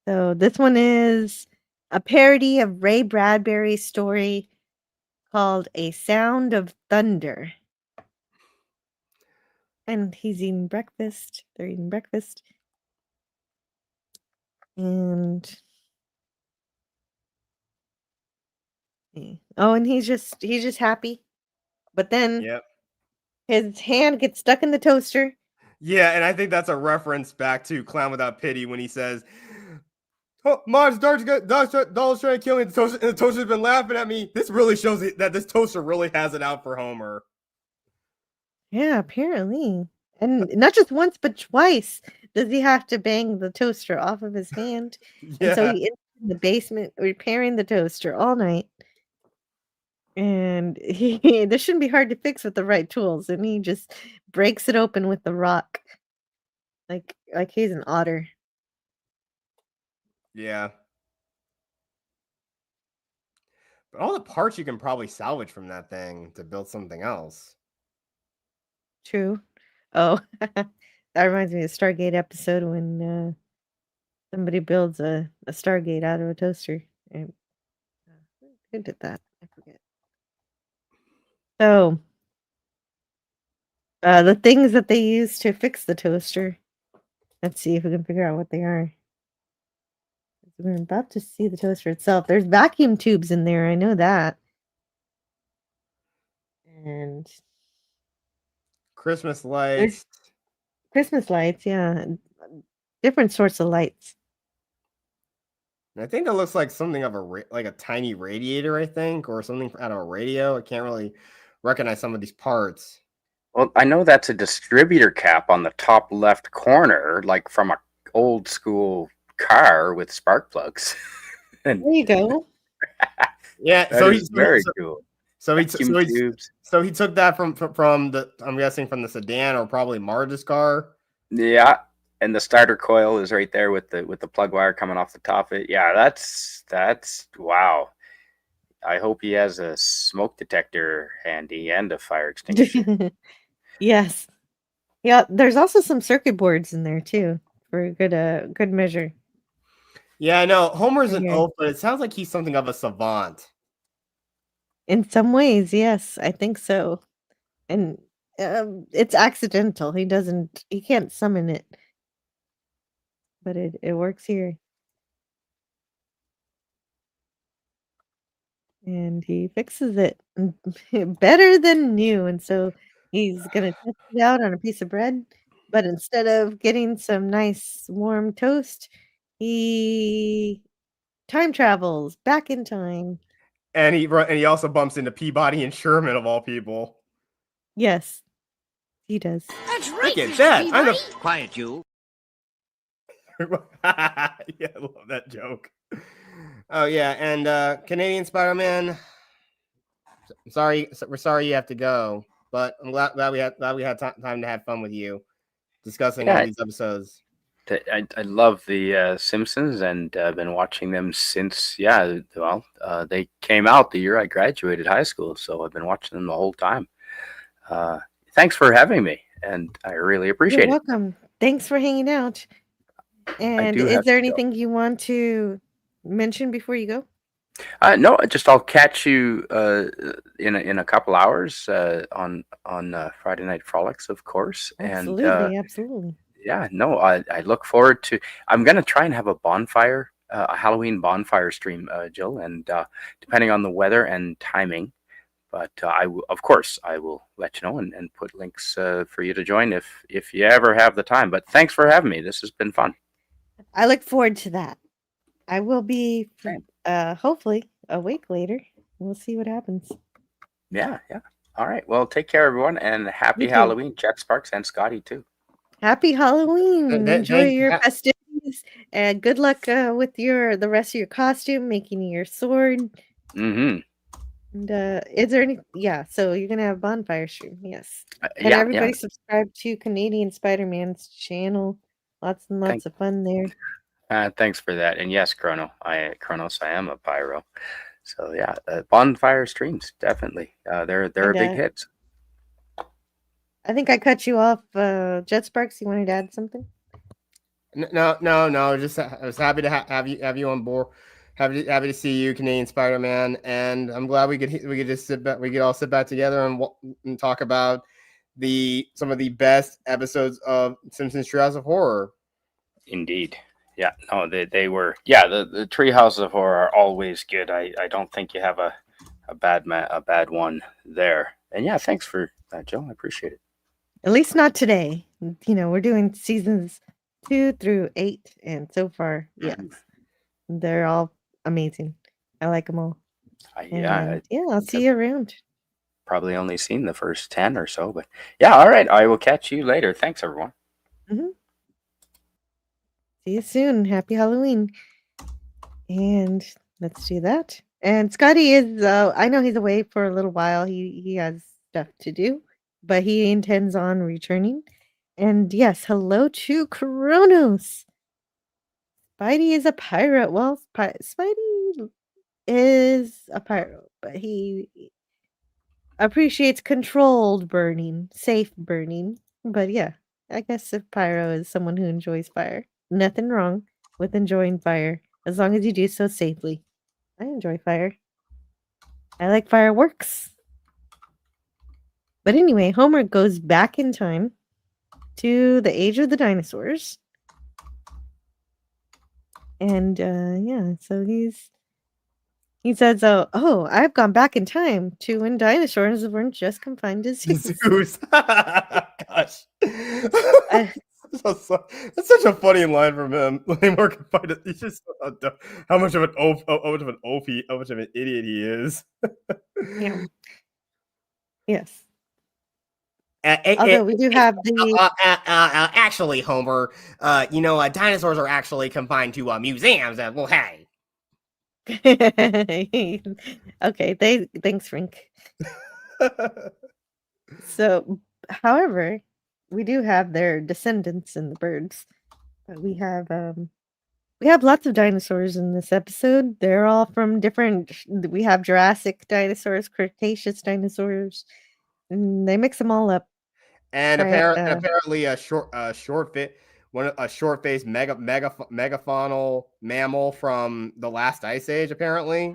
so this one is a parody of Ray Bradbury's story called A Sound of Thunder. And he's eating breakfast. They're eating breakfast. And and he's just happy. But then his hand gets stuck in the toaster. Yeah, and I think that's a reference back to Clown Without Pity when he says, "Oh, Marge, doll's trying to kill me. The toaster's been laughing at me." This really shows that this toaster really has it out for Homer. Yeah, apparently. And not just once, but twice does he have to bang the toaster off of his hand. And so he ends up in the basement repairing the toaster all night. And this shouldn't be hard to fix with the right tools. And he just breaks it open with the rock. Like he's an otter. Yeah. But all the parts you can probably salvage from that thing to build something else. True. Oh, that reminds me of the Stargate episode when somebody builds a Stargate out of a toaster. And who did that? I forget. So, the things that they use to fix the toaster. Let's see if we can figure out what they are. We're about to see the toaster itself. There's vacuum tubes in there. I know that. And Christmas lights. Christmas lights, yeah. Different sorts of lights. I think that looks like something of a tiny radiator, I think, or something out of a radio. I can't really recognize some of these parts. Well, I know that's a distributor cap on the top left corner, like from a old school car with spark plugs. There you go. Yeah, so he's very cool. So he took that from the, I'm guessing, from the sedan or probably Marge's car. Yeah, and the starter coil is right there with the plug wire coming off the top of it. Yeah, that's wow. I hope he has a smoke detector handy and a fire extinguisher. Yes. Yeah, there's also some circuit boards in there too for a good measure. Yeah, I know. Homer's an oaf, but it sounds like he's something of a savant. In some ways, yes, I think so. And It's accidental. He can't summon it. But it works here. And he fixes it better than new. And so he's gonna test it out on a piece of bread. But instead of getting some nice warm toast, he time travels back in time. And he also bumps into Peabody and Sherman of all people. Yes, he does. That's right. Look at that. I'm the... Quiet, you. Yeah, I love that joke. Oh yeah, and Canadian Spider-Man. We're sorry you have to go, but I'm glad we had time to have fun with you discussing all these episodes. I love the Simpsons, and I've been watching them since they came out the year I graduated high school, so I've been watching them the whole time. Thanks for having me, and I really appreciate You're welcome. Thanks for hanging out. And is there anything you want to mention before you go? No, I'll catch you in a couple hours on Friday Night Frolics, of course. Absolutely. Yeah, no, I look forward to. I'm gonna try and have a bonfire, a Halloween bonfire stream, Jill, and depending on the weather and timing. But of course, I will let you know and put links for you to join if you ever have the time. But thanks for having me. This has been fun. I look forward to that. I will be hopefully a week later. We'll see what happens. Yeah. All right. Well, take care, everyone, and happy Halloween, Chet Sparks and Scotty too. Happy Halloween! Enjoy your festivities, and good luck with the rest of your costume, making your sword. Mm-hmm. And is there any? Yeah, so you're gonna have bonfire stream. Yes. And Yeah, everybody subscribe to Canadian Spider-Man's channel. Lots and lots of fun there. Thanks for that. And yes, Chronos, I am a pyro. So yeah, bonfire streams definitely. They're a big hit. I think I cut you off, Jet Sparks. You wanted to add something? No. Just I was happy to have you on board. Happy to see you, Canadian Spider-Man, and I'm glad we could just sit back. We could all sit back together and talk about some of the best episodes of Simpsons Treehouse of Horror. Indeed. Yeah. No, they were. Yeah, the Treehouse of Horror are always good. I don't think you have a bad one there. And yeah, thanks for that, Joe. I appreciate it. At least not today. We're doing seasons 2 through 8, and so far, yes, they're all amazing. I like them all. I'll see you around. Probably only seen the first 10 or so, but yeah, all right. I will catch you later. Thanks, everyone. Mm-hmm. See you soon. Happy Halloween. And let's do that. And Scotty is, I know he's away for a little while. He has stuff to do, but he intends on returning. And yes, hello to Kronos. Spidey is a pirate. Well, Spidey is a pirate, but he appreciates controlled burning, safe burning. But yeah, I guess if pyro is someone who enjoys fire, nothing wrong with enjoying fire as long as you do so safely. I enjoy fire. I like fireworks. But anyway, Homer goes back in time to the age of the dinosaurs. And so he says, oh, I've gone back in time to when dinosaurs weren't just confined to zoos. Gosh. That's such a funny line from him. They were confined to, he's just how much of an idiot he is. Yeah. Yes. Although we do have the actually, Homer, dinosaurs are actually confined to museums. Well, hey. Okay, thanks, Frank. So, however, we do have their descendants in the birds. We have lots of dinosaurs in this episode. They're all from different. We have Jurassic dinosaurs, Cretaceous dinosaurs, and they mix them all up. And apparently a short-faced megafaunal mammal from the last ice age, apparently.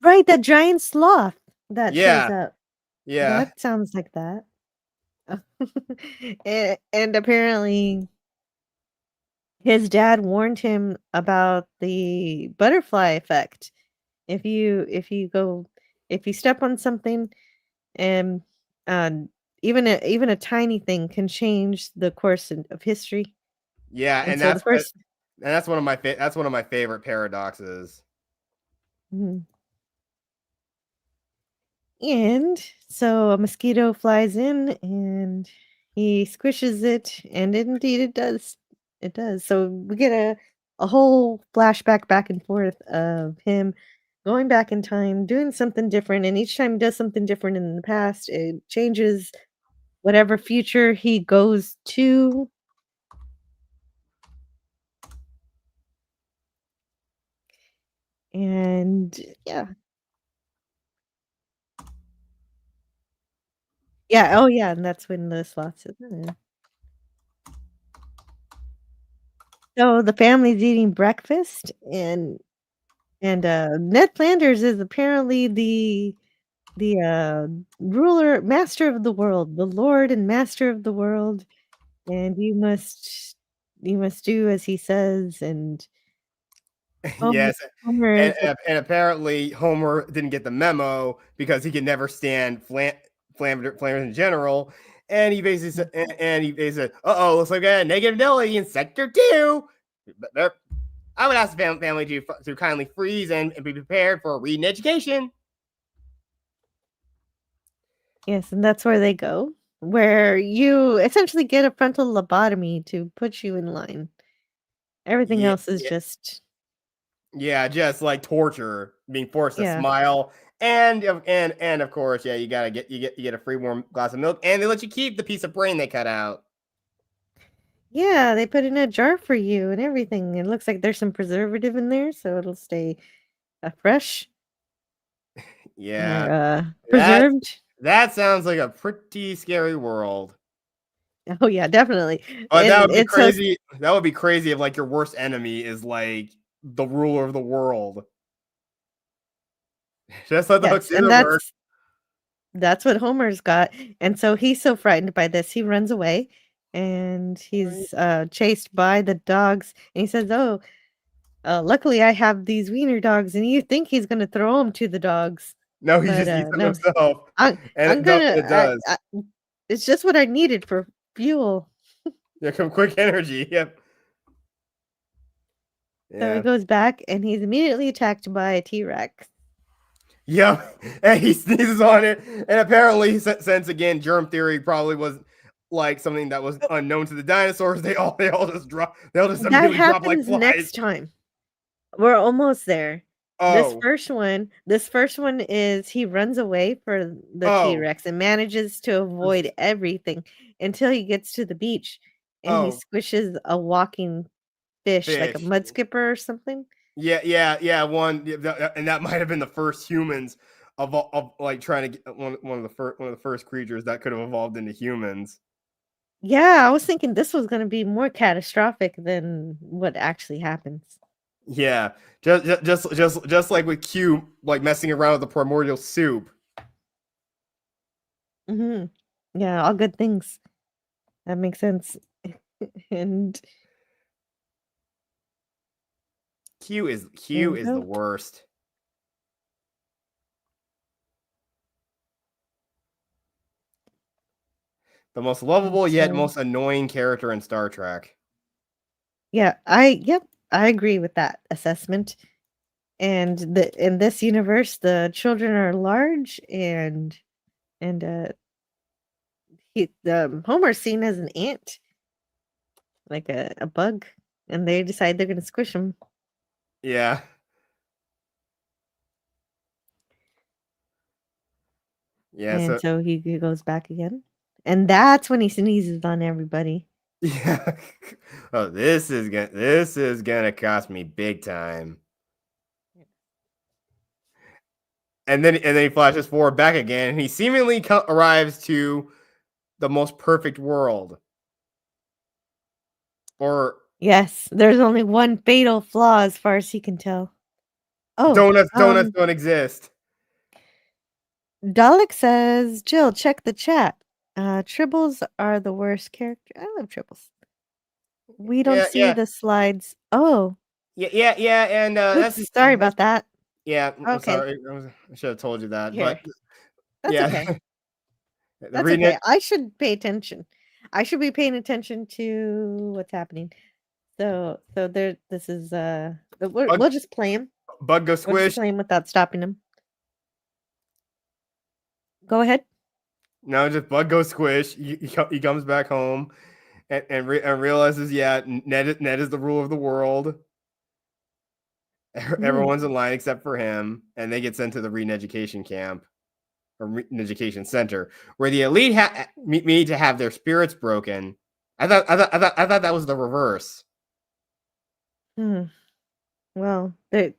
Right, that giant sloth that shows up. Yeah. That sounds like that. And apparently his dad warned him about the butterfly effect. If you step on something and even a tiny thing can change the course of history. Yeah, And and so the first that's one of my favorite paradoxes. Mhm. And so a mosquito flies in and he squishes it, and indeed it does. It does. So we get a whole flashback back and forth of him going back in time, doing something different, and each time he does something different in the past, it changes whatever future he goes to. And yeah. Yeah, oh yeah, and that's when the slots is in. So the family's eating breakfast, and Ned Flanders is apparently the ruler master of the world, the lord and master of the world, and you must do as he says, and Homer Yes, Homer is and apparently Homer didn't get the memo because he can never stand Flanders in general, and he basically said, "Uh-oh, looks like a negative Nelly in Sector 2." I would ask the family to kindly freeze and be prepared for a reading education. Yes, and that's where they go, where you essentially get a frontal lobotomy to put you in line. Everything Yeah, else is yeah, just yeah, just like torture, being forced to yeah. smile, and of course, yeah, you get a free warm glass of milk, and they let you keep the piece of brain they cut out. Yeah, they put it in a jar for you and everything. It looks like there's some preservative in there, so it'll stay, fresh or, Yeah, that preserved. that sounds like a pretty scary world. Oh, yeah, definitely. But that And would be it's so crazy. That would be crazy if like your worst enemy is like the ruler of the world. Just let the yes, hooks in and the work. that's what Homer's got, and so he's so frightened by this, he runs away, and he's, chased by the dogs, and he says, "Oh, luckily I have these wiener dogs," and you think he's gonna throw them to the dogs, No, he but, just eats them no. himself, and I'm no, gonna it does. I it's just what I needed for fuel. Yeah, come quick energy. Yep. So he Yeah. goes back, and he's immediately attacked by a T-Rex. Yep. And he sneezes on it, and apparently, since again, germ theory probably was like something that was unknown to the dinosaurs. They all just drop. They'll just That immediately drop like happens flies. next time. We're almost there. Oh. This first one is he runs away for the Oh. T-Rex and manages to avoid everything until he gets to the beach, and he Oh. squishes a walking fish, like a Fish. mud skipper or something. Yeah. And that might have been the first humans of like trying to get one of the first creatures that could have evolved into humans. Yeah, I was thinking this was gonna be more catastrophic than what actually happens. Yeah, just like with Q, like messing around with the primordial soup. Mhm. Yeah, all good things. That makes sense. And Q there you is the go. worst. The most And lovable yet so most annoying character in Star Trek. yeah, I agree with that assessment. And in this universe, the children are large and the Homer's seen as an ant, like a bug, and they decide they're gonna squish him. Yeah. Yeah, And so so he goes back again. And that's when he sneezes on everybody. yeah. Oh, this is gonna cost me big time. And then he flashes forward back again, and he seemingly arrives to the most perfect world. Or Yes, there's only one fatal flaw as far as he can tell. Oh, donuts don't exist. Dalek says, "Jill, check the chat." Tribbles are the worst character. I love Tribbles. We don't Yeah, see yeah, the slides. Oh, yeah, and that's oops. Sorry about that. yeah. I'm Okay, sorry, I should have told you that, here. but That's yeah, okay. the That's rename. okay. I should pay attention. I should be paying attention to what's happening. So there. This is we'll just play him. Bug go We'll just squish. play him without stopping him. Go ahead. No, just Bug goes squish. He comes back home and realizes, yeah, Ned is the rule of the world. Everyone's in line except for him, and they get sent to the re-education camp or re-education center where the elite need to have their spirits broken. I thought that was the reverse. Well, they're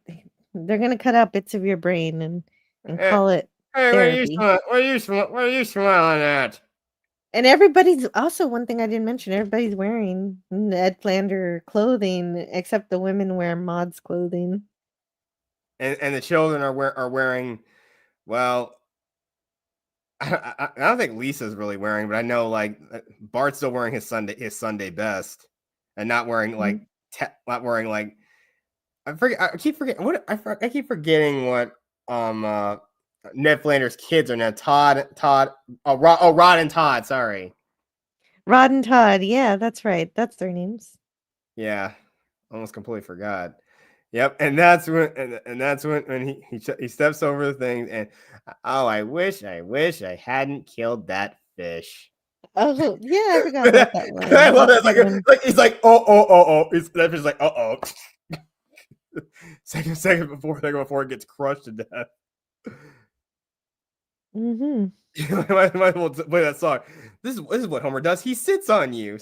gonna cut out bits of your brain and Eh, call it Hey, therapy. what are you smiling at? And everybody's also one thing I didn't mention. Everybody's wearing Ned Flanders clothing, except the women wear Maud's clothing. And the children are wearing. Well, I don't think Lisa's really wearing, but I know like Bart's still wearing his Sunday best, and not wearing like not wearing like. I keep forgetting what Ned Flanders' kids are now. Rod and Todd. Sorry. Rod and Todd. Yeah, that's right. That's their names. Yeah, almost completely forgot. Yep, and that's when he steps over the thing and I wish I hadn't killed that fish. Oh yeah, I forgot about that one. I love that. Like he's like oh. That fish is like oh. second before it gets crushed to death. Mm-hmm. might as well play that song. This is what Homer does. He sits on you.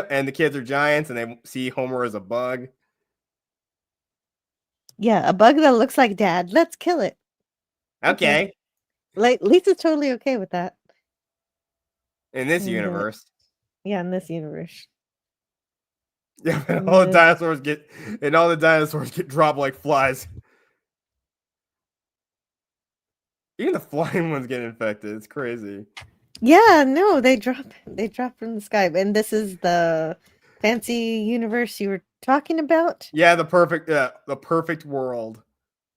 And the kids are giants, and they see Homer as a bug. Yeah, a bug that looks like Dad. Let's kill it. Okay. Like Lisa's totally okay with that. In this universe. Yeah, in this universe. Yeah, and all the dinosaurs get dropped like flies. Even the flying ones get infected. It's crazy. Yeah, no, they drop from the sky. And this is the fancy universe you were talking about? Yeah, the perfect world.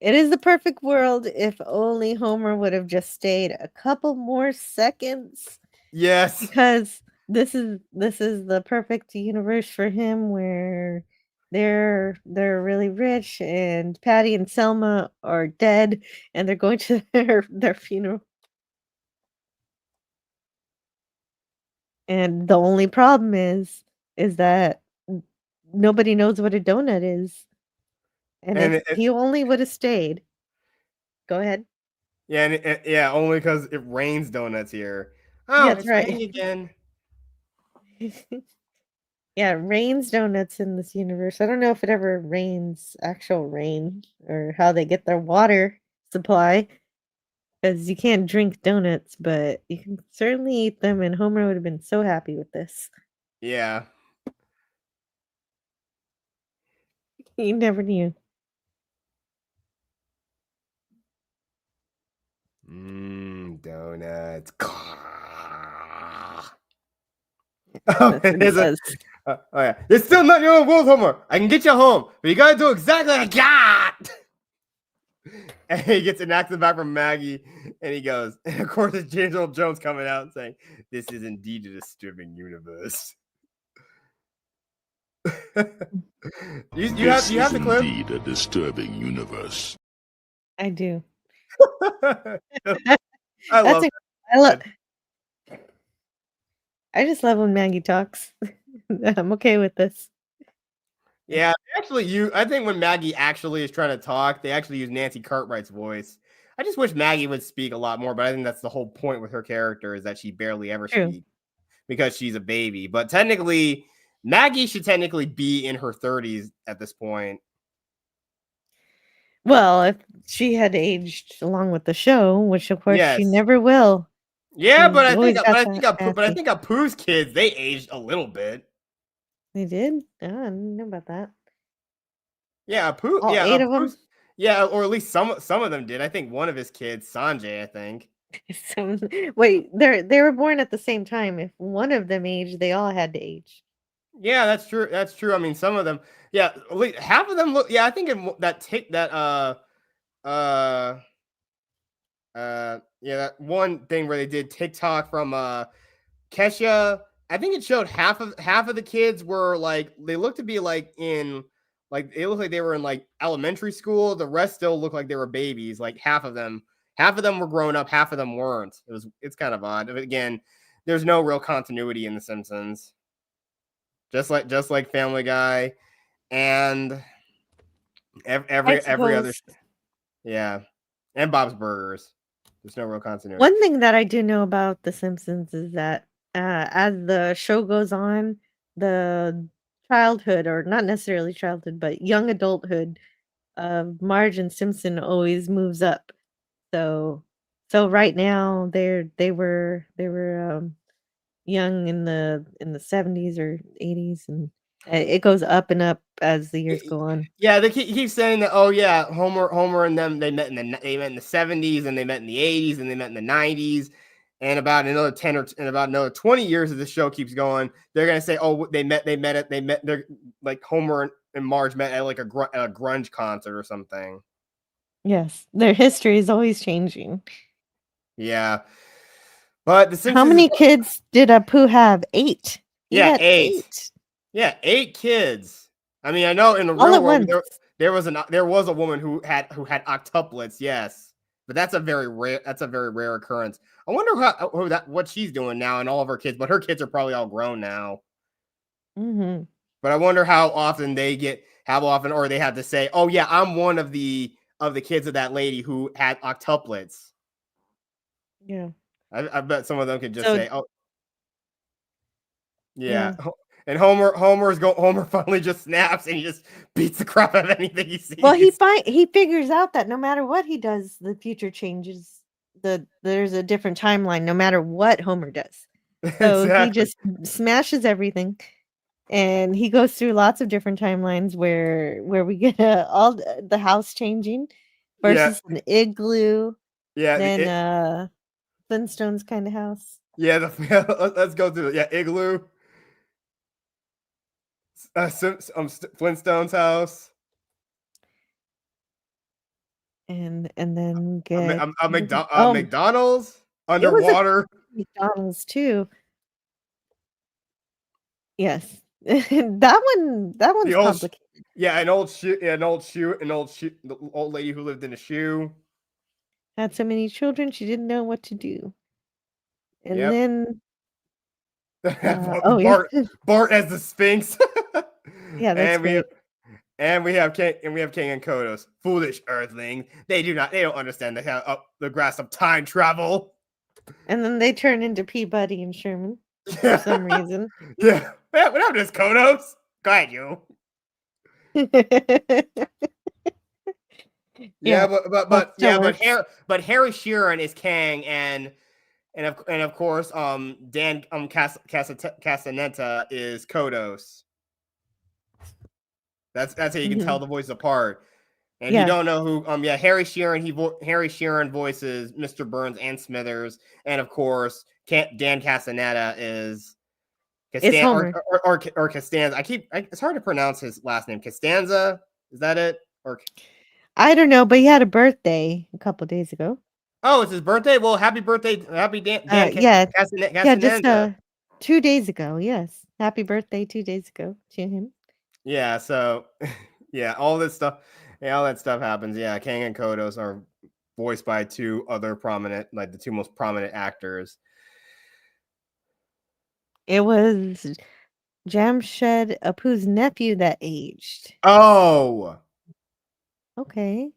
It is the perfect world if only Homer would have just stayed a couple more seconds. Yes. Because this is the perfect universe for him where they're really rich and Patty and Selma are dead and they're going to their funeral. And the only problem is that nobody knows what a donut is. And if he only would have stayed. Go ahead. Yeah, and only because it rains donuts here. Oh, That's it's right. raining again. Yeah, it rains donuts in this universe. I don't know if it ever rains actual rain or how they get their water supply. Because you can't drink donuts, but you can certainly eat them, and Homer would have been so happy with this. Yeah. He never knew. Donuts. Oh yeah. It's still not your own world, Homer. I can get you home, but you gotta do exactly like that. And he gets an accent back from Maggie, and he goes, and of course it's James Earl Jones coming out and saying, "This is indeed a disturbing universe." you have the clip? Indeed a disturbing universe. I do. I just love when Maggie talks. I'm okay with this. Yeah, actually, I think when Maggie actually is trying to talk, they actually use Nancy Cartwright's voice. I just wish Maggie would speak a lot more, but I think that's the whole point with her character is that she barely ever speaks because she's a baby. But technically, Maggie should technically be in her 30s at this point. Well, if she had aged along with the show, which of course she Yes. never will. Yeah, She's but I always think got but I that think but I think Apu's kids, they aged a little bit. They did? Oh, I didn't know about that. Yeah, Apu. All Yeah, 8 of them? Apu's, yeah, or at least some of them did. I think one of his kids, Sanjay, I think. So, wait, they were born at the same time. If one of them aged, they all had to age. Yeah, that's true. That's true. I mean, some of them, yeah, half of them look. Yeah, I think yeah, that one thing where they did TikTok from Kesha. I think it showed half of the kids were like they looked to be like in like it looked like they were in like elementary school. The rest still looked like they were babies. Like half of them were grown up, half of them weren't. It's kind of odd. Again, there's no real continuity in The Simpsons. Just like Family Guy and every other yeah, and Bob's Burgers. There's no real continuity. One thing that I do know about The Simpsons is that as the show goes on, the childhood, or not necessarily childhood, but young adulthood of Marge and Simpson always moves up. So right now they were young in the 70s or 80s, and it goes up and up as the years go on. Yeah, they keep saying that. Oh yeah, Homer and them they met in the 70s, and they met in the 80s, and they met in the 90s, and about another 20 years as the show keeps going, they're gonna say, oh, they're like Homer and Marge met at like a grunge concert or something. Yes, their history is always changing. Yeah, but the Simpsons. How many kids did Apu have? 8. Yeah, 8. Yeah, 8 kids. I mean, I know in the real world there was a woman who had octuplets, yes, but that's a very rare occurrence. I wonder what she's doing now and all of her kids, but her kids are probably all grown now. Mm-hmm. But I wonder how often or they have to say, "Oh yeah, I'm one of the kids of that lady who had octuplets." Yeah, I bet some of them could just say, "Oh, yeah." And Homer finally just snaps and he just beats the crap out of anything he sees. Well, he figures out that no matter what he does, the future changes. There's a different timeline no matter what Homer does. So He just smashes everything, and he goes through lots of different timelines where we get all the house changing versus an igloo. Yeah, then Flintstones kind of house. Yeah, let's go through it. Yeah, igloo. Flintstone's house, and then get McDonald's underwater. McDonald's too. Yes, that one's complicated. Yeah, an old shoe. The old lady who lived in a shoe had so many children she didn't know what to do, and then. Bart as the Sphinx. Yeah, that's great. We have King and Kodos. Foolish Earthling. They don't understand the grasp of time travel. And then they turn into Peabody and Sherman for some reason. Yeah. What happened to this, Kodos? Go ahead, you. But Harry Sheeran is Kang, and of course, Dan Castaneda is Kodos. That's how you can tell the voices apart. And you don't know who, Harry Sheeran voices Mr. Burns and Smithers, and of course, Dan Castaneda is Costanza or Costanza. It's hard to pronounce his last name. Costanza, is that it? Or I don't know, but he had a birthday a couple days ago. Oh, it's his birthday? Well, happy birthday, Dan Castaneda. Yeah, just 2 days ago. Yes, happy birthday 2 days ago to him. Yeah, so all this stuff, all that stuff happens. Yeah, Kang and Kodos are voiced by two other prominent, like the two most prominent actors. It was Jamshed Apu's nephew that aged. Oh, okay.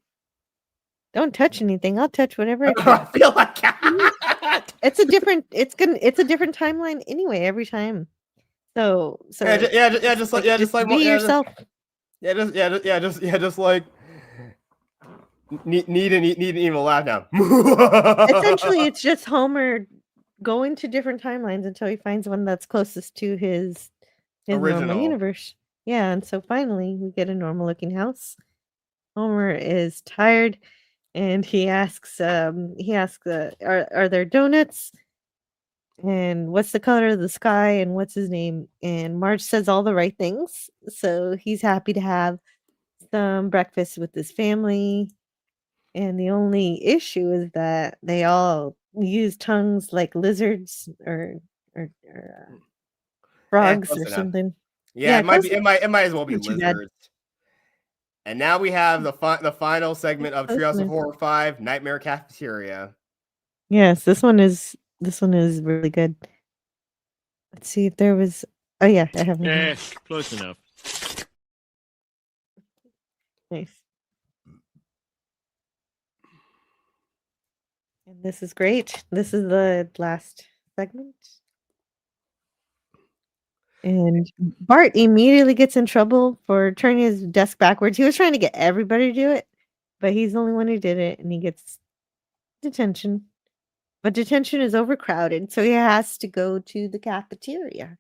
Don't touch anything. I'll touch whatever. I feel like it's a different timeline anyway every time. So just like be yourself. Just like need an evil laugh now. Essentially, it's just Homer going to different timelines until he finds one that's closest to his normal universe. Yeah, and so finally we get a normal looking house. Homer is tired and he asks, are there donuts? And what's the color of the sky? And what's his name? And Marge says all the right things. So he's happy to have some breakfast with his family. And the only issue is that they all use tongues like lizards or frogs close or enough. something. Yeah, it might be. close It might as well be not too bad. lizards. And now we have the final segment of Close Treehouse of enough. Horror 5, Nightmare Cafeteria. Yes, this one is really good. Let's see if there was. Oh yeah, I have it. Close enough. Nice. And this is great. This is the last segment. And Bart immediately gets in trouble for turning his desk backwards. He was trying to get everybody to do it, but he's the only one who did it, and he gets detention. But detention is overcrowded, so he has to go to the cafeteria.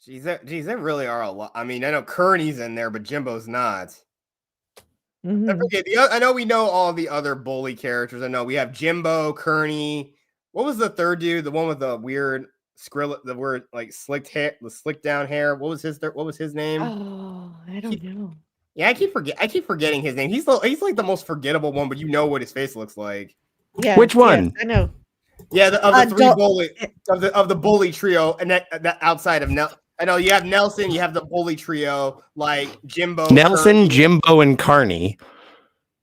Geez, there really are a lot. I mean, I know Kearney's in there, but Jimbo's not. Mhm. I know we know all the other bully characters. I know we have Jimbo, Kearney. What was the third dude? The one with the weird slicked hair, the slicked down hair. What was his name? Oh, I don't know. Yeah, I keep forgetting his name. He's like the most forgettable one, but you know what his face looks like. Yeah, Which one? yes, I know. Yeah, of the bully trio, and that outside of I know you have Nelson, you have the bully trio like Jimbo, Nelson, Kearney. Jimbo, and Carney.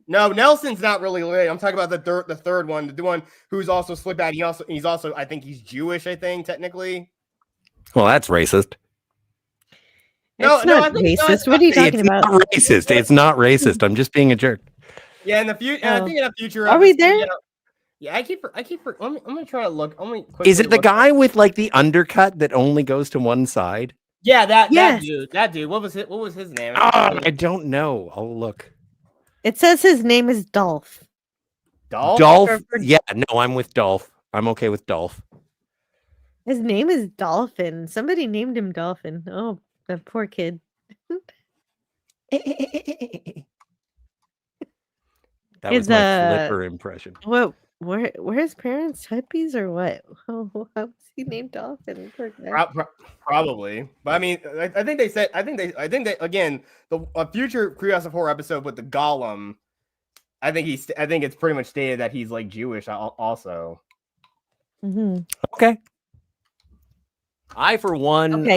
No, Nelson's not really related. I'm talking about the third one, the one who's also slipped out. He's also I think he's Jewish. I think technically. Well, that's racist. It's not racist. What are you talking about? Not racist. It's not racist. I'm just being a jerk. Yeah, in the future, I think in the future. Are we there? Yeah, I'm gonna try to look. Is it the guy with like the undercut that only goes to one side? Yeah, that Yes. dude. What was his name? I don't know. I'll look. It says his name is Dolph. Dolph? Yeah, no, I'm with Dolph. I'm okay with Dolph. His name is Dolphin. Somebody named him Dolphin. Oh, that poor kid. That was my Flipper impression. What? Were his parents hippies or what? How was he named Dolphin? Poor guy. Probably, but I mean, I think they again a future Treehouse of Horror episode with the Golem. I think it's pretty much stated that he's like Jewish also. Mm-hmm. Okay. I, for one,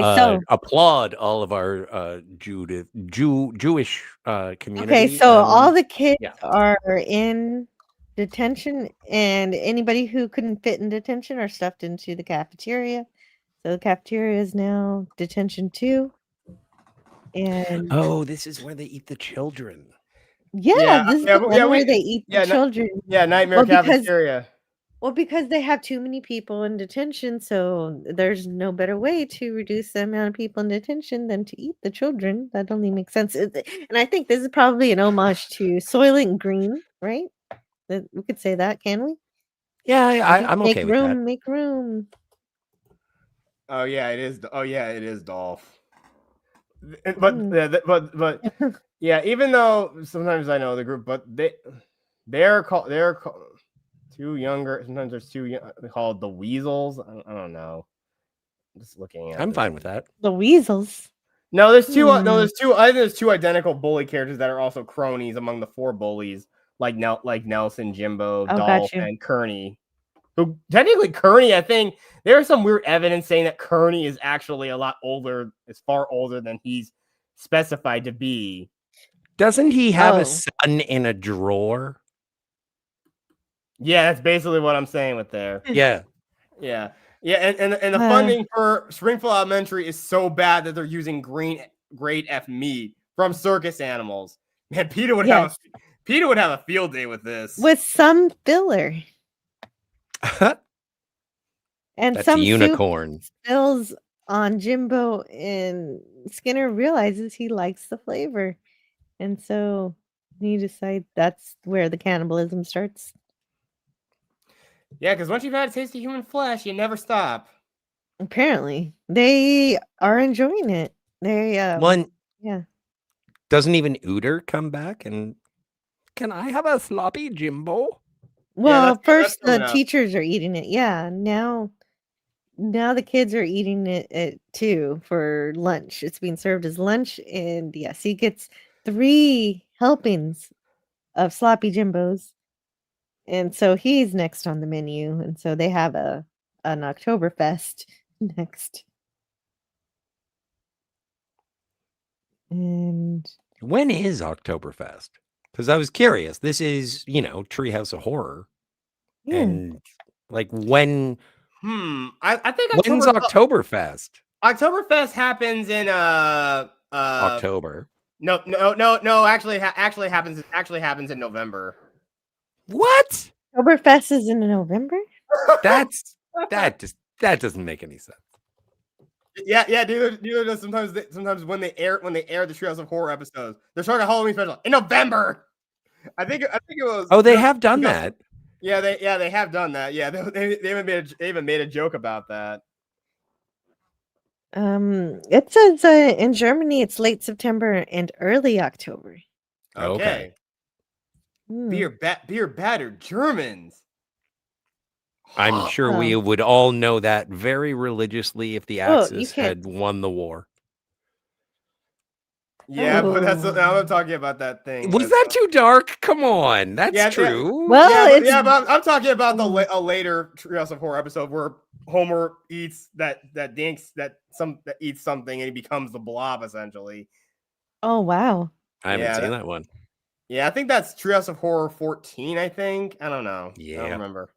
applaud all of our Jewish community. Okay, so all the kids are in detention, and anybody who couldn't fit in detention are stuffed into the cafeteria. So the cafeteria is now detention 2. And this is where they eat the children. This is the one where they eat the children. Nightmare Cafeteria. Well, because they have too many people in detention, so there's no better way to reduce the amount of people in detention than to eat the children. That only makes sense. And I think this is probably an homage to Soylent Green, right? We could say that, can we? Yeah, I'm okay with that. Make room. Oh yeah, it is. Oh yeah, it is Dolph. But yeah, even though sometimes I know the group, but they're called too younger. Sometimes there's two called the Weasels. I don't know. I'm just looking at. I'm fine with that. The Weasels. No, there's two. I think there's two identical bully characters that are also cronies among the 4 bullies, like Nelson, Jimbo, Dolph, and Kearney. Who technically Kearney, I think there's some weird evidence saying that Kearney is actually a lot older, is far older than he's specified to be. Doesn't he have a son in a drawer? Yeah, that's basically what I'm saying with there. Yeah. Yeah. And the funding for Springfield Elementary is so bad that they're using grade F meat from circus animals. Man, Peter would have a field day with this. With some filler. And that's some a unicorn spills on Jimbo, and Skinner realizes he likes the flavor. And so he decides that's where the cannibalism starts. Yeah, because once you've had a taste of human flesh, you never stop. Apparently. They are enjoying it. They Doesn't even Uter come back and can I have a sloppy Jimbo? Well, that's first the coming up. teachers are eating it. Yeah, now the kids are eating it too for lunch. It's being served as lunch, and yes, he gets 3 helpings of sloppy Jimbos, and so he's next on the menu, and so they have an Oktoberfest next. And When is Oktoberfest? Because I was curious. This is, Treehouse of Horror. yeah. And like when I think when's Oktoberfest? Oktoberfest happens in October. No. Actually happens in November. What? Oktoberfest is in November? that doesn't make any sense. Yeah, dude. Sometimes when they air the Treehouse of Horror episodes, they're starting a Halloween special in November. I think it was. Oh, they have done that. Yeah, they have done that. Yeah, they even made a joke about that. It says in Germany it's late September and early October. Okay. Beer battered Germans. I'm sure we would all know that very religiously if the Axis had won the war. Yeah, but now I'm talking about that thing. Was that too dark? Come on, that's true. Yeah. Well, but I'm talking about a later Treehouse of Horror episode where Homer eats that eats something and he becomes the Blob essentially. Oh wow! I haven't seen that one. Yeah, I think that's Treehouse of Horror 14. I think I don't know. Yeah, I don't remember.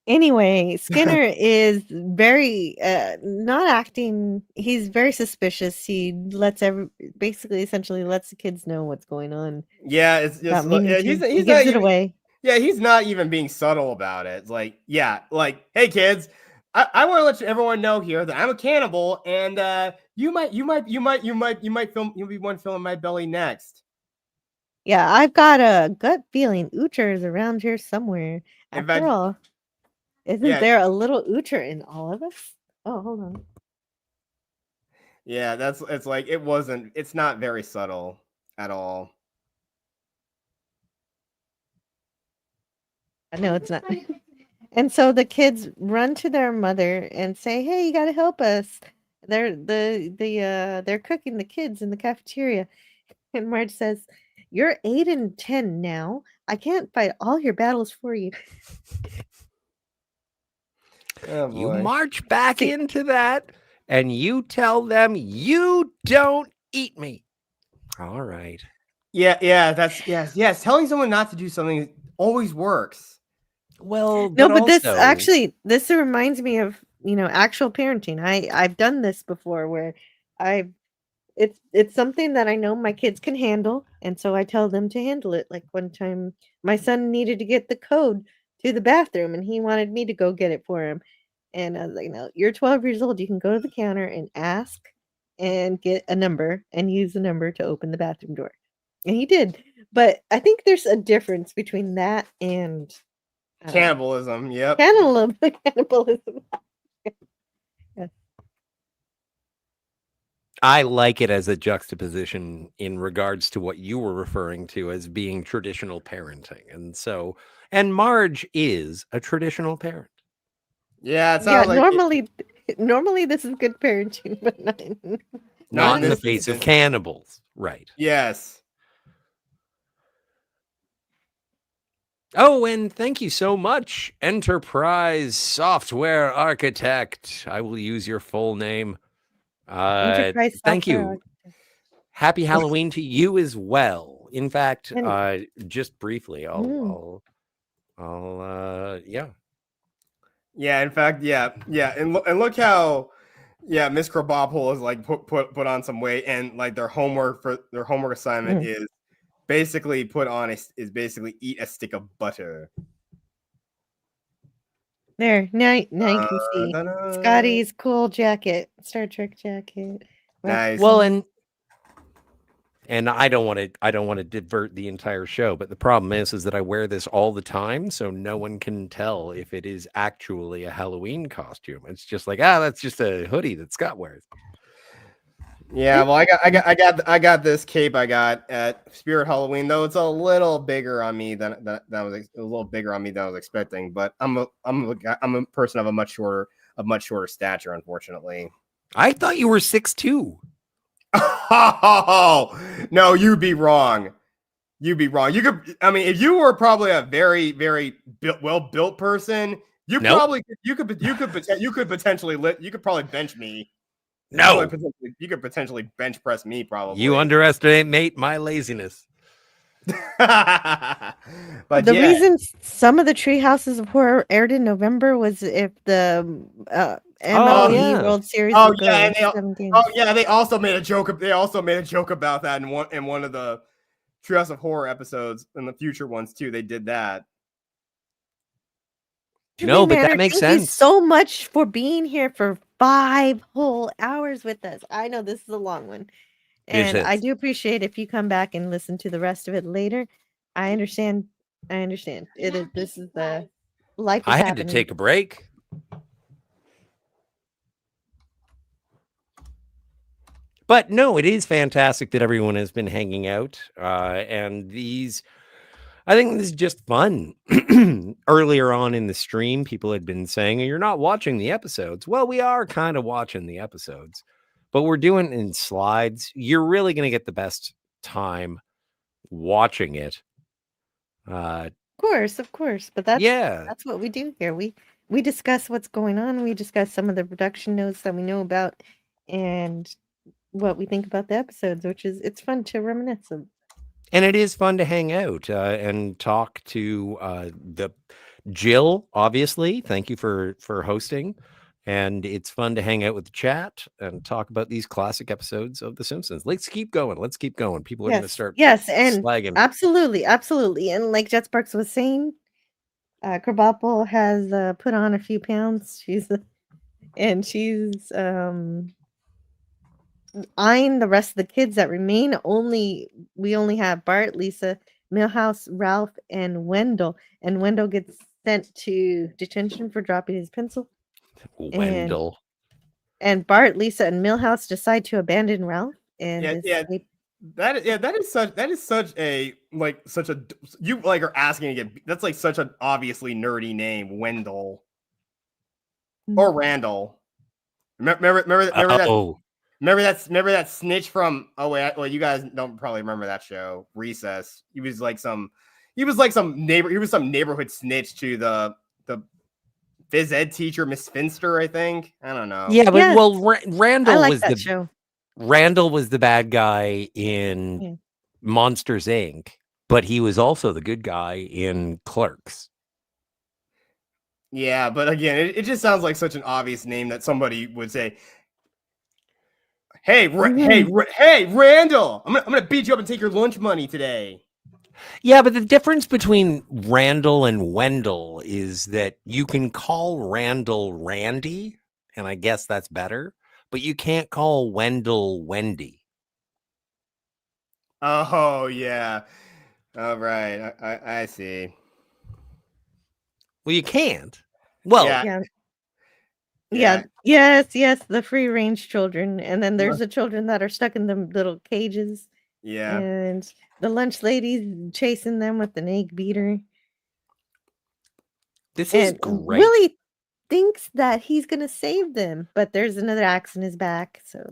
Anyway, Skinner is very not acting. He's very suspicious. He essentially lets the kids know what's going on. Yeah, it's just he gives it away. Yeah, he's not even being subtle about it. It's like, hey kids, I want to let everyone know here that I'm a cannibal, and you'll be one filling my belly next. Yeah, I've got a gut feeling Oocher is around here somewhere. After all. Isn't there a little Oocher in all of us? Oh, hold on. Yeah, it's not very subtle at all. No, it's not. And so the kids run to their mother and say, "Hey, you got to help us. They're cooking the kids in the cafeteria." And Marge says, "You're 8 and 10 now. I can't fight all your battles for you." Oh, you march back into that and you tell them you don't eat me. All right. Yeah, yes. Telling someone not to do something always works. Well, but this reminds me of, actual parenting. I've done this before where it's something that I know my kids can handle, and so I tell them to handle it. Like one time my son needed to get the code to the bathroom and he wanted me to go get it for him. And I was like, "No, you're 12 years old. You can go to the counter and ask and get a number and use the number to open the bathroom door." And he did. But I think there's a difference between that and cannibalism. Yep. Cannibalism. Yes. I like it as a juxtaposition in regards to what you were referring to as being traditional parenting. And Marge is a traditional parent. Yeah, normally this is good parenting, but not in the face of cannibals, right? Yes. Oh, and thank you so much, Enterprise Software Architect. I will use your full name. Thank you. Happy Halloween to you as well. In fact, just briefly, I'll Yeah, in fact, yeah, and look how, Miss Krabappel is like put on some weight, and like their homework assignment is basically eat a stick of butter. There, now you can see Scotty's cool jacket, Star Trek jacket. Nice. Well, and I don't want to divert the entire show, but the problem is that I wear this all the time, so no one can tell if it is actually a Halloween costume. It's just like, that's just a hoodie that Scott wears. Yeah, well, I got this cape I got at Spirit Halloween, though it's a little bigger on me than I was expecting. But I'm a person of a much shorter stature, unfortunately. I thought you were 6'2". Oh no, you'd be wrong. You'd be wrong. You could. I mean, if you were probably a very, very well-built person, you probably you could potentially you could probably bench me. No, you could potentially bench press me. Probably you underestimate my laziness. But the reason some of the Treehouses of Horror aired in November was if the MLB World Series. They also made a joke. They also made a joke about that in one of the Treehouse of Horror episodes, and the future ones too. They did that. No, but that makes sense. Thank you so much for being here for 5 whole hours with us. I know this is a long one, and I do appreciate if you come back and listen to the rest of it later. I understand. It is. This is the life. I had to take a break. But no, it is fantastic that everyone has been hanging out, and I think this is just fun. Earlier on in the stream, people had been saying, you're not watching the episodes. Well, we are kind of watching the episodes, but we're doing it in slides. You're really going to get the best time watching it. Of course. But that's what we do here. We discuss what's going on. We discuss some of the production notes that we know about and what we think about the episodes, it's fun to reminisce of. And it is fun to hang out and talk to the Jill, obviously. Thank you for hosting. And it's fun to hang out with the chat and talk about these classic episodes of The Simpsons. Let's keep going. People are going to start and slagging. Absolutely. And like Jet Sparks was saying, Krabappel has put on a few pounds. She's eyeing the rest of the kids that remain. We only have Bart, Lisa, Milhouse, Ralph, and Wendell. And Wendell gets sent to detention for dropping his pencil. Wendell. And Bart, Lisa, and Milhouse decide to abandon Ralph. And that is such a you like are asking to get. That's like such an obviously nerdy name, Wendell or Randall. Remember that. Remember that snitch from you guys don't probably remember that show, Recess. He was some neighborhood snitch to the phys ed teacher, Miss Finster, I think. I don't know. Yeah, but Randall was that show. Randall was the bad guy in Monsters Inc., but he was also the good guy in Clerks. Yeah, but again, it just sounds like such an obvious name that somebody would say, Hey, Randall! I'm gonna beat you up and take your lunch money today. Yeah, but the difference between Randall and Wendell is that you can call Randall Randy, and I guess that's better, but you can't call Wendell Wendy. Oh yeah, all right, I see. Well, you can't. Well, Yes, the free range children, and then there's the children that are stuck in the little cages. Yeah, and the lunch lady's chasing them with an egg beater. This is great. Willie thinks that he's gonna save them, but there's another axe in his back. So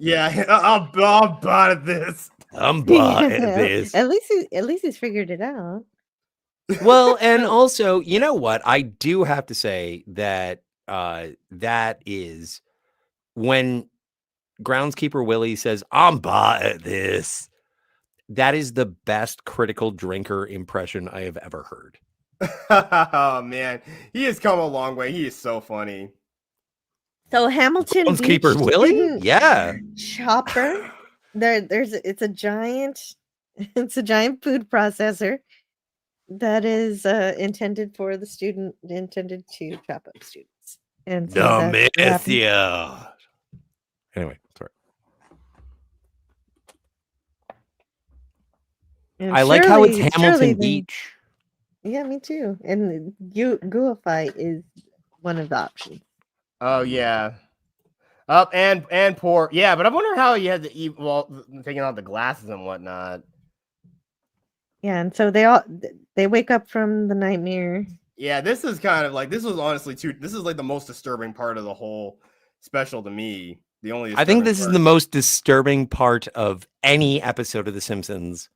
I'm bad at this. I'm bad at this. At least he's figured it out. Well, and also, you know what? I do have to say that that is when groundskeeper Willie says, I'm bad at this. That is the best critical drinker impression I have ever heard. Oh man, he has come a long way. He is so funny. So Hamilton groundskeeper Willie, Chopper. It's a giant food processor that is intended for the student, intended to chop up students. And so anyway, sorry. And I like how it's Hamilton Beach. Yeah, me too. And Gooify is one of the options. Oh yeah. Up and poor. Yeah, but I'm wondering how he had to eat while taking out the glasses and whatnot. Yeah, and so they wake up from the nightmare. Yeah, this is kind of like this was honestly this is like the most disturbing part of the whole special to me. The only I think this part. is the most disturbing part of any episode of The Simpsons.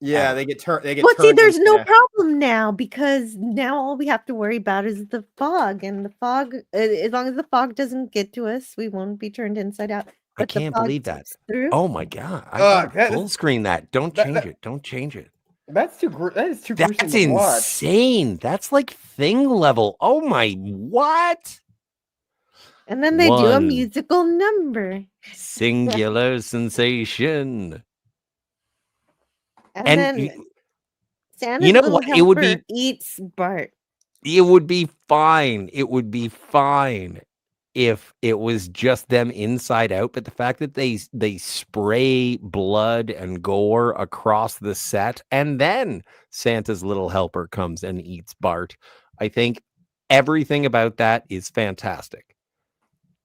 Yeah, they get turned. Well, see, there's no problem now because now all we have to worry about is the fog, and the fog. As long as the fog doesn't get to us, we won't be turned inside out. I can't believe that. Through. Oh my god! I gotta full screen that. Don't change it. Don't change it. That's too. That is too. That's insane. That's like Thing level. Oh my what? And then they do a musical number. Singular sensation. And then Santa's you know little what? helper It would be eats Bart. It would be fine. It would be fine if it was just them inside out. But the fact that they spray blood and gore across the set, and then Santa's little helper comes and eats Bart. I think everything about that is fantastic.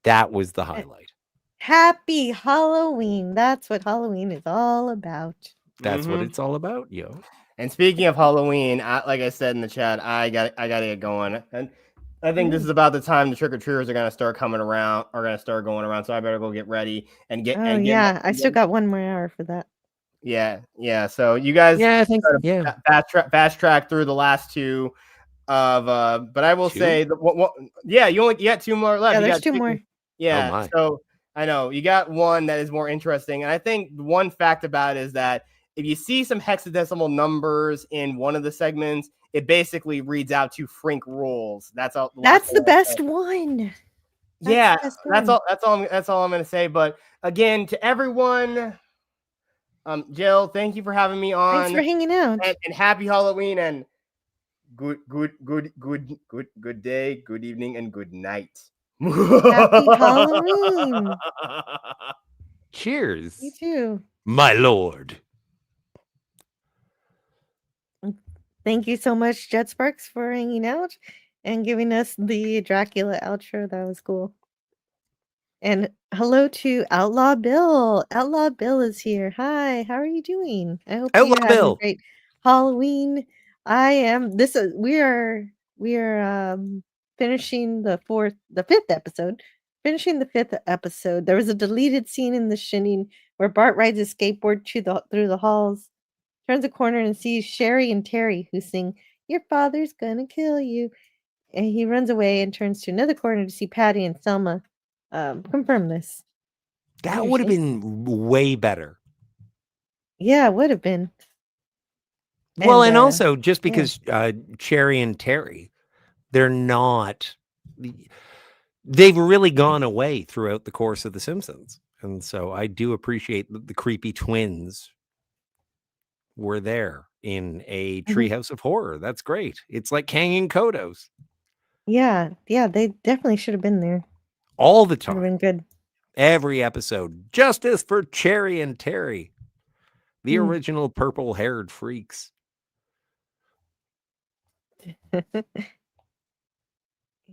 That was the highlight. Happy Halloween. That's what Halloween is all about. That's what it's all about, yo. And speaking of Halloween, like I said in the chat, I got to get going. And I think this is about the time the trick-or-treaters are going to start coming around, or going to start going around. So I better go get ready and get. I still got 1 more hour for that. Yeah. So you guys, I think fast track through the last two of. But I will say that you only got 2 more left. Yeah, there's 2 more. Yeah. So I know you got one that is more interesting, and I think one fact about it is that if you see some hexadecimal numbers in one of the segments, it basically reads out to Frink rules. That's all. That's the best one. That's all I'm going to say. But again, to everyone, Jill, thank you for having me on. Thanks for hanging out. And happy Halloween and good day, good evening, and good night. Happy Halloween. Cheers. You too. My lord. Thank you so much, Jet Sparks, for hanging out and giving us the Dracula outro. That was cool. And hello to Outlaw Bill. Outlaw Bill is here. Hi, how are you doing? I hope you're having a great Halloween. We are finishing the 5th episode. Finishing the 5th episode. There was a deleted scene in The Shining where Bart rides a skateboard through the halls, turns a corner and sees Sherry and Terry, who sing, "Your father's gonna kill you." And he runs away and turns to another corner to see Patty and Selma confirm this. That would have been way better. Yeah, it would have been. Well, and also just because Cherry and Terry, they've really gone away throughout the course of The Simpsons. And so I do appreciate that the creepy twins were there in a Treehouse of Horror. That's great. It's like Kang and Kodos. Yeah, they definitely should have been there. All the time. Would have been good. Every episode. Justice for Cherry and Terry. The original purple-haired freaks.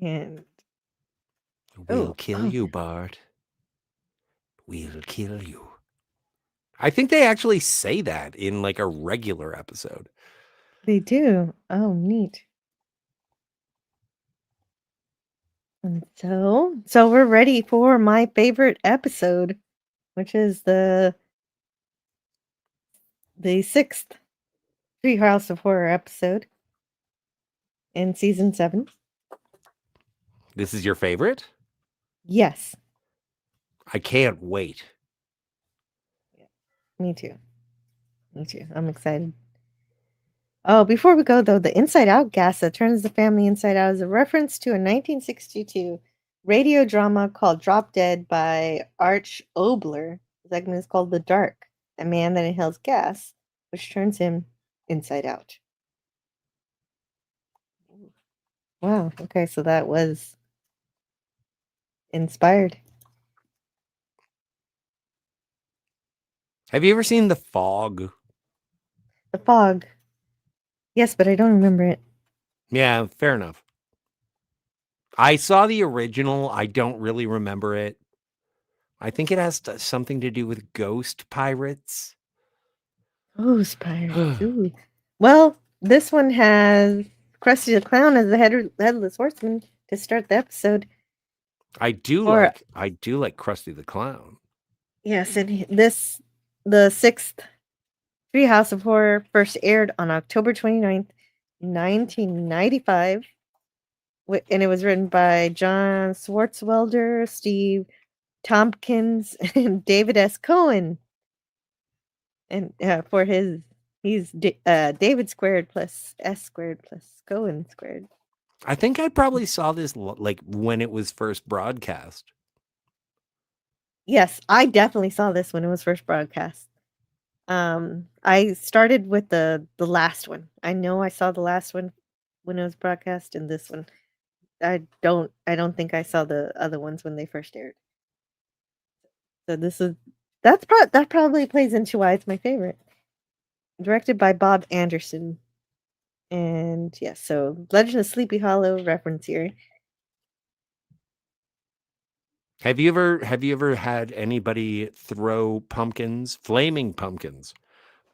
And we'll kill you, Bart. We'll kill you. I think they actually say that in like a regular episode. They do. Oh, neat. And so we're ready for my favorite episode, which is the 6th Treehouse of Horror episode in season 7. This is your favorite? Yes. I can't wait. Me too. I'm excited. Oh, before we go, though, the Inside Out gas that turns the family inside out is a reference to a 1962 radio drama called Drop Dead by Arch Obler. The segment is called The Dark, a man that inhales gas, which turns him inside out. Wow. Okay, so that was inspired. Have you ever seen The Fog? The Fog. Yes, but I don't remember it. Yeah, fair enough. I saw the original. I don't really remember it. I think it has something to do with ghost pirates. Ghost pirates. Ooh. Well, this one has Krusty the Clown as the headless horseman to start the episode. I do like Krusty the Clown. Yes, and the sixth Treehouse of Horror first aired on October 29th, 1995. And it was written by John Swartzwelder, Steve Tompkins, and David S. Cohen. And he's David squared plus S squared plus Cohen squared. I think I probably saw this like when it was first broadcast. Yes, I definitely saw this when it was first broadcast. I started with the last one. I know I saw the last one when it was broadcast, and this one. I don't think I saw the other ones when they first aired. So that probably plays into why it's my favorite. Directed by Bob Anderson. And yeah, so Legend of Sleepy Hollow reference here. Have you ever had anybody throw flaming pumpkins,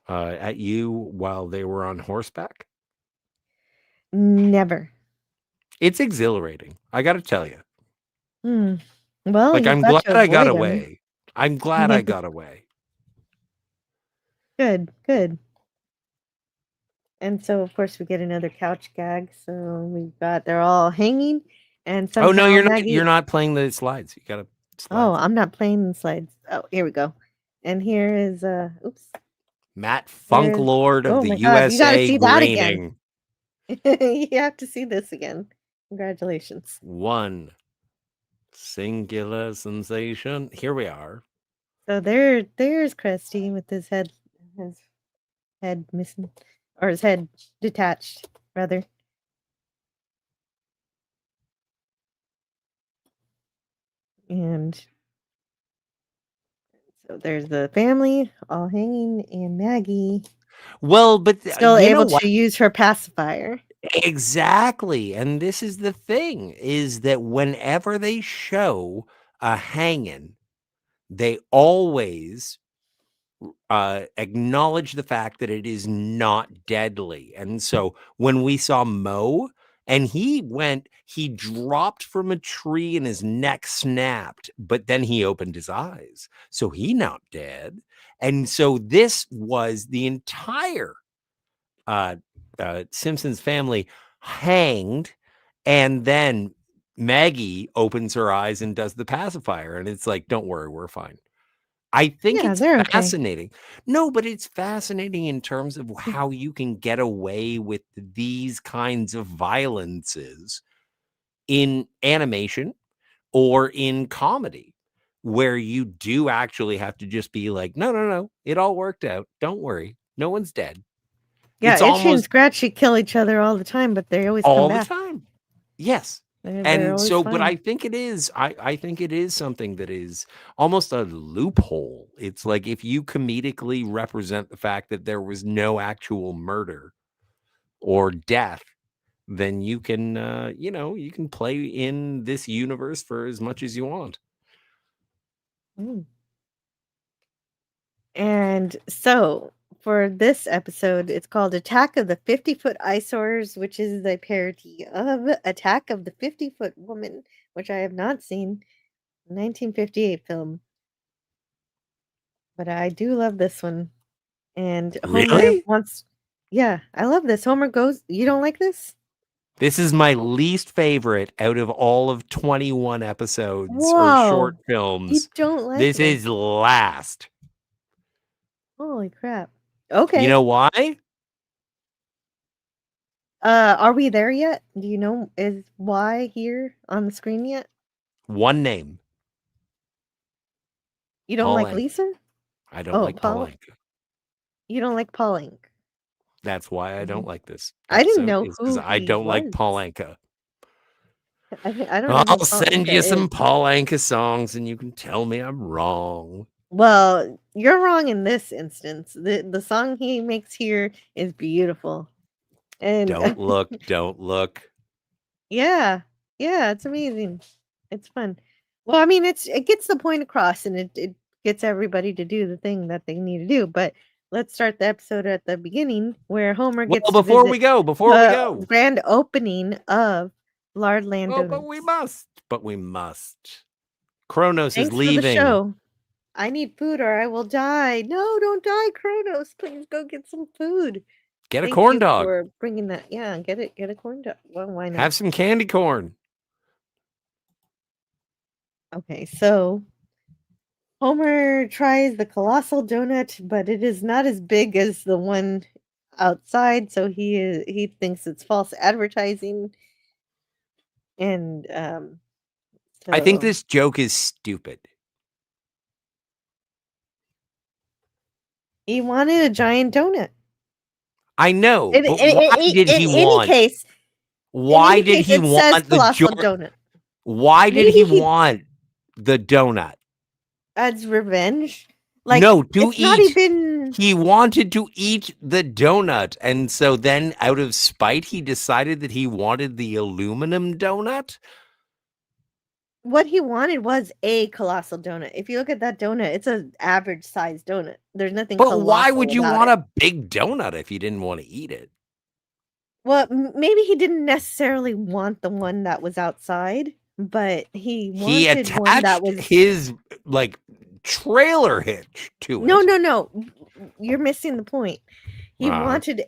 at you while they were on horseback? Never. It's exhilarating. I got to tell you. Well, like I'm glad I got away. I'm glad I got away. Good. And so, of course, we get another couch gag. So they're all hanging, and somehow no, you're Maggie... you're not playing the slides. You gotta. Oh, I'm not playing the slides. Oh, here we go. And here is Matt Funklord of the my God, USA you gotta see that reigning. Again. You have to see this again. Congratulations. One singular sensation. Here we are. So there's Krusty with his head missing, or his head detached, rather. And so there's the family all hanging, and Maggie. Well, but still able to use her pacifier. Exactly. And this is the thing, is that whenever they show a hanging, they always acknowledge the fact that it is not deadly. And so when we saw Mo, and he dropped from a tree and his neck snapped, but then he opened his eyes. So he not dead. And so this was the entire Simpsons family hanged, and then Maggie opens her eyes and does the pacifier, and it's like, don't worry, we're fine. I think it's fascinating. Okay. No, but it's fascinating in terms of how you can get away with these kinds of violences in animation or in comedy, where you do actually have to just be like, no, it all worked out. Don't worry. No one's dead. Yeah, Itchy and Scratchy kill each other all the time, but they always come back. All the time. Yes. And so, fine. But I think it is, I think it is something that is almost a loophole. It's like, if you comedically represent the fact that there was no actual murder or death, then you can, you can play in this universe for as much as you want. And so for this episode, it's called Attack of the 50-Foot Eyesores, which is a parody of Attack of the 50-Foot Woman, which I have not seen. 1958 film. But I do love this one. And really? Yeah, I love this. Homer goes, you don't like this? This is my least favorite out of all of 21 episodes or short films. You don't like this? This is last. Holy crap. Okay. You know why? Are we there yet? Do you know, is why here on the screen yet? One name. You don't like Lisa? I don't like Paul Anka. You don't like Paul Anka. That's why I don't like this. I didn't know who I don't like Paul Anka. I don't know. I'll send you some Paul Anka songs and you can tell me I'm wrong. Well, you're wrong in this instance. The song he makes here is beautiful. And don't look. Yeah, it's amazing. It's fun. Well, I mean, it gets the point across, and it gets everybody to do the thing that they need to do. But let's start the episode at the beginning where Homer Well, gets to before we visit go, the grand opening of Lardland well, Donuts. but we must. Kronos is Thanks for the leaving. show. I need food or I will die. No, don't die, Kronos. Please go get some food. Get a Thank corn you dog. for bringing that. Yeah, get a corn dog. Well, why not? Have some candy corn. Okay, so Homer tries the colossal donut, but it is not as big as the one outside, so he thinks it's false advertising. And I think so this joke is stupid. he wanted a giant donut. I know, In, but in, why in, did in he any want? case, Why in any did case, he it says want the colossal donut. Why did Maybe he he want the donut? As revenge. Like, No, to it's not eat. even He wanted to eat the donut, and so then, out of spite, he decided that he wanted the aluminum donut. what he wanted was a colossal donut. If you look at that donut, it's an average sized donut. There's nothing But why would colossal you about want it. a big donut if you didn't want to eat it? Well, maybe he didn't necessarily want the one that was outside, but he He wanted one that attached was his like trailer hitch to No, it. no. You're missing the point. He wanted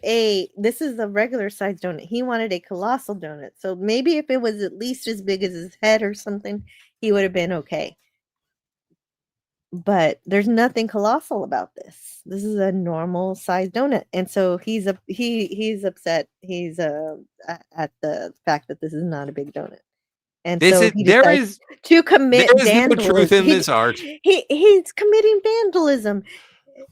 this is a regular sized donut. He wanted a colossal donut. So maybe if it was at least as big as his head or something, he would have been okay. But there's nothing colossal about this. This is a normal sized donut. And so he's upset. He's at the fact that this is not a big donut. And so he decides to commit vandalism. No truth in this art. He's committing vandalism.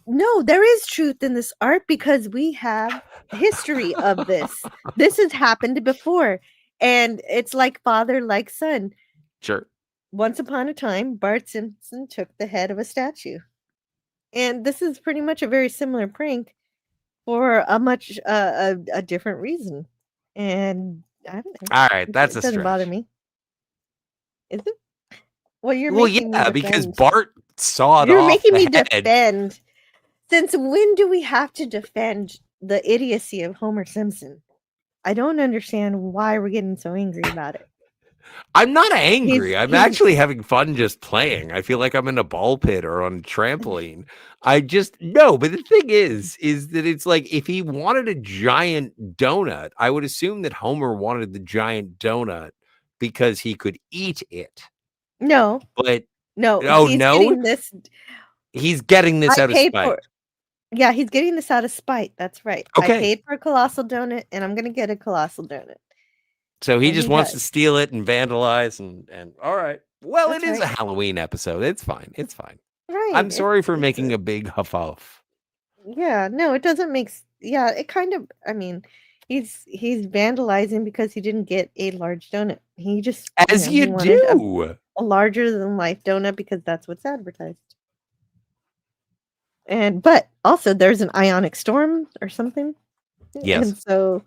No, there is truth in this art because we have history of this. This has happened before. And it's like father, like son. Sure. Once upon a time, Bart Simpson took the head of a statue. And this is pretty much a very similar prank for a much a different reason. And I don't know. All right, that's it a doesn't bother stretch. me. Is it? Well, you're Well, making me yeah, because defend. Bart sawed You're off making the me head. defend. Since when do we have to defend the idiocy of Homer Simpson? I don't understand why we're getting so angry about it. I'm not angry. I'm he's- actually having fun just playing. I feel like I'm in a ball pit or on a trampoline. I just no, but the thing is that it's like if he wanted a giant donut, I would assume that Homer wanted the giant donut because he could eat it. No, But no. oh he's no, getting this. he's getting this I out of paid spite. for. Yeah, he's getting this out of spite. That's right. I Okay. paid for a colossal donut, and I'm gonna get a colossal donut. So he And just he wants to does. steal it and vandalize and all right. Well, That's it is right. a Halloween episode. It's fine. It's fine. Right. I'm sorry for making a big huff. Yeah, no, it doesn't make. Yeah, it kind of. I mean, he's vandalizing because he didn't get a large donut. He just As he you wanted do. a larger than life donut because that's what's advertised. But also there's an ionic storm or something. Yes. And so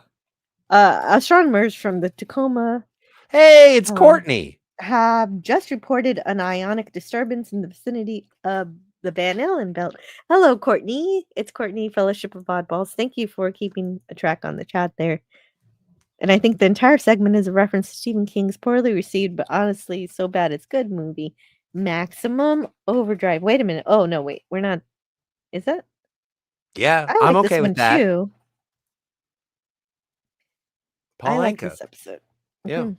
astronomers from the Tacoma Hey, it's Courtney. have just reported an ionic disturbance in the vicinity of the Van Allen belt. Hello, Courtney. It's Courtney, Fellowship of Oddballs. Thank you for keeping a track on the chat there. And I think the entire segment is a reference to Stephen King's poorly received, but honestly so bad it's good movie, Maximum Overdrive. Wait a minute. Oh, no, wait. We're not. Is that? Yeah, I I'm like okay this with one that. too. Paul I like Anka. this episode. Yeah. Mhm.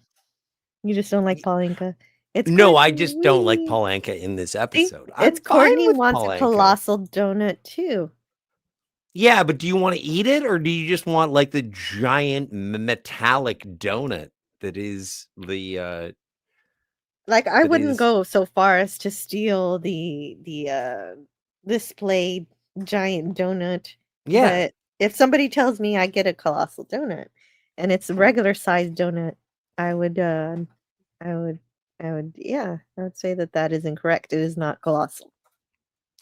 You just don't like Paul Anka. It's No, I just don't like Courtney. Paul Anka in this See, episode. it's I'm fine Courtney with wants Paul a Anka. colossal donut too. Yeah, but do you want to eat it or do you just want like the giant metallic donut that is the Like I that wouldn't is go so far as to steal the displayed giant donut. Yeah. But if somebody tells me I get a colossal donut and it's a regular sized donut, I would yeah, I would say that is incorrect. It is not colossal.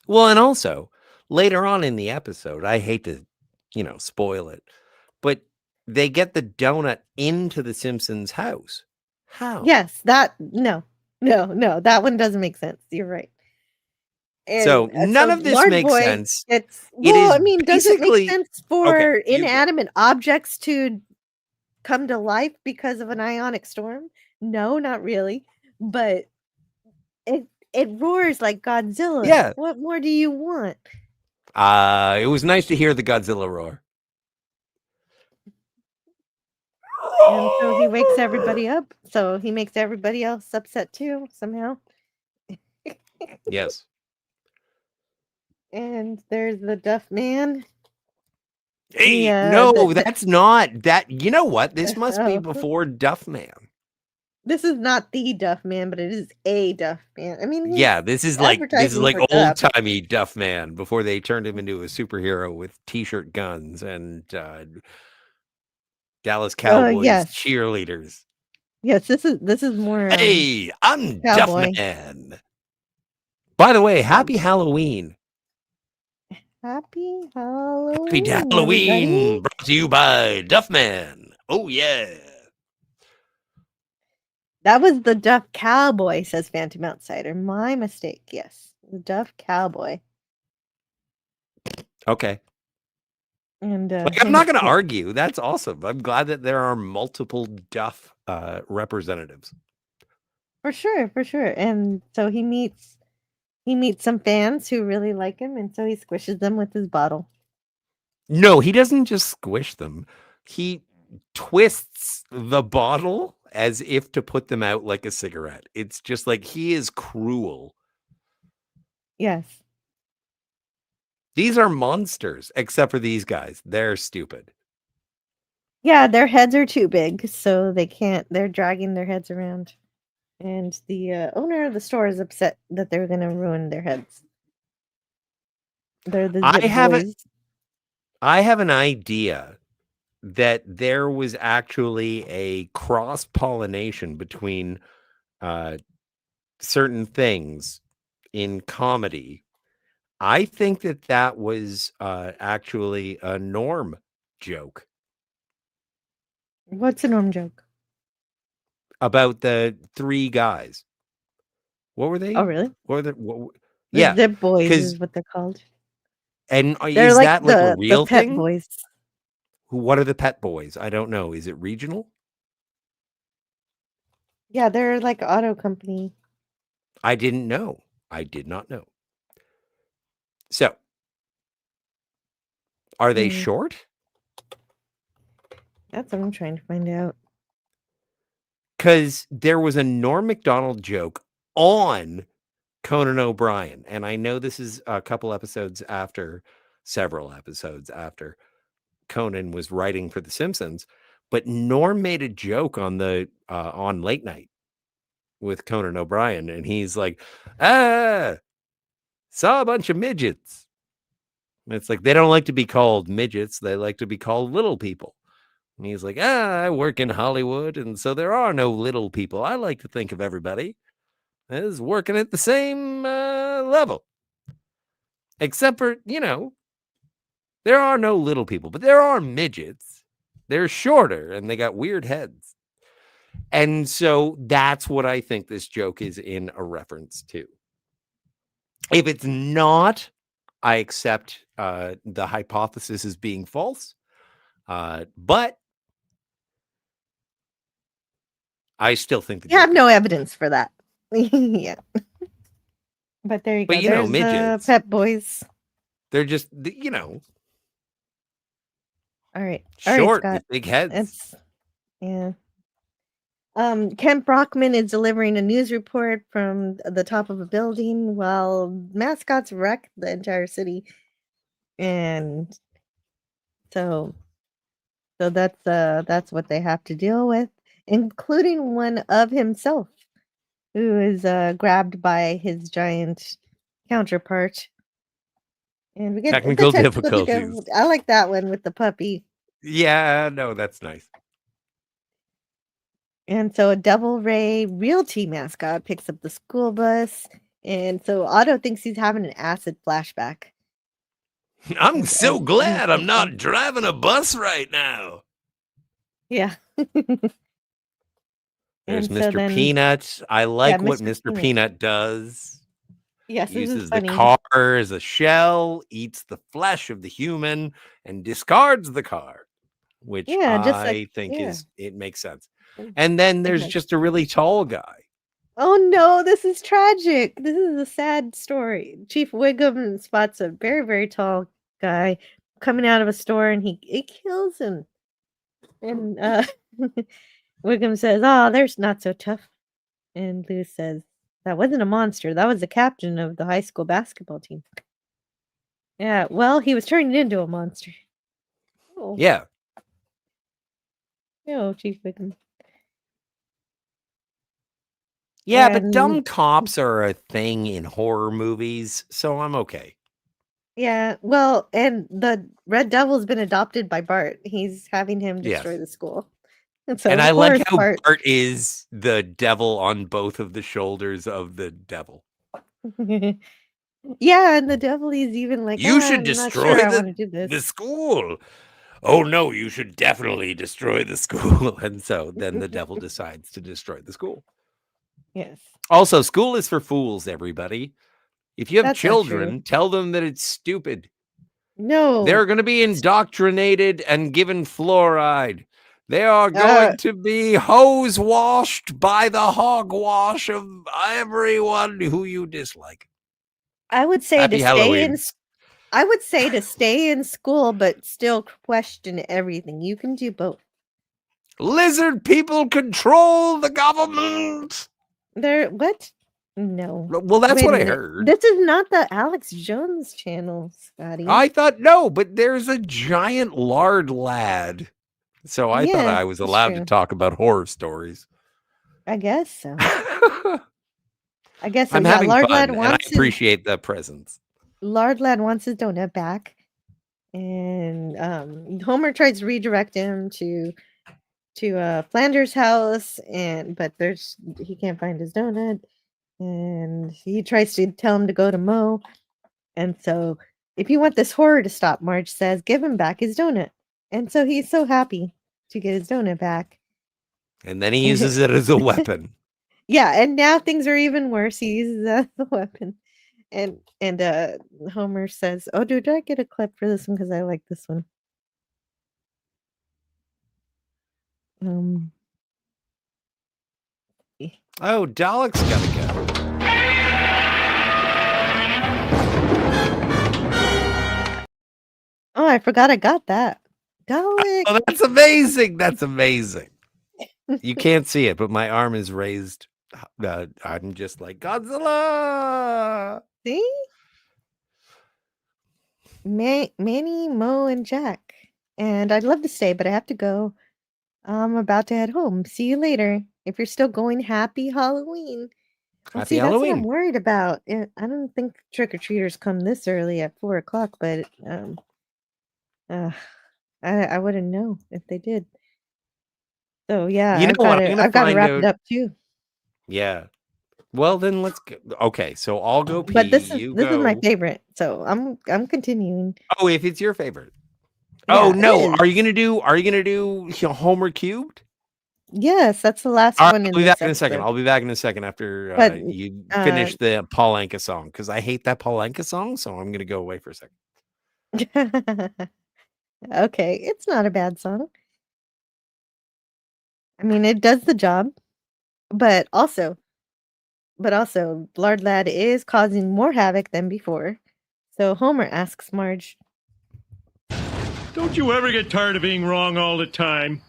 Well, and also later on in the episode, I hate to, spoil it, but they get the donut into the Simpsons house. How? Yes, no. No, that one doesn't make sense. You're right. So And none of this Lard makes Boy sense. gets It is I mean, does it make basically sense okay. for You go. inanimate objects to come to life because of an ionic storm? No, not really. But it roars like Godzilla. Yeah. What more do you want? It was nice to hear the Godzilla roar. And so he wakes everybody up. So he makes everybody else upset too, somehow. Yes. And there's the Duff Man. Hey, no, that's not that. You know what? This must be before Duff Man. This is not the Duff Man, but it is a Duff Man. I mean, Yeah, this is like for old Duff. timey Duff Man before they turned him into a superhero with t-shirt guns and Dallas Cowboys yes. cheerleaders. Yes, this is more. Hey, I'm cowboy. Duff Man. By the way, happy Halloween. Happy Halloween. Happy Halloween, everybody. brought to you by Duff Man. Oh yeah. That was the Duff Cowboy, says Phantom Outsider. My mistake. Yes, the Duff Cowboy. Okay. And I'm not going to argue. That's awesome. I'm glad that there are multiple Duff representatives. For sure. And so he meets some fans who really like him, and so he squishes them with his bottle. No, he doesn't just squish them. He twists the bottle as if to put them out like a cigarette. It's just like he is cruel. Yes. These are monsters, except for these guys. They're stupid. Yeah, their heads are too big, so they can't. They're dragging their heads around. And the owner of the store is upset that they're going to ruin their heads. They're the Zip Boys. I have an idea that there was actually a cross-pollination between certain things in comedy. I think that was actually a Norm joke. What's a Norm joke? About the three guys. What were they? Oh, really? The yeah, Zip Boys is what they're called. And they're is that like a real the pet thing? Boys. What are the Pet Boys? I don't know. Is it regional? Yeah, they're like auto company. I didn't know. I did not know. So, are they short? That's what I'm trying to find out. Because there was a Norm Macdonald joke on Conan O'Brien. And I know this is a couple episodes after, several episodes after Conan was writing for The Simpsons. But Norm made a joke on the on Late Night with Conan O'Brien. And he's like, saw a bunch of midgets. And it's like, they don't like to be called midgets. They like to be called little people. And he's like, I work in Hollywood, and so there are no little people. I like to think of everybody as working at the same level. Except for, there are no little people, but there are midgets. They're shorter, and they got weird heads. And so that's what I think this joke is in a reference to. If it's not, I accept the hypothesis as being false. But I still think you have no evidence for that. Yeah. But there you go. But there's midgets. Pet Boys. They're just, All right. Short Scott. with big heads. Yeah. Kent Brockman is delivering a news report from the top of a building while mascots wreck the entire city. And so that's what they have to deal with, including one of himself, who is grabbed by his giant counterpart. And we get technical difficulties. I like that one with the puppy. Yeah, no, that's nice. And so a Devil Ray Realty mascot picks up the school bus. And so Otto thinks he's having an acid flashback. I'm so glad I'm not driving a bus right now. Yeah. There's And so Mr. then, Peanut. I yeah, like what Mr. Mr. Peanut. Peanut does. Yes, this is Uses the funny. car as a shell, eats the flesh of the human, and discards the car, which Yeah, just like, I think yeah. it makes sense. And then there's Okay. just a really tall guy. Oh no, this is tragic. This is a sad story. Chief Wiggum spots a very, very tall guy coming out of a store and he kills him. And Wiggum says, "Oh, there's not so tough." And Lou says, "That wasn't a monster. That was the captain of the high school basketball team." Yeah, well, he was turned into a monster. Oh, Yeah. no, Chief Wiggum. Yeah, but dumb And cops are a thing in horror movies, so I'm okay. yeah, well, and the Red Devil's been adopted by Bart. He's having him Yes. destroy the school. And so And of I like course how Bart is the devil on both of the shoulders of the devil. Yeah, and the devil is even like, You should I'm not destroy sure I want to do the this. school. Oh no, you should definitely destroy the school. And so then the devil decides to destroy the school. Yes. Also, school is for fools, everybody. If you have That's not true. children, tell them that it's stupid. No. They're going to be indoctrinated and given fluoride. They are going to be hose washed by the hogwash of everyone who you dislike. I would say Happy to Halloween. I would say to stay in school but still question everything. You can do both. Lizard people control the government. They're what? No. Well, that's Wait what a I minute. heard. This is not the Alex Jones channel, Scotty. I thought no, but there's a giant lard lad. So I thought Yeah, I was that's allowed to true. talk about horror stories. I guess so. I guess so. I'm Yeah, having Lard fun, Lad and I wants his appreciate the presence. Lard Lad wants his donut back. And Homer tries to redirect him to Flanders' house, but he can't find his donut, and he tries to tell him to go to Mo. And so, if you want this horror to stop, Marge says, give him back his donut. And so he's so happy to get his donut back. And then he uses it as a weapon. Yeah, and now things are even worse. He uses that as a weapon. And Homer says, "Oh, dude, did I get a clip for this one? Because I like this one." Oh, Dalek's gotta go. Oh, I forgot I got that. Dalek. Oh, that's amazing. That's amazing. You can't see it, but my arm is raised. I'm just like Godzilla. See? Manny, Mo, and Jack. And I'd love to stay, but I have to go. I'm about to head home. See you later. If you're still going, happy Halloween. Well, Happy see, that's what Halloween. I'm worried about. I don't think trick-or-treaters come this early at 4 o'clock, but I wouldn't know if they did. So yeah, You know what? I'm gonna I've got to find wrap out. it up too. Yeah. Well, then let's go. Okay, so I'll go pee. But this You is my go. favorite, so I'm continuing. Oh, if it's your favorite. Yeah, Oh it no! is. Are you gonna do Homer cubed? Yes, that's the last All right, one I'll in be this back in a second. episode. I'll be back in a second after But you finish the Paul Anka song because I hate that Paul Anka song. So I'm gonna go away for a second. Okay, it's not a bad song. I mean, it does the job, but also, Lard Lad is causing more havoc than before. So Homer asks Marge, Don't you ever get tired of being wrong all the time?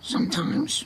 Sometimes.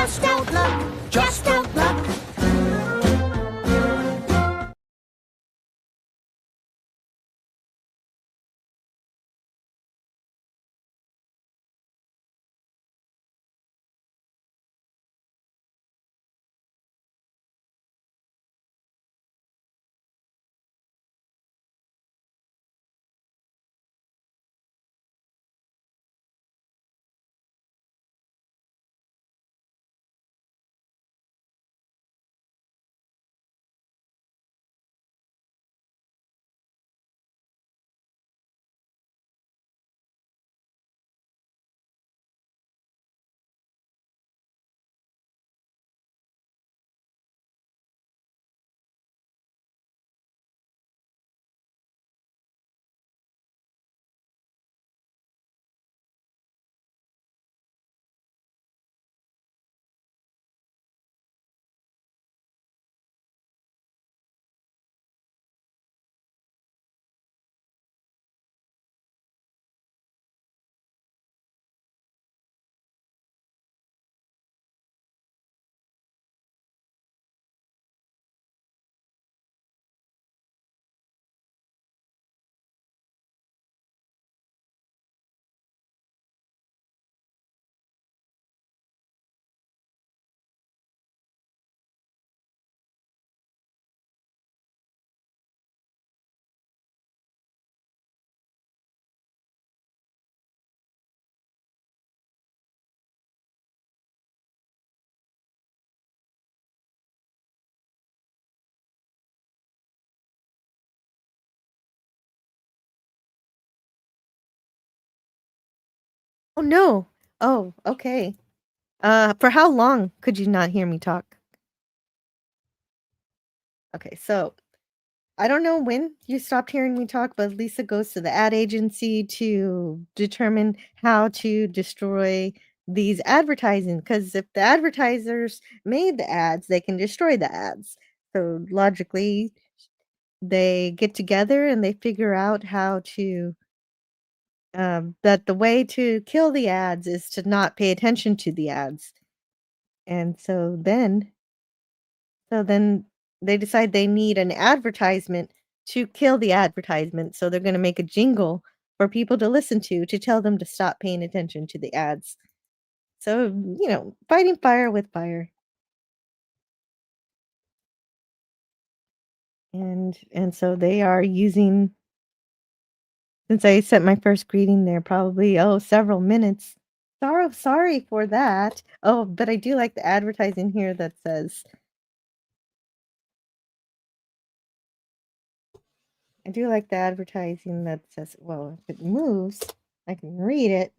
Just don't look, just don't look. Oh no. Oh, okay. For how long could you not hear me talk? Okay, so I don't know when you stopped hearing me talk, but Lisa goes to the ad agency to determine how to destroy these advertising. Because if the advertisers made the ads, they can destroy the ads. So logically, they get together and they figure out how to that the way to kill the ads is to not pay attention to the ads. And so then they decide they need an advertisement to kill the advertisement. So they're going to make a jingle for people to listen to tell them to stop paying attention to the ads. So, fighting fire with fire. And so they are using, since I sent my first greeting there, probably several minutes. Sorry for that. Oh, but I do like the advertising here that says, I do like the advertising that says, well, if it moves, I can read it.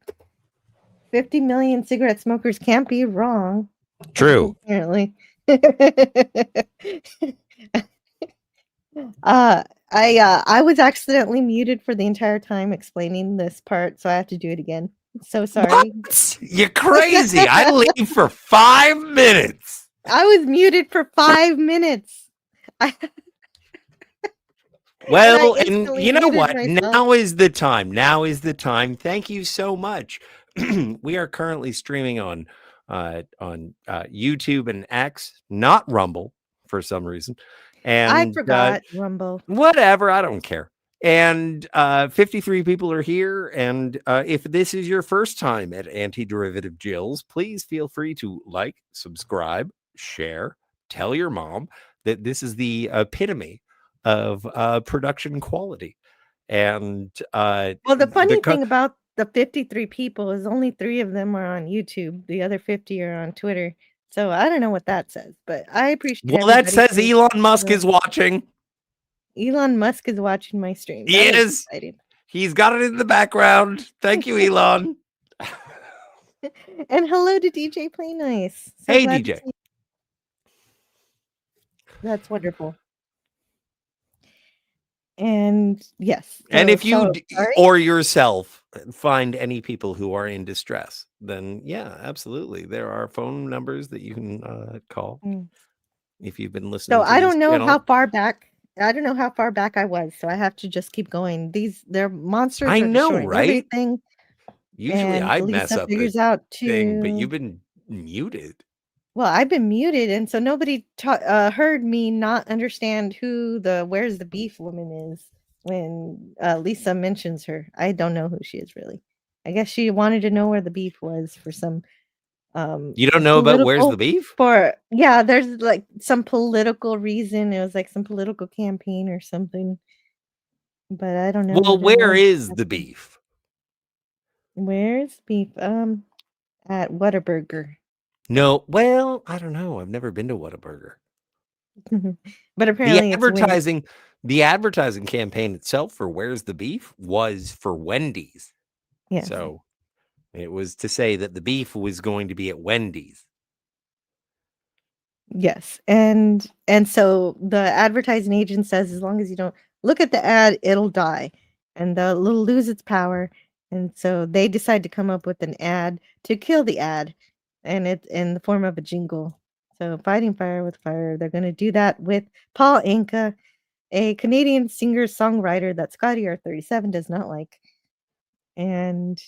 50 million cigarette smokers can't be wrong. True. Apparently. I was accidentally muted for the entire time explaining this part, so I have to do it again. So sorry. What? You're crazy. I leave for 5 minutes. I was muted for 5 minutes. Well, and you know what? Now is the time. Now is the time. Thank you so much. We are currently streaming on YouTube and X, not Rumble for some reason. And I forgot Rumble. Whatever, I don't care. And 53 people are here. And if this is your first time at Anti-Derivative Jill's, please feel free to like, subscribe, share, tell your mom that this is the epitome of production quality. And well, the funny thing about the 53 people is only 3 of them are on YouTube. The other 50 are on Twitter. So I don't know what that says, but I appreciate. Well, that says Elon Musk is watching. Elon Musk is watching my stream. He is. He's got it in the background. Thank you, Elon. And hello to DJ Play Nice. So hey, DJ. That's wonderful. And yes. And if you or yourself find any people who are in distress, then yeah, absolutely. There are phone numbers that you can call if you've been listening. So I don't know how far back. I don't know how far back I was, so I have to just keep going. They're monsters. I know, right? Everything. Usually I mess up figures out thing, but you've been muted. Well, I've been muted, and so nobody heard me not understand who the Where's the Beef woman is when Lisa mentions her. I don't know who she is really. I guess she wanted to know where the beef was for some You don't know about Where's the Beef? Yeah, there's like some political reason. It was like some political campaign or something. But I don't know. Well, where is the beef? Where's beef? At Whataburger. No, well, I don't know. I've never been to Whataburger. But apparently the advertising campaign itself for Where's the Beef was for Wendy's. Yeah. So it was to say that the beef was going to be at Wendy's. Yes. And so the advertising agent says as long as you don't look at the ad, it'll die. And it'll lose its power. And so they decide to come up with an ad to kill the ad. And it's in the form of a jingle. So fighting fire with fire. They're going to do that with Paul Anka, a Canadian singer-songwriter that Scotty R37 does not like. And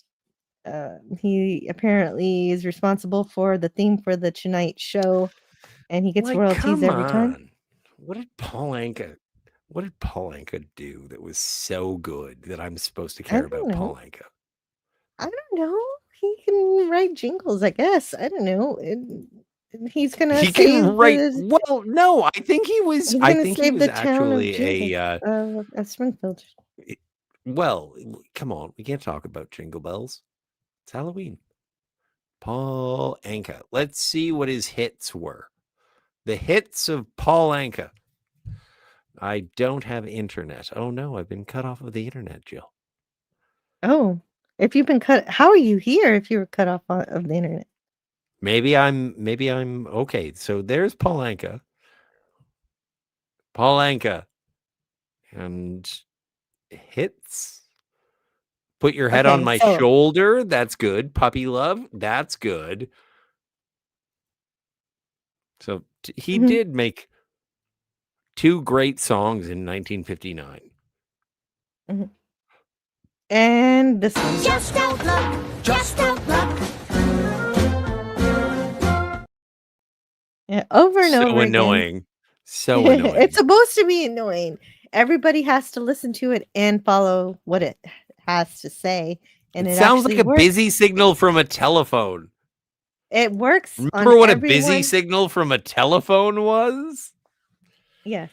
he apparently is responsible for the theme for the Tonight Show. And he gets royalties every time. What did Paul Anka do that was so good that I'm supposed to care about Paul Anka? I don't know. He can write jingles, I guess. I don't know. He's gonna. He can write. Well, no, I think he was. He's I gonna think he save was the town actually of Springfield. Well, come on, we can't talk about Jingle Bells. It's Halloween. Paul Anka. Let's see what his hits were. The hits of Paul Anka. I don't have internet. Oh no, I've been cut off of the internet, Jill. Oh, if you've been cut, how are you here if you were cut off of the internet? Maybe I'm okay. So there's Paul Anka. Paul Anka. And hits. Put your head on my shoulder. That's good. Puppy Love. That's good. So he did make 2 great songs in 1959. Mm-hmm. And this one. Just don't look. Just don't look. Yeah, over and over again. Annoying. So annoying. It's supposed to be annoying. Everybody has to listen to it and follow what it has to say. And it sounds like a works. busy signal from a telephone. It works. Remember what a busy signal from a telephone was? Yes.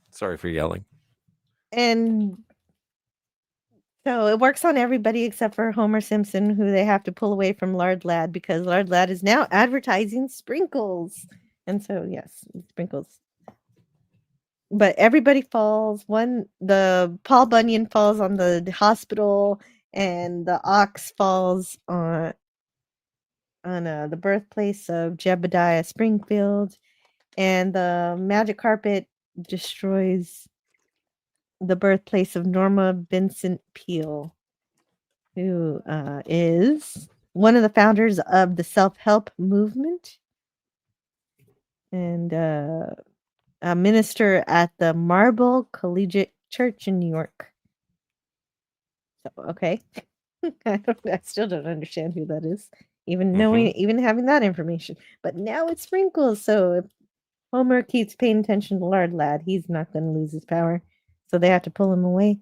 Sorry for yelling. And so it works on everybody except for Homer Simpson, who they have to pull away from Lard Lad because Lard Lad is now advertising sprinkles. And so, yes, sprinkles. But everybody falls. The Paul Bunyan falls on the hospital, and the ox falls on the birthplace of Jebediah Springfield, and the magic carpet destroys the birthplace of Norma Vincent Peale, who is one of the founders of the self-help movement and a minister at the Marble Collegiate Church in New York. So, okay. I still don't understand who that is, even having that information. But now it's sprinkles. So if Homer keeps paying attention to Lard Lad, he's not going to lose his power. So they have to pull him away.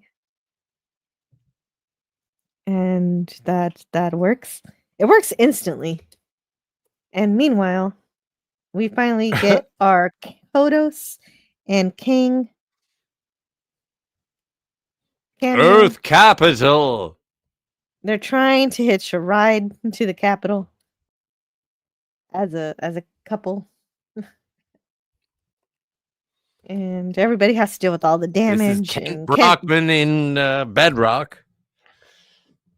And that works. It works instantly. And meanwhile, we finally get our Kodos and Kang cameo. Earth Capital. They're trying to hitch a ride to the Capitol as a couple. And everybody has to deal with all the damage. This is Kent Brockman in Bedrock.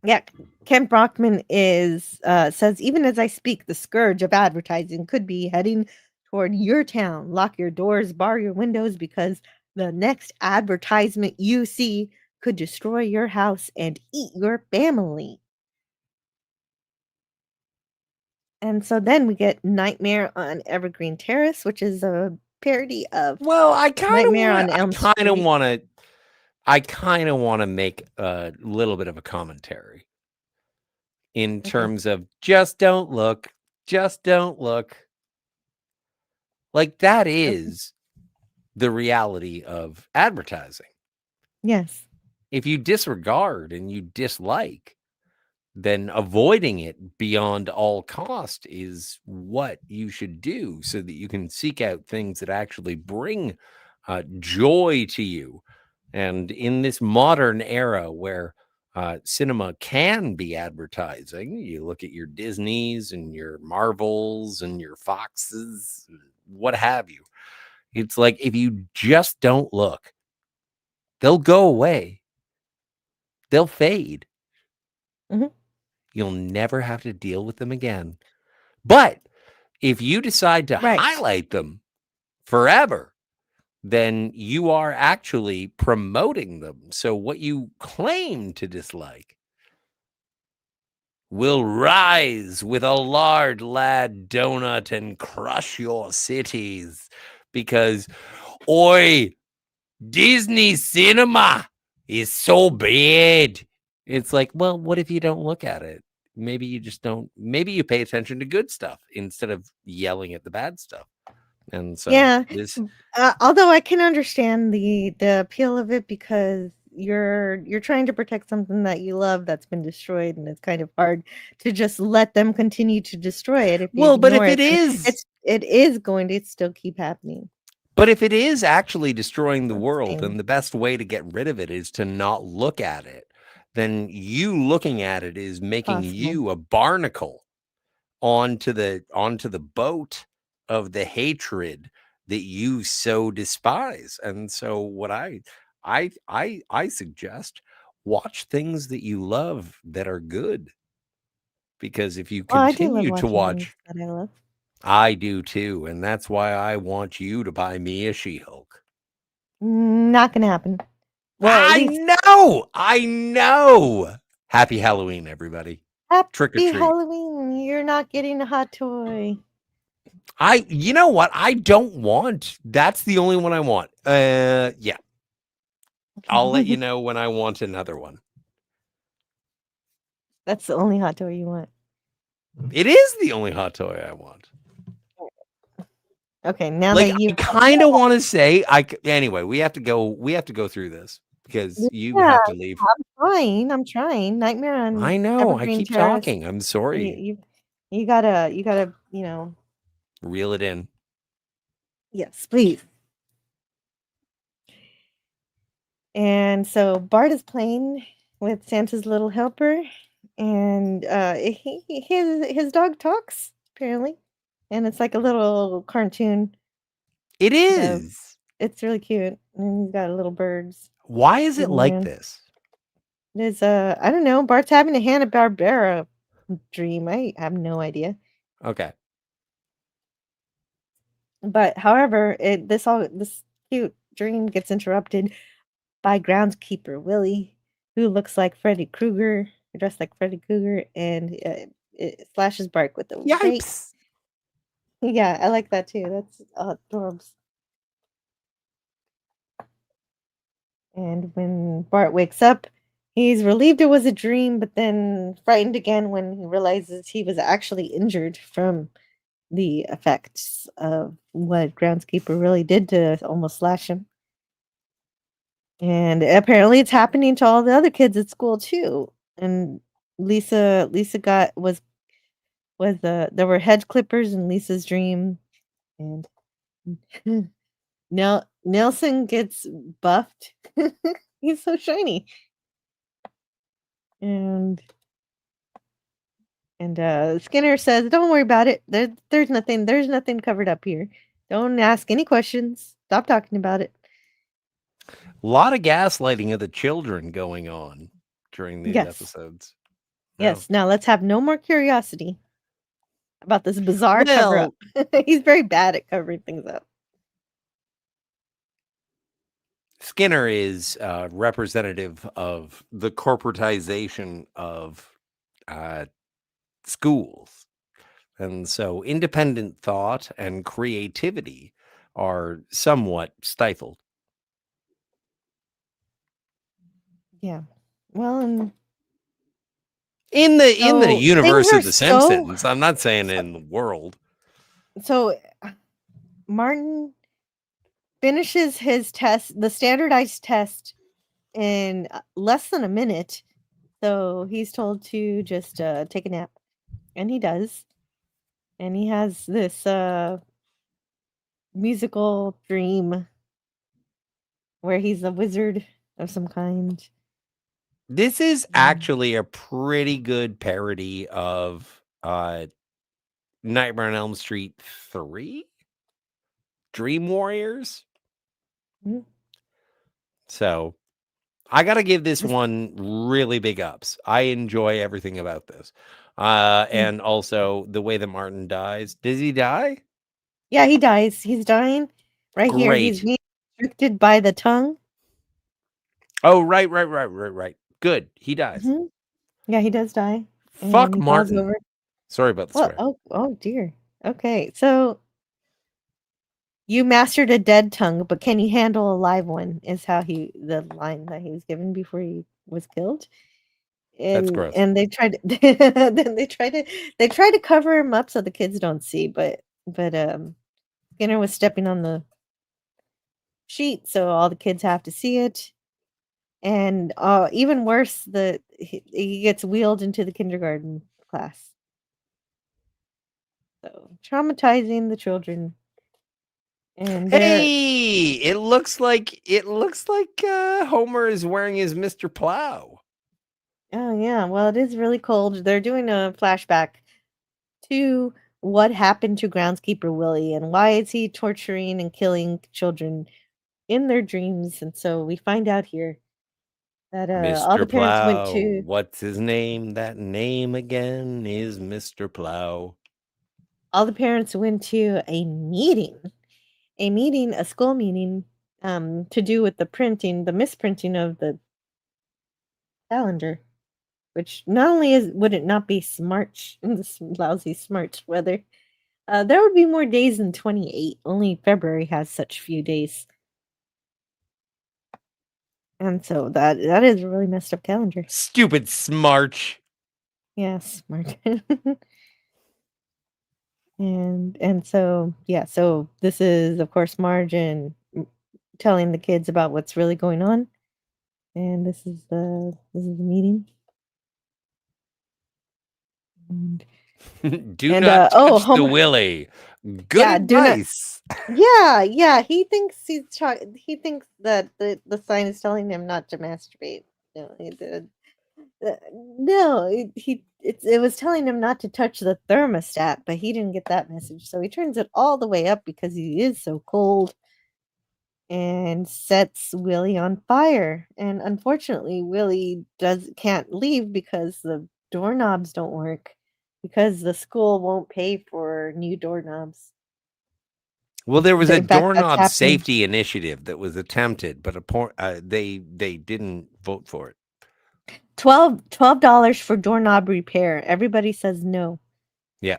Yeah, Kent Brockman says, even as I speak, the scourge of advertising could be heading toward your town. Lock your doors, bar your windows, because the next advertisement you see could destroy your house and eat your family. And so then we get Nightmare on Evergreen Terrace, which is a parody of I kind of want to make a little bit of a commentary in terms of just don't look, just don't look. Like, that is the reality of advertising. Yes. If you disregard and you dislike, then avoiding it beyond all cost is what you should do so that you can seek out things that actually bring joy to you. And in this modern era where cinema can be advertising, you look at your Disneys and your Marvels and your Foxes, what have you. It's like, if you just don't look, they'll go away. They'll fade. Mhm. You'll never have to deal with them again. But if you decide to highlight them forever, then you are actually promoting them. So what you claim to dislike will rise with a lard lad donut and crush your cities. Because, oi, Disney cinema is so bad. It's like, well, what if you don't look at it? Maybe you just don't. Maybe you pay attention to good stuff instead of yelling at the bad stuff. And so, Yeah. this, Although I can understand the appeal of it, because you're trying to protect something that you love that's been destroyed, and it's kind of hard to just let them continue to destroy it. If you well, but if ignore it is, it is going to still keep happening. but if it is actually destroying the world, same. and the best way to get rid of it is to not look at it, then you looking at it is making you a barnacle onto the boat of the hatred that you so despise. And so what I suggest, watch things that you love that are good, because if you I do love continue to watching watch, things that I love. I do too, and that's why I want you to buy me a She-Hulk. Not gonna happen. Well, at least I know. Happy Halloween, everybody. Trick or happy treat. Halloween. You're not getting a hot toy. You know what? I don't want. That's the only one I want. Yeah. I'll let you know when I want another one. That's the only hot toy you want. It is the only hot toy I want. Okay, now Like, that you I kind of want to say, anyway, we have to go through this because you have to leave. I'm trying. Nightmare on I know. I Evergreen keep Terrace. talking. I'm sorry. You gotta, Reel it in. Yes, please. And so Bart is playing with Santa's little helper, and his dog talks, apparently, and it's like a little cartoon. It is. It's really cute, and he's got little birds. Why is it zooming like around. this? There's I don't know. Bart's having a Hanna-Barbera dream. I have no idea. Okay. But however, this cute dream gets interrupted by groundskeeper Willie, who looks like Freddy Krueger, dressed like Freddy Krueger, and it slashes Bart with a rake. Yipes. Yeah, I like that too. That's adorable. And when Bart wakes up, he's relieved it was a dream, but then frightened again when he realizes he was actually injured from the effects of what groundskeeper really did to almost slash him. And apparently it's happening to all the other kids at school too. And Lisa there were hedge clippers in Lisa's dream, and now Nelson gets buffed. He's so shiny. And Skinner says, "Don't worry about it. There's nothing covered up here. Don't ask any questions. Stop talking about it." A lot of gaslighting of the children going on during these episodes. Yes. Now let's have no more curiosity about this bizarre cover up. He's very bad at covering things up. Skinner is representative of the corporatization of schools. And so independent thought and creativity are somewhat stifled. Yeah. Well, and In the So, universe things are of The so Simpsons. I'm not saying in the world. so Martin finishes his test, the standardized test, in less than a minute. So he's told to just take a nap, and he does. And he has this musical dream where he's a wizard of some kind. This is actually a pretty good parody of Nightmare on Elm Street 3, Dream Warriors. Mhm. So I got to give this one really big ups. I enjoy everything about this. And also the way that Martin dies. Does he die? Yeah, he dies. He's dying right here. He's Great. being restricted by the tongue. Oh, right. Good. He dies. Mhm. Yeah, he does die. And Fuck he falls Martin. over. Sorry about the Well, swear. oh dear. Okay, so you mastered a dead tongue, but can you handle a live one? Is how the line that he was given before he was killed. That's gross. And they tried then they try to cover him up so the kids don't see, but Skinner was stepping on the sheet, so all the kids have to see it. And even worse, he gets wheeled into the kindergarten class. So traumatizing the children. And hey, it looks like Homer is wearing his Mr. Plow. Oh yeah, well it is really cold. They're doing a flashback to what happened to groundskeeper Willie and why is he torturing and killing children in their dreams. And so we find out here that all the Mr. parents went Plow. to What's his name? That name again is Mr. Plow. all the parents went to a school meeting, to do with the misprinting of the calendar, which not only would it not be smart in this lousy smart weather, there would be more days than 28. Only February has such few days. And so that is a really messed up calendar. Stupid smarch. Yeah, smart. And so yeah, so this is of course Marge and telling the kids about what's really going on. And this is the meeting. Do not touch the Homer. Willy. Good Yeah, do not. advice. Yeah. He thinks he thinks that the sign is telling him not to masturbate. No, he did. No, it was telling him not to touch the thermostat, but he didn't get that message. So he turns it all the way up because he is so cold and sets Willie on fire. And unfortunately, Willie can't leave because the doorknobs don't work because the school won't pay for new doorknobs. Well, there was a In fact, that's doorknob happening. safety initiative that was attempted, but they didn't vote for it. $12 for doorknob repair. Everybody says no. Yeah.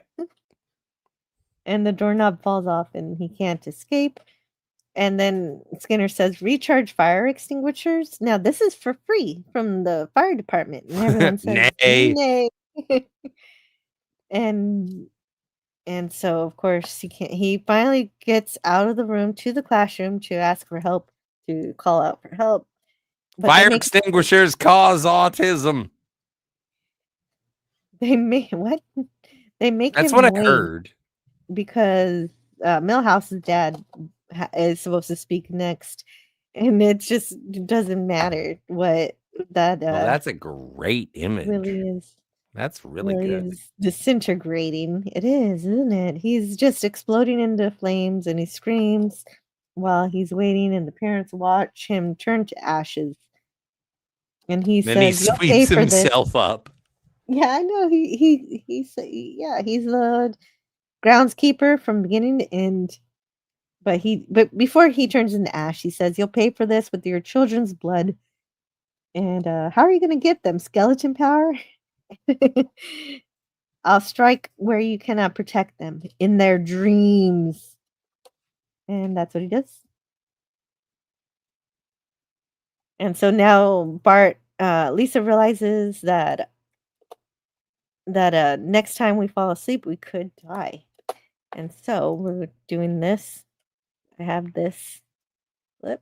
And the doorknob falls off and he can't escape. And then Skinner says, recharge fire extinguishers. Now, this is for free from the fire department. And everyone says, nay. And so, of course, he finally gets out of the room to the classroom to ask for help, to call out for help. But fire extinguishers cause autism. They make what? They make That's him what I wait heard. because Milhouse's dad is supposed to speak next, and it just doesn't matter what that. Well, that's a great image. Really is. That's really good. Is disintegrating. It is, isn't it? He's just exploding into flames, and he screams while he's waiting, and the parents watch him turn to ashes. And he then says, he "You'll pay sweeps for this." himself up. Yeah, I know. He's the groundskeeper from beginning to end. But before he turns into ash, he says, "You'll pay for this with your children's blood." And how are you going to get them? Skeleton power? I'll strike where you cannot protect them, in their dreams. And that's what he does. And so now Lisa realizes that that next time we fall asleep, we could die. And so we're doing this. I have this flip.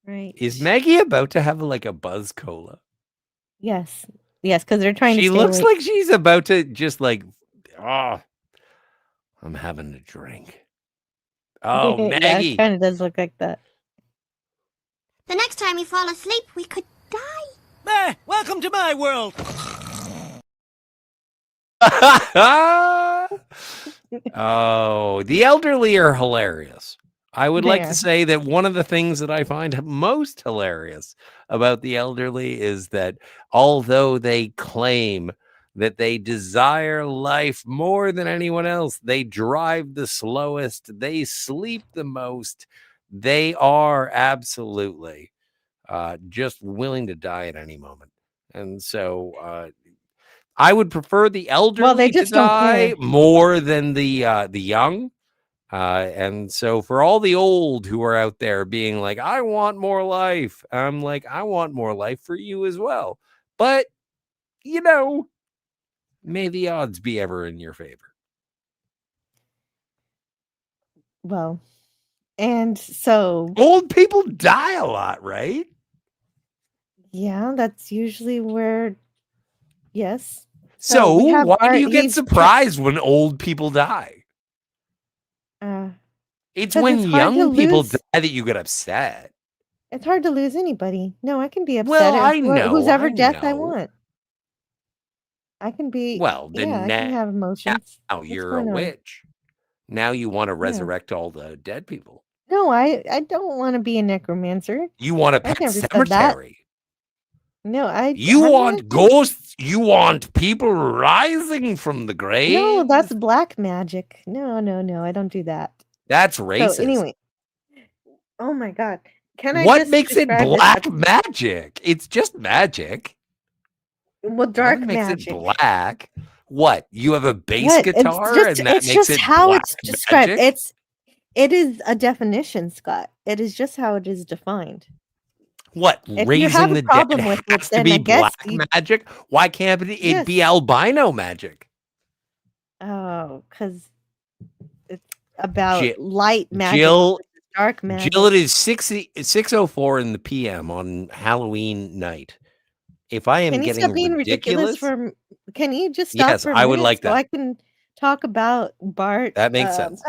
Right. Is Maggie about to have like a Buzz Cola? Yes. Yes, because they're trying to She stay looks awake. like she's about to just like, oh, I'm having a drink. Oh, Yeah, Maggie. it kind of does look like that. The next time we fall asleep, we could die. Welcome to my world. Oh, the elderly are hilarious. I would like They to are. say that one of the things that I find most hilarious about the elderly is that although they claim that they desire life more than anyone else, they drive the slowest, they sleep the most, they are absolutely just willing to die at any moment. And so I would prefer the elderly to just don't die care. more than the young. And so for all the old who are out there being like, I want more life, I'm like, I want more life for you as well. But, you know, may the odds be ever in your favor. Well, and so Old people die a lot, right? yeah, that's usually where. So Yes. So we have why do Bart, you get he's surprised when old people die? It's 'cause when it's hard to young people lose. die that you get upset. It's hard to lose anybody. No, I can be upset Well, at I know, whosever I death I know. want. I can be. Well, Yeah, then I can have emotions. now What's you're a going on? witch. Now you want to Yeah. resurrect all the dead people. No, I don't want to be a necromancer. You want a I pet never said that. cemetery. No, I. You haven't I want said- ghosts. You want people rising from the grave. No, that's black magic. No, I don't do that. That's racist. So anyway, oh my god, can I What just makes it describe this black magic? It's just magic. Well, dark What makes magic. it black? What? You have a bass What? guitar It's and that it's makes just it how black it's described. magic? It is a definition, Scott. It is just how it is defined. What? If you Raising have a the problem dead with it, has to then be I guess black magic? Why can't it be albino magic? Oh, because it's about Ji- light magic, Jill, versus dark magic. Jill, it is 6:04 in the PM on Halloween night. If I am Can you getting stop being ridiculous? Can you just stop Yes, for a I would minute like so that. I can talk about Bart? That makes sense.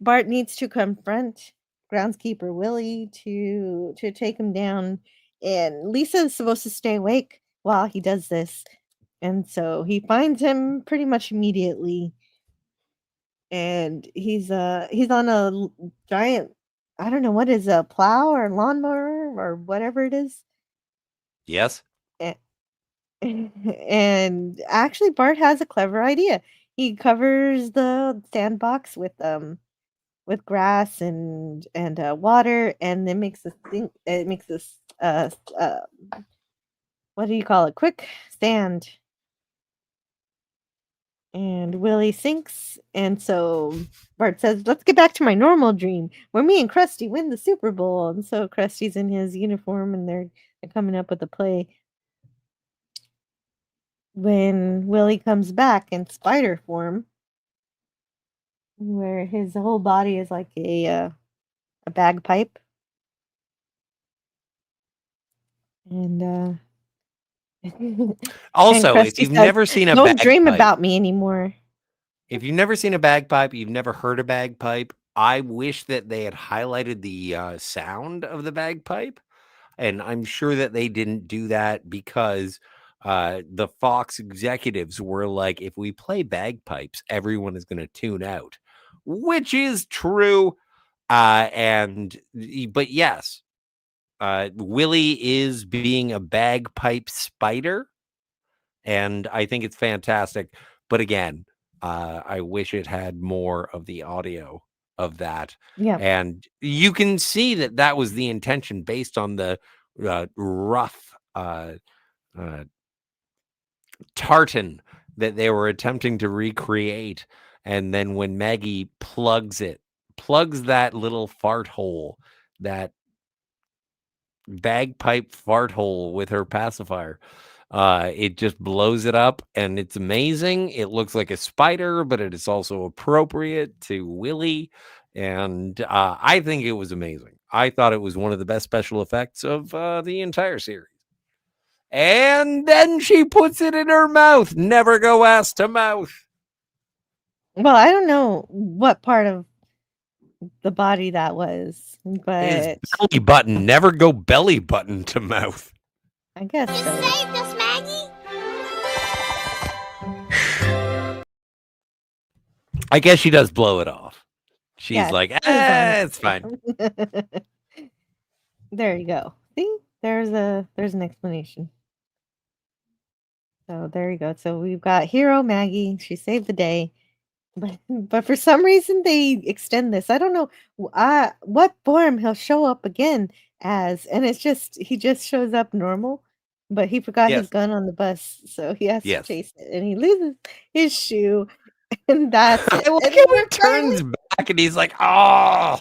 Bart needs to confront groundskeeper Willie to take him down, and Lisa is supposed to stay awake while he does this, and so he finds him pretty much immediately, and he's on a giant, I don't know what is a plow or lawnmower or whatever it is. Yes. And actually Bart has a clever idea. He covers the sandbox with grass and water, and then makes this thing. It makes this what do you call it? Quick sand. And Willie sinks, and so Bart says, "Let's get back to my normal dream where me and Krusty win the Super Bowl." And so Krusty's in his uniform, and they're coming up with a play. When Willie comes back in spider form, where his whole body is like a bagpipe, and Also, and if Krusty you've says, never seen a "Don't dream bagpipe- about me anymore." If you've never seen a bagpipe, you've never heard a bagpipe, I wish that they had highlighted the sound of the bagpipe. And I'm sure that they didn't do that because the Fox executives were like, if we play bagpipes, everyone is going to tune out, which is true. But yes, Willie is being a bagpipe spider, and I think it's fantastic. But again, I wish it had more of the audio of that. Yeah. And you can see that that was the intention based on the rough tartan that they were attempting to recreate. And then when Maggie plugs that little fart hole, that bagpipe fart hole with her pacifier, It just blows it up, and it's amazing. It looks like a spider, but it is also appropriate to Willie, and I think it was amazing. I thought it was one of the best special effects of the entire series. And then she puts it in her mouth. Never go ass to mouth. Well, I don't know what part of the body that was, but His belly button. Never go belly button to mouth. I guess so. Saved us, Maggie? I guess she does blow it off. She's Yeah, like, it's fine. There you go. See, there's an explanation. So there you go. So we've got Hero Maggie. She saved the day, but for some reason they extend this. I don't know what form he'll show up again as, and it's just he just shows up normal, but he forgot his gun on the bus, so he has to chase it, and he loses his shoe, and that's it. I like how he turns back and he's like, oh.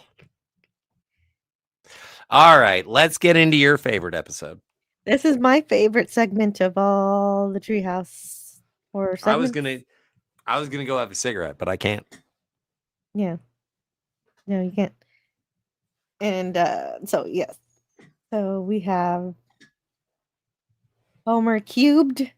All right, let's get into your favorite episode. This is my favorite segment of all the Treehouse Horror segments. I was gonna go have a cigarette, but I can't. Yeah. No, you can't. And so yes. So we have Homer Cubed.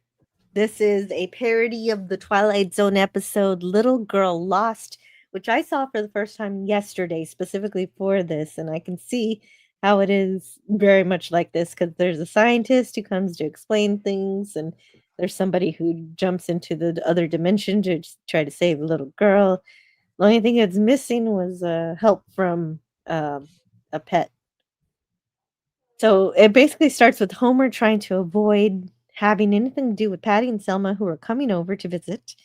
This is a parody of the Twilight Zone episode Little Girl Lost, which I saw for the first time yesterday, specifically for this, and I can see how it is very much like this because there's a scientist who comes to explain things, and there's somebody who jumps into the other dimension to try to save a little girl. The only thing that's missing was help from a pet. So it basically starts with Homer trying to avoid having anything to do with Patty and Selma, who are coming over to visit.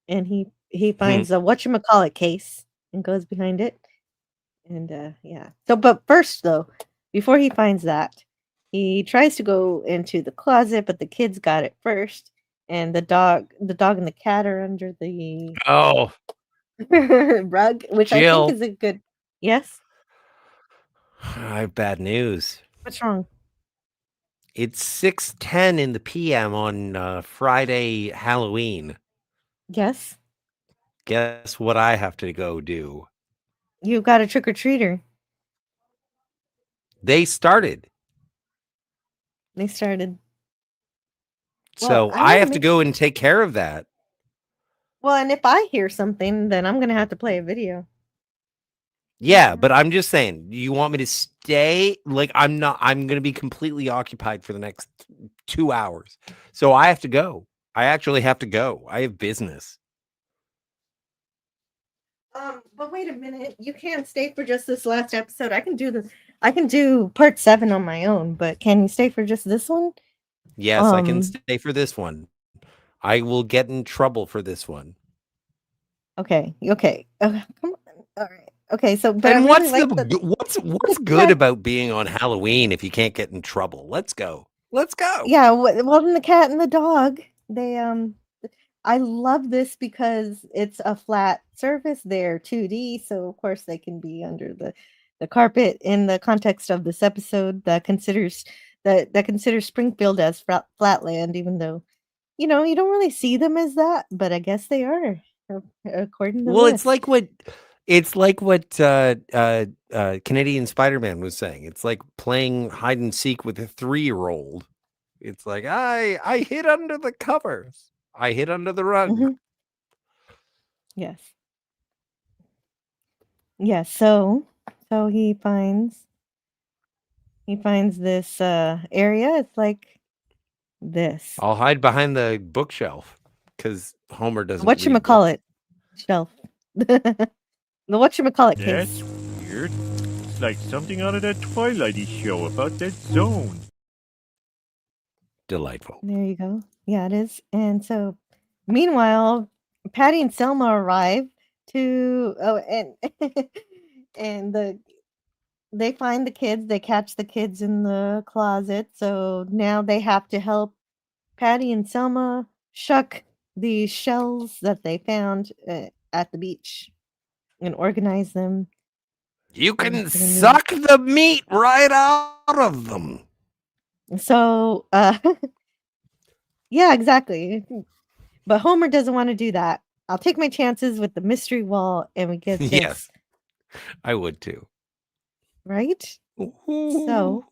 And he finds a whatchamacallit case and goes behind it. And yeah. So, but first though, before he finds that, he tries to go into the closet, but the kids got it first. And the dog and the cat are under the rug, which Jill. I think is a good. Yes. I have bad news. What's wrong? It's 6:10 in the PM on Friday, Halloween. Yes. Guess what I have to go do? You got a trick-or-treater. They started. So I have to go and take care of that. Well, and if I hear something, then I'm going to have to play a video. Yeah, but I'm just saying, you want me to stay? Like, I'm going to be completely occupied for the next 2 hours. So I have to go. I actually have to go. I have business. But wait a minute. You can't stay for just this last episode. I can do part 7 on my own, but can you stay for just this one? Yes, I can stay for this one. I will get in trouble for this one. Okay. Come on. All right. Okay, so but and what's what's good about being on Halloween if you can't get in trouble? Let's go. Yeah, well, then the cat and the dog, they I love this because it's a flat surface. They're 2D, so of course they can be under the carpet in the context of this episode that considers Springfield as flatland, even though you don't really see them as that, but I guess they are according to it's like what Canadian Spider-Man was saying. It's like playing hide and seek with a 3-year-old. It's like I hid under the covers. I hid under the rug. Mm-hmm. Yes. Yeah, so he finds this area. It's like this. I'll hide behind the bookshelf because Homer doesn't. Whatchamacallit shelf. The whatchamacallit case. That's weird. It's like something out of that Twilighty show about that zone. Delightful. There you go. Yeah, it is. And so, meanwhile, Patty and Selma arrive and they find the kids. They catch the kids in the closet. So now they have to help Patty and Selma shuck the shells that they found at the beach and organize them. You can suck the meat right out of them. So Yeah, exactly. But Homer doesn't want to do that. I'll take my chances with the mystery wall, and we get Yes, this, I would too. right? So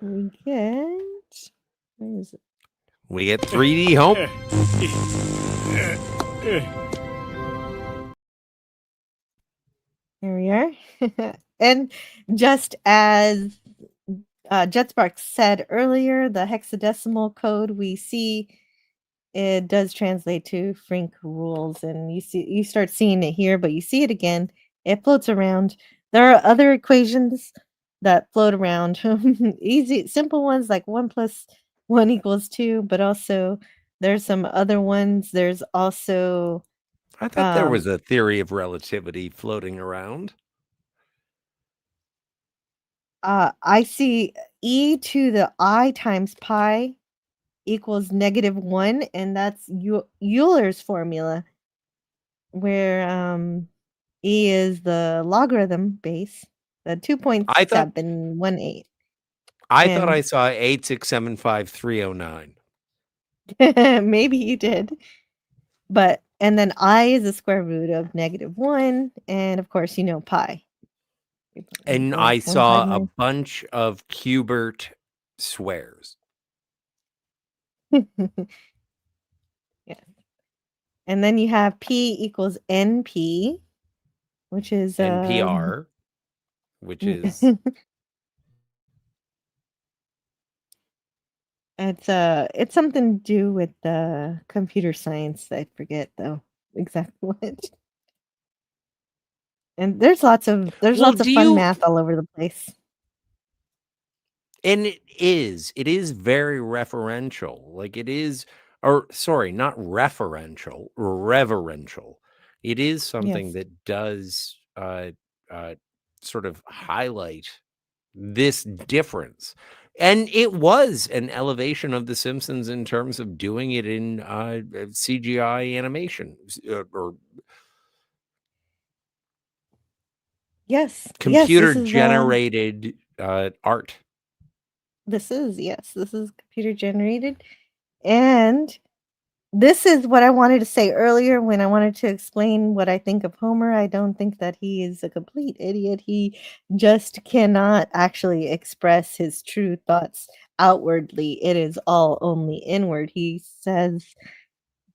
we get. Where is it? We get 3D Homer. Here we are. And just as JetSpark said earlier, the hexadecimal code we see, it does translate to Frink rules, and you start seeing it here, but you see it again. It floats around. There are other equations that float around. Easy, simple ones like 1 + 1 = 2, but also there's some other ones. There's also I thought there was a theory of relativity floating around. I see e to the I times pi equals -1, and that's Euler's formula, where e is the logarithm base, the I thought 2.718. I thought I And saw 8675309. maybe you did, but and then I is the square root of -1, and of course, pi. And I saw a 159. bunch of Kubert swears. Yeah. And then you have P equals NP, which is NPR, which is it's something to do with computer science. I forget though exactly what. And there's lots of Well, fun math all over the place. And it is very referential. Like it is, or sorry, not referential, reverential. It is something Yes. that does sort of highlight this difference. And it was an elevation of The Simpsons in terms of doing it in CGI animation or Yes. computer This is generated art. this is computer generated. And this is what I wanted to say earlier when I wanted to explain what I think of Homer. I don't think that he is a complete idiot. He just cannot actually express his true thoughts outwardly. It is all only inward. He says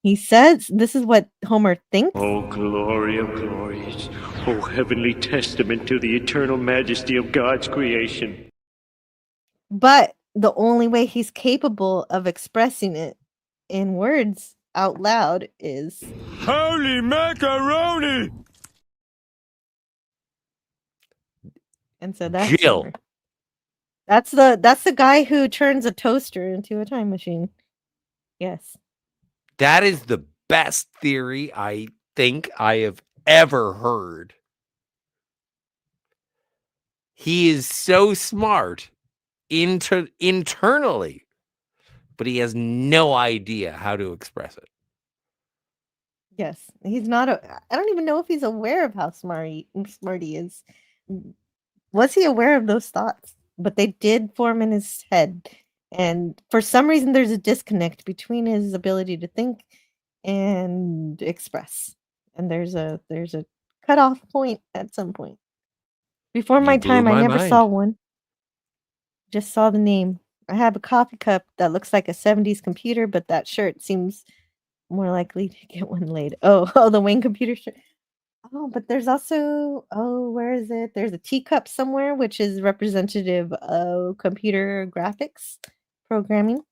this is what Homer thinks. Oh, glory of glories. Oh, heavenly testament to the eternal majesty of God's creation. But the only way he's capable of expressing it in words out loud is Holy macaroni! And so that's Jill. Homer. That's the guy who turns a toaster into a time machine. Yes. That is the best theory I think I have ever heard. He is so smart internally, but he has no idea how to express it. Yes. He's not I don't even know if he's aware of how smart he is. Was he aware of those thoughts? But they did form in his head. And for some reason there's a disconnect between his ability to think and express. And there's a cutoff point at some point. Before my time, I never saw one. Just saw the name. I have a coffee cup that looks like a 70s computer, but that shirt seems more likely to get one laid. Oh, the Wayne computer shirt. Oh, but there's also where is it? There's a teacup somewhere, which is representative of computer graphics programming.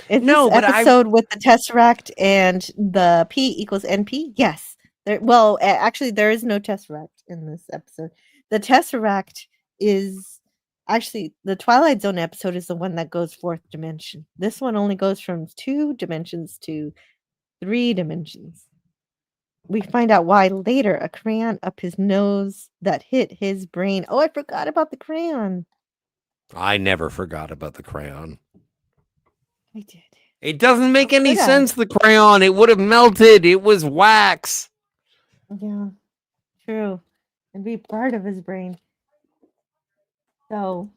Is this episode with the Tesseract and the P equals NP? Yes. Actually, there is no Tesseract in this episode. The Tesseract is actually the Twilight Zone episode is the one that goes fourth dimension. This one only goes from 2 dimensions to 3 dimensions. We find out why later. A crayon up his nose that hit his brain. Oh, I forgot about the crayon. I never forgot about the crayon. I did. It doesn't make any sense, the crayon. It would have melted. It was wax. Yeah, true. It'd be part of his brain. So,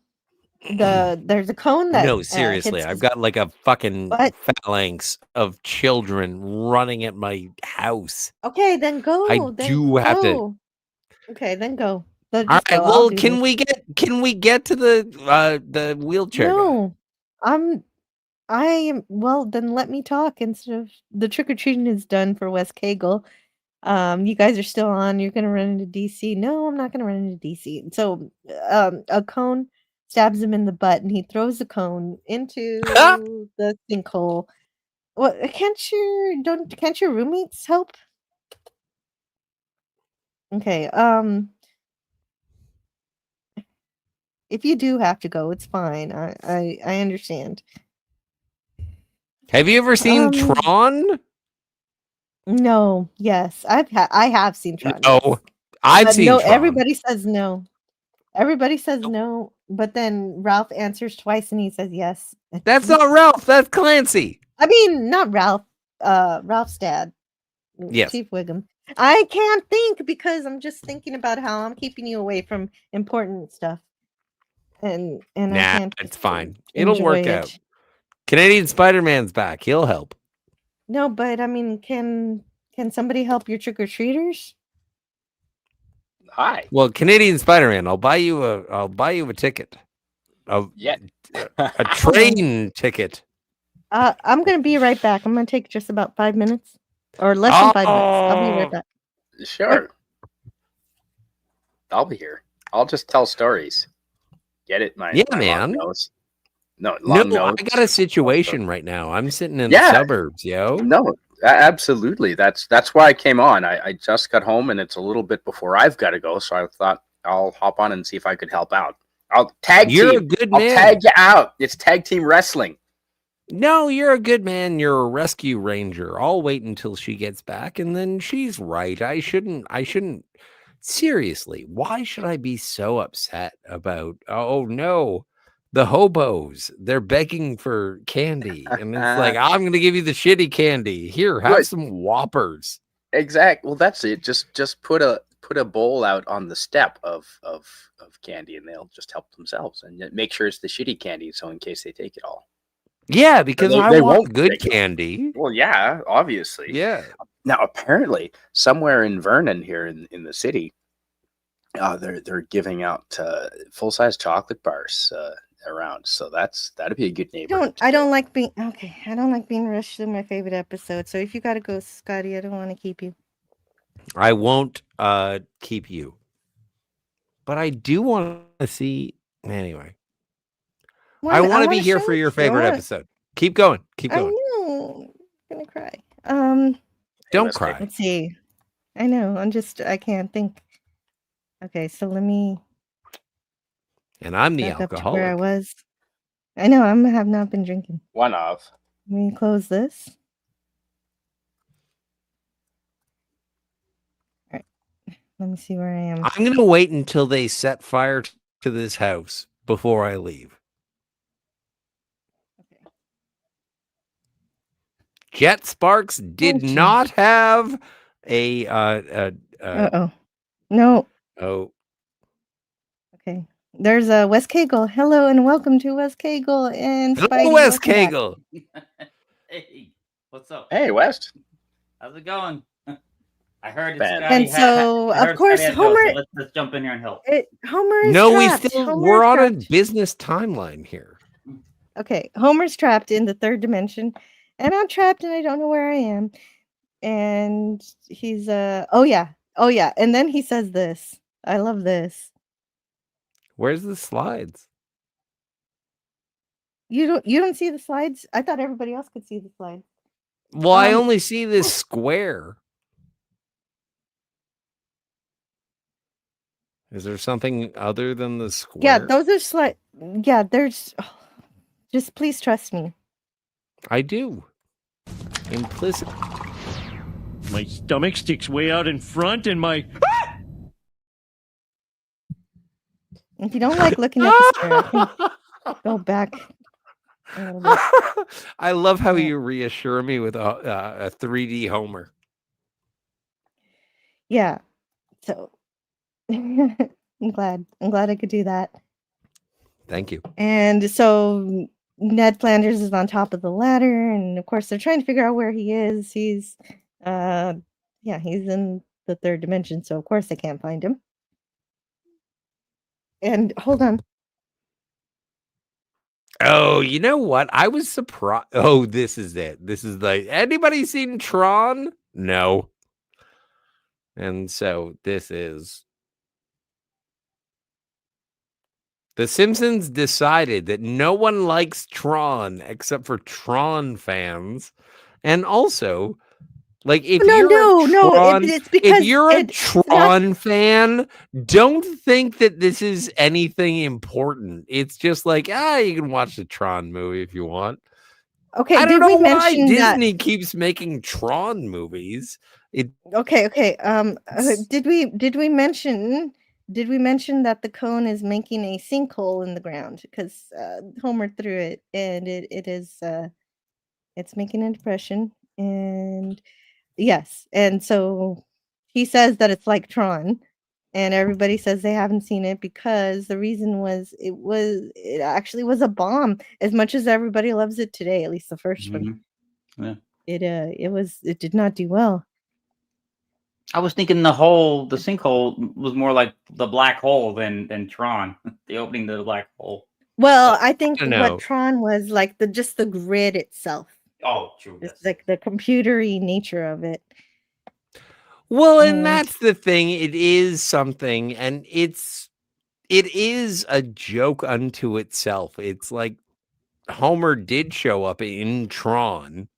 there's a cone that No, seriously, hits I've his got like a fucking butt. phalanx of children running at my house. Okay, then go. I Then do have to. go. Okay, then go. Then All just right. go. I'll Well, do can this. we get to the wheelchair guy? No, I am. Well, then let me talk instead of the trick or treating is done for West Cagle. You guys are still on. You're gonna run into DC. No, I'm not gonna run into DC. So, a cone stabs him in the butt, and he throws the cone into the sinkhole. What? Can't your roommates help? Okay. If you do have to go, it's fine. I understand. Have you ever seen Tron? No. Yes, I have seen Tron. No, Yes. I've seen no. Tron. Everybody says no. Everybody says no, but then Ralph answers twice, and he says yes. That's not Ralph. That's Clancy. I mean, not Ralph. Ralph's dad. Yes. Chief Wiggum. I can't think because I'm just thinking about how I'm keeping you away from important stuff. And I Nah, can't it's fine. It'll enjoy work it. out. Canadian Spider-Man's back. He'll help. No, but I mean, can somebody help your trick-or-treaters? Hi. Well, Canadian Spider-Man, I'll buy you a ticket. A train ticket. I'm gonna be right back. I'm gonna take just about 5 minutes. Or less than 5 minutes. I'll be right back. Sure. I'll be here. I'll just tell stories. Get it? My man. long nose. No, No, nose. I got a situation right now. I'm sitting in the suburbs, yo. No, absolutely. That's why I came on. I just got home and it's a little bit before I've got to go, so I thought I'll hop on and see if I could help out. I'll tag You're team. a good I'll man. tag you out. It's tag team wrestling. No, you're a good man. You're a rescue ranger. I'll wait until she gets back, and then she's right. I shouldn't. Seriously, why should I be so upset about? Oh no, the hobos. They're begging for candy, and it's like I'm going to give you the shitty candy. Here, have some Whoppers. Exactly. Well, that's it. Just put a bowl out on the step of candy, and they'll just help themselves and make sure it's the shitty candy. So in case they take it all. Yeah, because they I want won't good candy. Well, yeah, obviously. Yeah. Now, apparently, somewhere in Vernon here in the city, they're giving out full-size chocolate bars around. So that'd be a good neighborhood. I don't like being rushed through my favorite episode. So if you gotta go, Scotty, I don't want to keep you. I won't keep you. But I do want to see anyway. I want to be here for your favorite episode. Keep going. Keep going. I know. I'm gonna cry. Don't cry. Let's see. I know. I can't think. Okay, so let me. And I'm the back up to alcoholic. where I was. I know. I have not been drinking. One of. Let me close this. All right. Let me see where I am. I'm going to wait until they set fire to this house before I leave. Jet Sparks did not have a Uh-oh. No. Oh. Okay. There's a West Cagle. Hello and welcome to West Cagle and Hello, West Cagle. Hey, what's up? Hey, West. How's it going? I heard it's And so, of course, Homer. So let's jump in here and help. Homer is No, trapped. we're on a business timeline here. Okay, Homer's trapped in the third dimension, and I'm trapped and I don't know where I am. And he's oh yeah, and then he says this. I love this. Where's the slides? You don't see the slides? I thought everybody else could see the slides. Well, I only see this square. Is there something other than the square? Yeah, those are slides. Yeah, there's. Just please trust me. I do. Implicit. My stomach sticks way out in front, and my. If you don't like looking at the square, I can go back. I love how you reassure me with a 3D Homer. Yeah. So I'm glad I could do that. Thank you. And so Ned Flanders is on top of the ladder, and of course they're trying to figure out where he is. He's he's in the third dimension, so of course they can't find him. And hold on. Oh, you know what? I was surprised. Oh, this is it. This is like, anybody seen Tron? No. And so this is. The Simpsons decided that no one likes Tron except for Tron fans. And also, like, if you're a Tron fan, don't think that this is anything important. It's just like, you can watch the Tron movie if you want. Okay, I don't know why Disney keeps making Tron movies. Okay. Did we mention that the cone is making a sinkhole in the ground because Homer threw it, and it's making a depression, and yes, and so he says that it's like Tron, and everybody says they haven't seen it because the reason was it actually was a bomb. As much as everybody loves it today, at least the first one, it did not do well. I was thinking the sinkhole was more like the black hole than Tron, the opening to the black hole. Well, I think what Tron was like just the grid itself. Oh, true. It's like the computery nature of it. Well, and that's the thing. It is something, and it is a joke unto itself. It's like Homer did show up in Tron,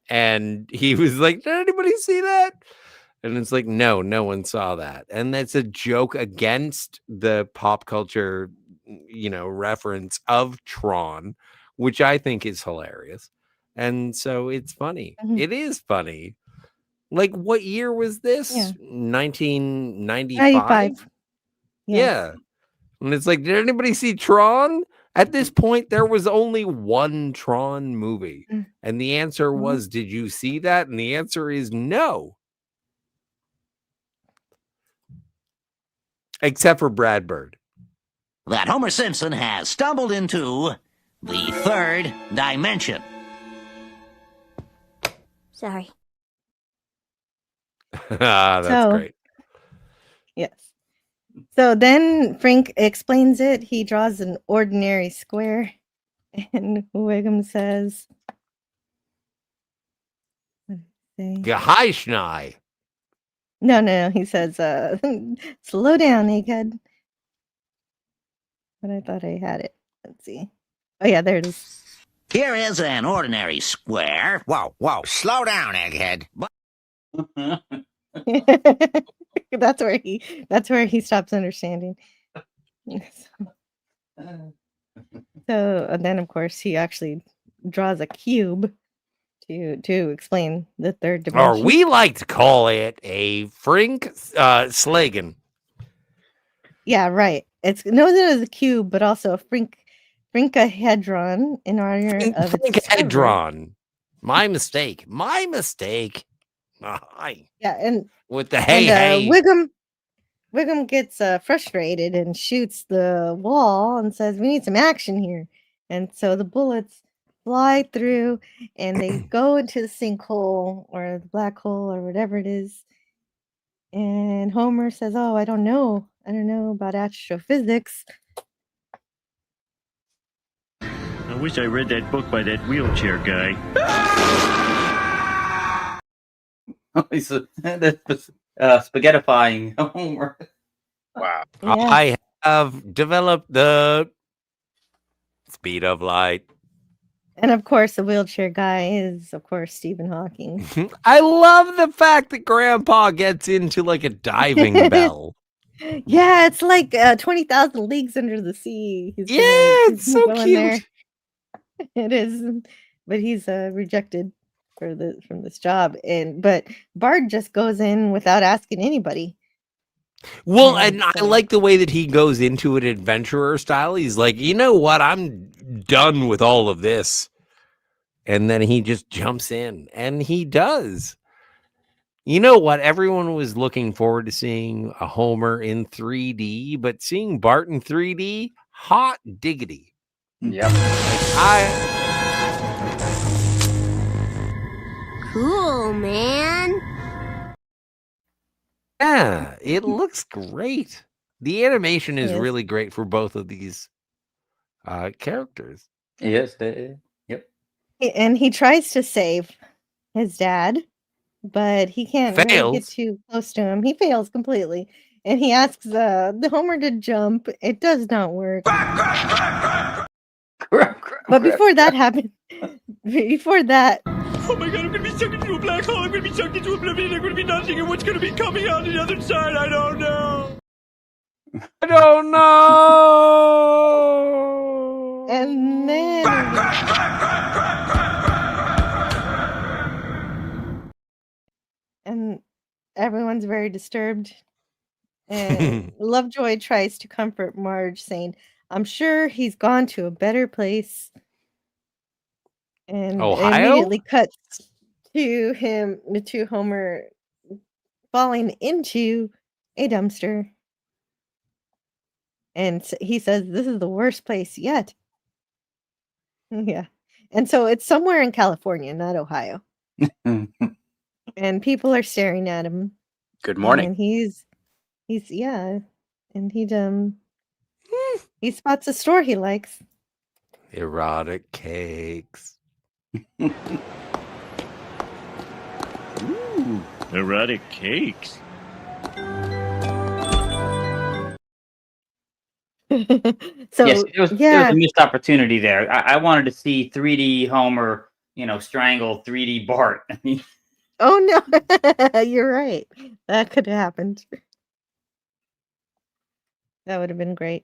and he was like, "Did anybody see that?" And it's like, no one saw that. And that's a joke against the pop culture, reference of Tron, which I think is hilarious. And so it's funny. Mm-hmm. It is funny. Like, what year was this? 1995? Yeah. And it's like, did anybody see Tron? At this point, there was only one Tron movie. And the answer was, did you see that? And the answer is no. Except for Brad Bird. That Homer Simpson has stumbled into the third dimension. Sorry. That's great. Yes. So then Frank explains it. He draws an ordinary square, and Wiggum says, Geheichnei. No, he says, slow down, egghead. But I thought I had it. Let's see. Oh, yeah, there it is. Here is an ordinary square. Whoa, slow down, egghead. That's where he stops understanding. So, and then, of course, he actually draws a cube to explain the third dimension. Or we like to call it a Frink Slagan. Yeah, right. It's known as a cube, but also a Frinkahedron in honor of Frinkahedron. My mistake. Yeah, and with the hey. Wiggum gets frustrated and shoots the wall and says, "We need some action here." And so the bullets fly through and they go into the sinkhole or the black hole or whatever it is. And Homer says, "Oh, I don't know about astrophysics." I wish I read that book by that wheelchair guy. Spaghettifying Homer. Wow. Yeah. I have developed the speed of light. And of course, the wheelchair guy is, of course, Stephen Hawking. I love the fact that Grandpa gets into like a diving bell. Yeah, it's like 20,000 Leagues Under the Sea. It's so cute. There. It is, but he's rejected from this job, but Bart just goes in without asking anybody. Well, and I like the way that he goes into it adventurer style. He's like, you know what? I'm done with all of this. And then he just jumps in, and he does. You know what? Everyone was looking forward to seeing a Homer in 3D, but seeing Bart in 3D, Hot diggity. Yep. Cool, man. Yeah, it looks great. The animation is Yes. really great for both of these characters. Yes. Yep. And he tries to save his dad, but he can't really get Fails. too close to him. He fails completely. And he asks the Homer to jump. It does not work. But before that happened, before that, Oh my god, I'm gonna be sucked into a black hole. I'm gonna be sucked into oblivion. I'm gonna be nothing. And what's gonna be coming out the other side? I don't know. I don't know. and then and everyone's very disturbed. And Lovejoy tries to comfort Marge, saying, "I'm sure he's gone to a better place." And it Ohio? immediately cuts to Homer falling into a dumpster. And he says, "This is the worst place yet." Yeah. And so it's somewhere in California, not Ohio. And people are staring at him. Good morning. And he's yeah. And he spots a store he likes. Erotic cakes. Ooh, erotic cakes. So Yes, there was a missed opportunity there. I wanted to see 3D Homer, strangle 3D Bart. I mean, Oh no, you're right. That could have happened. That would have been great.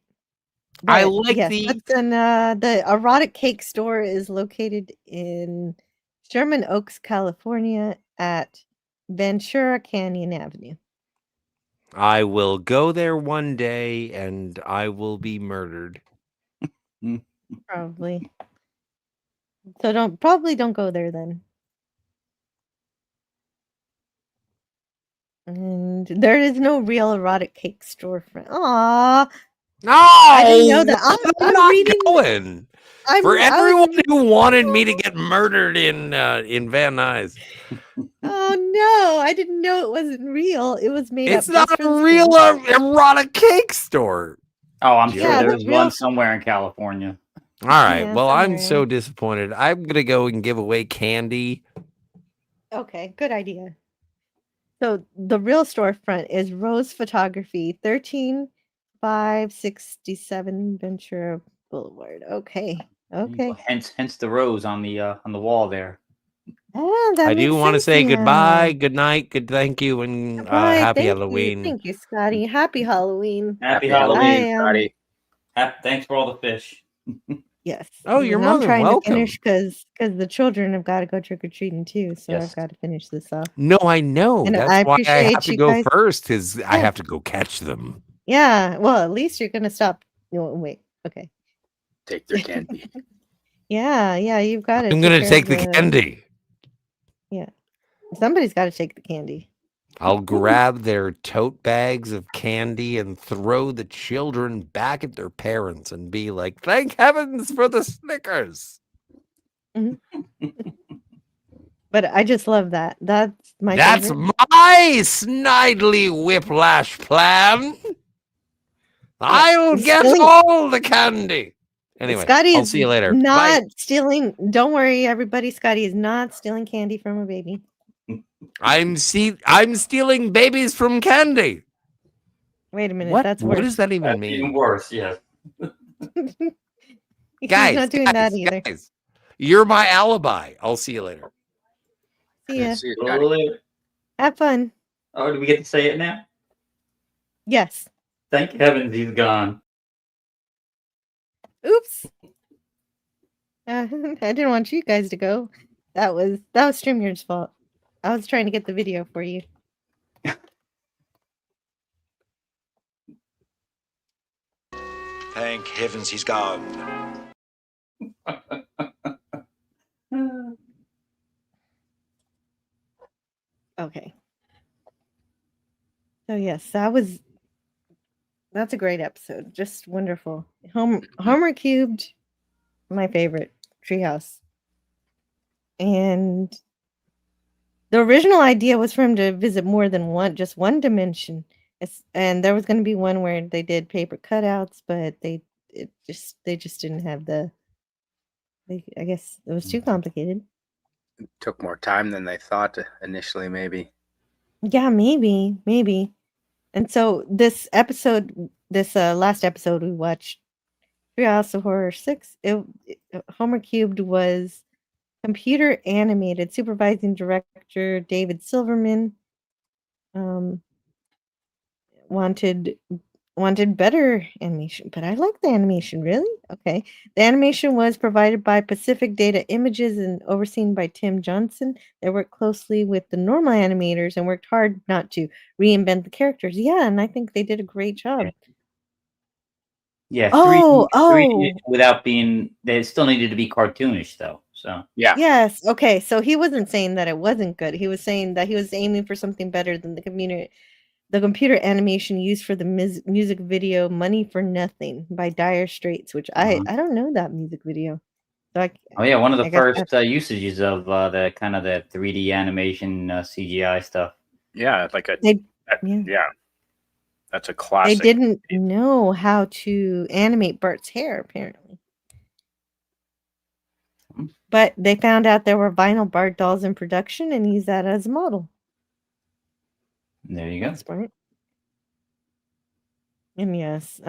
I But like yes, the the erotic cake store is located in Sherman Oaks, California, at Ventura Canyon Avenue. I will go there one day and I will be murdered. Probably. So don't go there then. And there is no real erotic cake storefront. Aw. No, I didn't know that. I'm not reading. going. For everyone who wanted me to get murdered in Van Nuys. Oh no, I didn't know it wasn't real. It was made It's up. not just a for the real game. erotic cake store. oh, I'm Yeah, sure the there's real- one somewhere in California. All right. Yeah, well, I'm somewhere. so disappointed. I'm going to go and give away candy. Okay, good idea. So the real storefront is Rose Photography, 13567 Ventura Boulevard. Okay. Okay. Hence the rose on the wall there. Oh, that I makes do want to sense say now. goodbye, good night, good thank you, and Goodbye. happy Thank Halloween. you. Thank you, Scotty. Happy Halloween. Happy Halloween, Halloween, Scotty. Thanks for all the fish. Yes. Oh, you're I'm more than trying welcome. to finish because the children have got to go trick or treating too. So Yes. I've got to finish this off. No, I know. And That's I why I have appreciate to you go guys. first, because I Yeah. have to go catch them. Yeah. Well, at least you're gonna stop. No, wait. Okay. Take their candy. Yeah. You've got to. I'm going to take the candy. Yeah. Somebody's got to take the candy. I'll grab their tote bags of candy and throw the children back at their parents and be like, thank heavens for the Snickers. But I just love that. That's my That's favorite. my snidely whiplash plan. I'll get stealing- all the candy. Anyway, Scotty I'll is see you later. not Bye. stealing. Don't worry, everybody. Scotty is not stealing candy from a baby. I'm stealing babies from candy. Wait a minute. What? That's What worse. does that even That's mean? even worse. Yes. He's Guys, not doing that either. guys, you're my alibi. I'll see you later. See ya. See you, Scotty. Have fun. Oh, do we get to say it now? Yes. Thank heavens he's gone. Oops. I didn't want you guys to go. That was StreamYard's fault. I was trying to get the video for you. Thank heavens he's gone. Okay. So yes, that was That's a great episode. Just wonderful. Homer Cubed, my favorite. Treehouse. And the original idea was for him to visit more than just one dimension. And there was going to be one where they did paper cutouts, but they just didn't have I guess it was too complicated. It took more time than they thought initially, maybe. Yeah, maybe. And so this last episode we watched, Treehouse of Horror 6, Homer Cubed was computer animated. Supervising director David Silverman wanted better animation, but I like the animation. Really? Okay. The animation was provided by Pacific Data Images and overseen by Tim Johnson. They worked closely with the normal animators and worked hard not to reinvent the characters. Yeah, and I think they did a great job. Yeah, Oh, 3D without being, they still needed to be cartoonish though. So yeah. Yes. Okay. So he wasn't saying that it wasn't good. He was saying that he was aiming for something better than the computer animation used for the music video "Money for Nothing" by Dire Straits, which I don't know that music video. So one of the first usages of the kind of the 3D animation CGI stuff. Yeah, like that's a classic. They didn't know how to animate Bart's hair, apparently. But they found out there were vinyl Bart dolls in production and used that as a model. There you go. That's smart. And yes,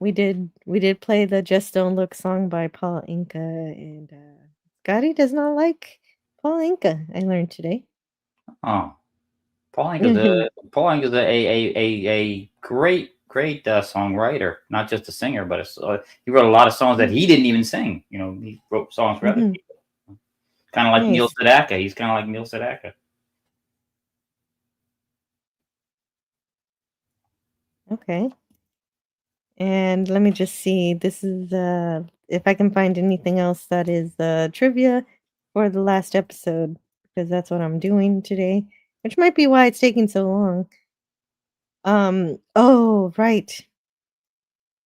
we did play the "Just Don't Look" song by Paul Anka, and Scotty does not like Paul Anka. I learned today. Oh, Paul Anka's a great songwriter, not just a singer, but he wrote a lot of songs that he didn't even sing. You know, he wrote songs for other people. Kind of like Neil Sedaka. He's kind of like Neil Sedaka. Okay. And let me just see. This is if I can find anything else that is trivia for the last episode, because that's what I'm doing today, which might be why it's taking so long. Oh, right.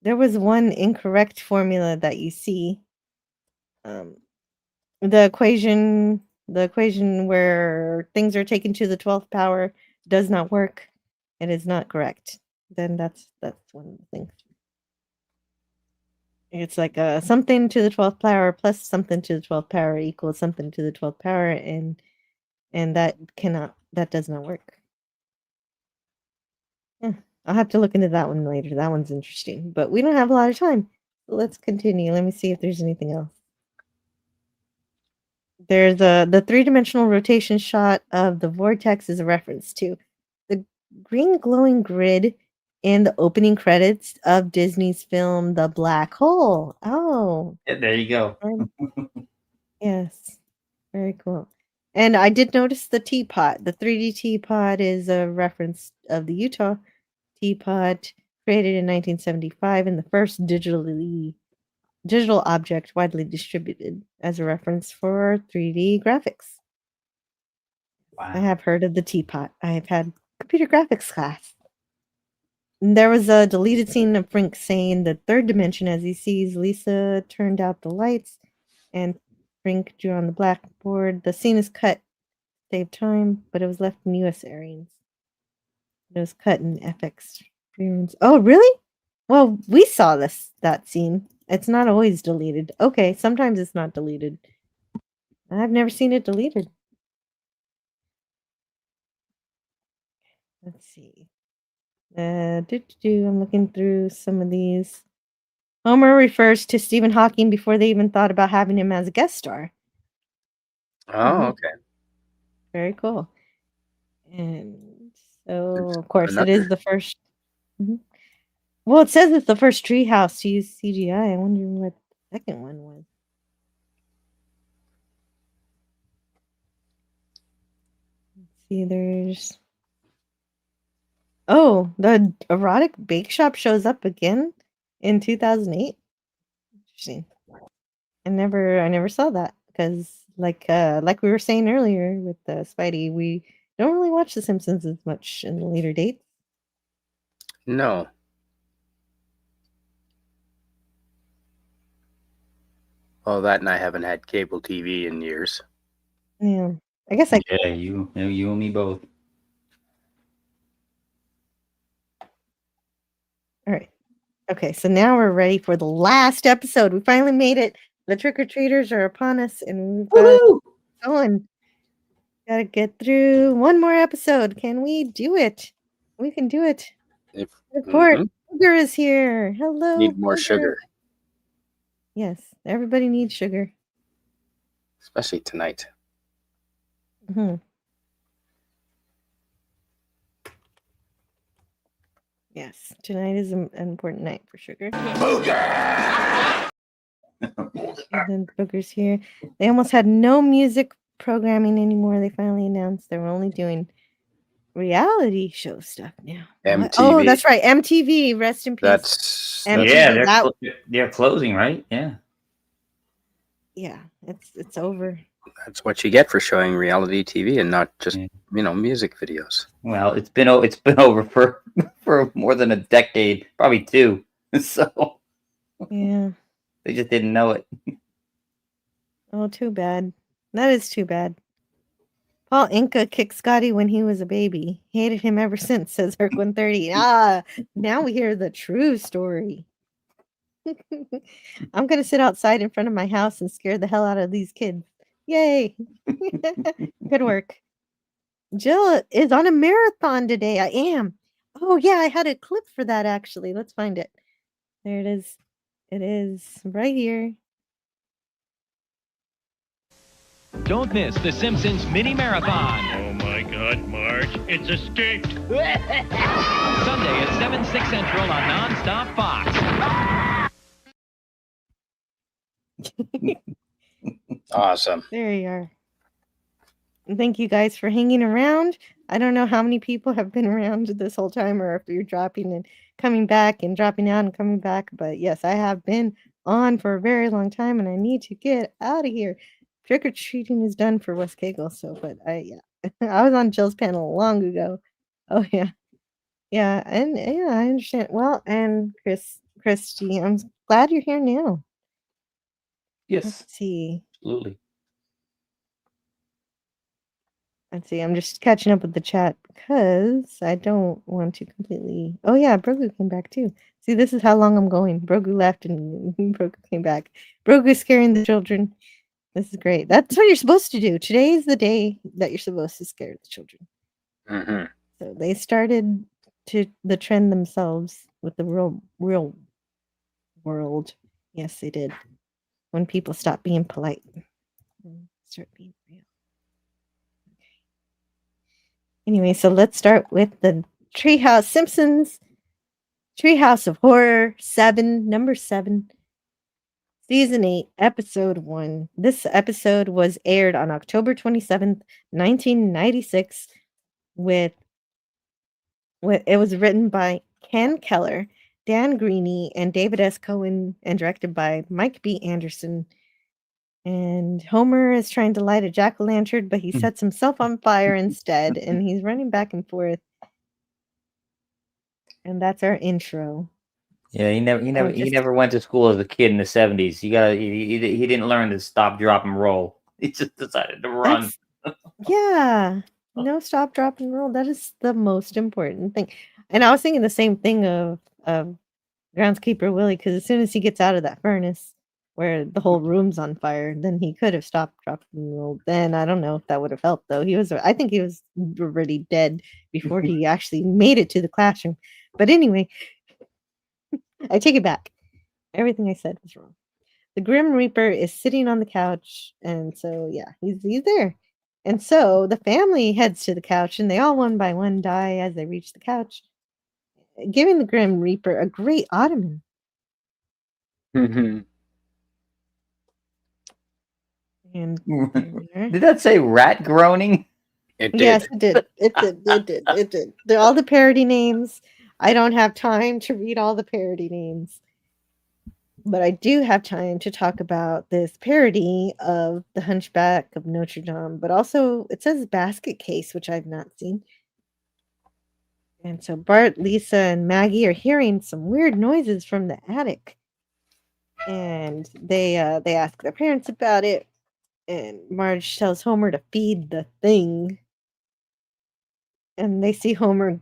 There was one incorrect formula that you see. The equation where things are taken to the 12th power does not work. It is not correct. Then that's one of the things. It's like something to the 12th power plus something to the 12th power equals something to the 12th power, and that does not work. Yeah, I'll have to look into that one later. That one's interesting, but we don't have a lot of time. Let's continue. Let me see if there's anything else. There's the three-dimensional rotation shot of the vortex is a reference to the green glowing grid in the opening credits of Disney's film The Black Hole. Oh. Yeah, there you go. Yes. Very cool. And I did notice the teapot. The 3D teapot is a reference of the Utah teapot created in 1975 and the first digital object widely distributed as a reference for 3D graphics. Wow. I have heard of the teapot. I have had computer graphics class. And there was a deleted scene of Frank saying the third dimension as he sees Lisa turned out the lights and Frank drew on the blackboard. The scene is cut to save time, but it was left in US areas. It was cut in FX. Oh, really? Well, we saw that scene. It's not always deleted. Okay, sometimes it's not deleted. I've never seen it deleted. Let's see. I'm looking through some of these. Homer refers to Stephen Hawking before they even thought about having him as a guest star. Oh, okay. Very cool. And so, of course, it is the first. Well, it says it's the first Treehouse to use CGI. I wonder what the second one was. Let's see, there's... Oh, the erotic bake shop shows up again in 2008. Interesting. I never saw that because, like we were saying earlier with Spidey, we don't really watch The Simpsons as much in the later dates. No. Oh, that and I haven't had cable TV in years. Yeah. I guess I. Yeah, you and me both. All right. Okay, so now we're ready for the last episode. We finally made it. The trick-or-treaters are upon us, and we've got going. Gotta get through one more episode. Can we do it? We can do it. Report. Sugar is here. Hello. Need more sugar. Yes, everybody needs sugar. Especially tonight. Mm-hmm. Yes, tonight is an important night for sugar. And then Booger's here. They almost had no music programming anymore. They finally announced they were only doing reality show stuff now. MTV. Oh, that's right. MTV. Rest in peace. That's MTV, they're closing, right? Yeah. Yeah, it's over. That's what you get for showing reality TV and not just music videos. Well, it's been over for more than a decade, probably 2. So yeah, they just didn't know it. Oh, too bad. That is too bad. Paul Inca kicked Scotty when he was a baby. Hated him ever since, says Herc 130. Now we hear the true story. I'm gonna sit outside in front of my house and scare the hell out of these kids. Yay! Good work. Jill is on a marathon today. I am. Oh yeah, I had a clip for that actually. Let's find it. There it is. It is right here. Don't miss the Simpsons mini marathon. Oh my God, Marge, it's escaped. Sunday at 7, 6 Central on Nonstop Fox. Awesome. There you are. And thank you guys for hanging around. I don't know how many people have been around this whole time or if you're dropping and coming back and dropping out and coming back. But yes, I have been on for a very long time and I need to get out of here. Trick-or-treating is done for West Kegel, but I was on Jill's panel long ago. Oh yeah. Yeah, and yeah, I understand. Well, and Christy, I'm glad you're here now. Yes. Let's see. Absolutely. Let's see. I'm just catching up with the chat because I don't want to completely. Oh yeah, Brogu came back too. See, this is how long I'm going. Brogu left and Brogu came back. Brogu's scaring the children. This is great. That's what you're supposed to do. Today is the day that you're supposed to scare the children. Mm-hmm. So they started the trend themselves with the real world. Yes, they did. When people stop being polite and start being real. Okay. Anyway, so let's start with the Simpsons Treehouse of Horror 7, number 7. Season 8, Episode 1. This episode was aired on October 27th, 1996. It was written by Ken Keller, Dan Greeny, and David S. Cohen, and directed by Mike B. Anderson. And Homer is trying to light a jack-o'-lantern, but he sets himself on fire instead, and he's running back and forth. And that's our intro. Yeah, he never went to school as a kid in the 70s. He didn't learn to stop, drop, and roll. He just decided to run. Yeah. No stop, drop, and roll. That is the most important thing. And I was thinking the same thing of Groundskeeper Willie, because as soon as he gets out of that furnace where the whole room's on fire, then he could have stopped, dropped, and rolled. Then I don't know if that would have helped though. I think he was already dead before he actually made it to the classroom. But anyway, I take it back. Everything I said was wrong. The Grim Reaper is sitting on the couch, and so yeah, he's there. And so the family heads to the couch, and they all one by one die as they reach the couch, giving the Grim Reaper a great ottoman. Mm-hmm. And did that say rat groaning? It did. Yes, it did. It did. They're all the parody names. I don't have time to read all the parody names, but I do have time to talk about this parody of The Hunchback of Notre Dame, but also it says Basket Case, which I've not seen. And so Bart, Lisa, and Maggie are hearing some weird noises from the attic. And they ask their parents about it. And Marge tells Homer to feed the thing. And they see Homer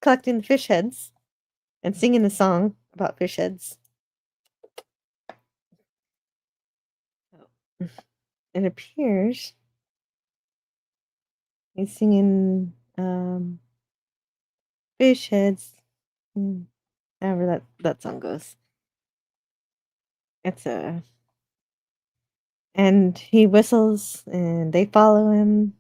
collecting the fish heads and singing the song about fish heads. It appears he's singing fish heads. However that song goes. It's and he whistles and they follow him.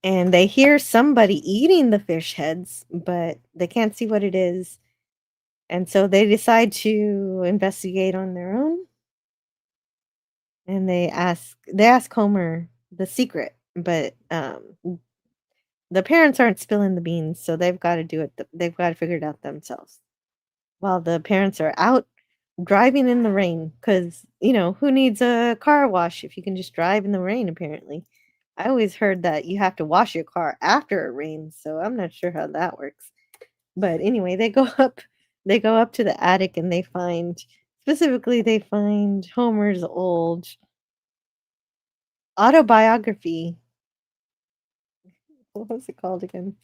And they hear somebody eating the fish heads, but they can't see what it is. And so they decide to investigate on their own. And they ask Homer the secret, but the parents aren't spilling the beans, so they've got to do it. They've got to figure it out themselves. While the parents are out driving in the rain, because who needs a car wash if you can just drive in the rain? Apparently, I always heard that you have to wash your car after it rains, so I'm not sure how that works. But anyway, they go up to the attic and they find Homer's old autobiography. What was it called again?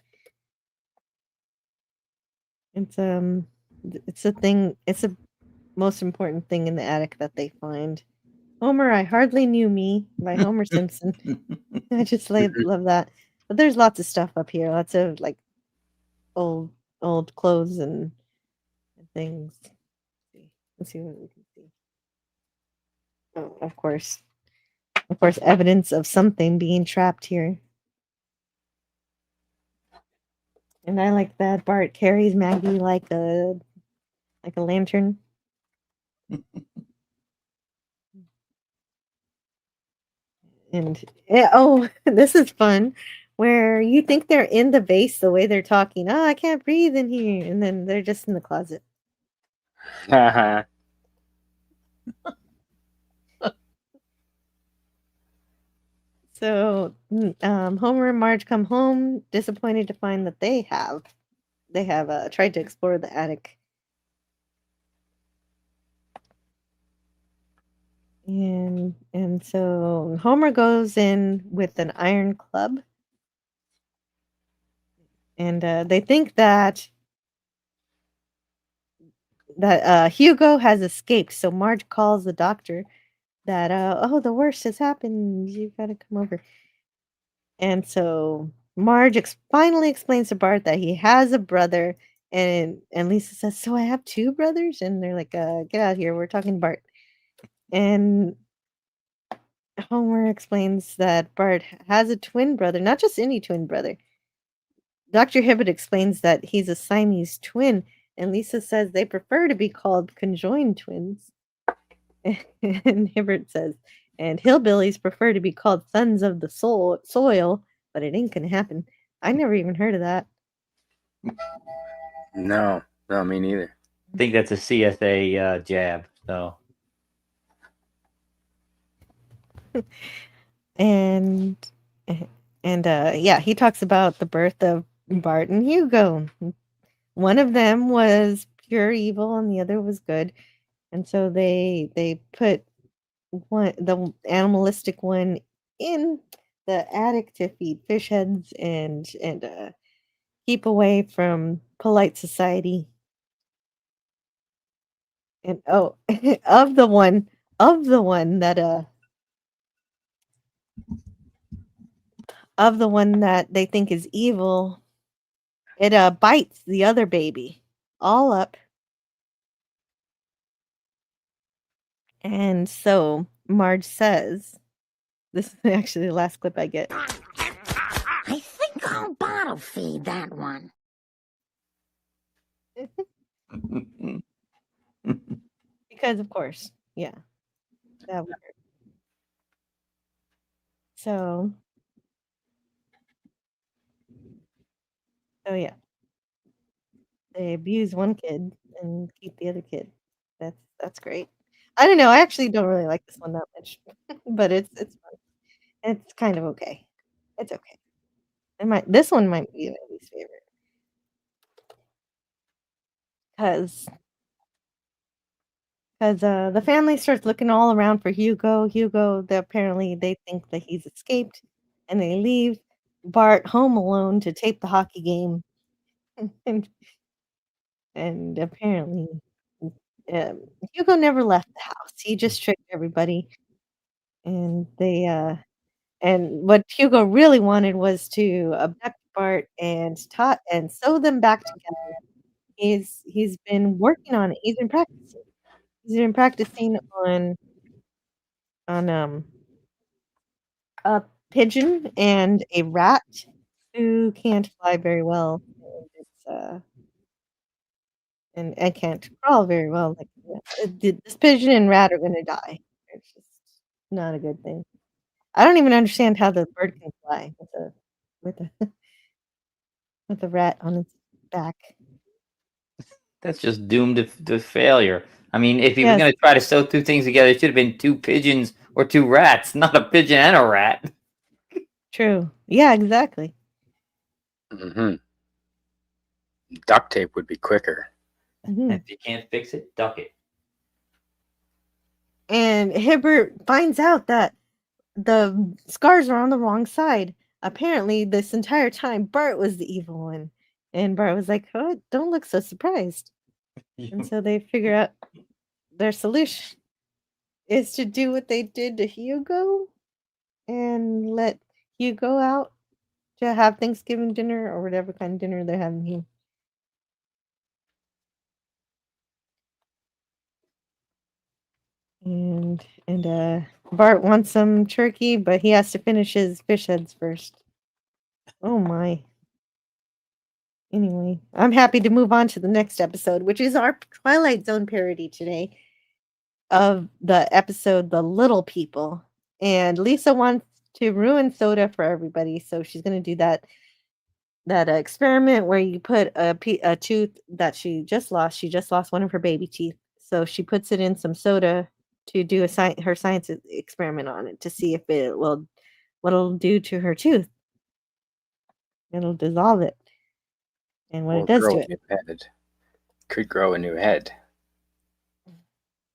It's the most important thing in the attic that they find. Homer, I Hardly Knew Me by Homer Simpson. I just love that. But there's lots of stuff up here. Lots of like old clothes and things. Let's see what we can see. Oh, of course, evidence of something being trapped here. And I like that Bart carries Maggie like a lantern. And this is fun. Where you think they're in the vase the way they're talking. Oh, I can't breathe in here, and then they're just in the closet. So Homer and Marge come home, disappointed to find that they have tried to explore the attic. And so Homer goes in with an iron club. And they think that Hugo has escaped. So Marge calls the doctor that the worst has happened. You've got to come over. And so Marge finally explains to Bart that he has a brother, and Lisa says, "So I have two brothers?" And they're like, "Get out of here. We're talking to Bart." And Homer explains that Bart has a twin brother, not just any twin brother. Dr. Hibbert explains that he's a Siamese twin, and Lisa says they prefer to be called conjoined twins. And Hibbert says, and hillbillies prefer to be called sons of the soil, but it ain't gonna happen. I never even heard of that. No, me neither. I think that's a CSA jab, so. And he talks about the birth of Bart and Hugo. One of them was pure evil and the other was good. And so they put the animalistic one in the attic to feed fish heads and keep away from polite society. And of the one that they think is evil, it bites the other baby all up. And so Marge says, this is actually the last clip I get. I think I'll bottle feed that one. Because of course, yeah. That would hurt. So yeah. They abuse one kid and keep the other kid. That's great. I don't know. I actually don't really like this one that much, but it's fun. It's kind of okay. It's okay. This one might be my least favorite because the family starts looking all around for Hugo. Apparently they think that he's escaped, and they leave Bart home alone to tape the hockey game, and apparently Hugo never left the house. He just tricked everybody, and and what Hugo really wanted was to abduct Bart and sew them back together. He's been working on it. He's been practicing. He's been practicing on a pigeon and a rat who can't fly very well. And can't crawl very well. Like this pigeon and rat are gonna die. It's just not a good thing. I don't even understand how the bird can fly with a with a rat on its back. That's just doomed to failure. I mean, if he was Yes. going to try to sew two things together, it should have been two pigeons or two rats, not a pigeon and a rat. True. Yeah, exactly. Mm-hmm. Duct tape would be quicker. If you can't fix it, duck it. And Hibbert finds out that the scars are on the wrong side. Apparently, this entire time, Bart was the evil one. And Bart was like, "Oh, don't look so surprised." And so they figure out their solution is to do what they did to Hugo and let Hugo out to have Thanksgiving dinner or whatever kind of dinner they're having here. And Bart wants some turkey, but he has to finish his fish heads first. Oh my. Anyway, I'm happy to move on to the next episode, which is our Twilight Zone parody today of the episode The Little People. And Lisa wants to ruin soda for everybody, so she's going to do that experiment where you put a tooth that she just lost. She just lost one of her baby teeth, so she puts it in some soda to do her science experiment on it to see if what it'll do to her tooth. It'll dissolve it, and what Or it does grow to a it. new head. Could grow a new head.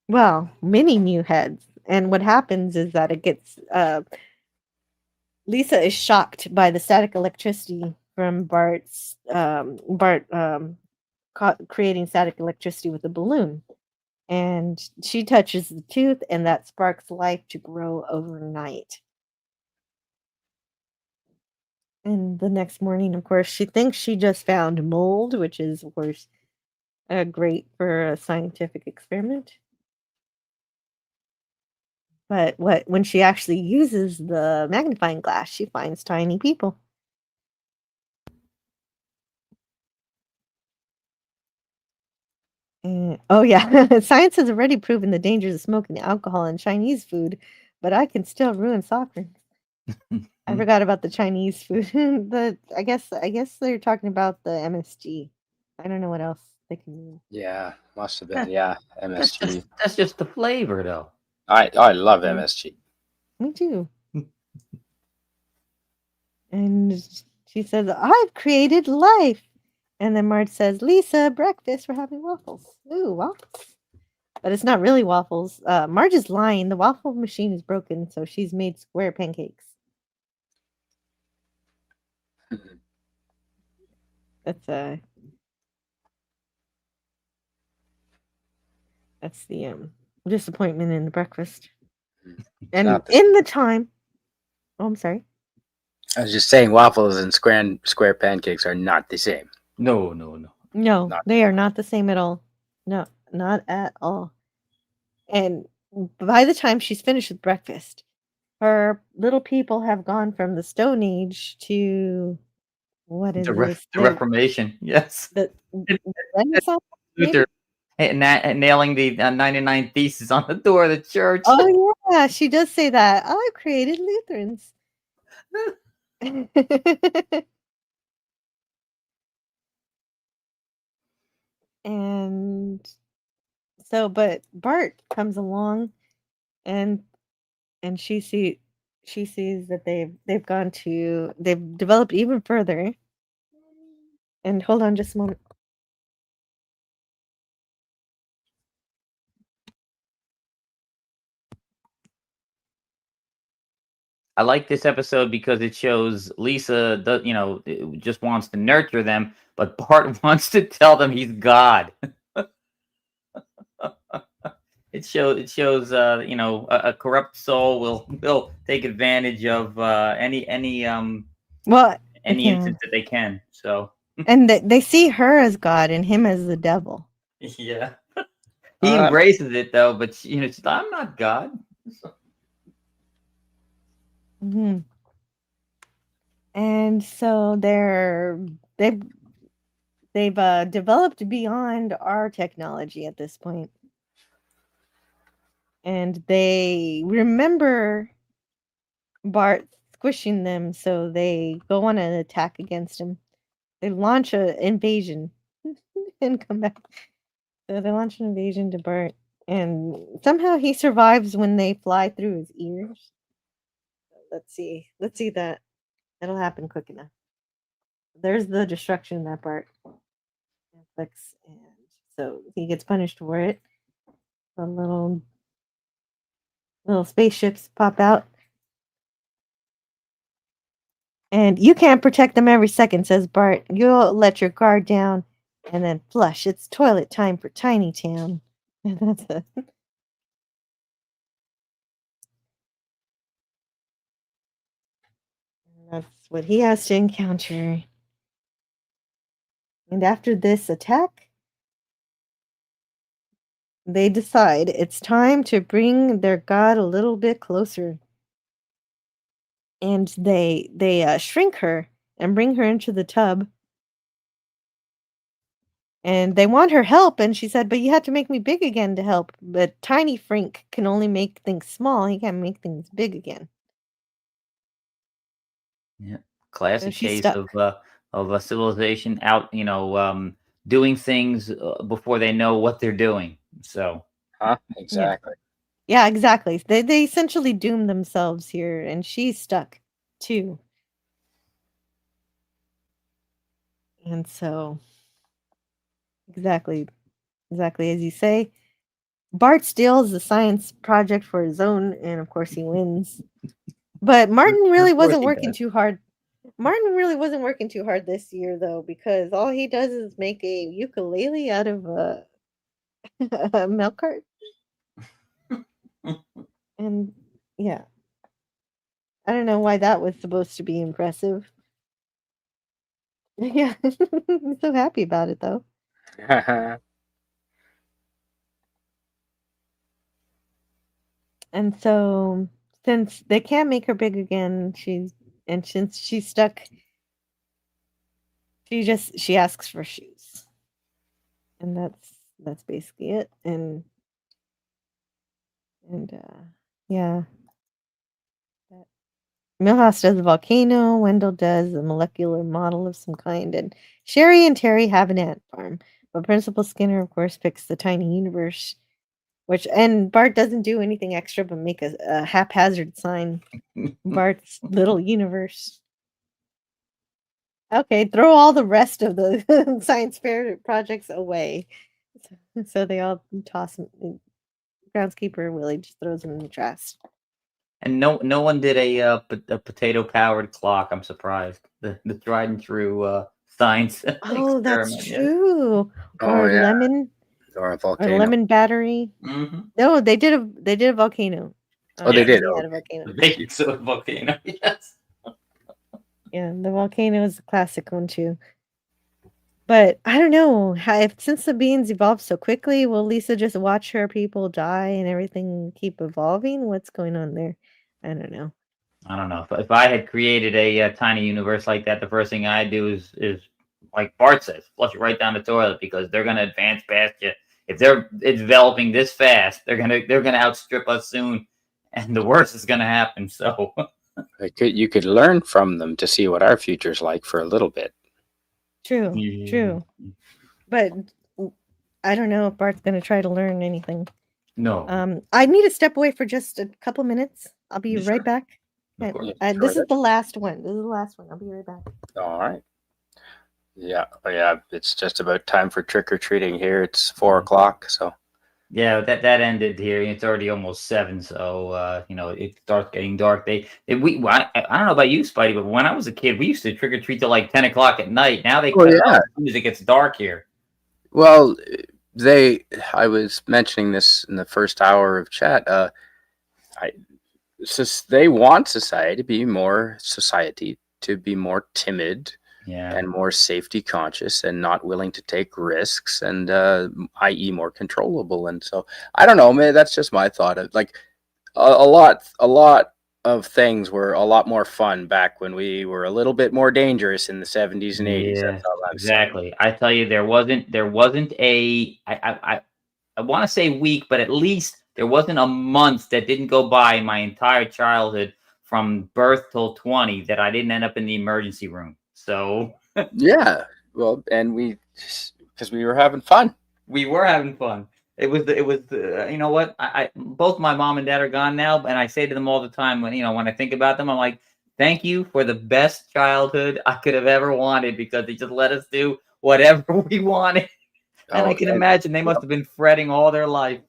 Well, many new heads, and what happens is that it gets. Lisa is shocked by the static electricity from Bart creating static electricity with a balloon. And she touches the tooth, and that sparks life to grow overnight. And the next morning, of course, she thinks she just found mold, which is, of course, great for a scientific experiment. But when she actually uses the magnifying glass, she finds tiny people. Oh yeah, science has already proven the dangers of smoking alcohol in Chinese food, but I can still ruin soccer. I forgot about the Chinese food. I guess they're talking about the MSG. I don't know what else they can use. Yeah, must have been. Yeah, MSG. That's just the flavor, though. I love MSG. Me too. And she says, "I've created life." And then Marge says, "Lisa, breakfast, we're having waffles." Ooh, waffles. But it's not really waffles. Marge is lying. The waffle machine is broken, so she's made square pancakes. That's the disappointment in the breakfast. And in the time. Oh, I'm sorry. I was just saying waffles and square pancakes are not the same. No. No, they are not the same at all. No, not at all. And by the time she's finished with breakfast, her little people have gone from the Stone Age to what is this? The Reformation, yes. The Renaissance? Luther nailing the 99 Theses on the door of the church. Oh yeah, she does say that. I created Lutherans. And so, but Bart comes along, and she she sees that they've developed even further. And hold on just a moment. I like this episode because it shows Lisa, just wants to nurture them, but Bart wants to tell them he's God. It shows a corrupt soul will take advantage of any Well, instance that they can. So and they see her as God and him as the devil. yeah, he embraces it though, but she's like, I'm not God. Mm-hmm. And so they've developed beyond our technology at this point. And they remember Bart squishing them, so they go on an attack against him. They launch an invasion and come back. So they launch an invasion to Bart, and somehow he survives when they fly through his ears. Let's see that. That'll happen quick enough. There's the destruction that Bart inflicts, and so he gets punished for it. The little spaceships pop out. And you can't protect them every second, says Bart. You'll let your guard down and then flush. It's toilet time for Tiny Town. And that's what he has to encounter. And after this attack, they decide it's time to bring their god a little bit closer. And they shrink her and bring her into the tub. And they want her help, and she said, but you have to make me big again to help. But Tiny Frink can only make things small. He can't make things big again. Yeah, classic case stuck. of a civilization out, doing things before they know what they're doing. So, exactly. Yeah, exactly. They essentially doom themselves here, and she's stuck too. And so, exactly as you say, Bart steals the science project for his own, and of course he wins. But Martin really wasn't working too hard. Martin really wasn't working too hard this year, though, because all he does is make a ukulele out of a milk cart. And yeah, I don't know why that was supposed to be impressive. Yeah, I'm so happy about it, though. And so, since they can't make her big again, since she's stuck, she asks for shoes, and that's basically it. And yeah, Milhouse does a volcano. Wendell does a molecular model of some kind, and Sherry and Terry have an ant farm. But Principal Skinner, of course, picks the tiny universe. And Bart doesn't do anything extra but make a haphazard sign. Bart's little universe. Okay, throw all the rest of the science fair projects away. So they all toss them. Groundskeeper Willie just throws them in the trash. And no one did a potato powered clock. I'm surprised. The tried and true science. Oh, that's true. Or yeah. lemon. Or a volcano. Or lemon battery. Mm-hmm. No, they did a volcano. Oh, they did. Had a volcano. The baking soda volcano. Yes. Yeah, the volcano is a classic one too. But I don't know since the beans evolved so quickly, will Lisa just watch her people die and everything keep evolving? What's going on there? I don't know. I don't know. If I had created a tiny universe like that, the first thing I'd do is like Bart says, flush it right down the toilet, because they're gonna advance past you. If they're developing this fast, they're gonna outstrip us soon, and the worst is gonna happen. So you could learn from them to see what our future's like for a little bit. True. But I don't know if Bart's gonna try to learn anything. No. I need to step away for just a couple minutes. I'll be right back. This is the last one. This is the last one. I'll be right back. All right. Yeah. Oh, yeah. It's just about time for trick or treating here. It's 4 o'clock. So. Yeah, that ended here. It's already almost 7, so it starts getting dark. I don't know about you, Spidey, but when I was a kid, we used to trick or treat till like 10 o'clock at night. Now they cut it off as soon as it gets dark here. Well, I was mentioning this in the first hour of chat. They want society to be more timid. Yeah. And more safety conscious and not willing to take risks and i.e. more controllable. And so I don't know, man, that's just my thought. Like a lot of things were a lot more fun back when we were a little bit more dangerous in the 70s and 80s. Yeah, That's all I'm exactly. I tell you, there wasn't a I want to say week, but at least there wasn't a month that didn't go by in my entire childhood from birth till 20 that I didn't end up in the emergency room. So yeah, well, and because we were having fun. We were having fun. It was you know what? I both my mom and dad are gone now, and I say to them all the time when I think about them, I'm like, thank you for the best childhood I could have ever wanted, because they just let us do whatever we wanted. And I can imagine they must have been fretting all their life.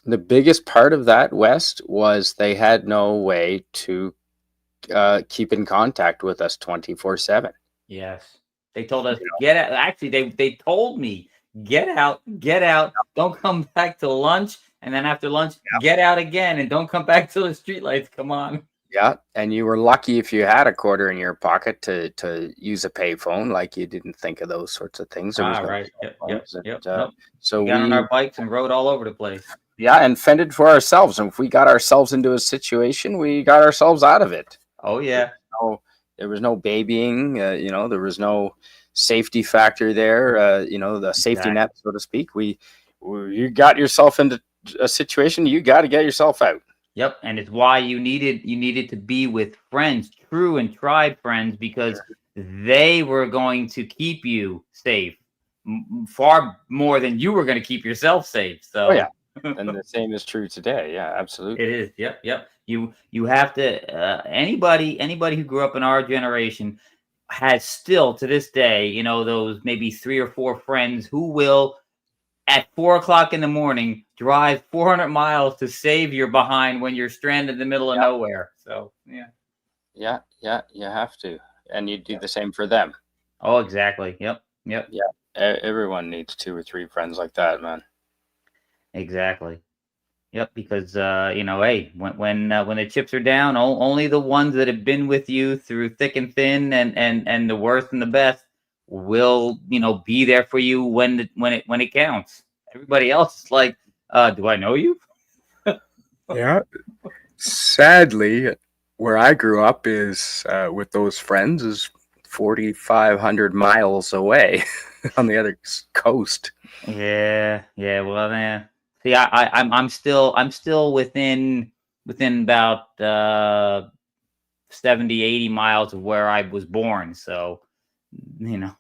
The biggest part of that, West, was they had no way to keep in contact with us 24/7. Yes. They told us, get out. Actually, they told me, get out, don't come back till lunch. And then after lunch, get out again and don't come back till the streetlights come on. Yeah. And you were lucky if you had a quarter in your pocket to use a payphone. Like, you didn't think of those sorts of things. Right. Yep. So we got on our bikes and rode all over the place. Yeah. And fended for ourselves. And if we got ourselves into a situation, we got ourselves out of it. Oh, yeah. There was no babying, there was no safety factor there, the safety net, so to speak. You got yourself into a situation, you got to get yourself out. Yep, and it's why you needed to be with friends, true and tried friends, because they were going to keep you safe far more than you were going to keep yourself safe. So, and the same is true today. Yeah, absolutely. It is. Yep. You have to. Anybody who grew up in our generation has still to this day, those maybe 3 or 4 friends who will, at 4 o'clock in the morning, drive 400 miles to save your behind when you're stranded in the middle of nowhere. So yeah, you have to, and you do the same for them. Oh, exactly. Yep. Yeah, everyone needs 2 or 3 friends like that, man. Exactly. Yep, because hey, when the chips are down, only the ones that have been with you through thick and thin and the worst and the best will be there for you when it counts. Everybody else is like, do I know you? Yeah. Sadly, where I grew up is with those friends is 4,500 miles away on the other coast. Yeah. Well, man. See, I'm still within about 70, 80 miles of where I was born. So, that's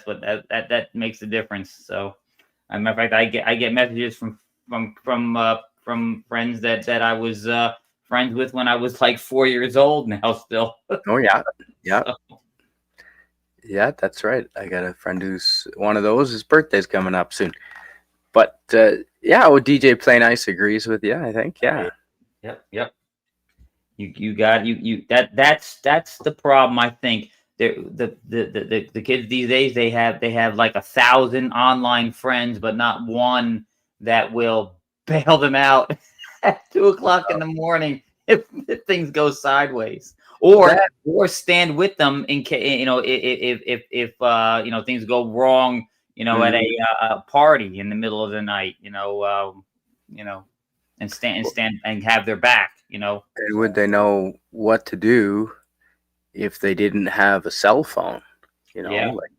what that makes the difference. So, as a matter of fact, I get messages from friends that I was friends with when I was like 4 years old now still. Oh yeah. Yeah, that's right. I got a friend who's one of those. His birthday's coming up soon. But DJ Play Nice agrees with you, I think. Yeah. Yep. You got that's the problem. I think the kids these days, they have like 1,000 online friends, but not one that will bail them out at 2 o'clock in the morning if things go sideways, or stand with them in case if things go wrong. At a party in the middle of the night, and stand and have their back, And would they know what to do if they didn't have a cell phone? Like,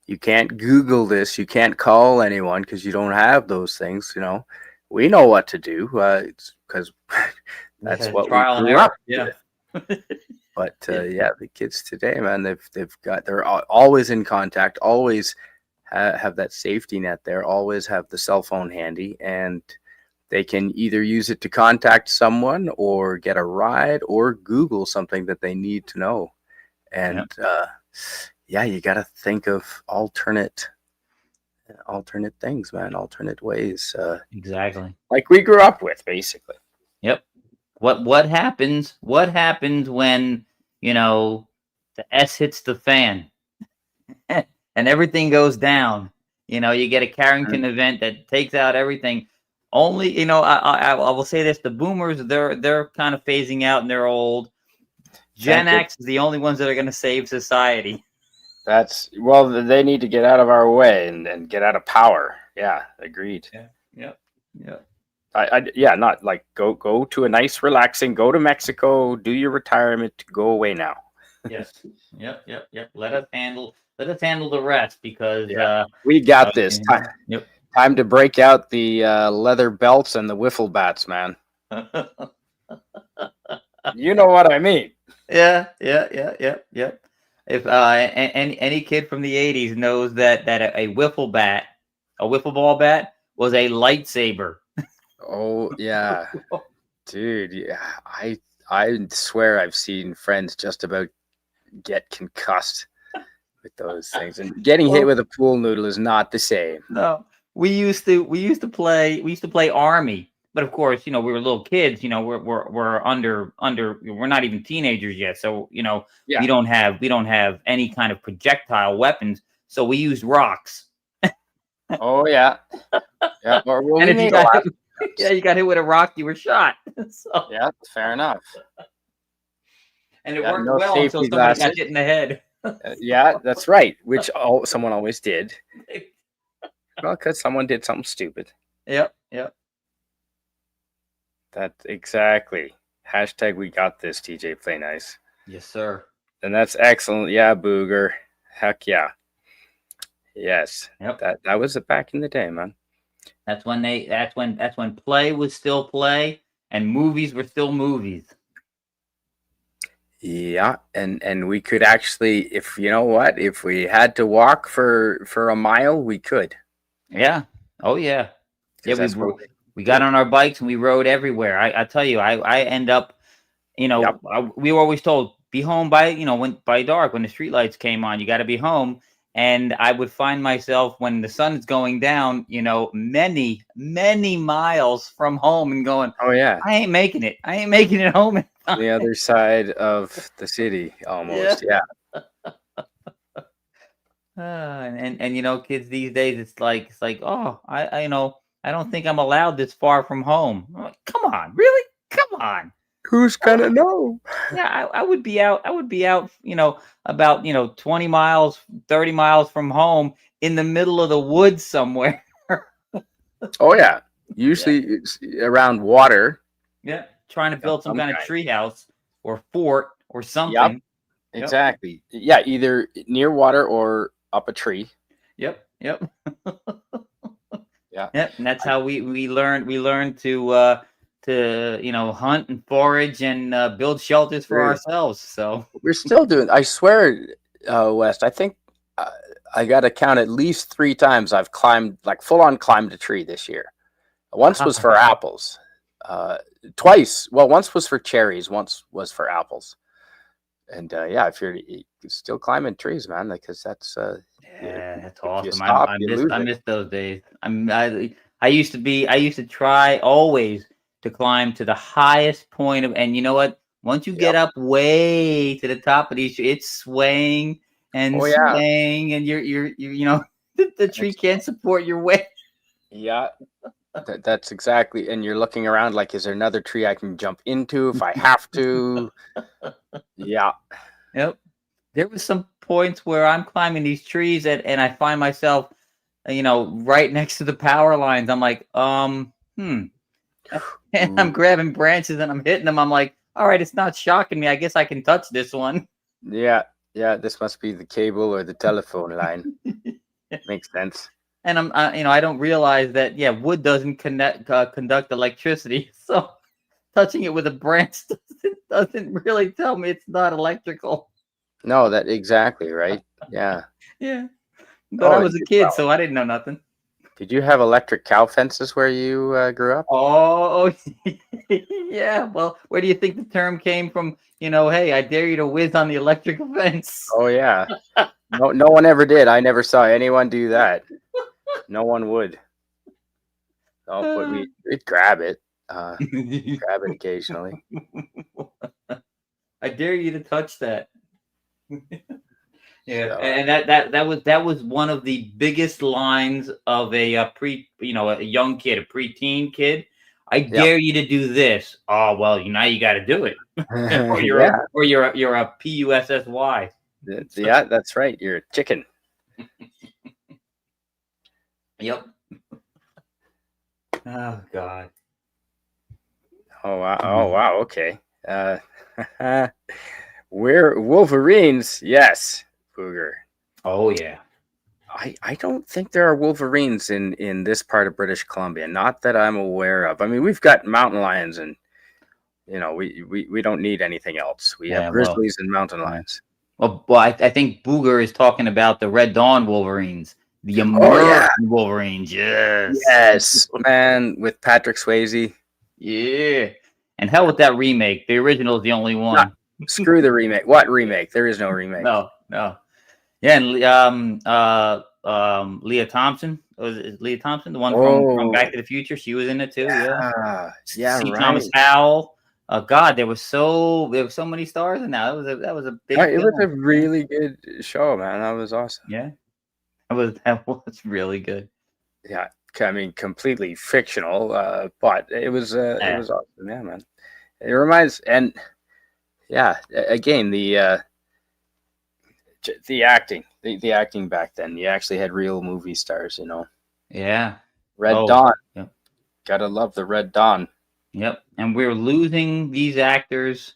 you can't Google this, you can't call anyone because you don't have those things. We know what to do because that's what we grew up with. But the kids today, man, they're always in contact, always have that safety net there, always have the cell phone handy, and they can either use it to contact someone or get a ride or Google something that they need to know. And you got to think of alternate things, man, alternate ways. Exactly. Like we grew up with, basically. Yep. What happens? What happens when, the S hits the fan and everything goes down? You get a Carrington event that takes out everything. Only, I will say this: the boomers, they're kind of phasing out and they're old. Gen X is the only ones that are going to save society. They need to get out of our way and get out of power. Yeah, agreed. Yeah. Not like go to a nice relaxing, go to Mexico, do your retirement, go away now. Yes. Yep. Let us handle the rest because we got this. Yep. Time to break out the leather belts and the wiffle bats, man. You know what I mean? Yeah. If any kid from the 80s knows that a wiffle ball bat was a lightsaber. Oh yeah, dude. Yeah, I swear I've seen friends just about get concussed with those things, and getting hit with a pool noodle is not the same. No, we used to play Army, but of course, we were little kids. We're under we're not even teenagers yet, so we don't have any kind of projectile weapons, so we used rocks. Oh yeah. And if you got hit with a rock, you were shot. So. Yeah, fair enough. And it worked well until somebody got hit in the head. Yeah, that's right. Which someone always did. Well, because someone did something stupid. Yep. That's exactly. # we got this, TJ Play Nice. Yes, sir. And that's excellent. Yeah, Booger. Heck yeah. Yes. Yep. That was back in the day, man. That's when play was still play and movies were still movies. Yeah, and we could actually, if we had to walk for a mile, we could. Yeah. Oh yeah. Yeah, we got on our bikes and we rode everywhere. I tell you, I end up, we were always told be home by dark when the streetlights came on. You got to be home. And I would find myself when the sun's going down, many, many miles from home and going, oh, yeah, I ain't making it. I ain't making it home. On the other side of the city, almost. Yeah. And kids these days, it's like, oh, I don't think I'm allowed this far from home. I'm like, come on, really? Come on. Who's gonna know? Yeah, I would be out, about 20 miles, 30 miles from home in the middle of the woods somewhere. Oh yeah. Usually it's around water. Yeah. Trying to build some kind of treehouse or fort or something. Yep. Exactly. Yeah, either near water or up a tree. Yep. Yeah. Yep. And that's how we learned to hunt and forage and build shelters for ourselves. So we're still doing. I swear, West. I think I got to count at least 3 times I've climbed, like full on climbed a tree this year. Once was for apples. Twice. Well, once was for cherries. Once was for apples. And if you're still climbing trees, man, because that's that's awesome. I miss those days. I used to try always to climb to the highest point of, and you know what? Once you get up way to the top of these, it's swaying and swaying, and you're the tree can't support your weight. Yeah. That's exactly, and you're looking around like, is there another tree I can jump into if I have to? Yeah. Yep. There was some points where I'm climbing these trees and I find myself, right next to the power lines. I'm like, and I'm grabbing branches and I'm hitting them. I'm like, all right, it's not shocking me. I guess I can touch this one. Yeah. This must be the cable or the telephone line. Makes sense. And I don't realize that wood doesn't conduct electricity, so touching it with a branch doesn't really tell me it's not electrical. No, that exactly right. Yeah. Yeah. But I was a kid, so I didn't know nothing. Did you have electric cow fences where you grew up? Oh, yeah. Well, where do you think the term came from? Hey, I dare you to whiz on the electric fence. Oh yeah. No one ever did. I never saw anyone do that. No one would. Oh, but we'd grab it. Grab it occasionally. I dare you to touch that. Yeah, So, and that was one of the biggest lines of a young kid, a preteen kid. I dare you to do this. Oh well, now you got to do it, or you're a PUSSY. Yeah, that's right. You're a chicken. Yep. Oh God. Oh wow. Oh wow. Okay. We're Wolverines. Yes, Booger. Oh yeah. I don't think there are Wolverines in this part of British Columbia. Not that I'm aware of. I mean, we've got mountain lions, and we don't need anything else. We have grizzlies and mountain lions. Well, I think Booger is talking about the Red Dawn Wolverines, the American Wolverines. Yes, man, with Patrick Swayze. Yeah, and hell with that remake. The original is the only one. Screw the remake. What remake? There is no remake. No. Yeah, and Leah Thompson. Was it Leah Thompson, the one from Back to the Future? She was in it too. Yeah, right. Thomas Howell. God, there were so many stars in that. That was a big. It was a really good show, man. That was awesome. Yeah, that was really good. Yeah, I mean, completely fictional, but it was awesome. Yeah, man. It reminds, and yeah, again the acting, the acting back then. You actually had real movie stars, Yeah. Red Dawn. Yep. Gotta love the Red Dawn. Yep. And we're losing these actors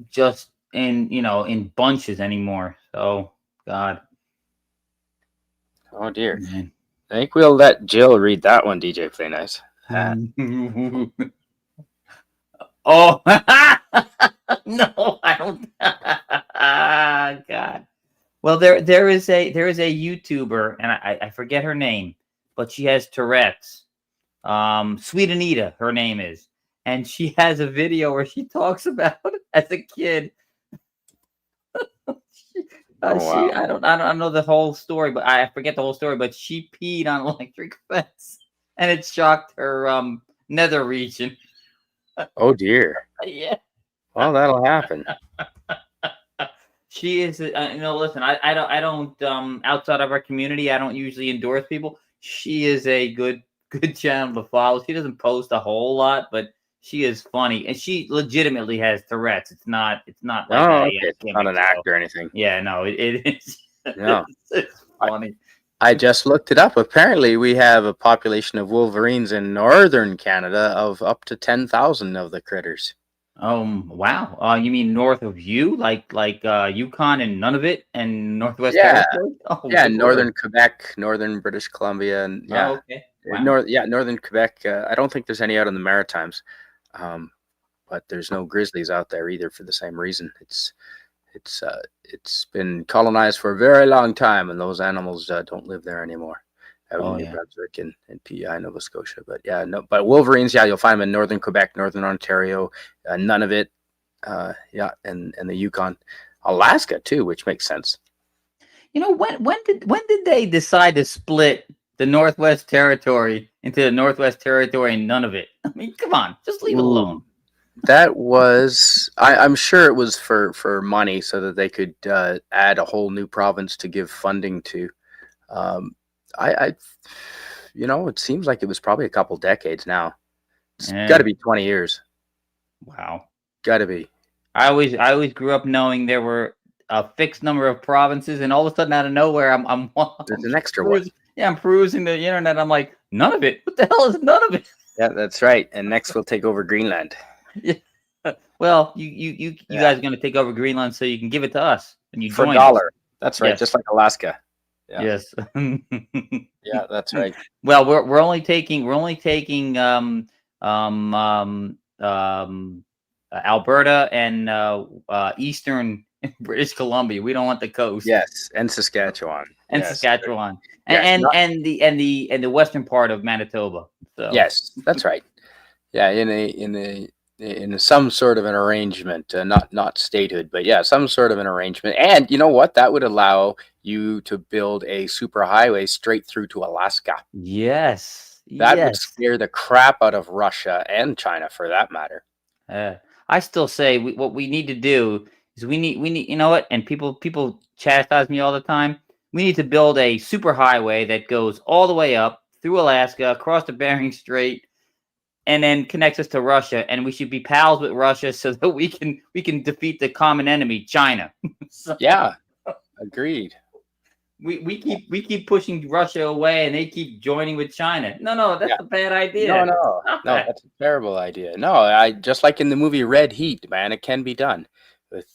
just in bunches anymore. So God. Oh dear. Man. I think we'll let Jill read that one, DJ Play Nice. Oh no, I don't. God. Well, there is a YouTuber, and I forget her name, but she has Tourette's. Sweet Anita, her name is, and she has a video where she talks about as a kid. Wow. I don't know the whole story, but I forget the whole story. But she peed on an electric fence, and it shocked her nether region. Oh dear. Yeah. Well, that'll happen. She is, listen, I don't, outside of our community, I don't usually endorse people. She is a good channel to follow. She doesn't post a whole lot, but she is funny, and she legitimately has Tourette's. It's not like it's not an act or anything. Yeah, no, it is. No. It's funny. I just looked it up. Apparently, we have a population of Wolverines in northern Canada of up to 10,000 of the critters. Wow. You mean north of you, like Yukon and Nunavut and Northwest Territory? Oh, yeah, northern Quebec, northern British Columbia, and yeah, okay. Wow. Northern Quebec. I don't think there's any out in the Maritimes, but there's no grizzlies out there either for the same reason. It's been colonized for a very long time, and those animals don't live there anymore. Out in New Brunswick and PEI, Nova Scotia. But yeah, no, but Wolverines, you'll find them in northern Quebec, northern Ontario, Nunavut, and the Yukon, Alaska too, which makes sense. When did they decide to split the Northwest Territory into the Northwest Territory and Nunavut? I mean, come on, just leave it alone. That was, I'm sure it was for money, so that they could add a whole new province to give funding to. It seems like it was probably a couple decades now. It's got to be 20 years. Wow. Got to be. I always grew up knowing there were a fixed number of provinces, and all of a sudden, out of nowhere, there's an extra one. Yeah, I'm perusing the internet. I'm like, none of it. What the hell is none of it? Yeah, that's right. And next we'll take over Greenland. Yeah. Well, you guys are going to take over Greenland, so you can give it to us, and you for join $1. us. That's right, just like Alaska. Yeah. Yes. Yeah, that's right. Well, we're only taking Alberta and eastern in British Columbia. We don't want the coast. Yes, and Saskatchewan. And Yes. Saskatchewan. Yes, And the western part of Manitoba. So Yes, that's right. Yeah, in some sort of an arrangement, not statehood, but yeah, some sort of an arrangement. And you know what? That would allow you to build a superhighway straight through to Alaska. Yes. That would scare the crap out of Russia and China, for that matter. I still say what we need to do is we need you know what? And people chastise me all the time. We need to build a superhighway that goes all the way up through Alaska, across the Bering Strait, and then connects us to Russia. And we should be pals with Russia so that we can defeat the common enemy, China. Yeah, agreed. We keep pushing Russia away, and they keep joining with China. No, that's a bad idea. No, that's a terrible idea. No, I just like in the movie Red Heat, man, it can be done with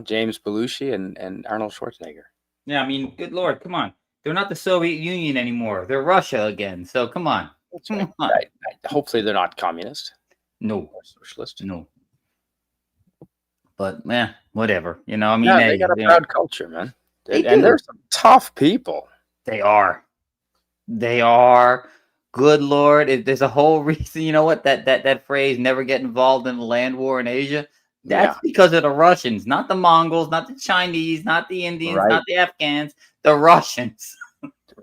James Belushi and Arnold Schwarzenegger. Yeah, I mean, good Lord, come on. They're not the Soviet Union anymore. They're Russia again. So come on. Come on. Hopefully they're not communist. No. Or socialist. No. But whatever. I mean, they got a proud culture, man. And they're some tough people. They are. Good Lord. There's a whole reason, you know what, that phrase, never get involved in a land war in Asia. That's because of the Russians, not the Mongols, not the Chinese, not the Indians, not the Afghans, the Russians.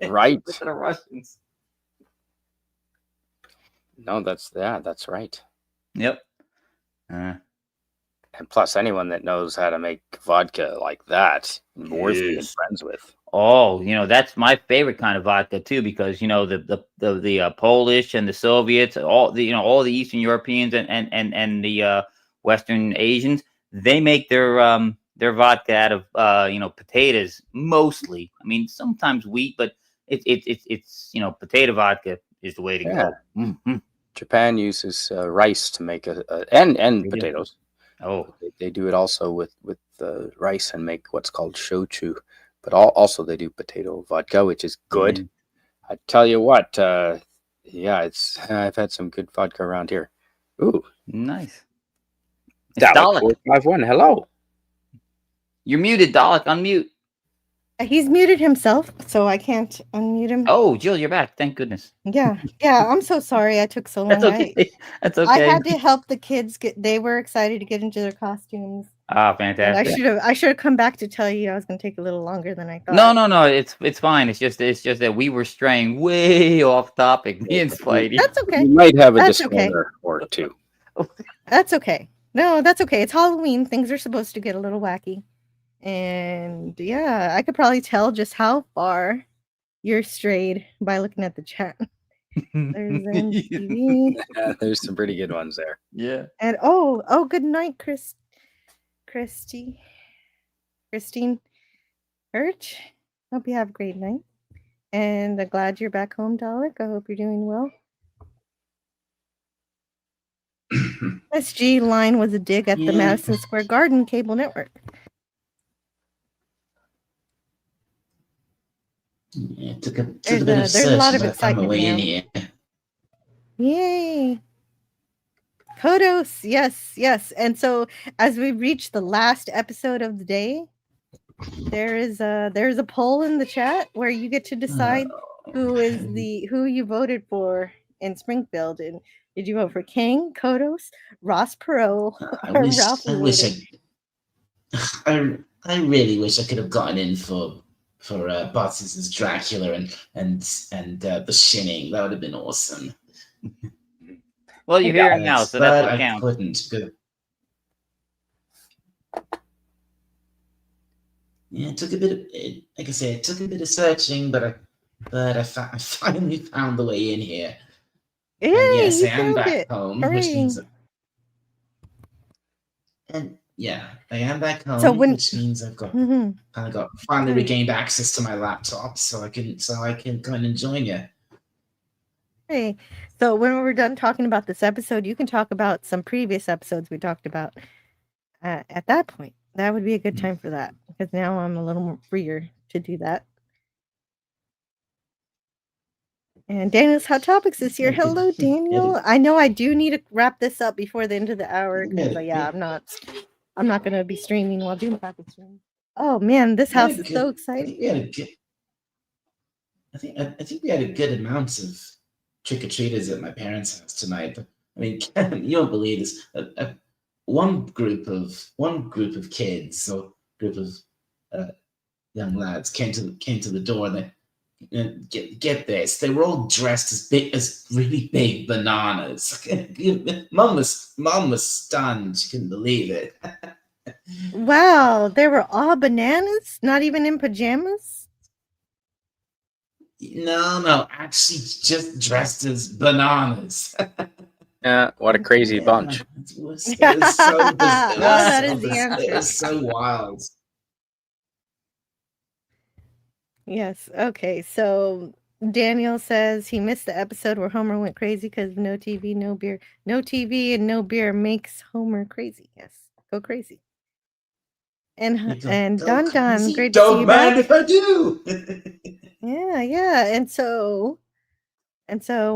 Right. The Russians. No, that's right. Yep. And plus, anyone that knows how to make vodka like that, worth being friends with. Oh, that's my favorite kind of vodka too, because the Polish and the Soviets, all the Eastern Europeans and the Western Asians, they make their vodka out of potatoes mostly. I mean, sometimes wheat, but it's potato vodka is the way to go. Mm-hmm. Japan uses rice to make and potatoes. Oh, they do it also with rice and make what's called shochu, but also they do potato vodka, which is good. Mm-hmm. I tell you what, I've had some good vodka around here. Ooh, nice. Dalek 451, hello. You're muted, Dalek. Unmute. He's muted himself, so I can't unmute him. Oh, Jill, you're back. Thank goodness. Yeah. I'm so sorry I took so long. That's okay. That's okay. I had to help the kids they were excited to get into their costumes. Ah, fantastic. And I should have come back to tell you I was going to take a little longer than I thought. No. It's fine. It's just that we were straying way off topic. Me and Spidey. That's okay. You might have a disclaimer or two. That's okay. No, that's okay. It's Halloween. Things are supposed to get a little wacky. And I could probably tell just how far you're strayed by looking at the chat. There's MTV. There's some pretty good ones there. Yeah. And oh, good night, Christine Hirsch. Hope you have a great night. And I'm glad you're back home, Dalek. I hope you're doing well. SG line was a dig at the Madison Square Garden cable network. It took a bit of there's a lot of searching to find my excitement way in now. here. Yay. Kodos, yes. And so as we reach the last episode of the day, there's a poll in the chat where you get to decide who you voted for in Springfield. And did you vote for Kang, Kodos, Ross Perot, or Ralph I really wish I could have gotten in for Bart Simpson's Dracula and The Shining. That would have been awesome. Well, you're here now, so that's what counts. I couldn't. Yeah, it took a bit of, like I said, it took a bit of searching, but I finally found the way in here. Hey, and yes, you I am found back it. home, Hooray. which means, and yeah, I am back home, So which means I've got Mhm. finally regained access to my laptop, so I can go and join you. Hey, so when we're done talking about this episode, you can talk about some previous episodes we talked about at that point. That would be a good time for that, because now I'm a little more freer to do that. And Daniel's Hot Topics is here. Hello, Daniel. I know I do need to wrap this up before the end of the hour, because I'm not I'm not gonna be streaming while Doomcock is streaming. Oh man, this house is so exciting. I think we had a good amount of trick-or-treaters at my parents' house tonight. But, I mean, you won't believe this. One group of kids, or group of young lads, came to the door, and they get this. They were all dressed as really big bananas. Mom was stunned. She couldn't believe it. Wow, they were all bananas, not even in pajamas. No, actually, just dressed as bananas. Yeah, what a crazy bunch. It was so bizarre. That is the answer. It was so wild. Yes. Okay. So Daniel says he missed the episode where Homer went crazy because of no TV, no beer. No TV and no beer makes Homer crazy. Yes. Go crazy. And Don, great to see you back. Don't mind if I do. Yeah. And so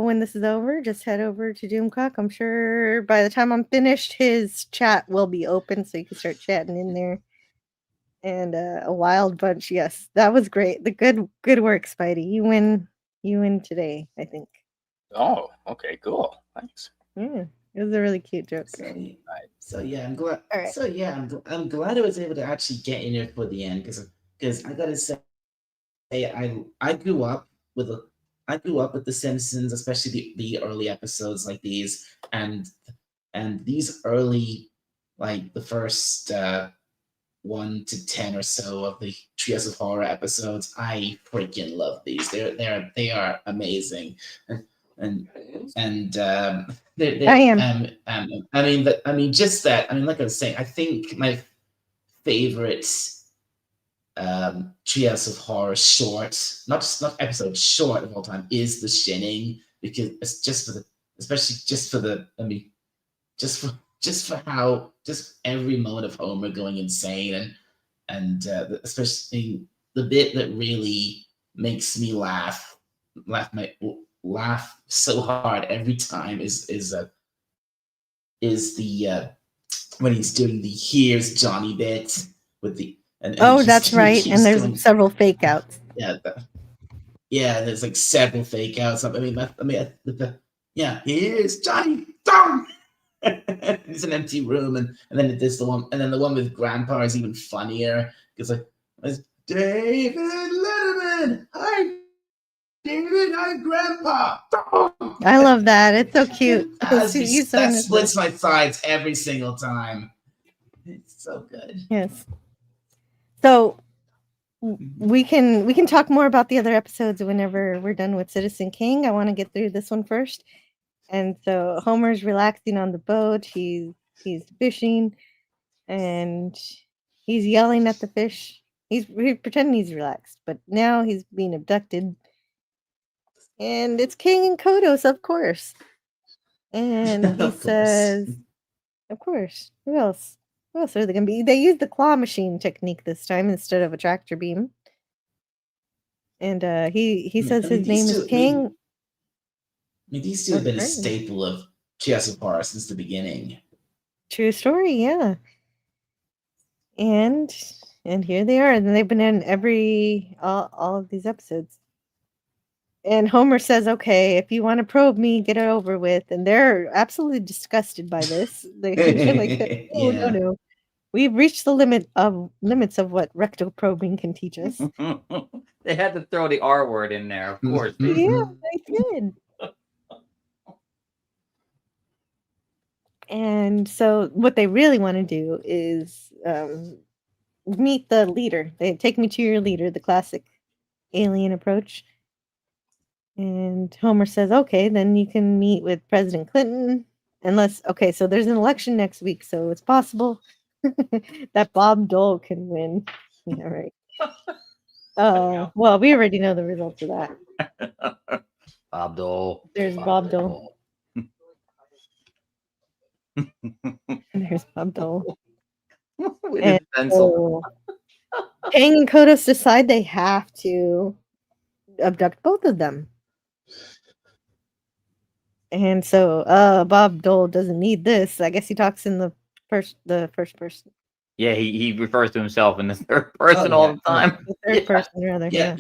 when this is over, just head over to Doomcock. I'm sure by the time I'm finished, his chat will be open, so you can start chatting in there. And a wild bunch. Yes, that was great. The good work, Spidey. You win today, I think. Oh, okay, cool. Thanks. Yeah, it was a really cute joke. So yeah, I'm glad. All right. So yeah, I'm glad I was able to actually get in here for the end because I gotta say, I grew up with the Simpsons, especially the early episodes like these, and these early, like the first 1 to 10 or so of the Treehouse of Horror episodes. I freaking love these. They are amazing, and I am. I mean, just that. I mean, like I was saying, I think my favorite Treehouse of Horror short, not episode, short of all time, is The Shining, because it's just for how every moment of Homer going insane, and especially the bit that really makes me laugh so hard every time is the when he's doing the "Here's Johnny" bit with the that's right. And there's several fake outs. Yeah, there's like several fake outs. Here's Johnny. It's an empty room, and then there's the one with Grandpa is even funnier because it's David Letterman. Hi, David. Hi, Grandpa. I love that. It's so cute. That splits my sides every single time. It's so good. Yes. So we can talk more about the other episodes whenever we're done with Citizen King. I want to get through this one first. And so Homer's relaxing on the boat. He's fishing, and he's yelling at the fish. He's pretending he's relaxed, but now he's being abducted. And it's Kang and Kodos, of course. And he says, "Of course. Who else? Who else are they gonna be?" They used the claw machine technique this time instead of a tractor beam. And he says his name is Kang. I mean, these two have been a staple of Treehouse of Horror since the beginning. True story, yeah. And here they are, and they've been in all of these episodes. And Homer says, "Okay, if you want to probe me, get it over with." And they're absolutely disgusted by this. They're like, "Oh no, we've reached the limits of what rectal probing can teach us." They had to throw the R word in there, of course. Yeah, they did. And so what they really want to do is meet the leader. They take me to your leader, the classic alien approach. And Homer says, "Okay, then you can meet with President Clinton. So there's an election next week, so it's possible that Bob Dole can win." Yeah, right. Well, we already know the results of that. Bob Dole. There's Bob Dole. There's Bob Dole. With his pencil. Kang and Kodos decide they have to abduct both of them. And so Bob Dole doesn't need this. I guess he talks in the first person. Yeah, he refers to himself in the third person all the time. The third person, rather. Yeah.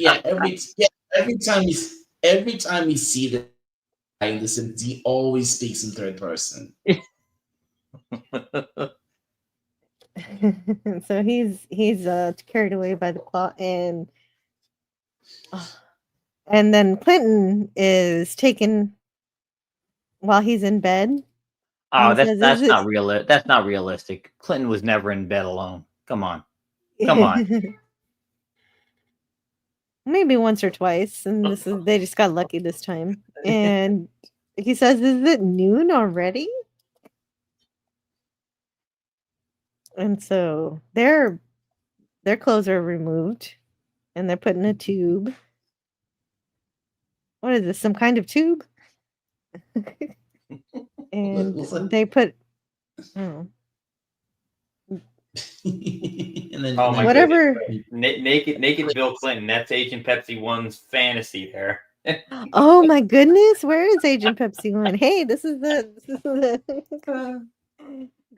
Every time we see the guy in The Simpsons, he always speaks in third person. So he's carried away by the plot, and then Clinton is taken while he's in bed. Oh, that's not real. That's not realistic. Clinton was never in bed alone. Come on. Maybe once or twice, and they just got lucky this time. And he says, "Is it noon already?" And so their clothes are removed, and they're put in a tube. What is this? Some kind of tube? And they put, and then whatever. Naked Bill Clinton. That's Agent Pepsi 1's fantasy there. Oh my goodness, where is Agent Pepsi 1? Hey, this is the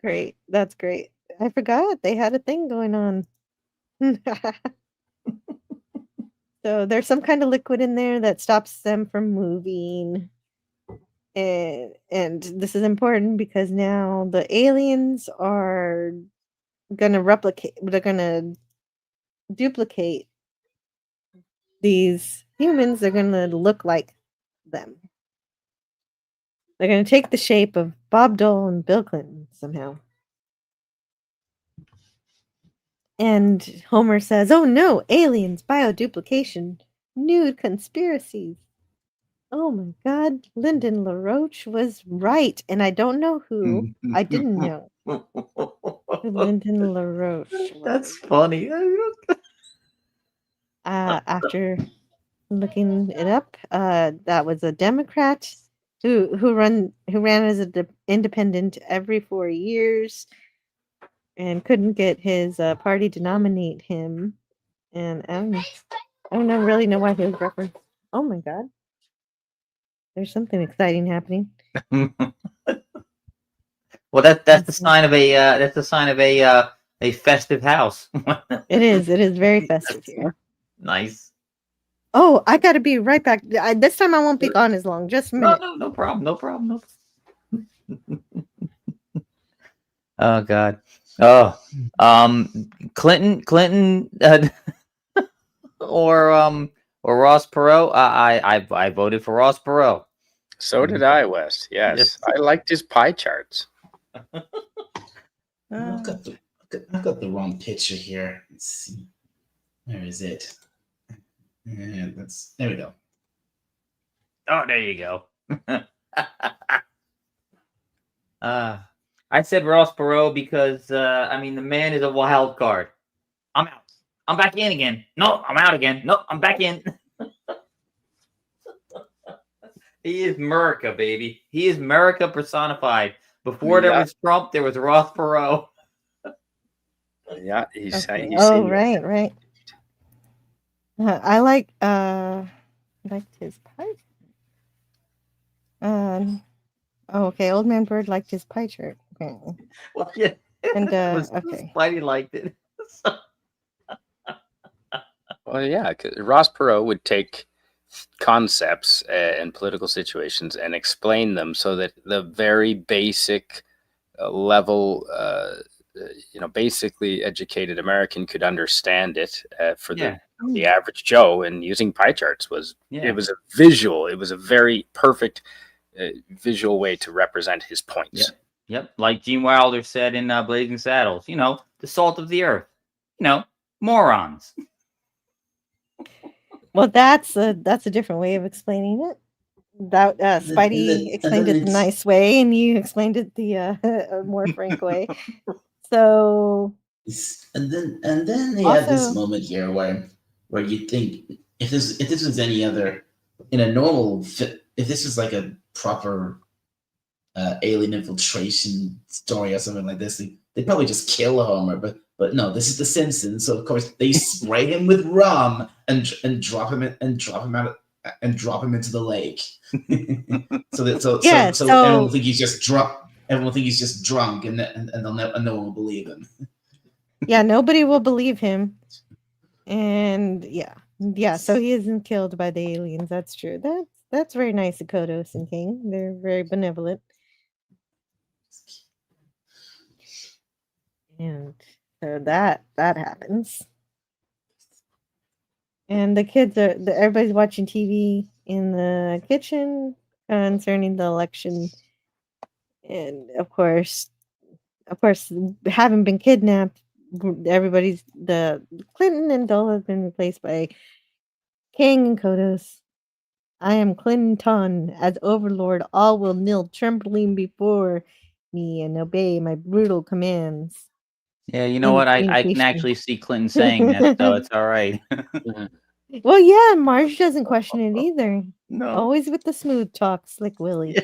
great. That's great. I forgot they had a thing going on. So there's some kind of liquid in there that stops them from moving. And this is important because now the aliens are gonna duplicate these humans. They're gonna look like them. They're gonna take the shape of Bob Dole and Bill Clinton somehow. And Homer says, "Oh no, aliens, bioduplication, nude conspiracies." Oh my God, Lyndon LaRoche was right, and I don't know who. I didn't know. Lyndon LaRoche. That's funny. After looking it up, that was a Democrat who ran as an independent every 4 years, and couldn't get his party to nominate him. And I don't really know why he was referenced. Oh my God. There's something exciting happening. Well, that's the sign of a festive house. It is very festive here. Nice. Oh, I got to be right back. This time I won't be gone as long. Just a minute. No problem. Oh God. Oh, Clinton, or Ross Perot. I voted for Ross Perot. So did I, West. Yes. I liked his pie charts. I've got the wrong picture here. Let's see. Where is it? And there we go. Oh, there you go. I said Ross Perot because the man is a wild card. I'm out. I'm back in again. No, I'm out again. No, I'm back in. He is America, baby. He is America personified. Before there was Trump, there was Ross Perot. Yeah, he's right. I liked his pie. Okay, Old Man Bird liked his pie chart. Okay. Well, yeah. And okay. Spidey liked it. Well, yeah, 'cause Ross Perot would take concepts and political situations and explain them so that the very basic level, basically educated American could understand it for the average Joe. And using pie charts it was a visual. It was a very perfect visual way to represent his points. Yep. Like Gene Wilder said in Blazing Saddles, the salt of the earth, morons. Well, that's a different way of explaining it. That Spidey explained it the nice way, and you explained it the a more frank way. So, and then they have this moment here where you think if this was any other in a normal if this was like a proper alien infiltration story or something like this, they'd probably just kill Homer, but no, this is The Simpsons, so of course they spray him with rum and drop him into the lake. so everyone will think he's just drunk. Everyone will think he's just drunk, and no one will believe him. Yeah, nobody will believe him. And yeah, so he isn't killed by the aliens. That's true. That's very nice of Kodos and King. They're very benevolent. And so that happens. And the kids everybody's watching TV in the kitchen concerning the election. And of course, having been kidnapped, the Clinton and Dole have been replaced by King and Kodos. I am Clinton. As overlord, all will kneel trembling before me and obey my brutal commands. Yeah, you know what? I can communication. actually see Clinton saying that, so it's all right. Well, yeah, Marge doesn't question it either. No. Always with the smooth talk, Slick Willie.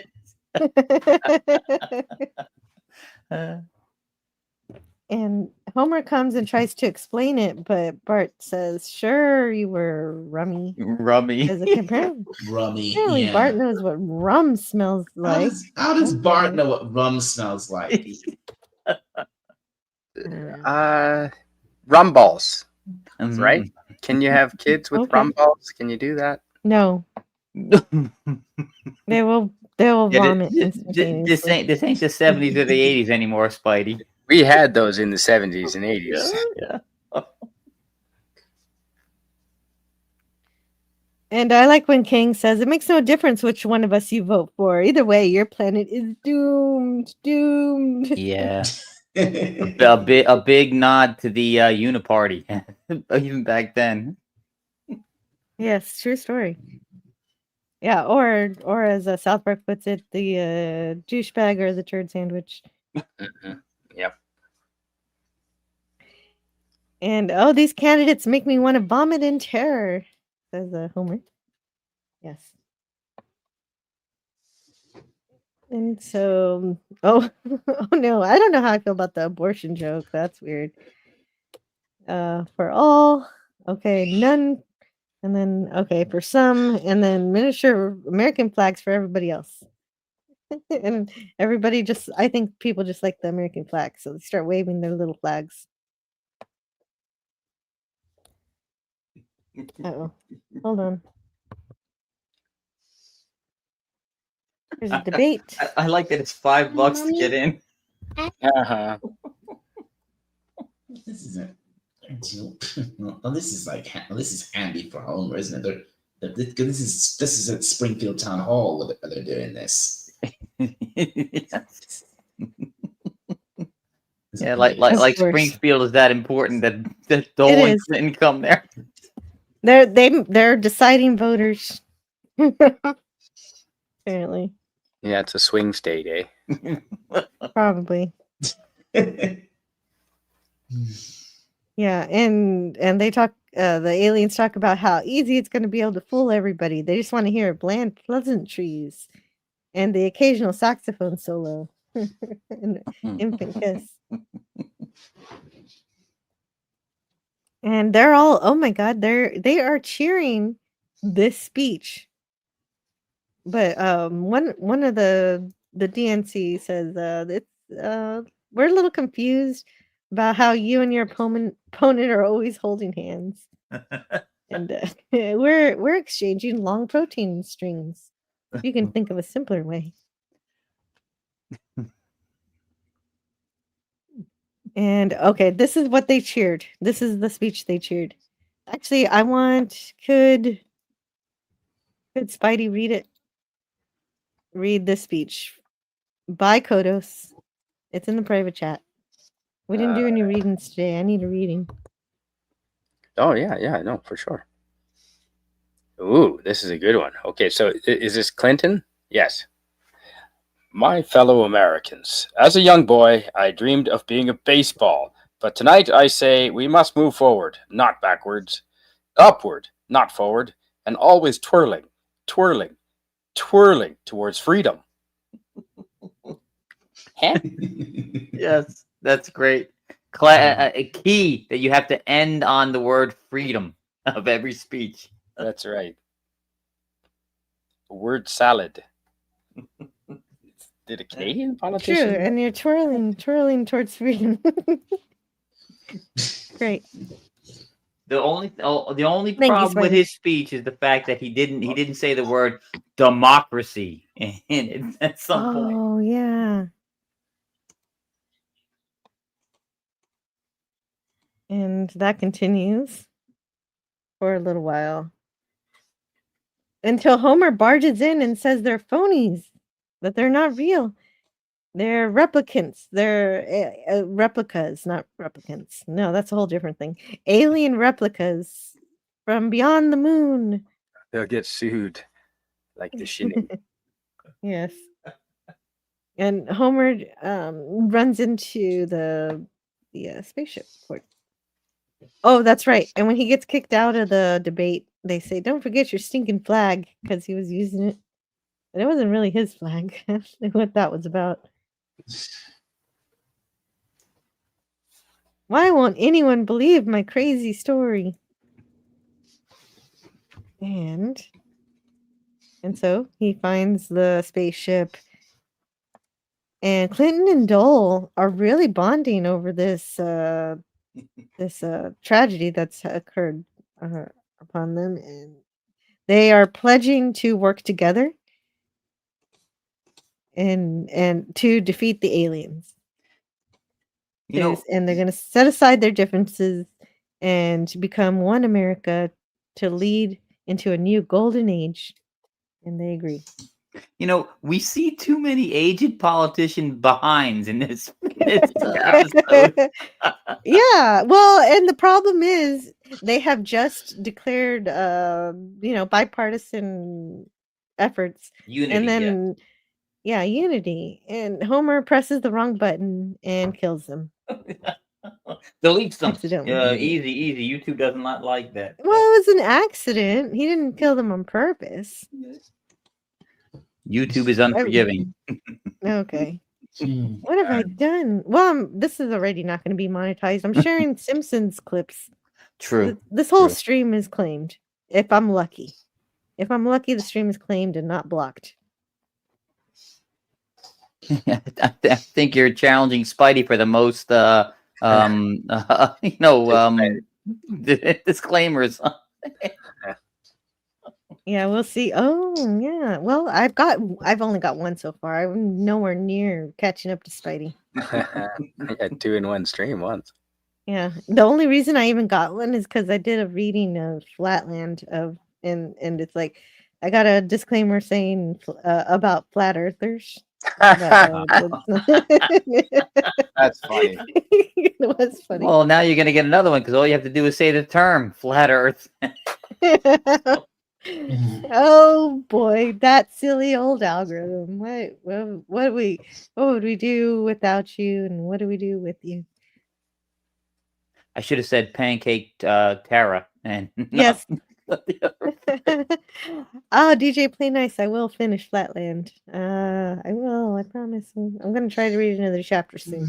And Homer comes and tries to explain it, but Bart says, "Sure, you were rummy." Rummy. Apparently, Yeah. Bart knows what rum smells like. How does Bart know what rum smells like? Rum balls, right? Can you have kids with rum balls? Can you do that? No. They will vomit This instantaneously. ain't the 70s or the 80s anymore, Spidey. We had those in the 70s and 80s. Yeah. And I like when King says, "It makes no difference which one of us you vote for. Either way, your planet is doomed. Doomed." Yeah. a big nod to the Uniparty, even back then. Yes, true story. Yeah, or as South Park puts it, the douchebag or the turd sandwich. Yep. And these candidates make me want to vomit in terror, says Homer. Yes. And so, oh no, I don't know how I feel about the abortion joke. That's weird. For all, okay, none, and then okay for some, and then miniature American flags for everybody else. And everybody I think people just like the American flag, so they start waving their little flags. Uh-oh. Hold on. There's a debate. I like that it's $5 to get in. Uh-huh. This isn't. Well, this is handy for Homer, isn't it? This is at Springfield Town Hall where they're doing this. Yeah, like Springfield is that important that Dole and Clinton come there. They're deciding voters. Apparently. Yeah, it's a swing state, eh? Probably. Yeah, and they talk. The aliens talk about how easy it's going to be able to fool everybody. They just want to hear bland pleasantries and the occasional saxophone solo. And infant kiss. And they're all, oh my god, they are cheering this speech. But one of the DNC says it's we're a little confused about how you and your opponent are always holding hands. And we're exchanging long protein strings. You can think of a simpler way. And okay, this is what they cheered. This is the speech they cheered. Actually, could Spidey read it? Read this speech by Kodos. It's in the private chat. We didn't do any readings today. I need a reading. Oh, yeah, no, for sure. Ooh, this is a good one. Okay, so is this Clinton? Yes. My fellow Americans, as a young boy, I dreamed of being a baseball. But tonight I say we must move forward, not backwards. Upward, not forward. And always twirling, twirling, twirling towards freedom. Yes, that's great. A key that you have to end on the word freedom of every speech. That's right. Word salad. Did a Canadian politician? True, and you're twirling towards freedom. Great. The only Thank you, problem with Spider. his speech is the fact that he didn't say the word democracy in it at some point. Oh, yeah. And that continues for a little while. Until Homer barges in and says they're phonies, that they're not real. They're replicants. They're replicas, not replicants. No, that's a whole different thing. Alien replicas from beyond the moon. They'll get sued like the Shinny. Yes. And Homer runs into the spaceship port. Oh, that's right. And when he gets kicked out of the debate, they say, "Don't forget your stinking flag," because he was using it. And it wasn't really his flag. I don't know what that was about. Why won't anyone believe my crazy story? And so he finds the spaceship. And Clinton and Dole are really bonding over this tragedy that's occurred upon them, and they are pledging to work together and to defeat the aliens. And they're going to set aside their differences and become one America to lead into a new golden age. And they agree. We see too many aged politician behinds in this episode. Yeah, well, and the problem is they have just declared, bipartisan efforts. Unity, and then, unity. And Homer presses the wrong button and kills them. Deletes them. Accidentally. Easy. YouTube does not like that. Well, it was an accident. He didn't kill them on purpose. YouTube is unforgiving. Okay. What have I done? Well, this is already not going to be monetized. I'm sharing Simpsons clips. True. This whole stream is claimed. If I'm lucky. If I'm lucky, the stream is claimed and not blocked. I think you're challenging Spidey for the most, disclaimers. Yeah, we'll see. Oh, yeah. Well, I've only got one so far. I'm nowhere near catching up to Spidey. I had 2 in one stream once. Yeah. The only reason I even got one is because I did a reading of Flatland and it's like I got a disclaimer saying about flat earthers. That's funny. It was funny. Well, now you're going to get another one because all you have to do is say the term flat Earth. Oh boy, that silly old algorithm. What would we do without you, and what do we do with you? I should have said pancake Tara and yes. DJ Play Nice. I will finish Flatland. I will. I promise. I'm gonna try to read another chapter soon.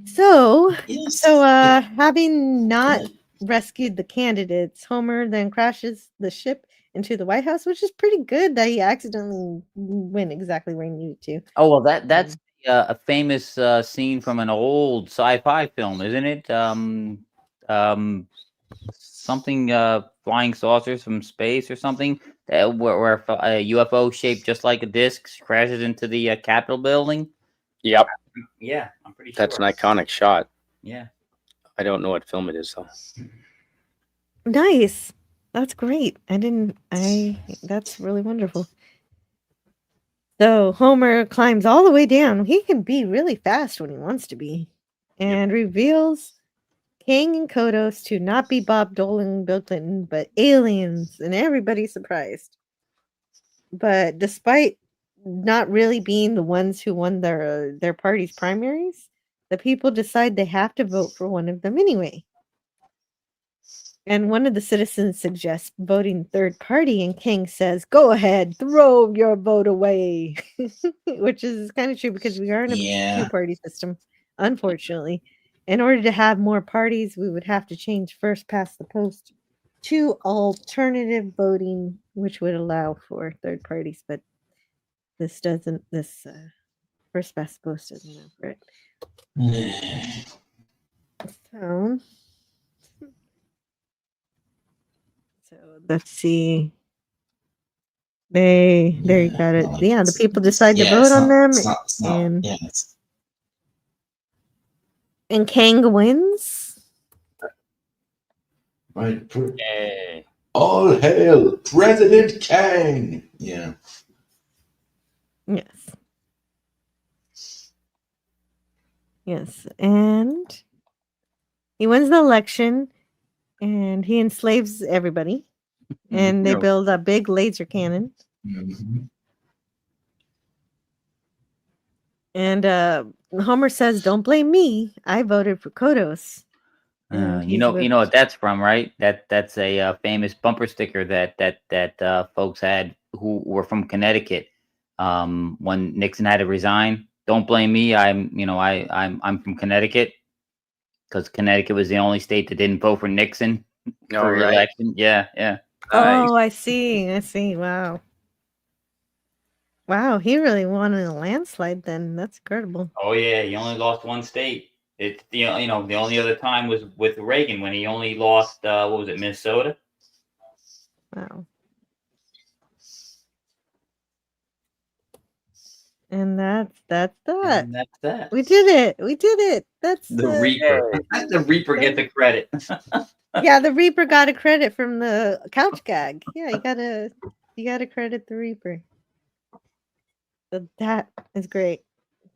So having not rescued the candidates, Homer then crashes the ship into the White House, which is pretty good that he accidentally went exactly where he needed to. Oh well, that's a famous scene from an old sci-fi film, isn't it? Something flying saucers from space or something, where a UFO shaped just like a disc crashes into the Capitol building. Yep. Yeah, I'm pretty sure. That's an iconic shot. Yeah. I don't know what film it is though. Nice. That's great. That's really wonderful. So Homer climbs all the way down. He can be really fast when he wants to be. And reveals Kang and Kodos to not be Bob Dole and Bill Clinton, but aliens. And everybody's surprised. But despite not really being the ones who won their party's primaries, the people decide they have to vote for one of them anyway. And one of the citizens suggests voting third party, and Kang says, "Go ahead, throw your vote away," which is kind of true because we are in a two-party system, unfortunately. In order to have more parties, we would have to change first past the post to alternative voting, which would allow for third parties, but this doesn't. This first past the post doesn't allow for it. So let's see. There you got it. Yeah, the people decide to vote on them, and and Kang wins. Right. Hey. All hail President Kang. Yeah. Yes. Yes, and he wins the election, and he enslaves everybody, and they build a big laser cannon. And Homer says, "Don't blame me. I voted for Kodos." You know what that's from, right? That's a famous bumper sticker that folks had who were from Connecticut. When Nixon had to resign, don't blame me. I'm from Connecticut, because Connecticut was the only state that didn't vote for Nixon for re-election. Yeah, yeah. Oh, I see. Wow. Wow, he really won in a landslide then. That's incredible. Oh yeah, he only lost one state. It's the only other time was with Reagan when he only lost what was it, Minnesota? Wow. And that's that. And that's that. We did it. That's The Reaper. The Reaper gets the credit. Yeah, the Reaper got a credit from the couch gag. Yeah, you gotta credit the Reaper. So that is great.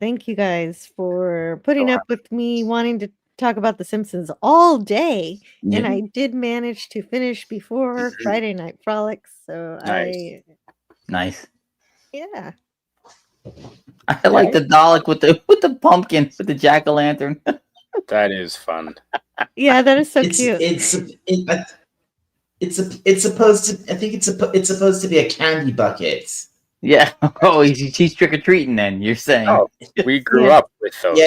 Thank you guys for putting up with me wanting to talk about The Simpsons all day. And I did manage to finish before Friday Night Frolics. So Nice. Yeah. I like the Dalek with the pumpkin, with the jack-o'-lantern. That is fun. Yeah, that is so cute. It's supposed to. I think it's supposed to be a candy bucket. Yeah. Oh, he's trick or treating. Then you're saying? Oh, we grew up with those.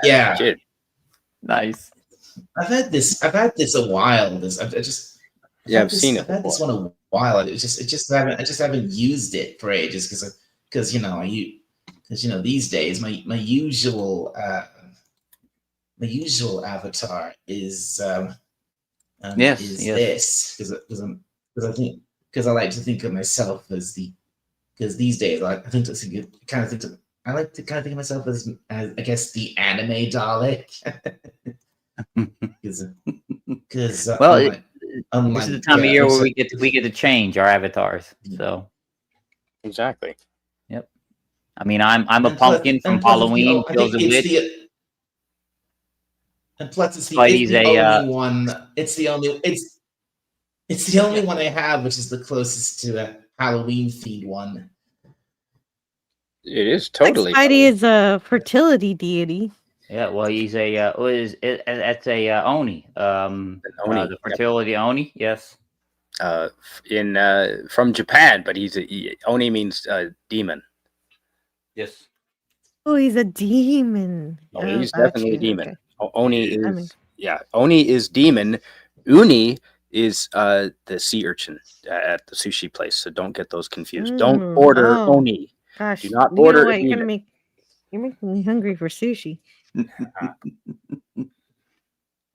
Yeah. Nice. I've had this a while. I've seen it. I've had this one a while. I just haven't used it for ages because these days my usual avatar is this because I like to think of myself as because these days I like to think of myself as I guess the anime Dalek. Because this is the time of year where we get to change our avatars. So exactly. Yep. I mean, I'm a pumpkin from Halloween. Phil's a witch. And plus, it's the only one. It's the only one I have, which is the closest to a Halloween themed one. It is totally. Spidey is a fertility deity. Yeah, well, he's that's a Oni. Oni. The fertility Oni. Yes. From Japan, but Oni means demon. Yes. Oh, he's a demon. Oh, he's definitely a demon. Okay. Oni is Oni is demon. Uni is the sea urchin at the sushi place. So don't get those confused. Don't order Oni. Gosh, do not order. What, you're making me hungry for sushi.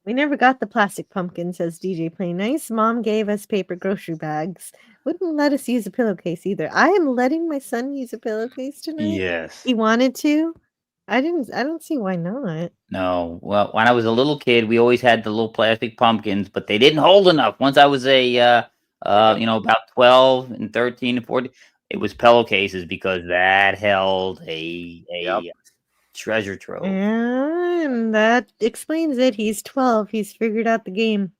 We never got the plastic pumpkin, says DJ Play Nice. Mom gave us paper grocery bags. Wouldn't let us use a pillowcase either. I am letting my son use a pillowcase tonight. Yes. He wanted to. I don't see why not. No. Well, when I was a little kid, we always had the little plastic pumpkins, but they didn't hold enough. Once I was about 12 and 13 and 14, it was pillowcases because that held a treasure trove. And that explains it. He's 12. He's figured out the game.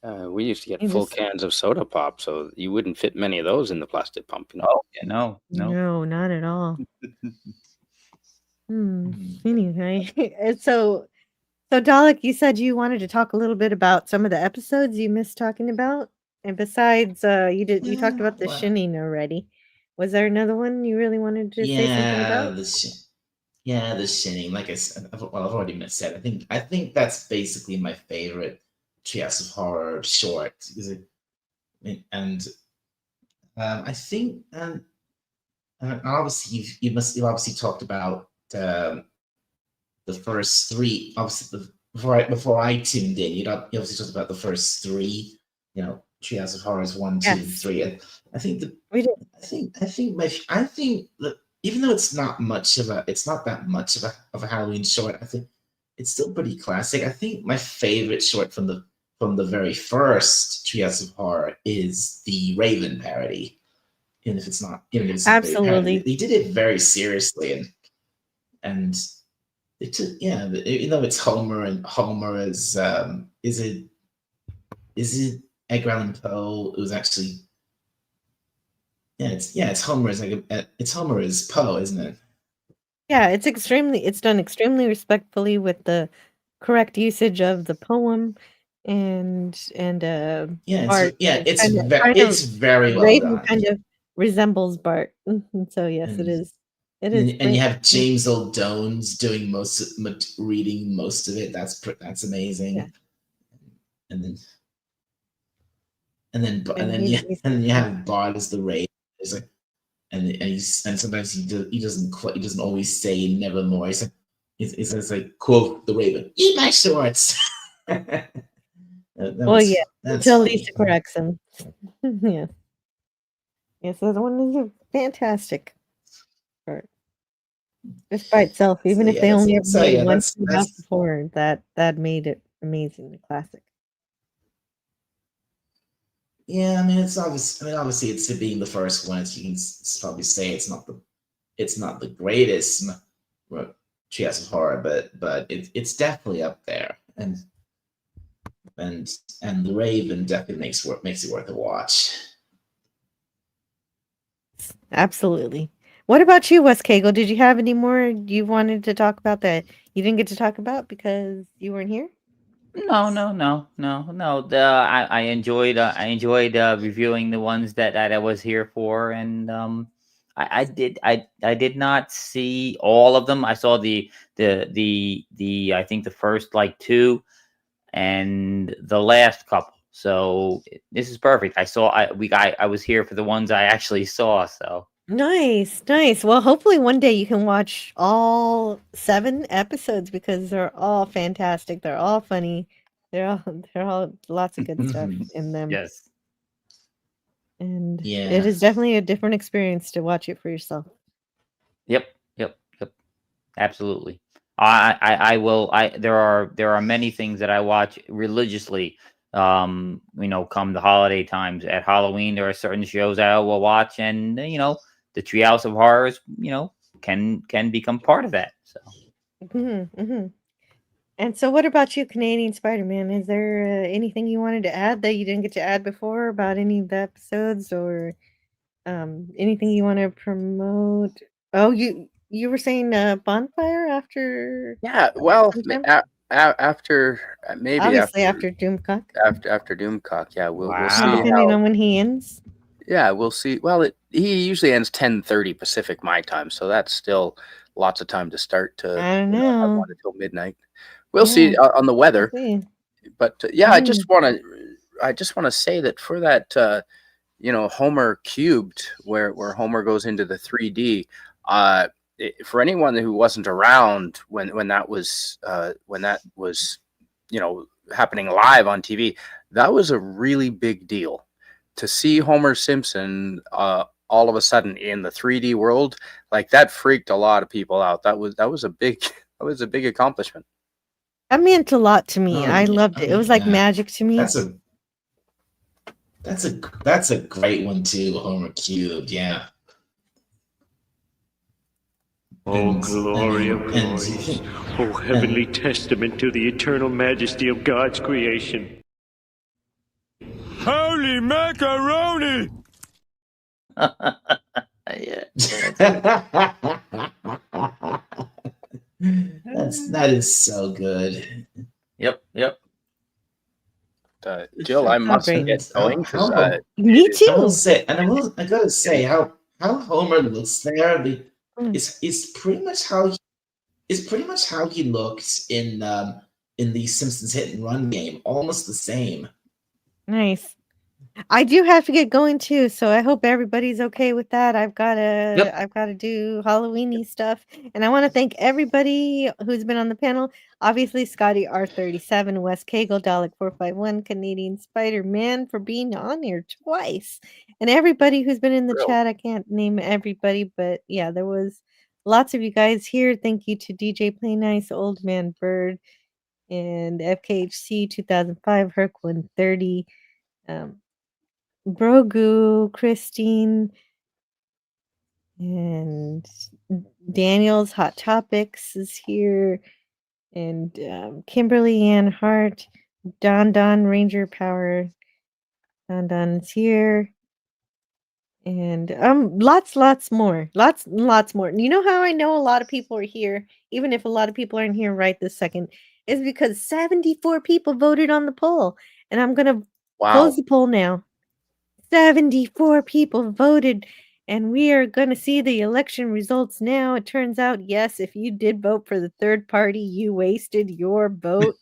We used to get full cans of soda pop, so you wouldn't fit many of those in the plastic pumpkin. Oh, yeah, no, not at all. Anyway, so Dalek, you said you wanted to talk a little bit about some of the episodes you missed talking about, and besides, you talked about the shinning already. Was there another one you really wanted to say something about? The shinning. Like I said, I've already said. I think that's basically my favorite Treehouse of Horror short. I think, obviously you've obviously talked about the first three. Obviously, before I tuned in, you obviously talked about the first three, Treehouse of Horrors 1, 2, and Yes, 3. And I think we did. I think that even though it's not that much of a Halloween short, I think it's still pretty classic. I think my favorite short from the very first Treehouse of Horror is the Raven parody. Even if it's not, even if it's not a parody, Absolutely. they did it very seriously, and it took, even though it's Homer, and Homer is it Edgar Allan Poe? It was actually it's Homer as it's Homer as Poe, isn't it? Yeah, it's done extremely respectfully with the correct usage of the poem and Bart It's very well Raven done. kind of resembles Bart. So yes, it is. It is. And you have James Earl Jones doing reading most of it. That's amazing. Yeah. And then you have Bart as the Raven. It's like, and sometimes he doesn't always say nevermore. He says like, quote the Raven, eat my shorts. Until Lisa corrects him. Yeah. Yes, that one is a fantastic part. Just by itself, even if they only ever made one Treehouse of Horror, that made it amazing, the classic. Yeah, I mean, it's obvious. I mean, obviously, it's being the first one. You can probably say it's not the greatest Treehouse of Horror, but it's definitely up there. And the Raven definitely makes it worth a watch. Absolutely. What about you, Wes Cagle? Did you have any more you wanted to talk about that you didn't get to talk about because you weren't here? No. I enjoyed reviewing the ones that I was here for, and I did not see all of them. I saw the I think the first like two, and the last couple. So this is perfect. I was here for the ones I actually saw. So Nice. Well, hopefully one day you can watch all 7 episodes because they're all fantastic. They're all funny. They're all lots of good stuff in them. Yes. And it is definitely a different experience to watch it for yourself. Yep. Absolutely. I will. There are many things that I watch religiously. Come the holiday times. At Halloween, there are certain shows I will watch, and the Treehouse of Horrors, can become part of that. So. And so, what about you, Canadian Spider-Man? Is there anything you wanted to add that you didn't get to add before about any of the episodes, or anything you want to promote? Oh, you were saying Bonfire after? Yeah, well, after maybe obviously after Doomcock. After Doomcock, yeah, we'll see. Depending on when he ends. Yeah, we'll see. Well, he usually ends 10:30 Pacific my time, so that's still lots of time to start to. I don't know. One until midnight. We'll see on the weather. But I just want to say that for that Homer cubed, where Homer goes into the 3D, for anyone who wasn't around when that was happening live on TV, that was a really big deal to see Homer Simpson all of a sudden in the 3D world. Like, that freaked a lot of people out. That was a big accomplishment. That meant a lot to me. I loved it. It was like magic to me. That's a great one too, Homer cubed. Yeah. Oh, glory of glories. Oh, heavenly testament to the eternal majesty of God's creation. Holy macaroni! That is so good. Yep. Jill, I must get going. Me too. I gotta say how Homer looks there. It's pretty much how he looked in the Simpsons Hit and Run game. Almost the same. Nice. I do have to get going too, so I hope everybody's okay with that. I've Yep. gotta do Halloweeny stuff, and I want to thank everybody who's been on the panel. Obviously, Scotty R37, Wes Cagle, Dalek 451, Canadian Spider Man for being on here twice, and everybody who's been in the chat. I can't name everybody, but yeah, there was lots of you guys here. Thank you to DJ Play Nice, Old Man Bird, and FKHC 2005, Herc 130. Brogu, Christine, and Daniel's Hot Topics is here, and Kimberly Ann Hart, Don Ranger Power, Don's here, and lots more, lots more. You know how I know a lot of people are here, even if a lot of people aren't here right this second, is because 74 people voted on the poll, and I'm gonna close the poll now. 74 people voted, and we are going to see the election results now. It turns out, yes, if you did vote for the third party, you wasted your vote.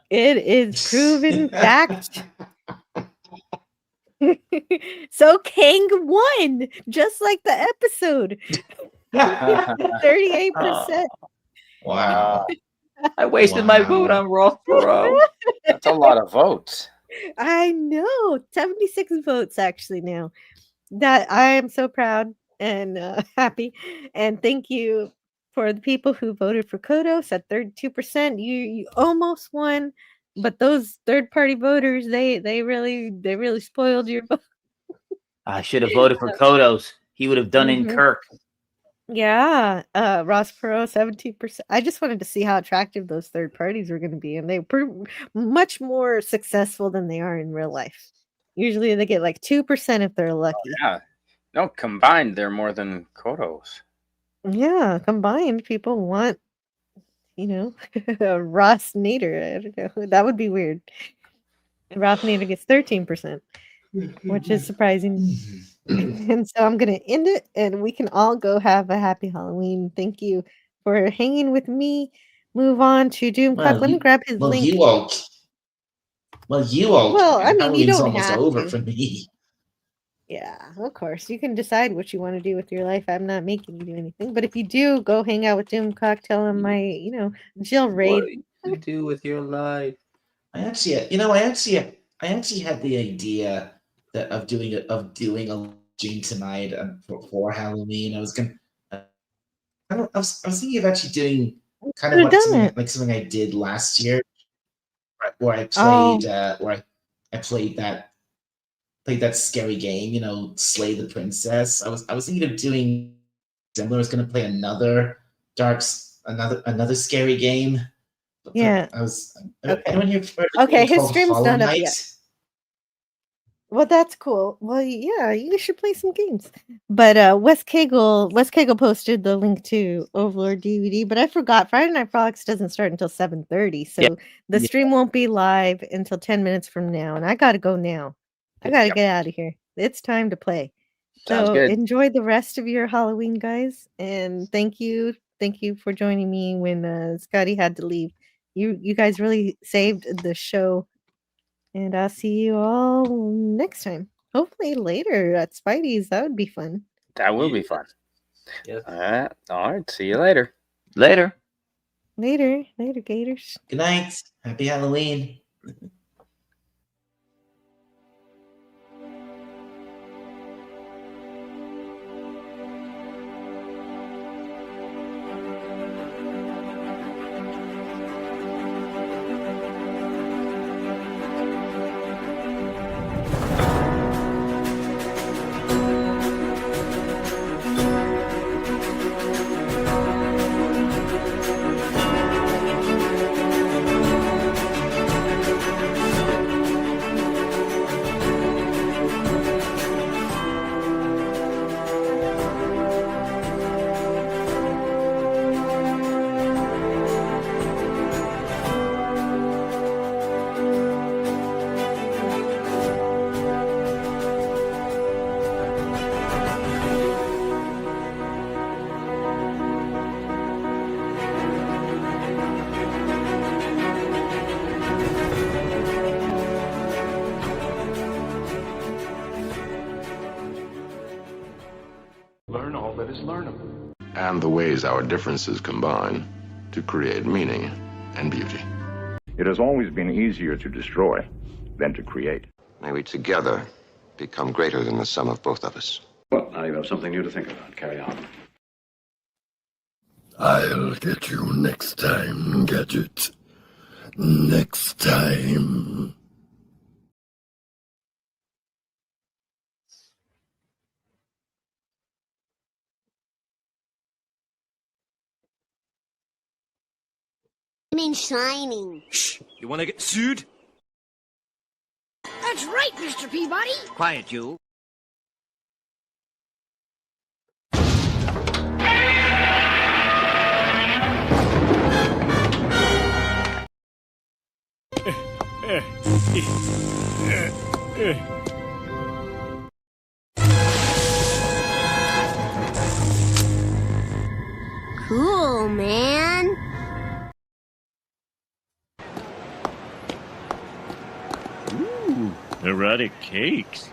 It is proven fact. So Kang won, just like the episode. 38%. Wow. I wasted my vote on Ross Perot. That's a lot of votes. I know, 76 votes actually now. That I am so proud and happy, and thank you for the people who voted for Kodos at 32%. You almost won, but those third party voters they really spoiled your vote. I should have voted for Kodos. He would have done in Kirk. Yeah, Ross Perot 17%. I just wanted to see how attractive those third parties were going to be, and they were much more successful than they are in real life. Usually, they get like 2% if they're lucky. Oh, yeah, no, combined they're more than Kodos. Yeah, combined, people want, Ross Nader. I don't know. That would be weird. And Ross Nader gets 13%, which is surprising. And so I'm going to end it, and we can all go have a happy Halloween. Thank you for hanging with me. Move on to Doomcock. Let me grab his link. You won't. Well, I mean, Halloween's you don't almost have over to. for me. Yeah, of course. You can decide what you want to do with your life. I'm not making you do anything. But if you do, go hang out with Doomcock. Tell him my, Jill raid. What do you do with your life? I actually had the idea of doing a stream tonight for Halloween. I was thinking of actually doing kind of something I did last year, where I played that scary game, Slay the Princess. I was thinking of doing similar. I was going to play another scary game. Yeah. Anyone here Okay, his called stream's Hollow not up Knight? yet. Well, that's cool. Well, yeah, you should play some games. But Wes Cagle posted the link to Overlord DVD, but I forgot Friday Night Frolics doesn't start until 7:30, so the stream won't be live until 10 minutes from now, and I gotta go now. I gotta get out of here. It's time to play. Sounds So good. enjoy the rest of your Halloween, guys, and thank you for joining me when Scotty had to leave. You guys really saved the show. And I'll see you all next time. Hopefully later at Spidey's. That would be fun. That will be fun. Yes. All right. See you later. Later. Later, Gators. Good night. Happy Halloween. Let's learn them. And the ways our differences combine to create meaning and beauty. It has always been easier to destroy than to create. May we together become greater than the sum of both of us. Well, now you have something new to think about. Carry on. I'll get you next time, Gadget. Next time. I mean shining. Shh! You want to get sued? That's right, Mr. Peabody. Quiet, you. Cool, man. Ooh, erotic cakes.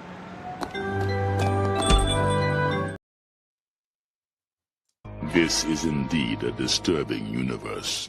This is indeed a disturbing universe.